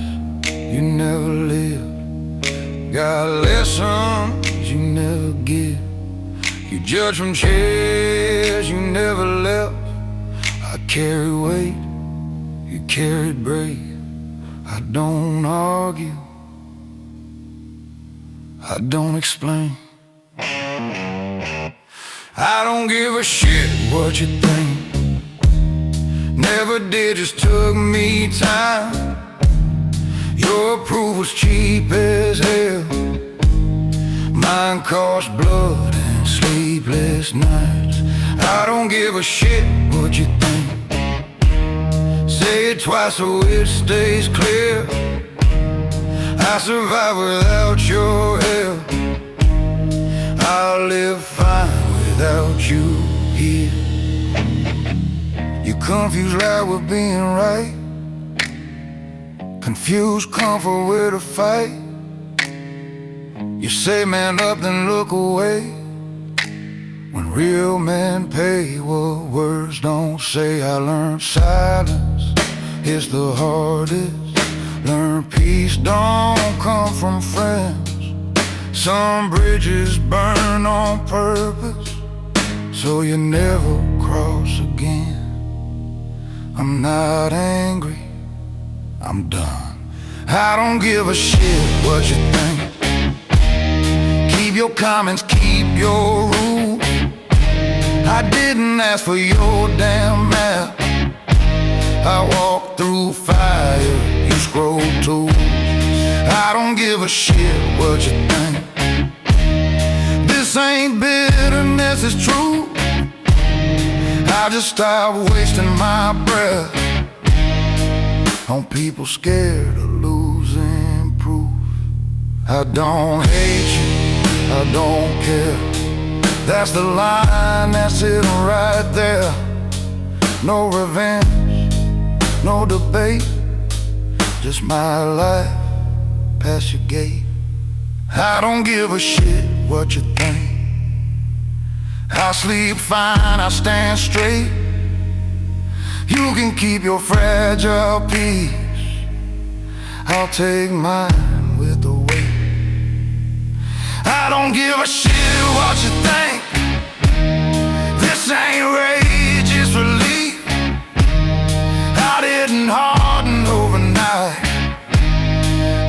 you never lived. Got lessons you never give. You judge from chairs you never left. I carry weight, you carried brave. I don't argue, I don't explain. I don't give a shit what you think. Never did, just took me time. Your approval's cheap as hell. Mine cost blood and sleepless nights. I don't give a shit what you think. Say it twice so it stays clear. I survive without your help. I'll live fine without you here. You confuse right with being right. Confuse comfort with a fight. You say man up then look away. When real men pay what words don't say. I learned silence is the hardest. Learn peace don't come from friends. Some bridges burn on purpose, so you never cross again. I'm not angry, I'm done. I don't give a shit what you think. Keep your comments, keep your rules. I didn't ask for your damn map. I walked through fire, you scroll too. I don't give a shit what you think. This ain't bitterness, it's true. I just stopped wasting my breath on people scared of losing proof. I don't hate you, I don't care. That's the line that's sitting right there. No revenge, no debate, just my life past your gate. I don't give a shit what you think. I sleep fine, I stand straight. You can keep your fragile peace. I'll take mine with the weight. I don't give a shit what you think. This ain't rage, it's relief. I didn't harden overnight.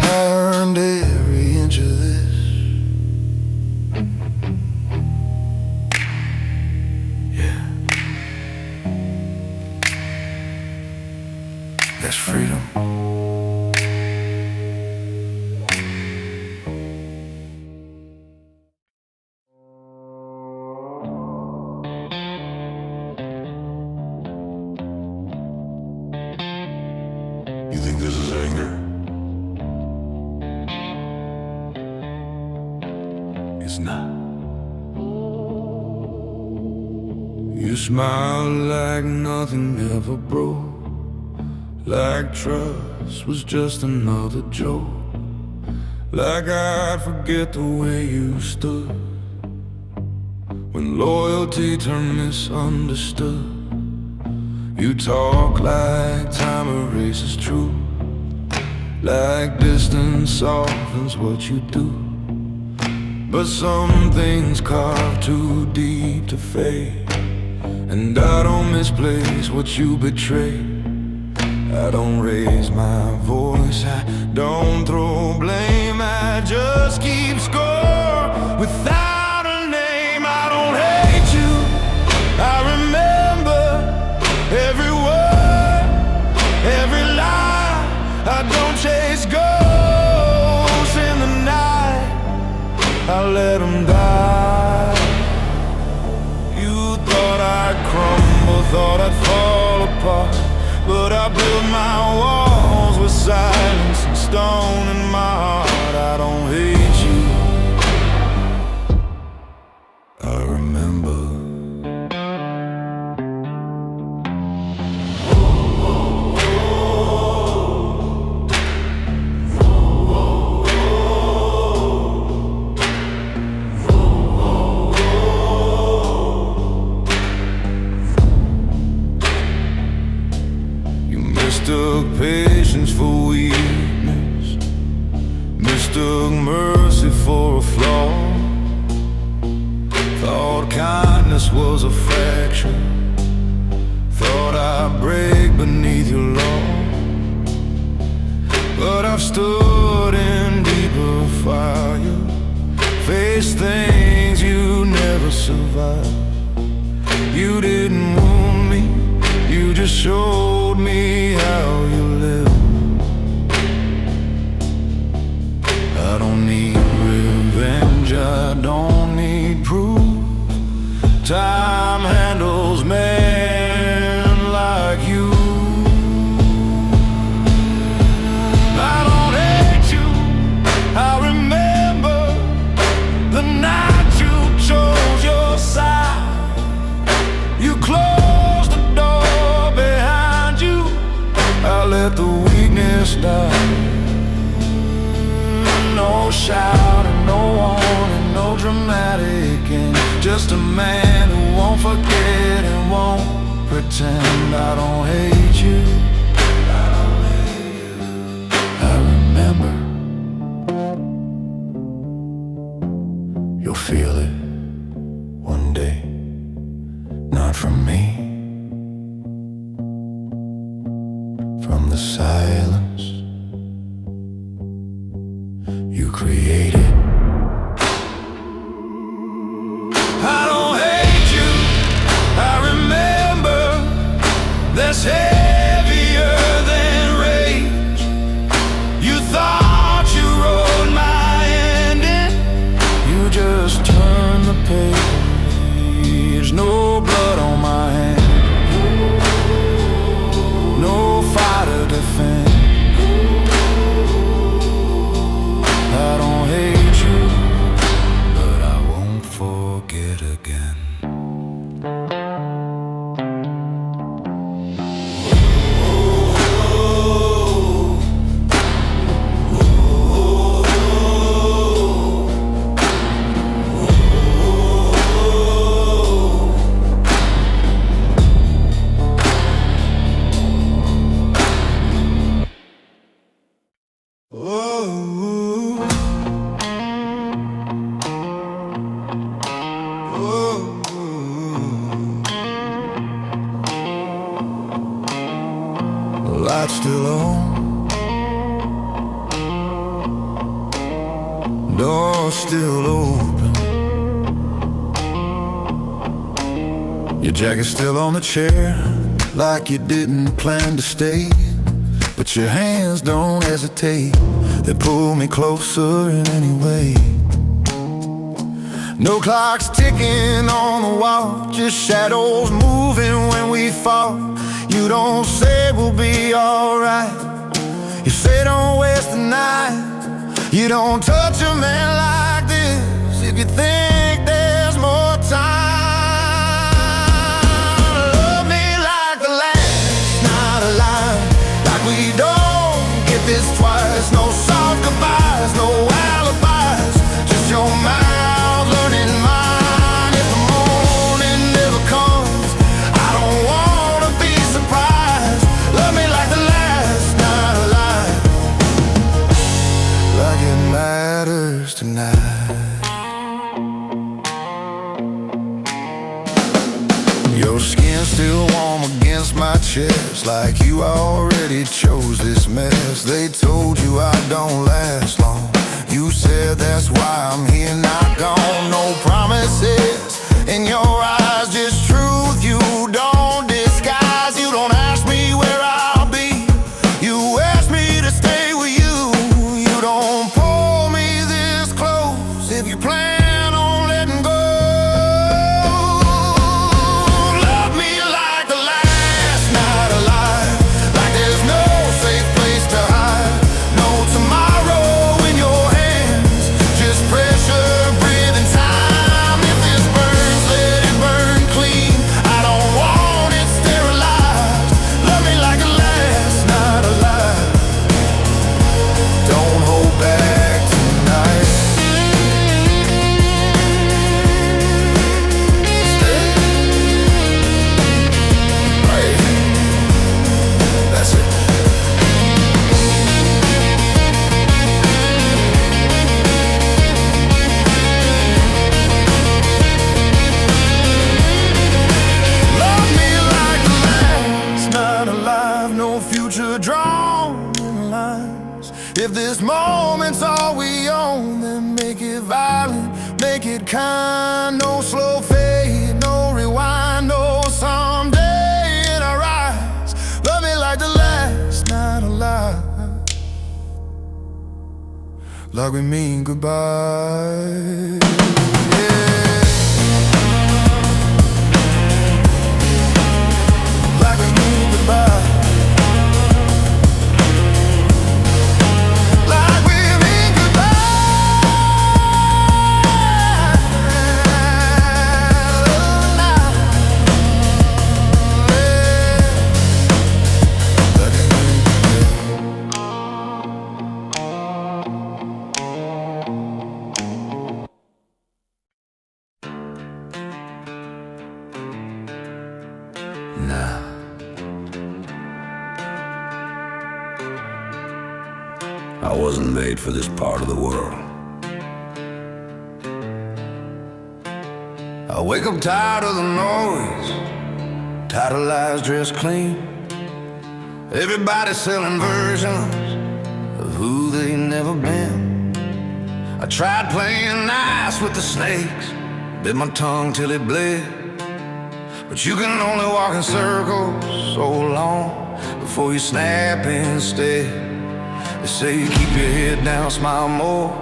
I earned every inch of this. Yeah. That's freedom. You think this is anger? It's not. You smile like nothing ever broke, like trust was just another joke, like I'd forget the way you stood when loyalty turned misunderstood. You talk like time erases truth, like distance softens what you do. But some things carve too deep to fade, and I don't misplace what you betray. I don't raise my voice, I don't throw blame, I just keep score without a name. I don't hate you, I remember every word, every lie. I don't chase ghosts in the night, I let them die. You thought I'd crumble, thought I'd fall apart, but I built my walls with silence and stone in my heart. I don't hate you, I remember. Mistook patience for weakness, mistook mercy for a flaw, thought kindness was a fracture, thought I'd break beneath your law. But I've stood in deeper fire, faced things you never survived. You didn't wound me, you just showed me how you live. I don't need revenge, I don't need proof. Time handles men like you. I don't hate you, I remember the night you chose your side. You closed the door behind you, I let the weakness die. No shouting, no warning, no dramatic, and just a man who won't forget and won't pretend. I don't hate you, I don't hate you. I remember. You'll feel it one day, not from me, from the silence you created. home. Door's still open. Your jacket's still on the chair, like you didn't plan to stay. But your hands don't hesitate, they pull me closer in any way. No clock's ticking on the wall, just shadows moving when we fall. You don't say we'll be alright, you say don't waste the night. You don't touch a man like this if you think there's more time. Love me like the last night alive, like we don't get this twice. No soft goodbyes, no alibis, just your mouth learning mine. If the morning never comes, I don't wanna be surprised. Love me like the last night alive, like it matters tonight. Your skin's still warm against my chest, like you already chose this mess. They told you I don't last long, you said that's why I'm here, not gone. No promises in your eyes, just truth you don't disguise. You don't ask me where I'll be, you ask me to stay with you. You don't pull me this close if you plan on letting go. Love me like the last night alive, like there's no safe place to hide. No tomorrow in your hands, just pressure, breathing time. If this burns, let it burn clean, I don't want it sterilized. Love me like the last night alive, don't hold back tonight. Stay right here, that's it. Love me like the last night alive, no future drawn in lines. If this moment's all we own, then make it violent, make it kind. No slow fade, no rewind, no someday in our eyes. Love me like the last night alive, like we mean goodbye. Yeah. Like we mean goodbye. Like we mean goodbye. Like we mean Nah. I wasn't made for this part of the world. I wake up tired of the noise, tired of lies dressed clean. Everybody selling versions of who they never been. I tried playing nice with the snakes, bit my tongue till it bled. But you can only walk in circles so long before you snap instead. They say keep your head down, smile more,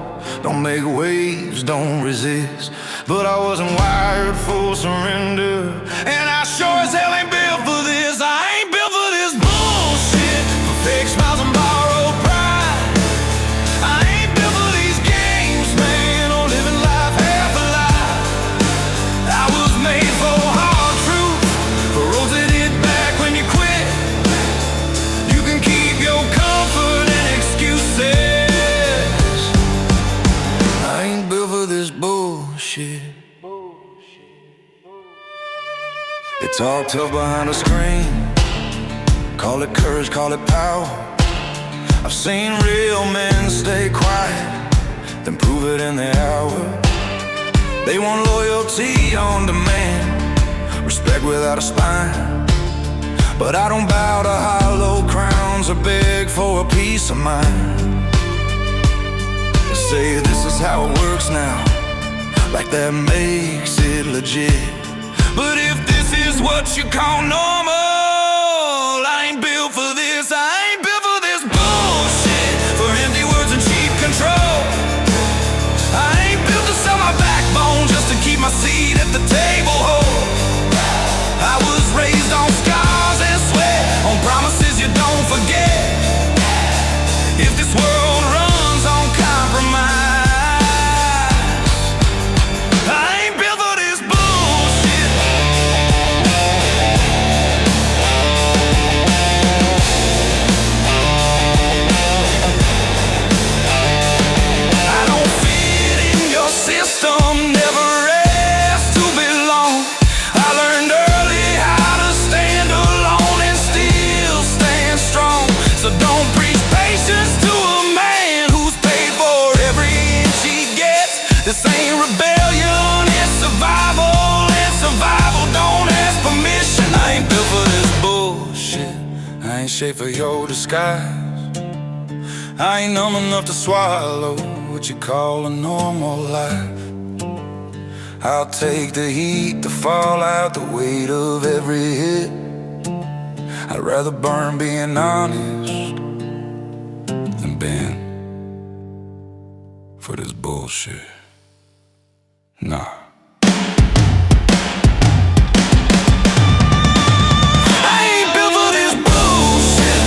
don't make waves, don't resist. But I wasn't wired for surrender, and I sure as hell ain't built for this. I ain't built for this bullshit, for fake smiles and borrowed pride. I ain't built for these games, man, or living life half alive. I was made for hard truth, for roads that hit back when you quit. You can keep your comfort and excuses. I ain't built for this bullshit. They talk tough behind a screen, call it courage, call it power. I've seen real men stay quiet, then prove it in the hour. They want loyalty on demand, respect without a spine. But I don't bow to hollow crowns or beg for a peace of mind. Say this is how it works now, like that makes it legit. But if this is what you call normal, I ain't built for this, I ain't built for this bullshit, for empty words and cheap control. I ain't built to sell my backbone just to keep my seat at the table whole. I was raised on scars and sweat, on promises you don't forget. If this world runs on compromise, I ain't built for this bullshit. I don't fit in your system, never asked to belong. I learned early how to stand alone and still stand strong. So don't preach patience to a man who's paid for every inch he gets. This ain't rebellion, it's survival, and survival don't ask permission. I ain't built for this bullshit, I ain't shaped for your disguise. I ain't numb enough to swallow what you call a normal life. I'll take the heat, the fallout, the weight of every hit. I'd rather burn being honest than bend for this bullshit. Nah. I ain't built for this bullshit.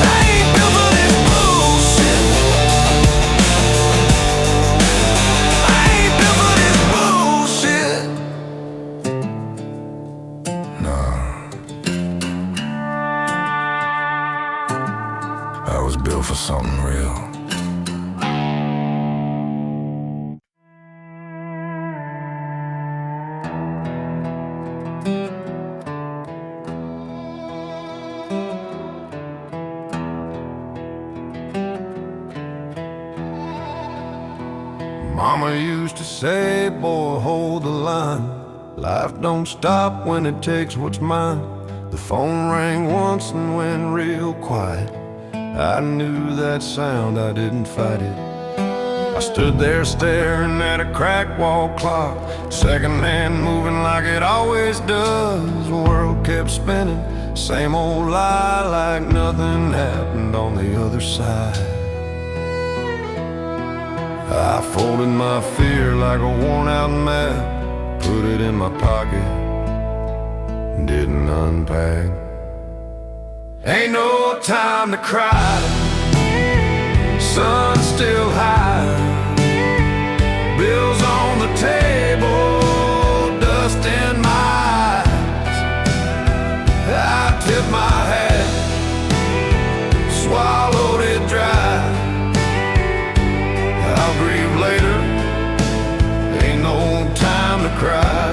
I ain't built for this bullshit. I ain't built for this bullshit. I was built for something real. Mama used to say, boy, hold the line. Life don't stop when it takes what's mine. The phone rang once and went real quiet. I knew that sound, I didn't fight it. I stood there staring at a cracked wall clock, second hand moving like it always does. The world kept spinning, same old lie, like nothing happened on the other side. I folded my fear like a worn out map, put it in my pocket, didn't unpack. Ain't no time to cry, sun's still high, bills on the table, dust in my eyes. I tip my hat, swallowed it dry. I'll grieve later, ain't no time to cry.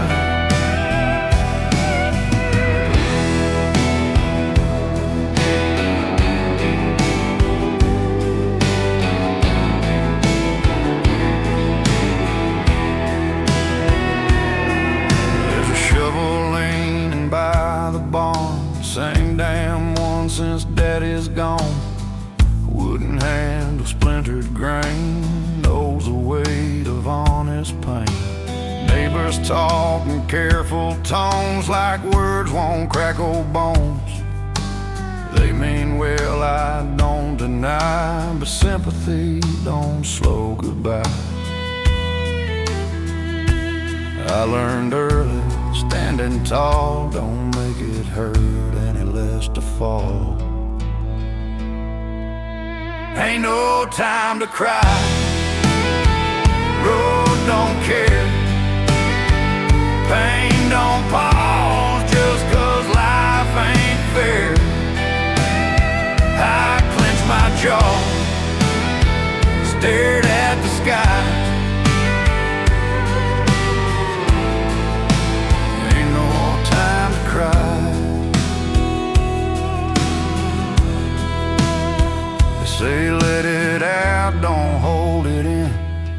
There's a shovel leaning by the barn, same damn one since Daddy's gone. Wooden handle, splintered grain, knows the weight of honest pain. Neighbors talk in careful tones, like words won't crack old bones. They mean well, I don't deny, but sympathy don't slow goodbye. I learned early, standing tall don't make it hurt any less to fall. Ain't no time to cry, road don't care, pain don't pause just 'cause life ain't fair. I clenched my jaw, stared at the sky. Ain't no time to cry. They say let it out, don't hold it in,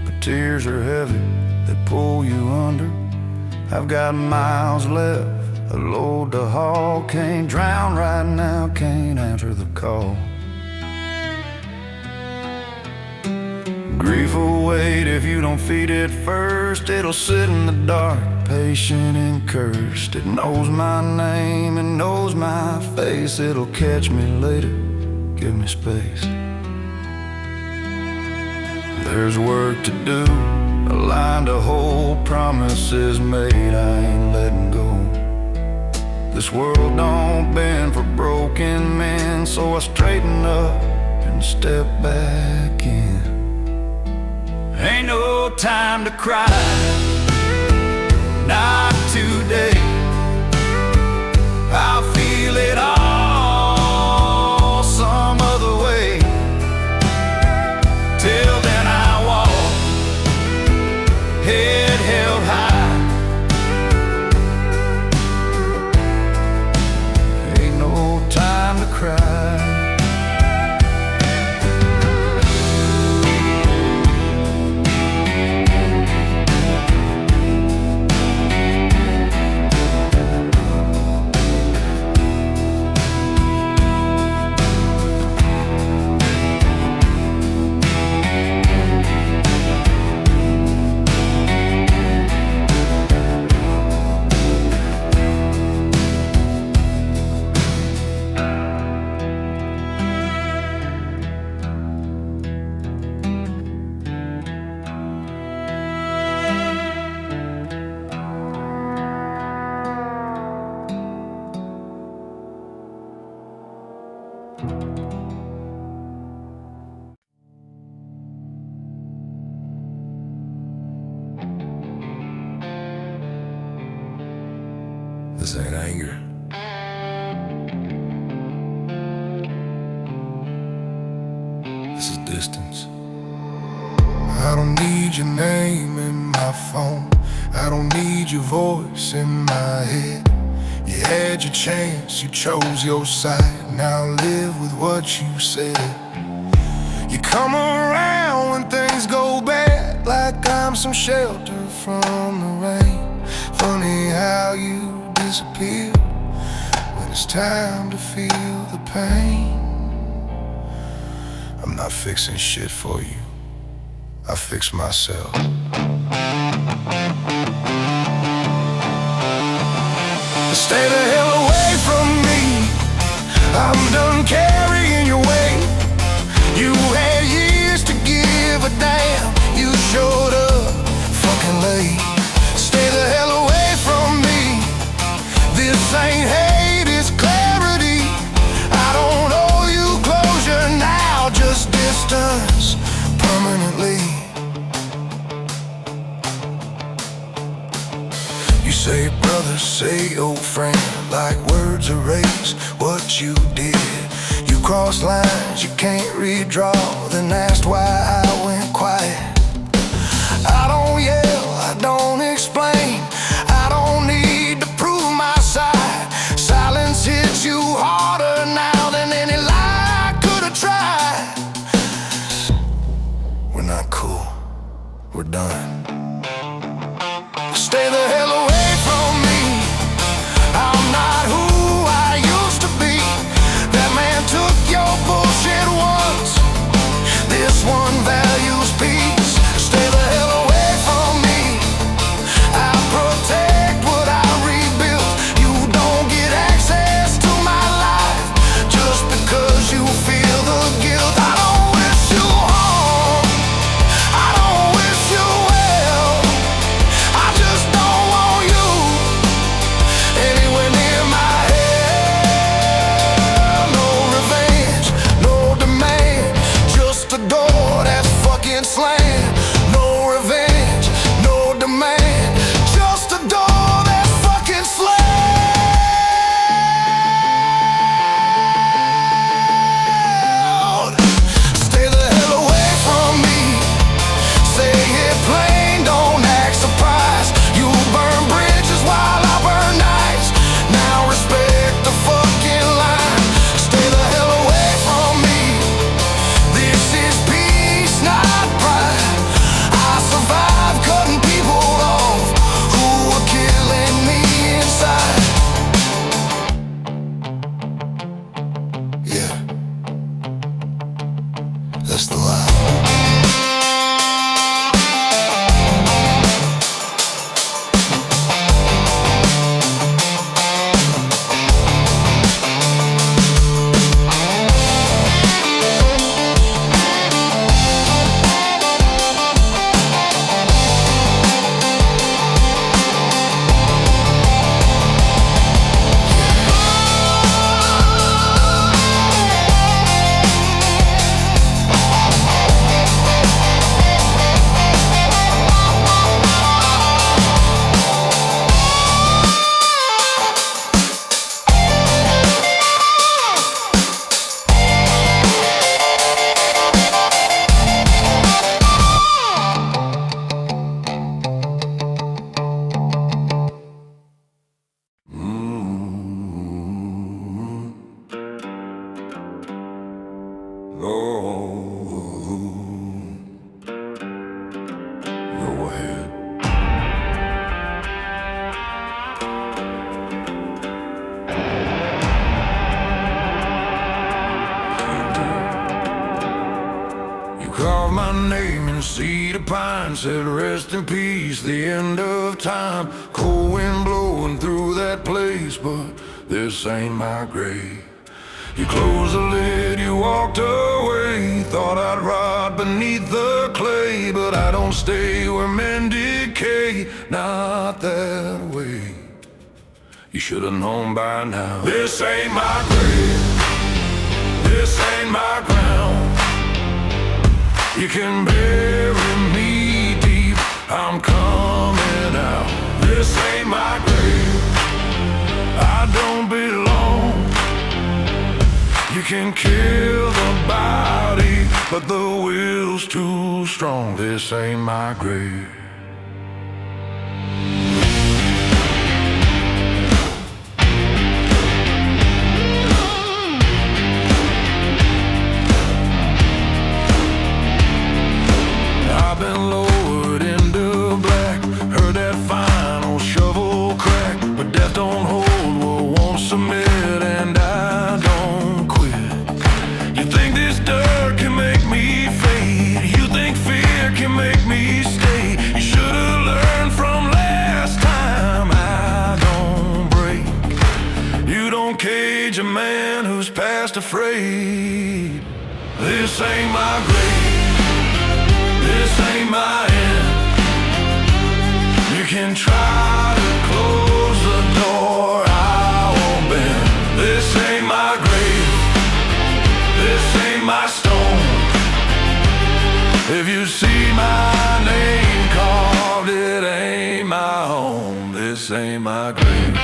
but tears are heavy, they pull you under. I've got miles left, a load to haul. Can't drown right now, can't answer the call. Grief will wait if you don't feed it first. It'll sit in the dark, patient and cursed. It knows my name, it knows my face. It'll catch me later, give me space. There's work to do, a line to hold, promises made, I ain't letting go. This world don't bend for broken men, so I straighten up and step back in. Ain't no time to cry, not today. I'll feel it all some other way. Till then I walk, head held high. Ain't no time to cry. This ain't anger. This is distance. I don't need your name in my phone. I don't need your voice in my head. You had your chance, you chose your side. Now live with what you said. You come around when things go bad, like I'm some shelter from the rain. Funny how you disappear when it's time to feel the pain. I'm not fixing shit for you, I fix myself. Stay the hell away from me, I'm done carrying your weight. You had years to give a damn, you showed up fucking late. Stay the hell away from me, this ain't hate, it's clarity. I don't owe you closure now, just distance permanently. You say brother, say old friend, like words erase what you did. You crossed lines you can't redraw, then asked why I went quiet. I don't yell, I don't explain, I don't need to prove my side. Silence hits you harder now than any lie I could have tried. We're not cool, we're done. Stay the hell away from me, I'm not who I used to be. That man took your bullshit once, this one values peace. Stay the hell away from me, I protect what I rebuilt. You don't get access to my life just because you feel the guilt. I don't wish you harm, I don't wish you well. just the line. Carved my name in cedar pine, said rest in peace, the end of time. Cold wind blowing through that place, but this ain't my grave. You closed the lid, you walked away, thought I'd rot beneath the clay, but I don't stay where men decay, not that way. You should have known by now. This ain't my grave, this ain't my ground. You can bury me deep, I'm coming out. This ain't my grave, I don't belong. You can kill the body, but the will's too strong. This ain't my grave. I've been lowered into black, heard that final shovel crack, but death don't hold, well, won't submit, and I don't quit. You think this dirt can make me fade, you think fear can make me stay. You should have learned from last time. I don't break, you don't cage a man who's past afraid. This ain't my grave, this ain't my end. You can try to close the door, I won't bend. This ain't my grave, this ain't my stone. If you see my name carved, it ain't my home. This ain't my grave.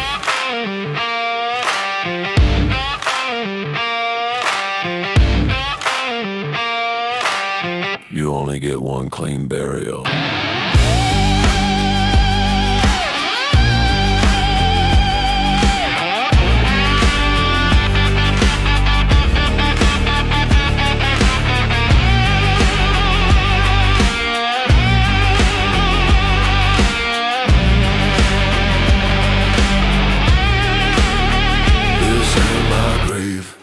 You only get one clean burial. This ain't my grave,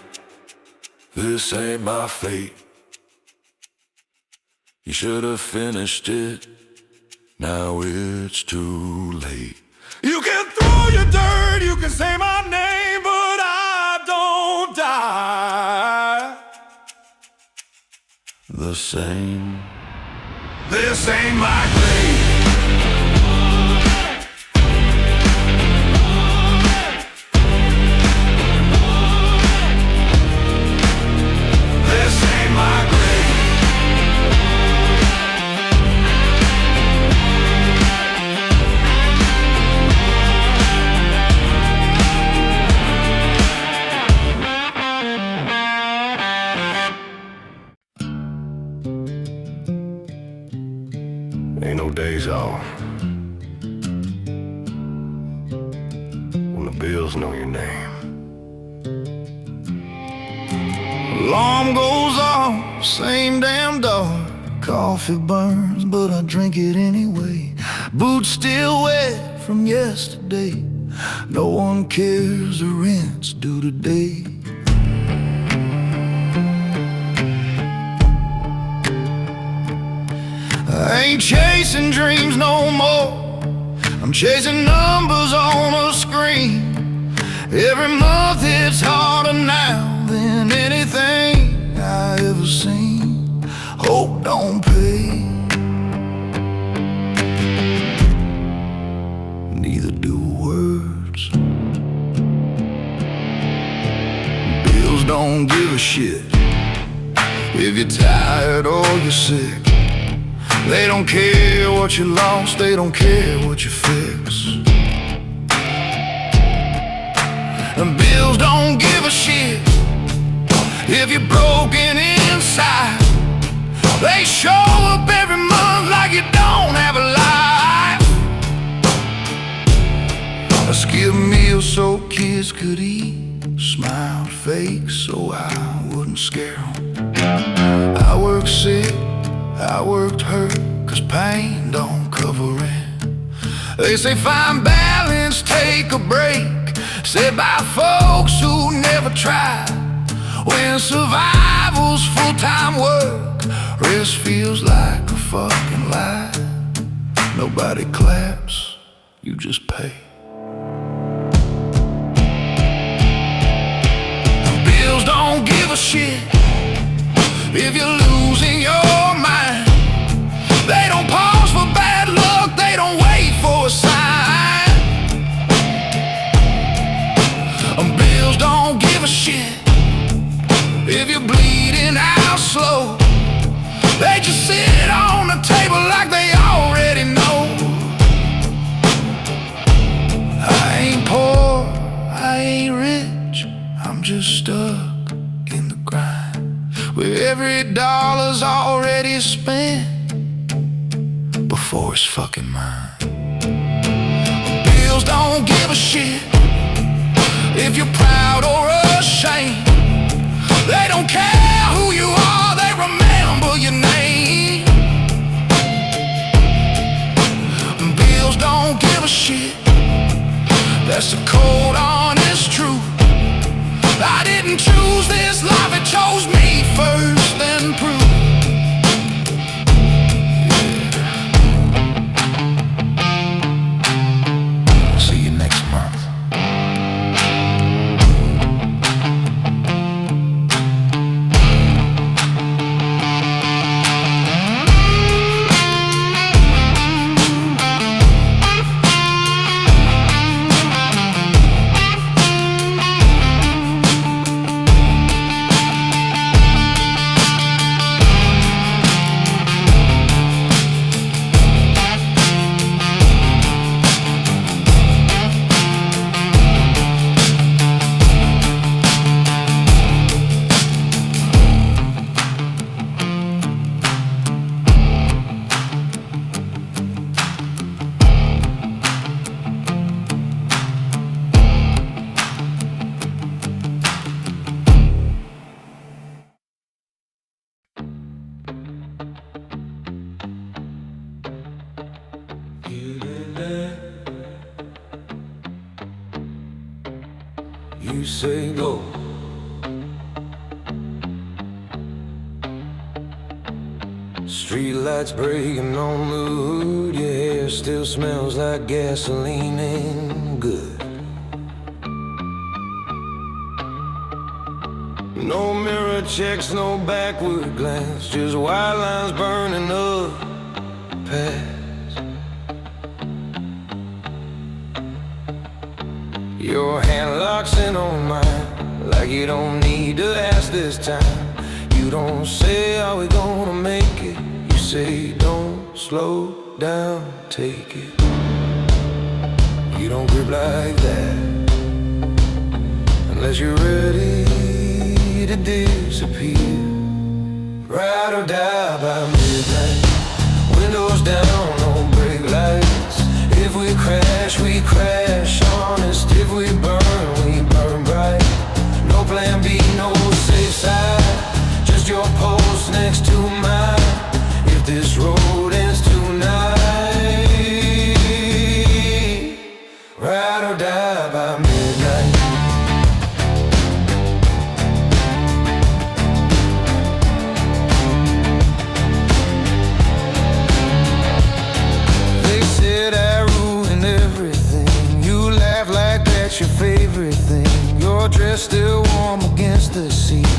this ain't my fate. You should have finished it, now it's too late. You can throw your dirt, you can say my name, but I don't die the same. This ain't my grave. This ain't my grave. Ain't no days off when the bills know your name. Alarm goes off, same damn door. Coffee burns, but I drink it anyway. Boots still wet from yesterday. No one cares, the rent's due today. Ain't chasing dreams no more. I'm chasing numbers on a screen. Every month it's harder now than anything I ever seen. Hope don't pay, neither do words. Bills don't give a shit if you're tired or you're sick. They don't care what you lost, they don't care what you fix. And bills don't give a shit if you're broken inside. They show up every month like you don't have a life. A skip meal so kids could eat, smiled fake so I wouldn't scare them. I worked sick, I worked hurt, 'cause pain don't cover it. They say find balance, take a break, said by folks who never tried. When survival's full-time work, rest feels like a fucking lie. Nobody claps, you just pay. Bills don't give a shit if you're losing your mind. They don't pause for bad luck, they don't wait for a sign. Bills don't give a shit if you're bleeding out slow. They just sit on the table like they already know. I ain't poor, I ain't rich, I'm just stuck in the grind, where every dollar's already spent before it's fucking mine. Bills don't give a shit if you're proud or ashamed. They don't care who you are, they remember your name. Bills don't give a shit, that's the cold honest truth. I didn't choose this life, it chose me first and proof. See you next month. You say go, street lights breaking on the hood. Your hair still smells like gasoline and good. No mirror checks, no backward glance, just white lines burning up past. Your hand locks in on mine, like you don't need to ask this time. You don't say, are we gonna make it? You say, don't slow down, take it. You don't grip like that unless you're ready to disappear. Ride or die by midnight, windows down, no brake lights. If we crash honest. If we burn bright. No plan B, no safe side, just your post next to mine. If this road ends tonight, ride or die by midnight.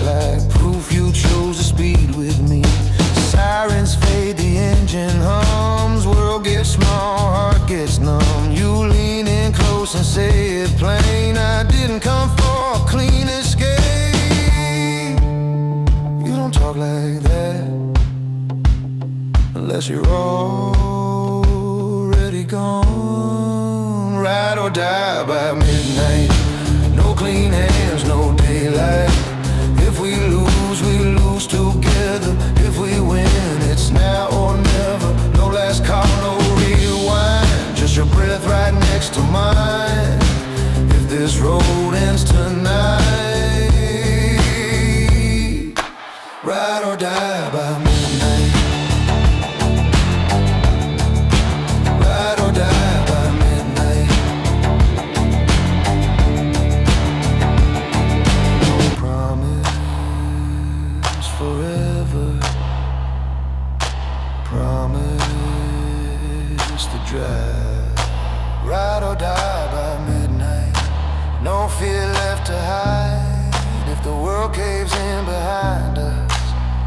like proof you chose to speed with me. Sirens fade, the engine hums, world gets small, heart gets numb. You lean in close and say it plain, I didn't come for a clean escape. You don't talk like that unless you're already gone. Ride or die by midnight, no clean hands, no daylight. If we lose together. If we win, it's now or never. No last call, no rewind. Just your breath right next to mine. If this road ends tonight, ride or die by midnight. Ride or die by midnight. No promise forever. Promise to drive. Ride or die by midnight. No fear left to hide. If the world caves in behind us,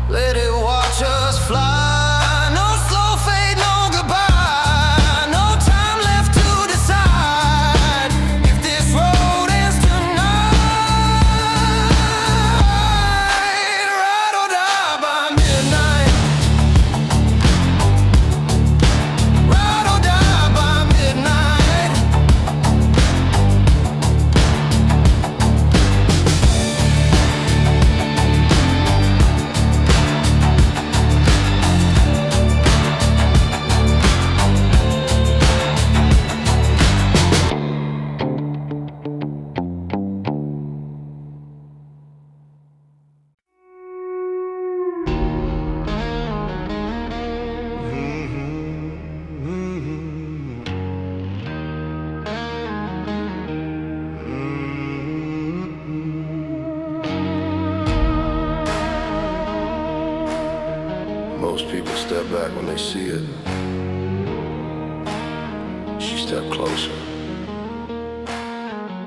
let it watch us fly. No slow fade, no goodbye. No time left to decide. If this road ends tonight, ride or die by midnight. Ride or die by midnight. Most people step back when they see it. She stepped closer.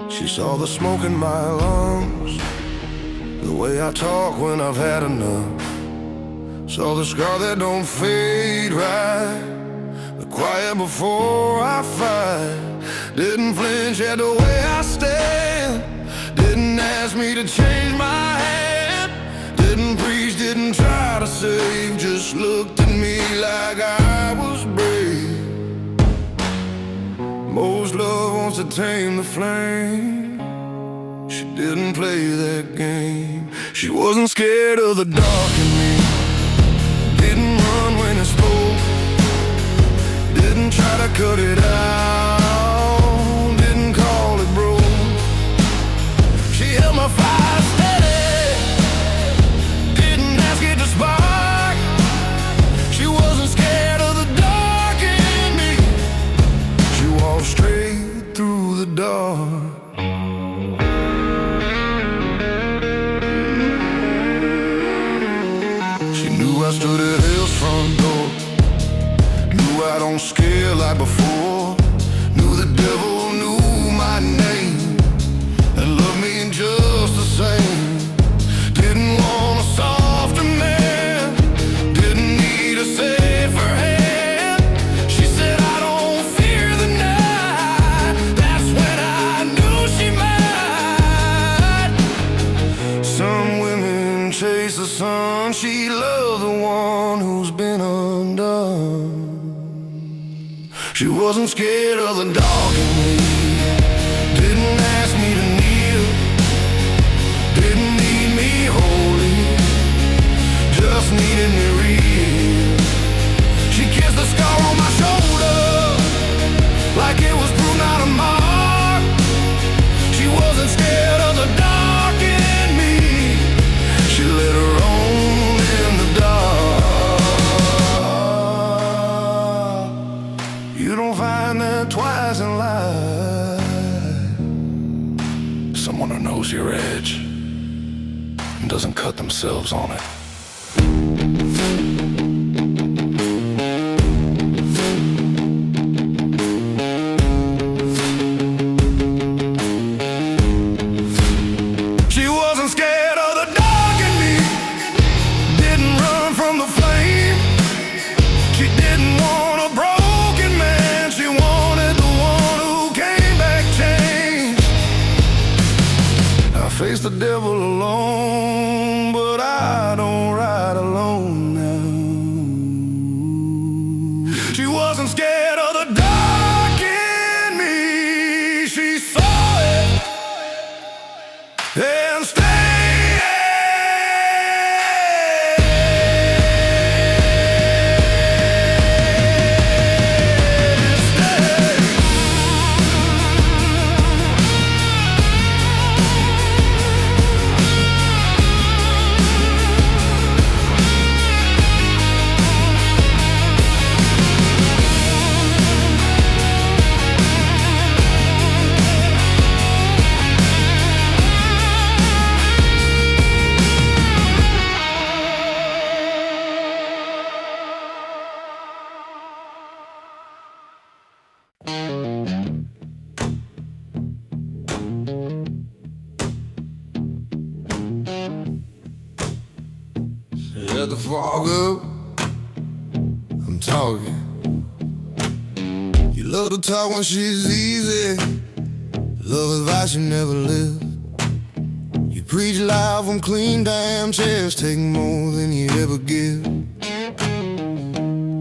She saw the smoke in my lungs, the way I talk when I've had enough. Saw the scar that don't fade right, the quiet before I fight. Didn't flinch at the way I stand. Didn't ask me to change my hand. Didn't preach, didn't try to save. Just looked at me like I was brave. Most love wants to tame the flame. She didn't play that game. She wasn't scared of the dark in me. Didn't run when it spoke. Didn't try to cut it out. Didn't call it broke. She held my fire steady. Didn't ask it to spark. She wasn't scared of the dark in me. She walked straight through the dark. I stood at hell's front door. Knew I don't scare like before. Knew the devil knew my name and loved me just the same. Didn't want a softer man. Didn't need a safer hand. She said I don't fear the night. That's when I knew she might. Some women chase the sun. She loved the one who's been undone. She wasn't scared of the dark in me. Didn't ask me to kneel. Didn't need me holy. Just needed me real. She kissed the scar on my shoulder like it was proof, not a mark. She wasn't scared of the dark in me. She let her own in the dark. You don't find that twice in life. Someone who knows your edge and doesn't cut themselves on it. She wasn't scared of the dark. Shut the fog up, I'm talking. You love to talk when she's easy, love advice you never lived. You preach loud from clean damn chairs, take more than you ever give.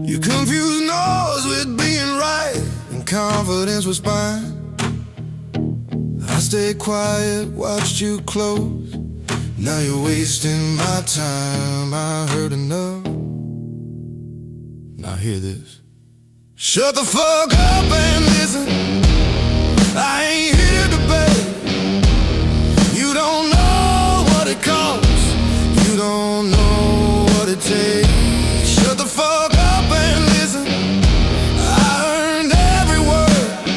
You confuse noise with being right and confidence with spine. I stayed quiet, watched you close. Now you're wasting my time, I heard enough. Now hear this. Shut the fuck up and listen. I ain't here to debate. You don't know what it costs, you don't know what it takes. Shut the fuck up and listen. I heard every word.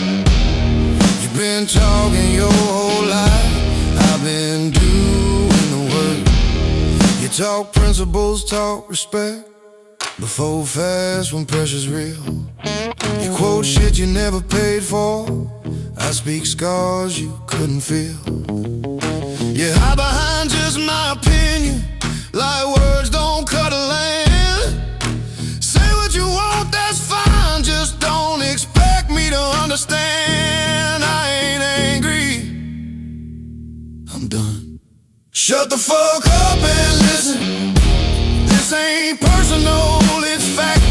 You've been talking your whole life, I've been doing the work. You talk principles, talk respect, before fast when pressure's real. You quote shit you never paid for, I speak scars you couldn't feel. You hide behind just my opinion, like words don't cut a land. Say what you want, that's fine, just don't expect me to understand. I ain't angry, I'm done. Shut the fuck up and listen. This ain't personal, it's fact.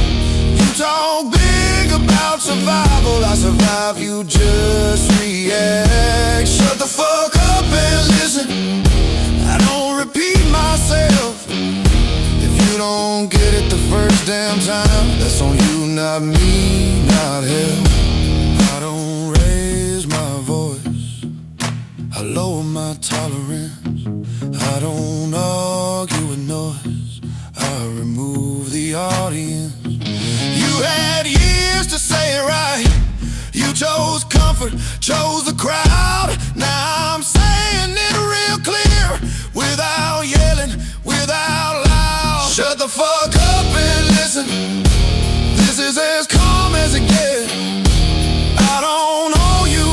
You talk big about survival, I survive, you just react. Shut the fuck up and listen. I don't repeat myself. If you don't get it the first damn time, that's on you, not me, not him. I don't raise my voice, I lower my tolerance. I don't argue with noise, I remove the audience. You had years to say it right. You chose comfort, chose the crowd. Now I'm saying it real clear, without yelling, without loud. Shut the fuck up and listen. This is as calm as it gets. I don't owe you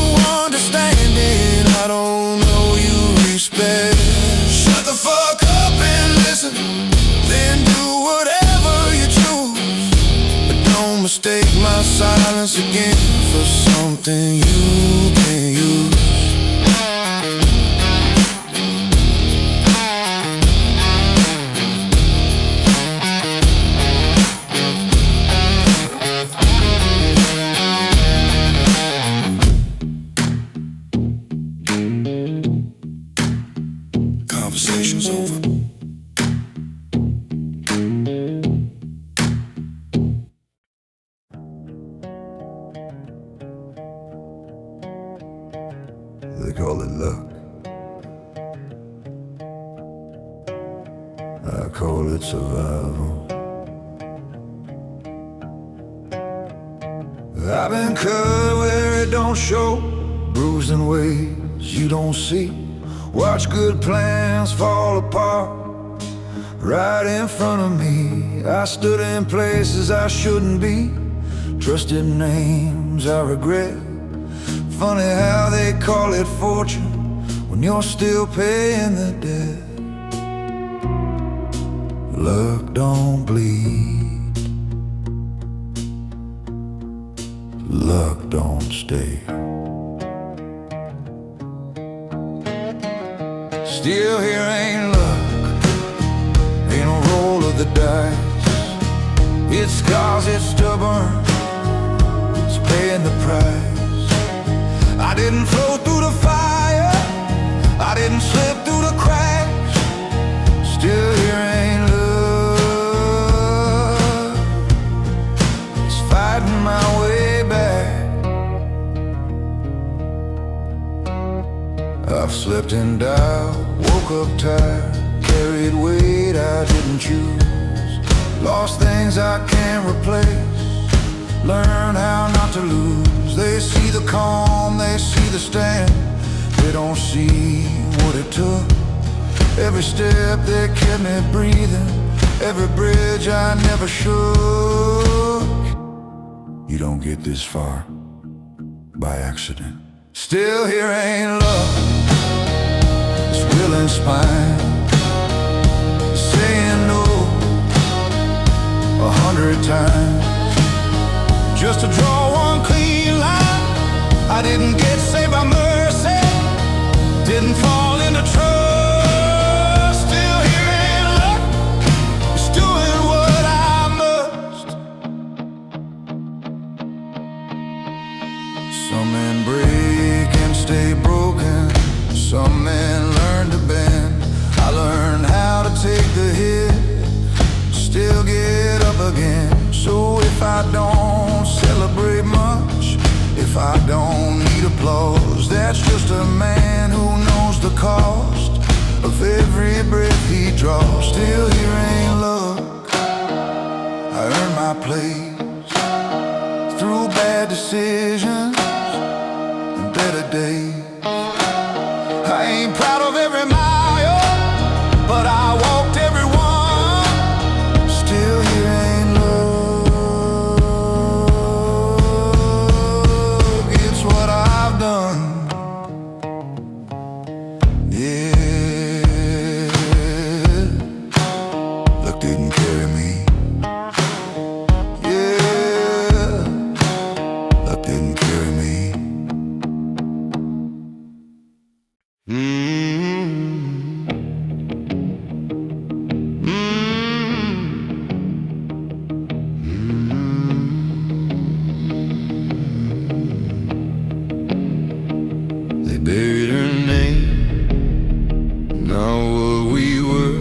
understanding, I don't owe you respect. Shut the fuck up and listen, then do whatever you choose. But don't mistake my silence again for something you can use. Conversation's over. They call it luck. I call it survival. I've been cut where it don't show, bruised in ways you don't see. Watch good plans fall apart right in front of me. I stood in places I shouldn't be, trusted names I regret. Funny how they call it fortune when you're still paying the debt. Luck don't bleed, luck don't stay. Still here ain't luck, ain't no roll of the dice. It's scars, it's stubborn, it's paying the price. I didn't flow through the fire, I didn't slip through the cracks. Still here ain't love, it's fighting my way back. I've slept in doubt, woke up tired, carried weight I didn't choose. Lost things I can't replace, learn how not to lose. They see the calm, they see the stand, they don't see what it took. Every step that kept me breathing, every bridge I never shook. You don't get this far by accident. Still here ain't love, it's will and spine, saying no I don't celebrate much, if I don't need applause, that's just a man who knows the cost of every breath he draws. Still here ain't luck, I earned my place through bad decisions and better days. I ain't proud of every mile, but I walked every one. Still here ain't love, it's what I've done. Yeah, luck didn't carry me. Yeah, luck didn't carry me. They buried her name, not what we were.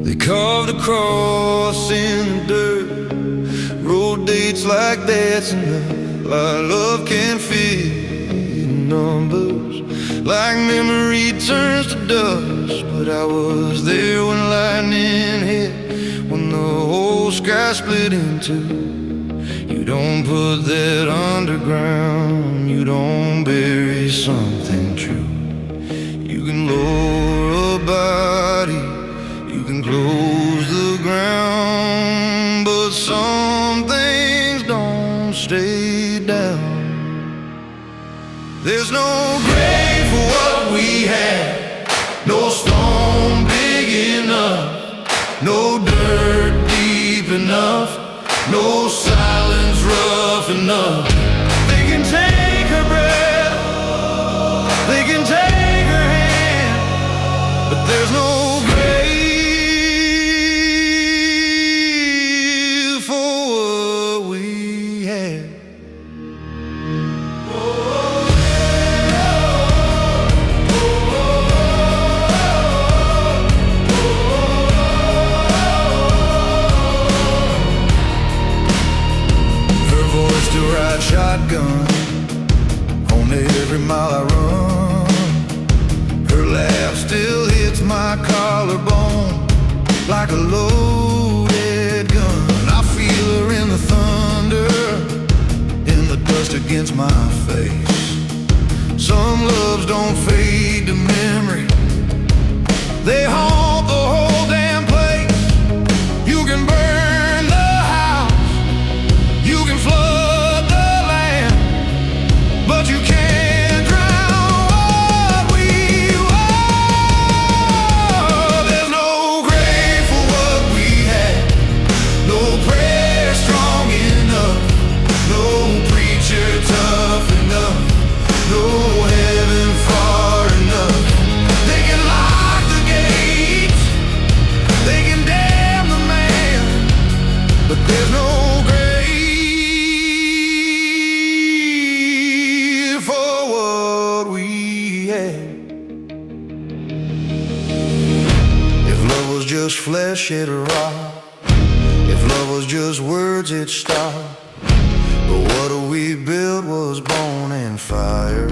They carved a cross in the dirt, wrote dates like that's enough. Like love can fit in numbers, like memory turns to dust. But I was there when lightning hit, when the whole sky split in two. You don't put that underground, you don't bury something true. You can lower a body, you can close the ground, but some things don't stay down. There's no grave for what we had, no stone big enough, no dirt deep enough, no silence rough enough. They can take her breath, they can take her hand, but there's no grave for what we had. Still ride shotgun on every mile I run. Her laugh still hits my collarbone like a loaded gun. I feel her in the thunder, in the dust against my face. Some loves don't fade to memory, they haunt the whole damn place. You can burn the house, you can flood, but you can't drown what we were. There's no grave for what we had, no prayer strong enough, no preacher tough enough, no heaven far enough. They can lock the gates, they can damn the man, but there's no flesh, it'd rot. If love was just words, it'd stop. But what we built was born in fire.